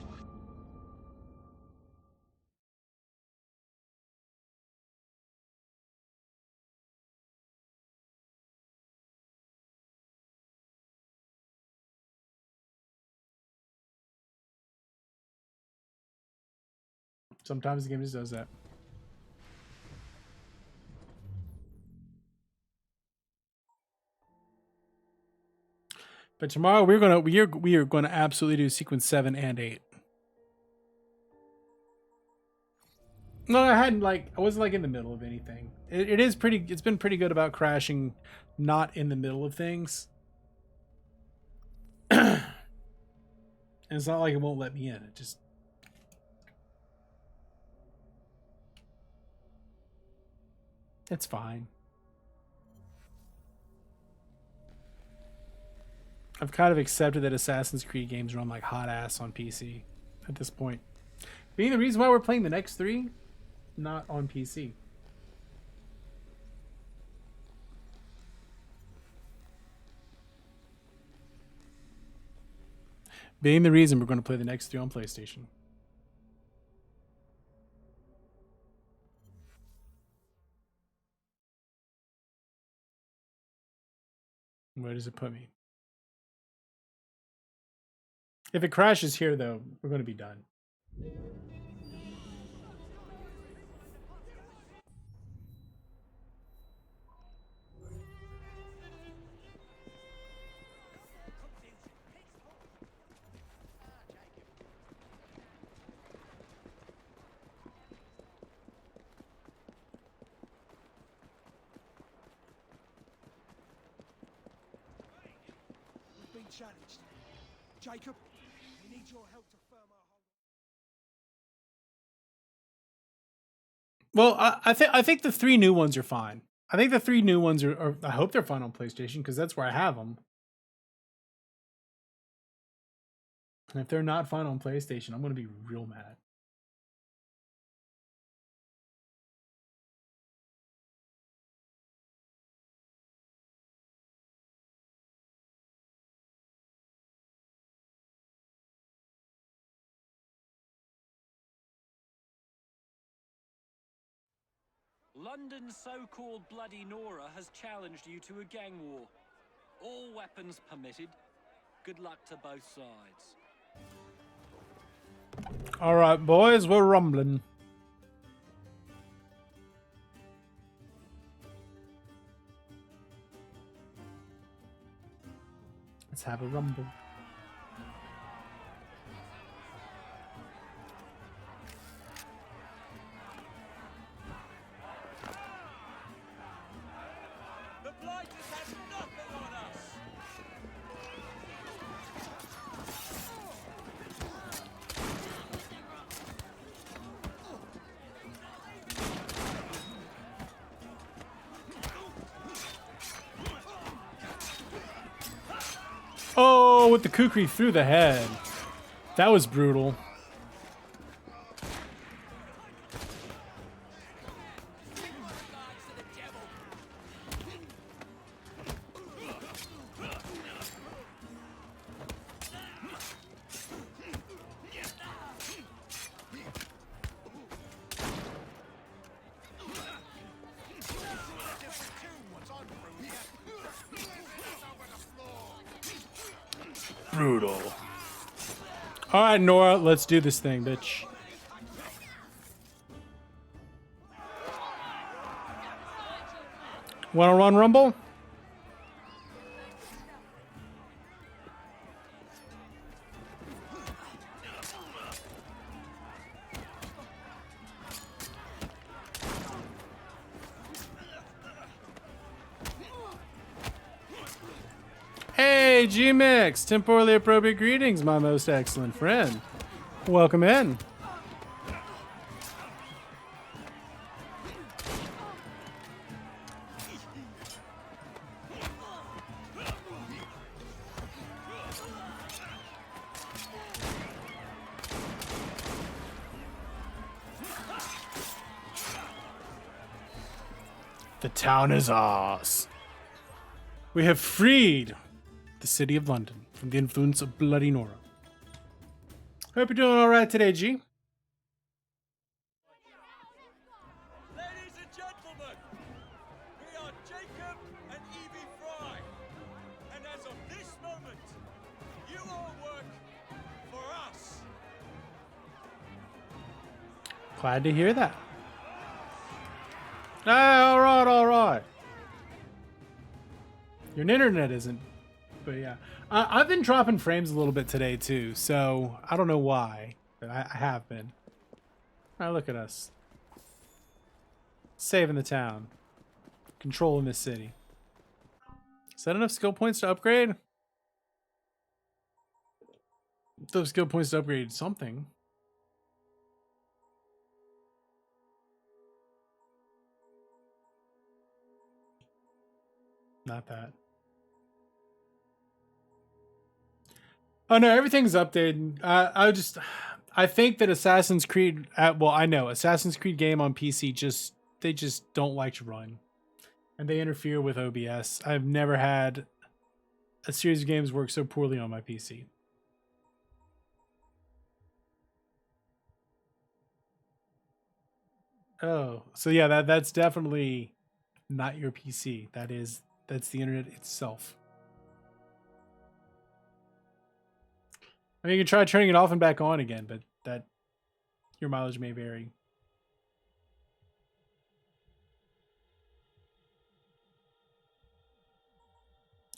Sometimes the game just does that. But tomorrow we are gonna absolutely do sequence 7 and 8. No, I wasn't like in the middle of anything. It's been pretty good about crashing not in the middle of things. And it's not like it won't let me in. It just it's fine. I've kind of accepted that Assassin's Creed games run like hot ass on PC at this point. Being the reason why we're playing the next 3, not on PC. Being the reason we're going to play the next 3 on PlayStation. Where does it put me? If it crashes here, though, we're going to be done. We've been challenged. Jacob, we need your help to firm our hold. Well, I think the 3 new ones are fine. I think the 3 new ones are I hope they're fine on PlayStation because that's where I have them. And if they're not fine on PlayStation, I'm going to be real mad. London's so-called Bloody Nora has challenged you to a gang war. All weapons permitted. Good luck to both sides. All right, boys, we're rumbling. Let's have a rumble. Blighters have nothing on us! Oh, with the kukri through the head. That was brutal. Brutal. All right, Nora, let's do this thing, bitch. Wanna run Rumble? Hey, G-Mix! Temporally appropriate greetings, my most excellent friend. Welcome in. The town is ours. We have freed the city of London from the influence of Bloody Nora. Hope you're doing all right today, G. Ladies and gentlemen, we are Jacob and Evie Fry. And as of this moment, you all work for us. Glad to hear that. Ah, all right, all right. Your internet isn't, but yeah. I've been dropping frames a little bit today too, so I don't know why, but I have been. All right, look at us. Saving the town. Controlling this city. Is that enough skill points to upgrade? Those skill points to upgrade something. Not that. Oh no, everything's updated. I think that Assassin's Creed, well, I know Assassin's Creed game on PC they just don't like to run, and they interfere with OBS. I've never had a series of games work so poorly on my PC. Oh, so yeah, that's definitely not your PC. That's the internet itself. I mean, you can try turning it off and back on again, but your mileage may vary.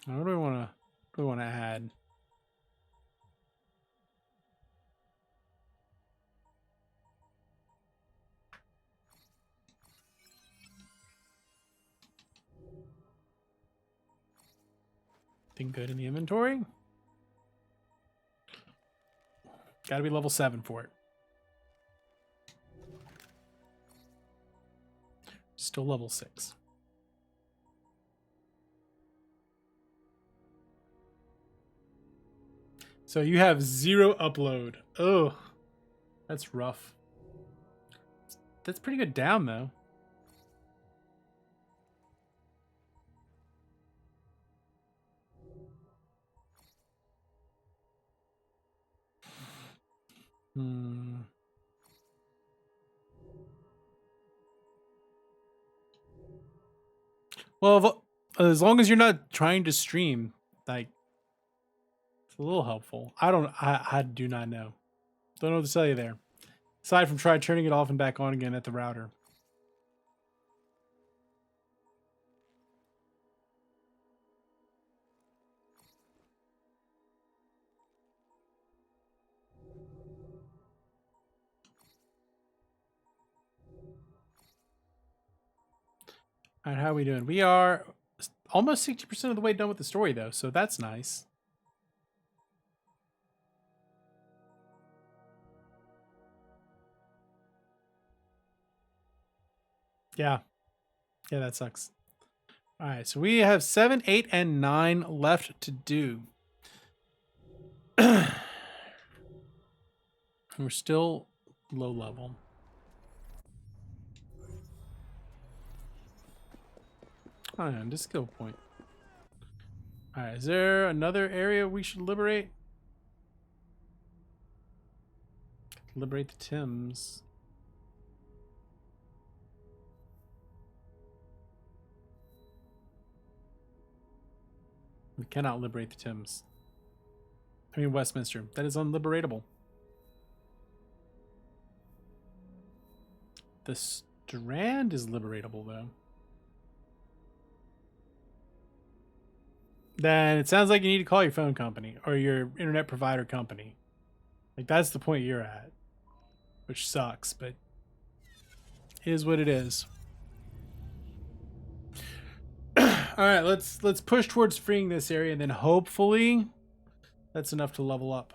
What do we want to add? Think good in the inventory? Gotta be level 7 for it. Still level 6. So you have 0 upload. Ugh. That's rough. That's pretty good down, though. Well, as long as you're not trying to stream, like, it's a little helpful. I do not know. Don't know what to tell you there. Aside from try turning it off and back on again at the router. All right, how are we doing? We are almost 60% of the way done with the story, though, so that's nice. Yeah. Yeah, that sucks. All right, so we have 7, 8, and 9 left to do. We're still low level. Oh, yeah, just skill point. All right, is there another area we should liberate? Liberate the Tims. We cannot liberate the Tims. I mean, Westminster. That is unliberatable. The Strand is liberatable, though. Then it sounds like you need to call your phone company or your internet provider company. Like, that's the point you're at. Which sucks, but is what it is. Alright, let's push towards freeing this area, and then hopefully that's enough to level up.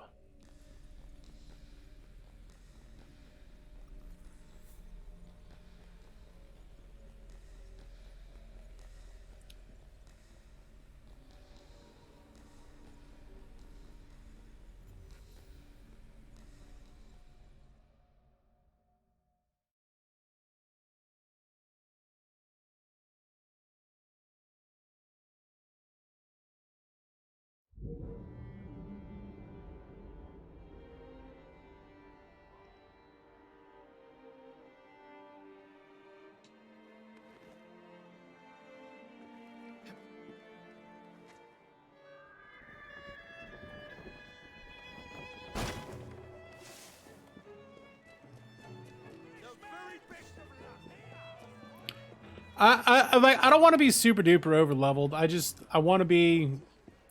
I don't want to be super duper over leveled. I want to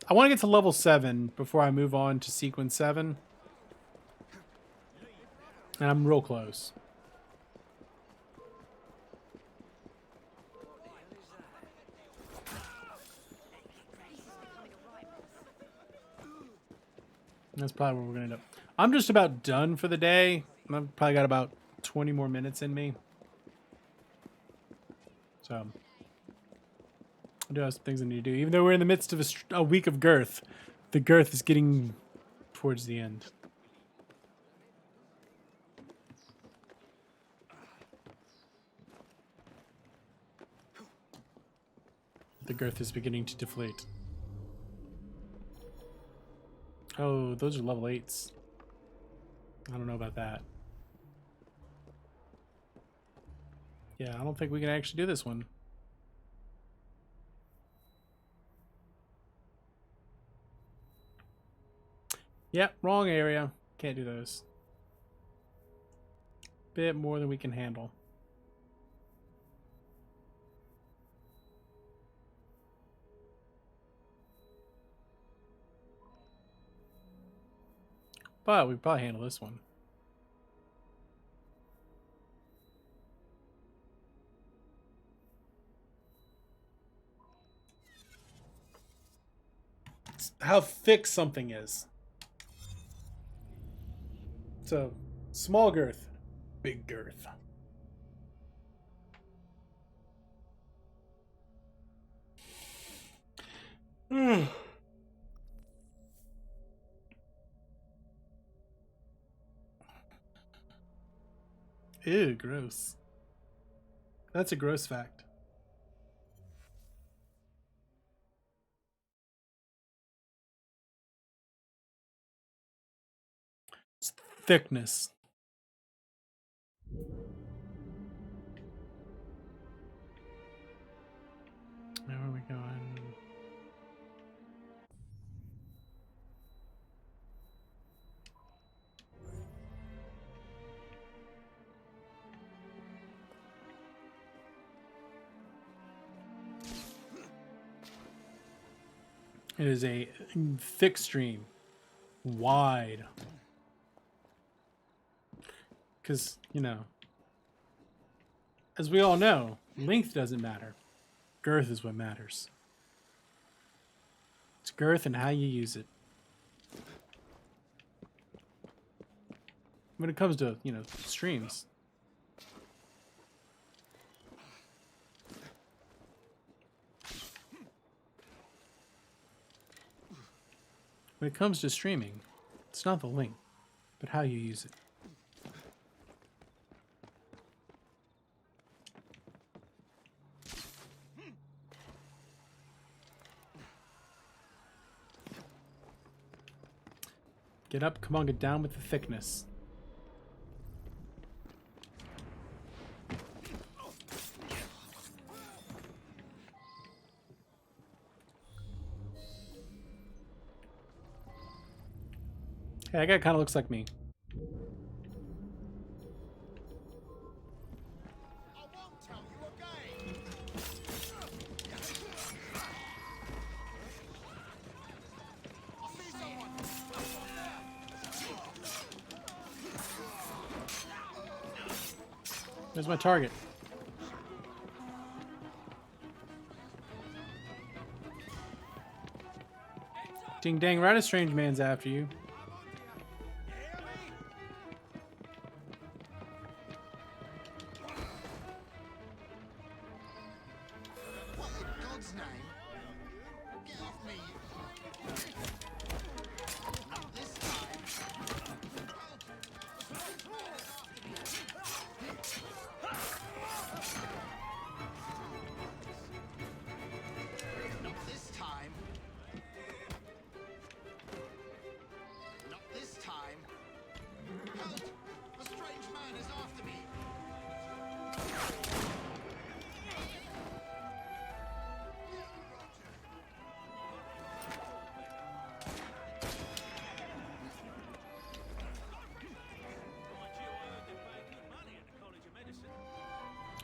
get to level 7 before I move on to sequence 7. And I'm real close. That's probably where we're gonna end up. I'm just about done for the day. I've probably got about 20 more minutes in me. So I do have some things I need to do. Even though we're in the midst of a week of girth, the girth is getting towards the end. The girth is beginning to deflate. Oh, those are level 8s. I don't know about that. Yeah, I don't think we can actually do this one. Yep, wrong area. Can't do those. Bit more than we can handle. But we probably handle this one. It's how thick something is. So, small girth, big girth. Ew, gross. That's a gross fact. It's thickness. Where are we going? It is a thick stream. Wide. Because, you know, as we all know, length doesn't matter. Girth is what matters. girth and how you use it. When it comes to, you know, streams. When it comes to streaming, it's not the link, but how you use it. Get up, come on, get down with the thickness. Hey, that guy kind of looks like me. There's my target. Ding dang, right, a strange man's after you.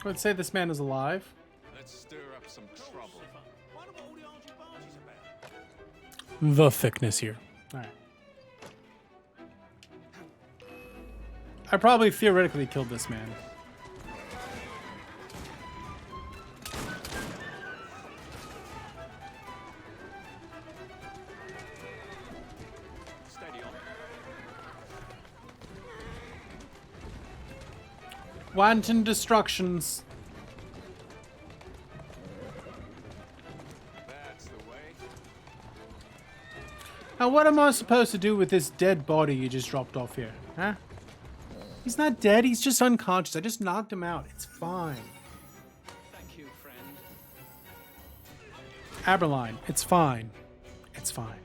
Let's say this man is alive. Let's stir up some trouble. The thickness here. Alright. I probably theoretically killed this man. Steady on. Wanton destructions. That's the way. Now what am I supposed to do with this dead body you just dropped off here? Huh? He's not dead, he's just unconscious. I just knocked him out. It's fine. Thank you, friend. Aberline, it's fine. It's fine.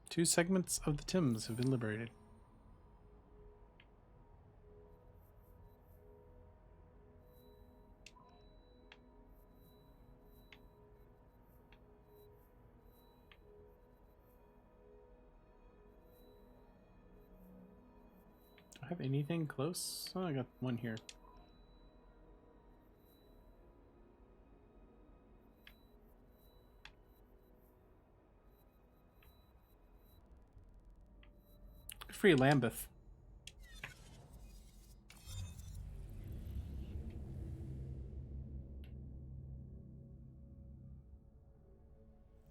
2 segments of the Tims have been liberated. Do I have anything close? Oh, I got one here. Free Lambeth.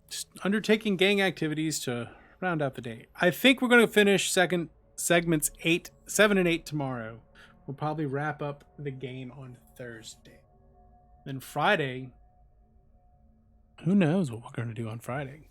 Just undertaking gang activities to round out the day. I think we're going to finish segments 7 and 8 tomorrow. We'll probably wrap up the game on Thursday. Then Friday, who knows what we're going to do on Friday.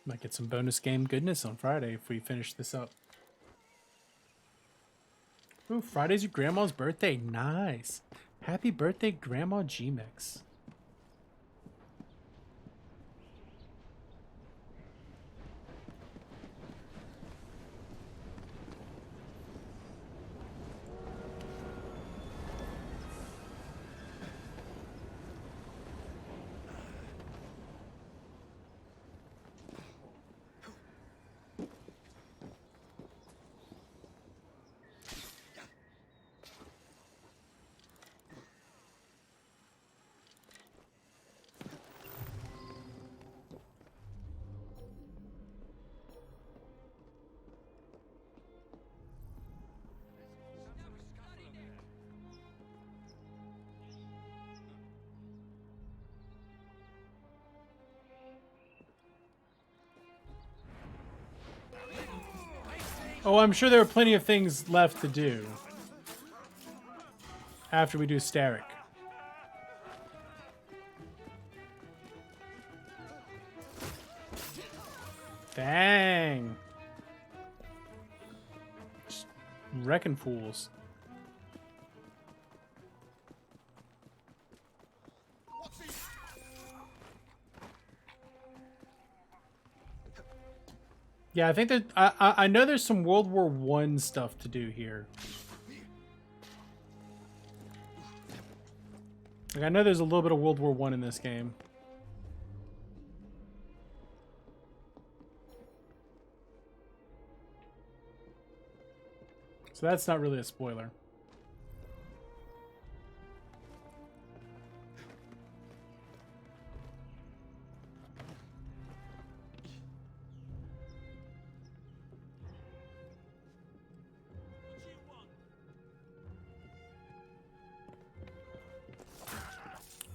Might get some bonus game goodness on Friday if we finish this up. Ooh, Friday's your grandma's birthday. Nice. Happy birthday, Grandma G-Mix. Oh, I'm sure there are plenty of things left to do after we do Starrick. Dang. Just wrecking fools. Yeah, I think that I know there's some World War I stuff to do here. Like, I know there's a little bit of World War I in this game. So that's not really a spoiler.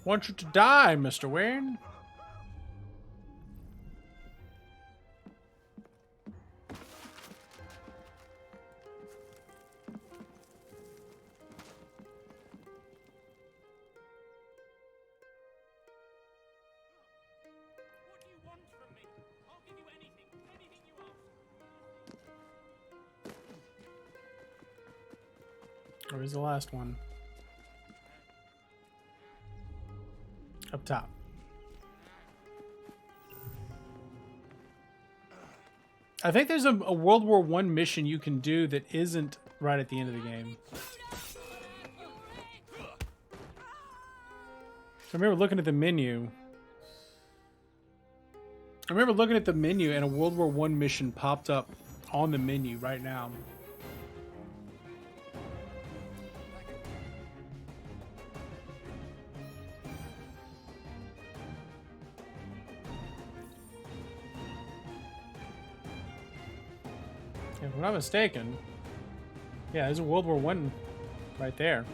Want you to die, Mr. Wayne. Or is the last one? Up top. I think there's a World War I mission you can do that isn't right at the end of the game. I remember looking at the menu. And a World War I mission popped up on the menu right now. If I'm not mistaken, yeah, there's a World War I right there.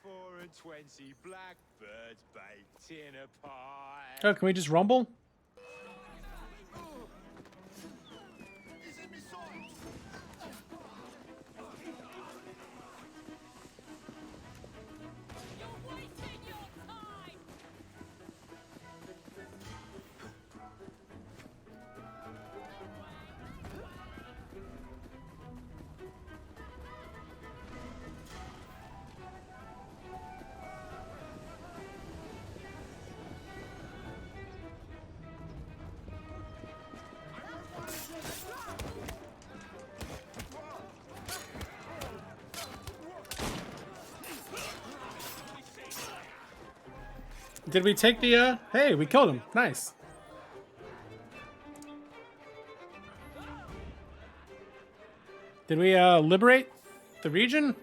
$4.20 blackbirds baked in a pie. Oh, can we just rumble? Did we take the, hey, we killed him. Nice. Did we, liberate the region?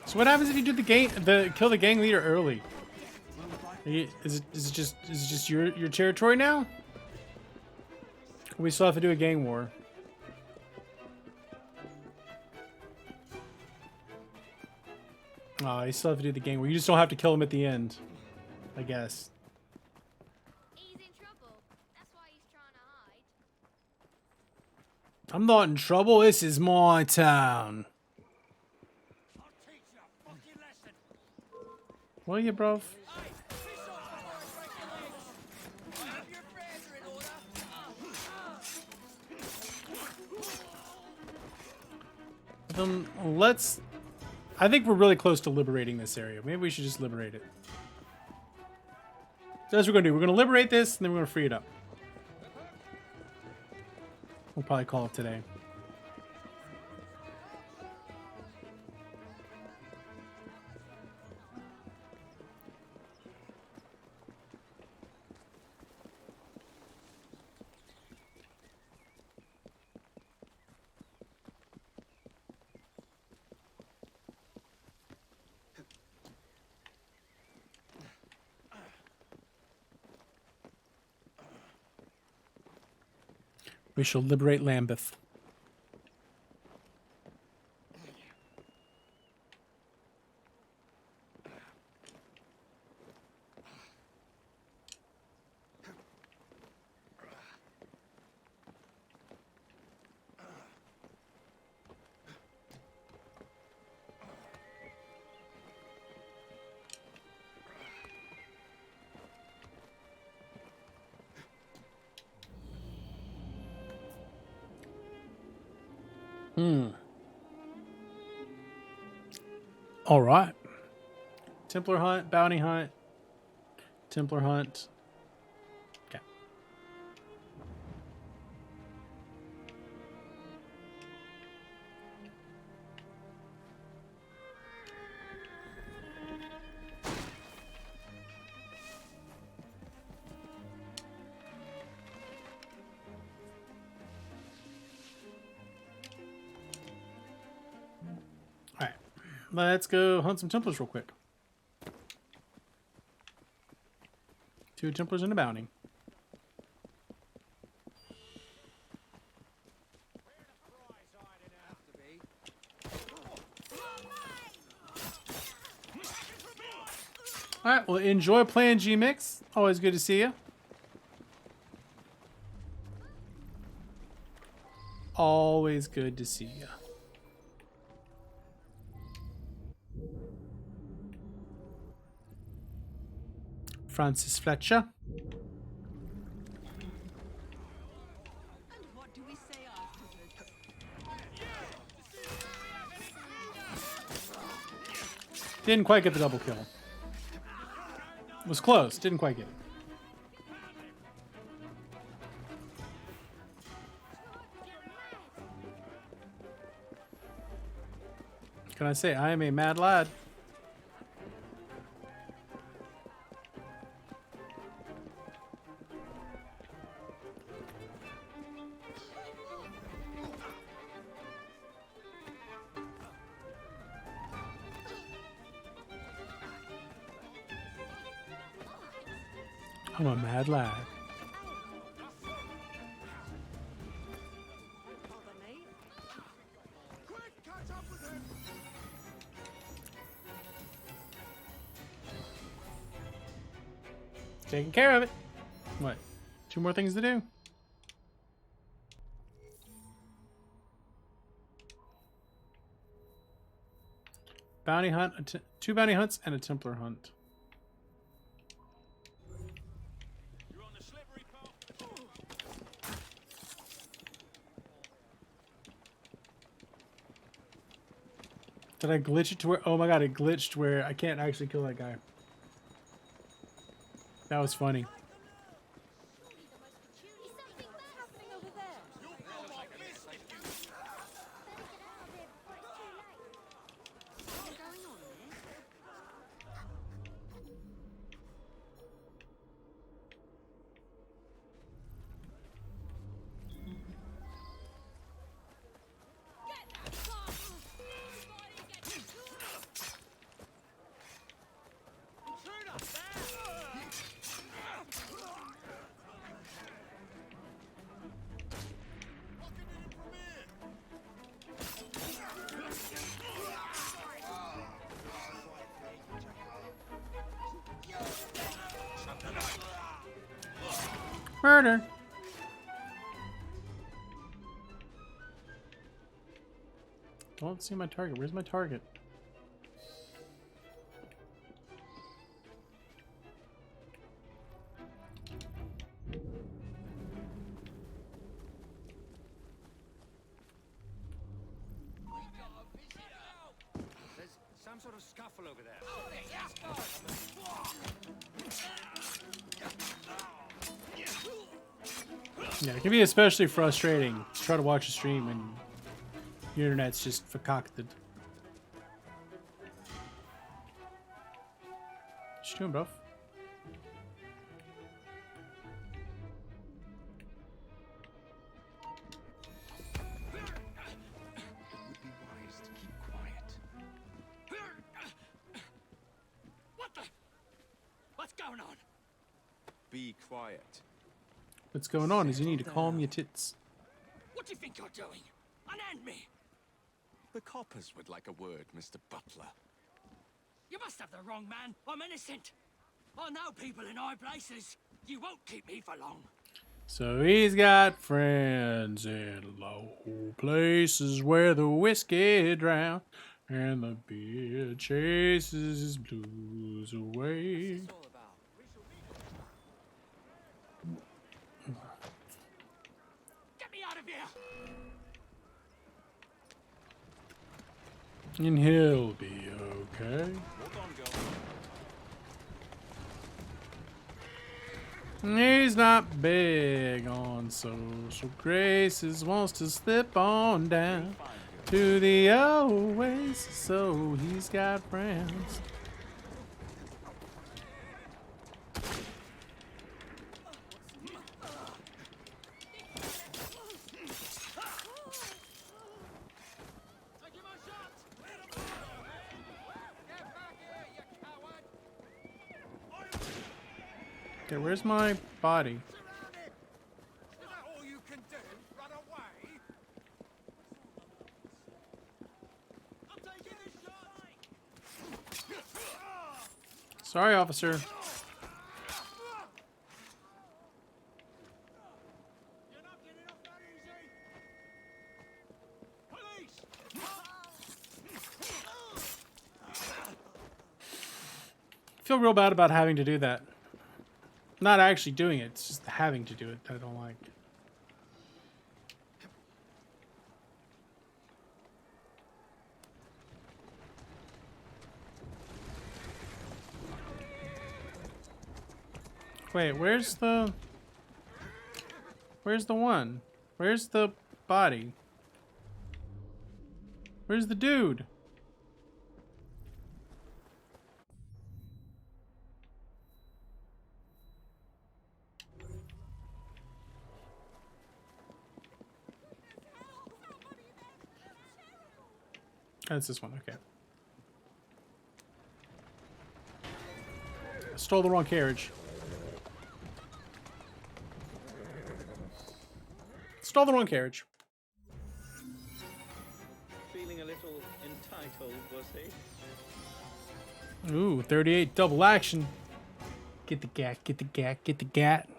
So what happens if you do kill the gang leader early? Is it just your territory now? Or we still have to do a gang war. Oh, you still have to do the gang war. You just don't have to kill him at the end, I guess. He's in trouble. That's why he's trying to hide. I'm not in trouble. This is my town. Will you, bro? Let's... I think we're really close to liberating this area. Maybe we should just liberate it. So that's what we're going to do. We're going to liberate this, and then we're going to free it up. We'll probably call it today. We shall liberate Lambeth. All right. Templar hunt, bounty hunt, Templar hunt. Okay. All right. Let's go hunt some Templars real quick. 2 Templars and a bounty. Alright, well, enjoy playing G-Mix. Always good to see you. Always good to see you. Francis Fletcher. What do we say afterwards? Didn't quite get the double kill. Was close. Didn't quite get it. Can I say I am a mad lad? I'm a mad lad. Taking care of it. What? 2 more things to do. Bounty hunt, 2 bounty hunts, and a Templar hunt. Did I glitch it to where... Oh my god, it glitched where I can't actually kill that guy. That was funny. Murder. Don't see my target. Where's my target? There's some sort of scuffle over there. Yeah, it can be especially frustrating to try to watch a stream when your internet's just concocted. What you doing, bro? What's going on? Be quiet. What's going on is you need to calm your tits. What do you think you're doing? Unhand me! The coppers would like a word, Mr. Butler. You must have the wrong man. I'm innocent. I know people in high places. You won't keep me for long. So he's got friends in low places where the whiskey drowns and the beer chases his blues away. Get me out of here! And he'll be okay. He's not big on social graces, wants to slip on down to the oasis, so he's got friends. Okay, where's my body? Sorry, officer. I feel real bad about having to do that. Not actually doing it, it's just having to do it that I don't like. Wait, where's the one? Where's the body? Where's the dude? Oh, it's this one, okay. I stole the wrong carriage. Stole the wrong carriage. Feeling a little entitled, was he? Ooh, 38 double action. Get the gat, get the gat, get the gat.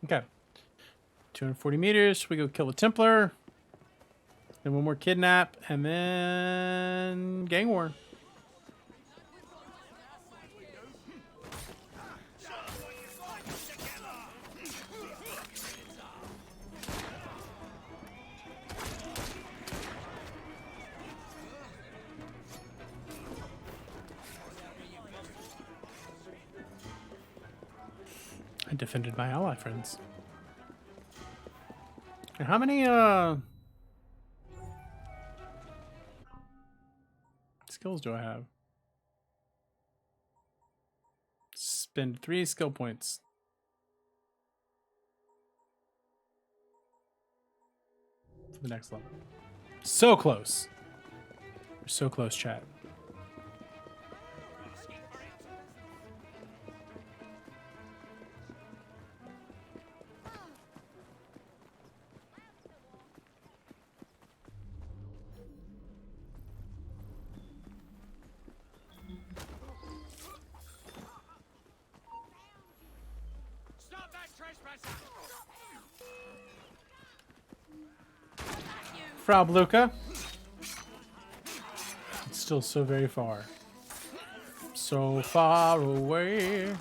Okay. 240 meters. We go kill the Templar. Then one more kidnap. And then gang war. I defended my ally friends. And how many skills do I have? Spend 3 skill points. For the next level. So close. We're so close, chat. Frau Bluka. It's still so very far. So far away. You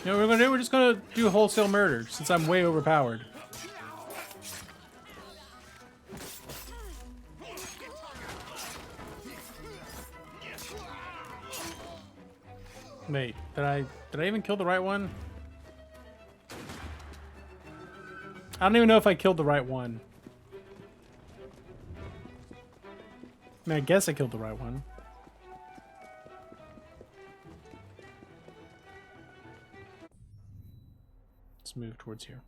know what we're gonna do? We're just gonna do wholesale murder since I'm way overpowered. Wait, did I even kill the right one? I don't even know if I killed the right one. I mean, I guess I killed the right one. Let's move towards here.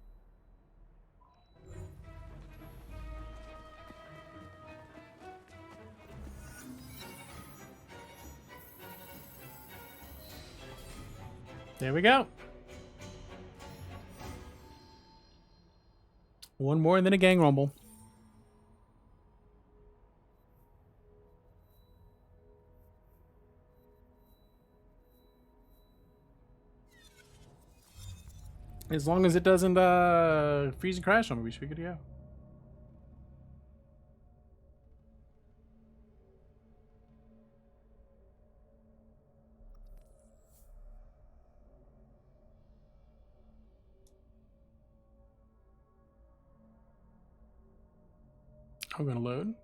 There we go. One more and then a gang rumble. As long as it doesn't freeze and crash on me, we should be good to go. I'm gonna load.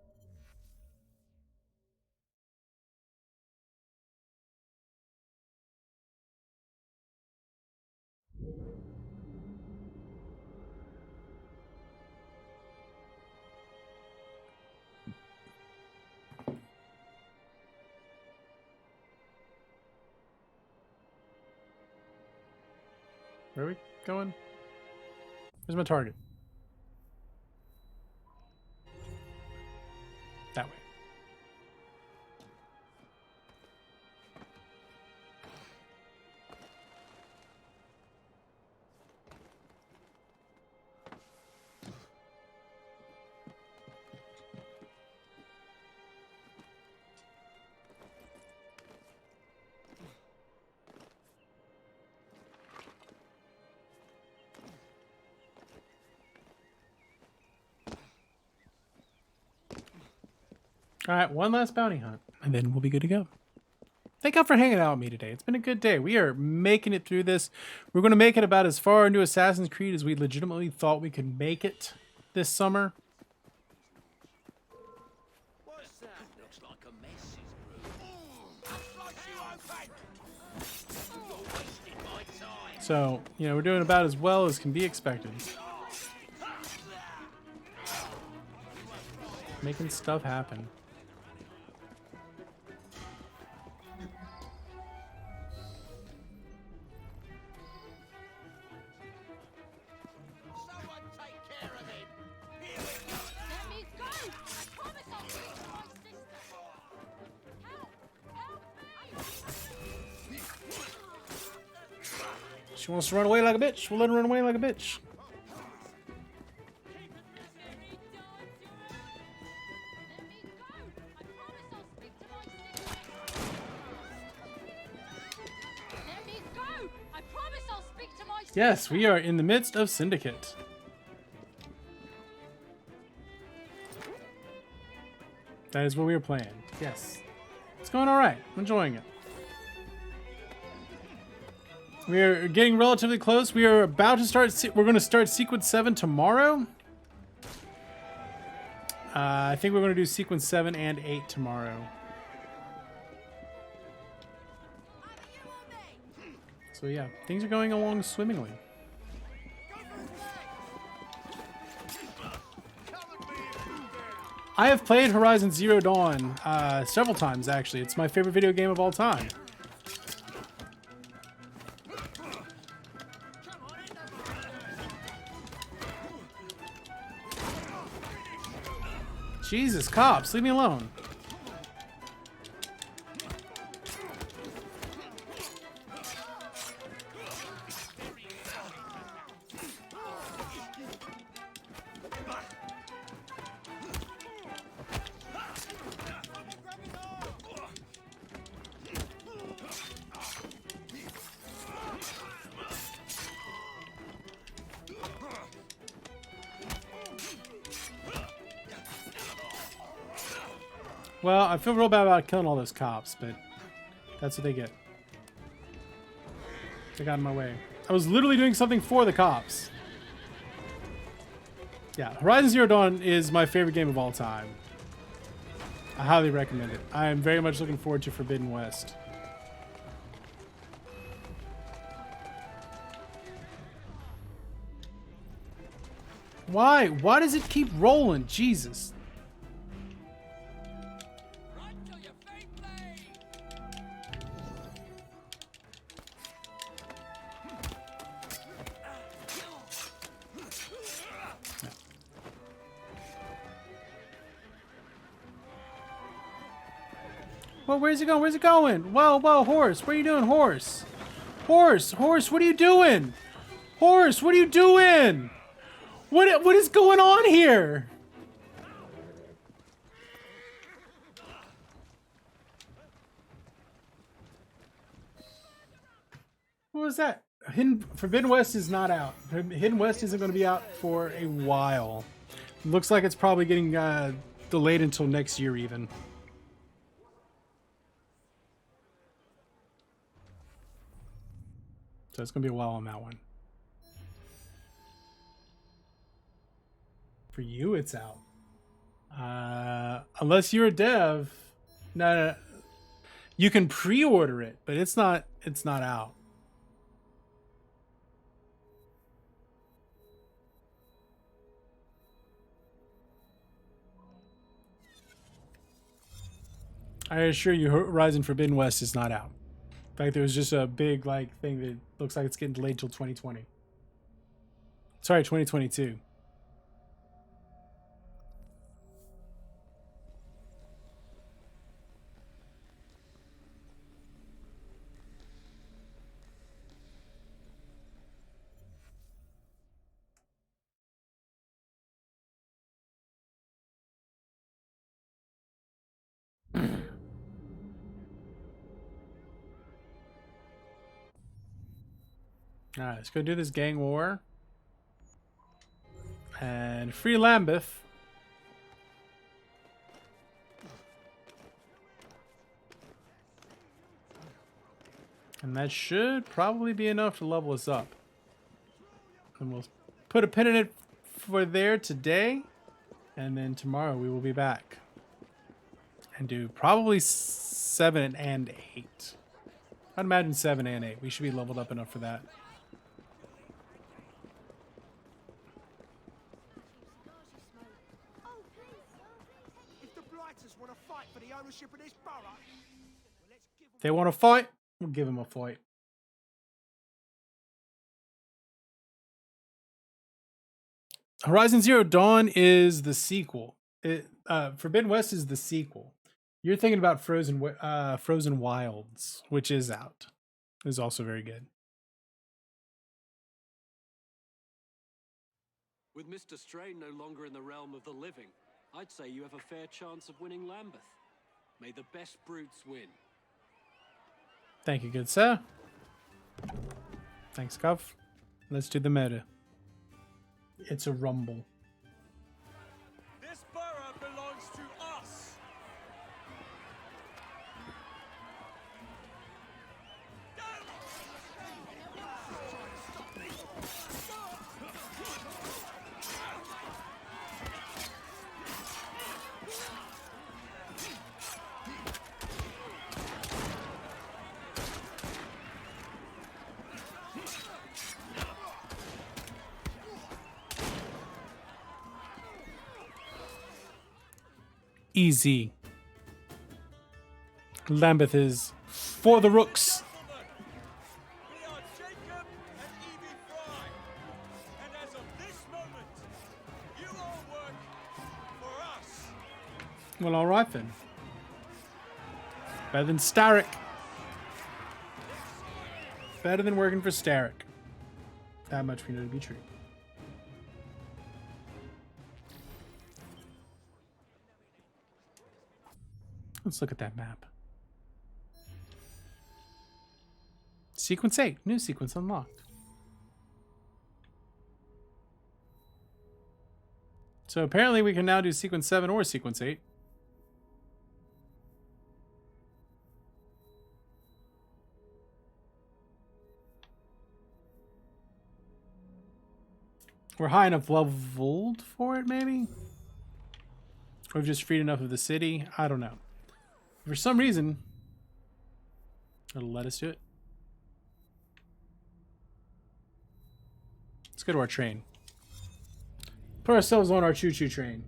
Where are we going? Where's my target? That way. All right, one last bounty hunt, and then we'll be good to go. Thank y'all for hanging out with me today. It's been a good day. We are making it through this. We're going to make it about as far into Assassin's Creed as we legitimately thought we could make it this summer. What's that? Looks like a mess is brewing. You're wasting my time. So, you know, we're doing about as well as can be expected. Making stuff happen. She wants to run away like a bitch. We'll let her run away like a bitch. Yes, we are in the midst of Syndicate. That is what we were playing. Yes. It's going alright. I'm enjoying it. We are getting relatively close. We are about to start. We're going to start Sequence 7 tomorrow. I think we're going to do Sequence 7 and 8 tomorrow. So yeah, things are going along swimmingly. I have played Horizon Zero Dawn several times, actually. It's my favorite video game of all time. Jesus, cops, leave me alone. Well, I feel real bad about killing all those cops, but that's what they get. They got in my way. I was literally doing something for the cops. Yeah, Horizon Zero Dawn is my favorite game of all time. I highly recommend it. I am very much looking forward to Forbidden West. Why? Why does it keep rolling? Jesus. Well, where's it going? Where's it going? Whoa, whoa, horse. What are you doing, horse? Horse, horse, what are you doing? Horse, what are you doing? What is going on here? What was that? Forbidden West is not out. Hidden West isn't going to be out for a while. Looks like it's probably getting delayed until next year even. So it's going to be a while on that one. For you, it's out. Unless you're a dev. No. You can pre-order it, but it's not out. I assure you, Horizon Forbidden West is not out. In fact, there was just a big thing that looks like it's getting delayed till 2020. Sorry, 2022. Alright, let's go do this gang war. And free Lambeth. And that should probably be enough to level us up. And we'll put a pin in it for there today. And then tomorrow we will be back. And do probably 7 and 8. I'd imagine 7 and 8. We should be leveled up enough for that. They want to fight? We'll give them a fight. Horizon Zero Dawn is the sequel. Forbidden West is the sequel. You're thinking about Frozen Wilds, which is out. Is also very good. With Mr. Strain no longer in the realm of the living, I'd say you have a fair chance of winning Lambeth. May the best brutes win. Thank you, good sir. Thanks, Gov. Let's do the meta. It's a rumble. This borough belongs to us. Easy. Lambeth is for the rooks. We are Jacob and Evie Fry. And as of this moment, you all work for us. Well, all right then. Better than Starrick. Better than working for Starrick. That much we know to be true. Let's look at that map. Sequence 8. New sequence unlocked. So apparently we can now do sequence 7 or sequence 8. We're high enough leveled for it, maybe? Or we've just freed enough of the city? I don't know. For some reason, it'll let us do it. Let's go to our train. Put ourselves on our choo-choo train.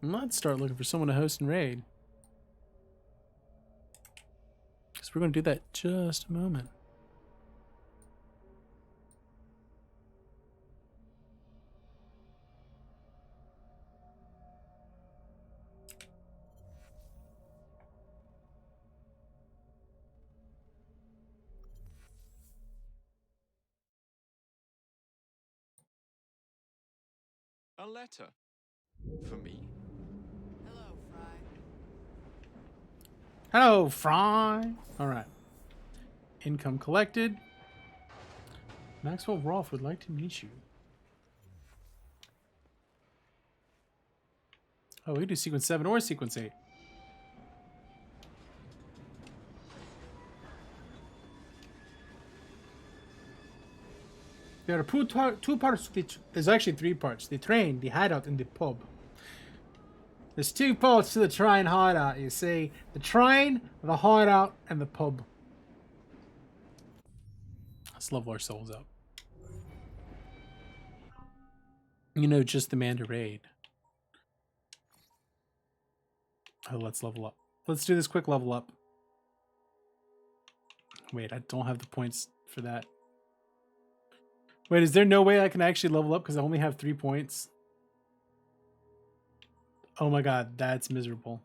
And let's start looking for someone to host and raid. Because we're going to do that in just a moment. A letter. For me? Hello, Fry. All right. Income collected. Maxwell Rolfe would like to meet you. Oh, we can do sequence 7 or sequence 8. There are two parts. There's actually 3 parts. The train, the hideout, and the pub. There's 2 parts to the train hideout, you see. The train, the hideout, and the pub. Let's level our souls up. You know, just the man to raid. Oh, let's level up. Let's do this quick level up. Wait, I don't have the points for that. Wait, is there no way I can actually level up because I only have 3 points? Oh my god, that's miserable.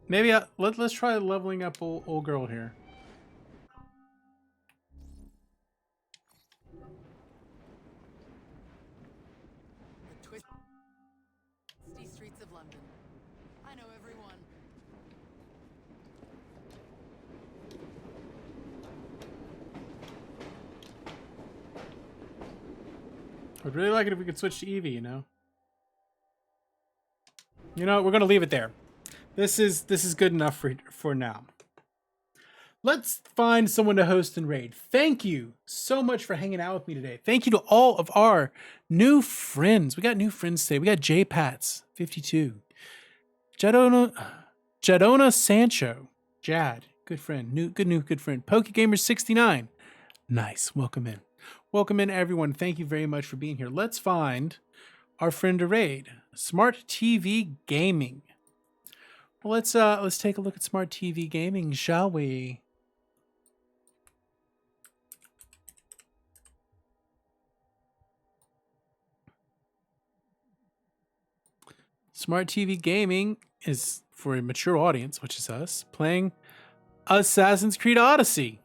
Maybe let's try leveling up old girl here. The twisty streets of London. I know everyone. I'd really like it if we could switch to Eevee, you know? You know what, we're gonna leave it there. This is good enough for now. Let's find someone to host and raid. Thank you so much for hanging out with me today. Thank you to all of our new friends. We got new friends today. We got J Pats 52, Jadona Sancho, Jad, good friend, good friend, PokeGamer 69. Nice, welcome in. Welcome in, everyone. Thank you very much for being here. Let's find our friend to raid. Smart TV Gaming. Well, let's take a look at Smart TV Gaming, shall we? Smart TV Gaming is for a mature audience, which is us, playing Assassin's Creed Odyssey.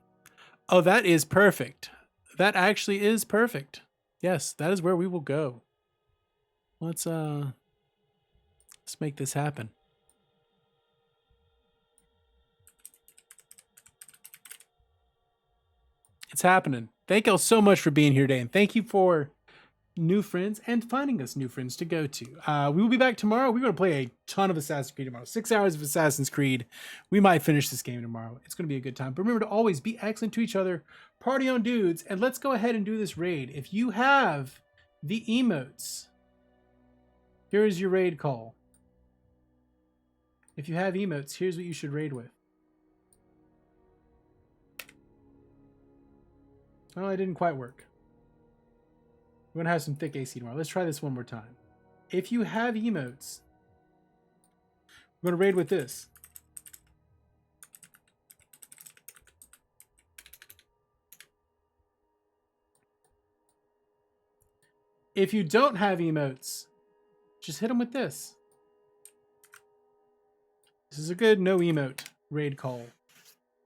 Oh, that is perfect. That actually is perfect. Yes, that is where we will go. Let's make this happen. It's happening. Thank y'all so much for being here today, and thank you for new friends and finding us new friends to go to. We will be back tomorrow. We're going to play a ton of Assassin's Creed tomorrow. 6 hours of Assassin's Creed. We might finish this game tomorrow. It's going to be a good time. But remember to always be excellent to each other. Party on, dudes. And let's go ahead and do this raid. If you have the emotes, here is your raid call. If you have emotes, here's what you should raid with. Oh, it didn't quite work. We're going to have some thick AC tomorrow. Let's try this one more time. If you have emotes, we're going to raid with this. If you don't have emotes, just hit them with this. This is a good no emote raid call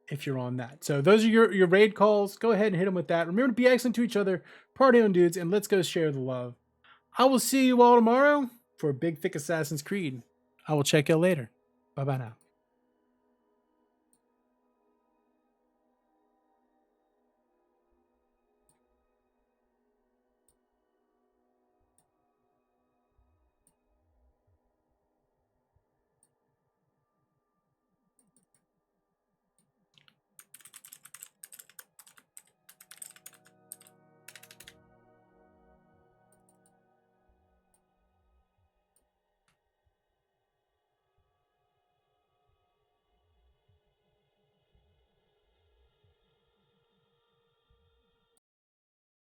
if you're on that. So those are your raid calls. Go ahead and hit them with that. Remember to be excellent to each other. Party on, dudes, and let's go share the love. I will see you all tomorrow for a big, thick Assassin's Creed. I will check you later. Bye-bye now.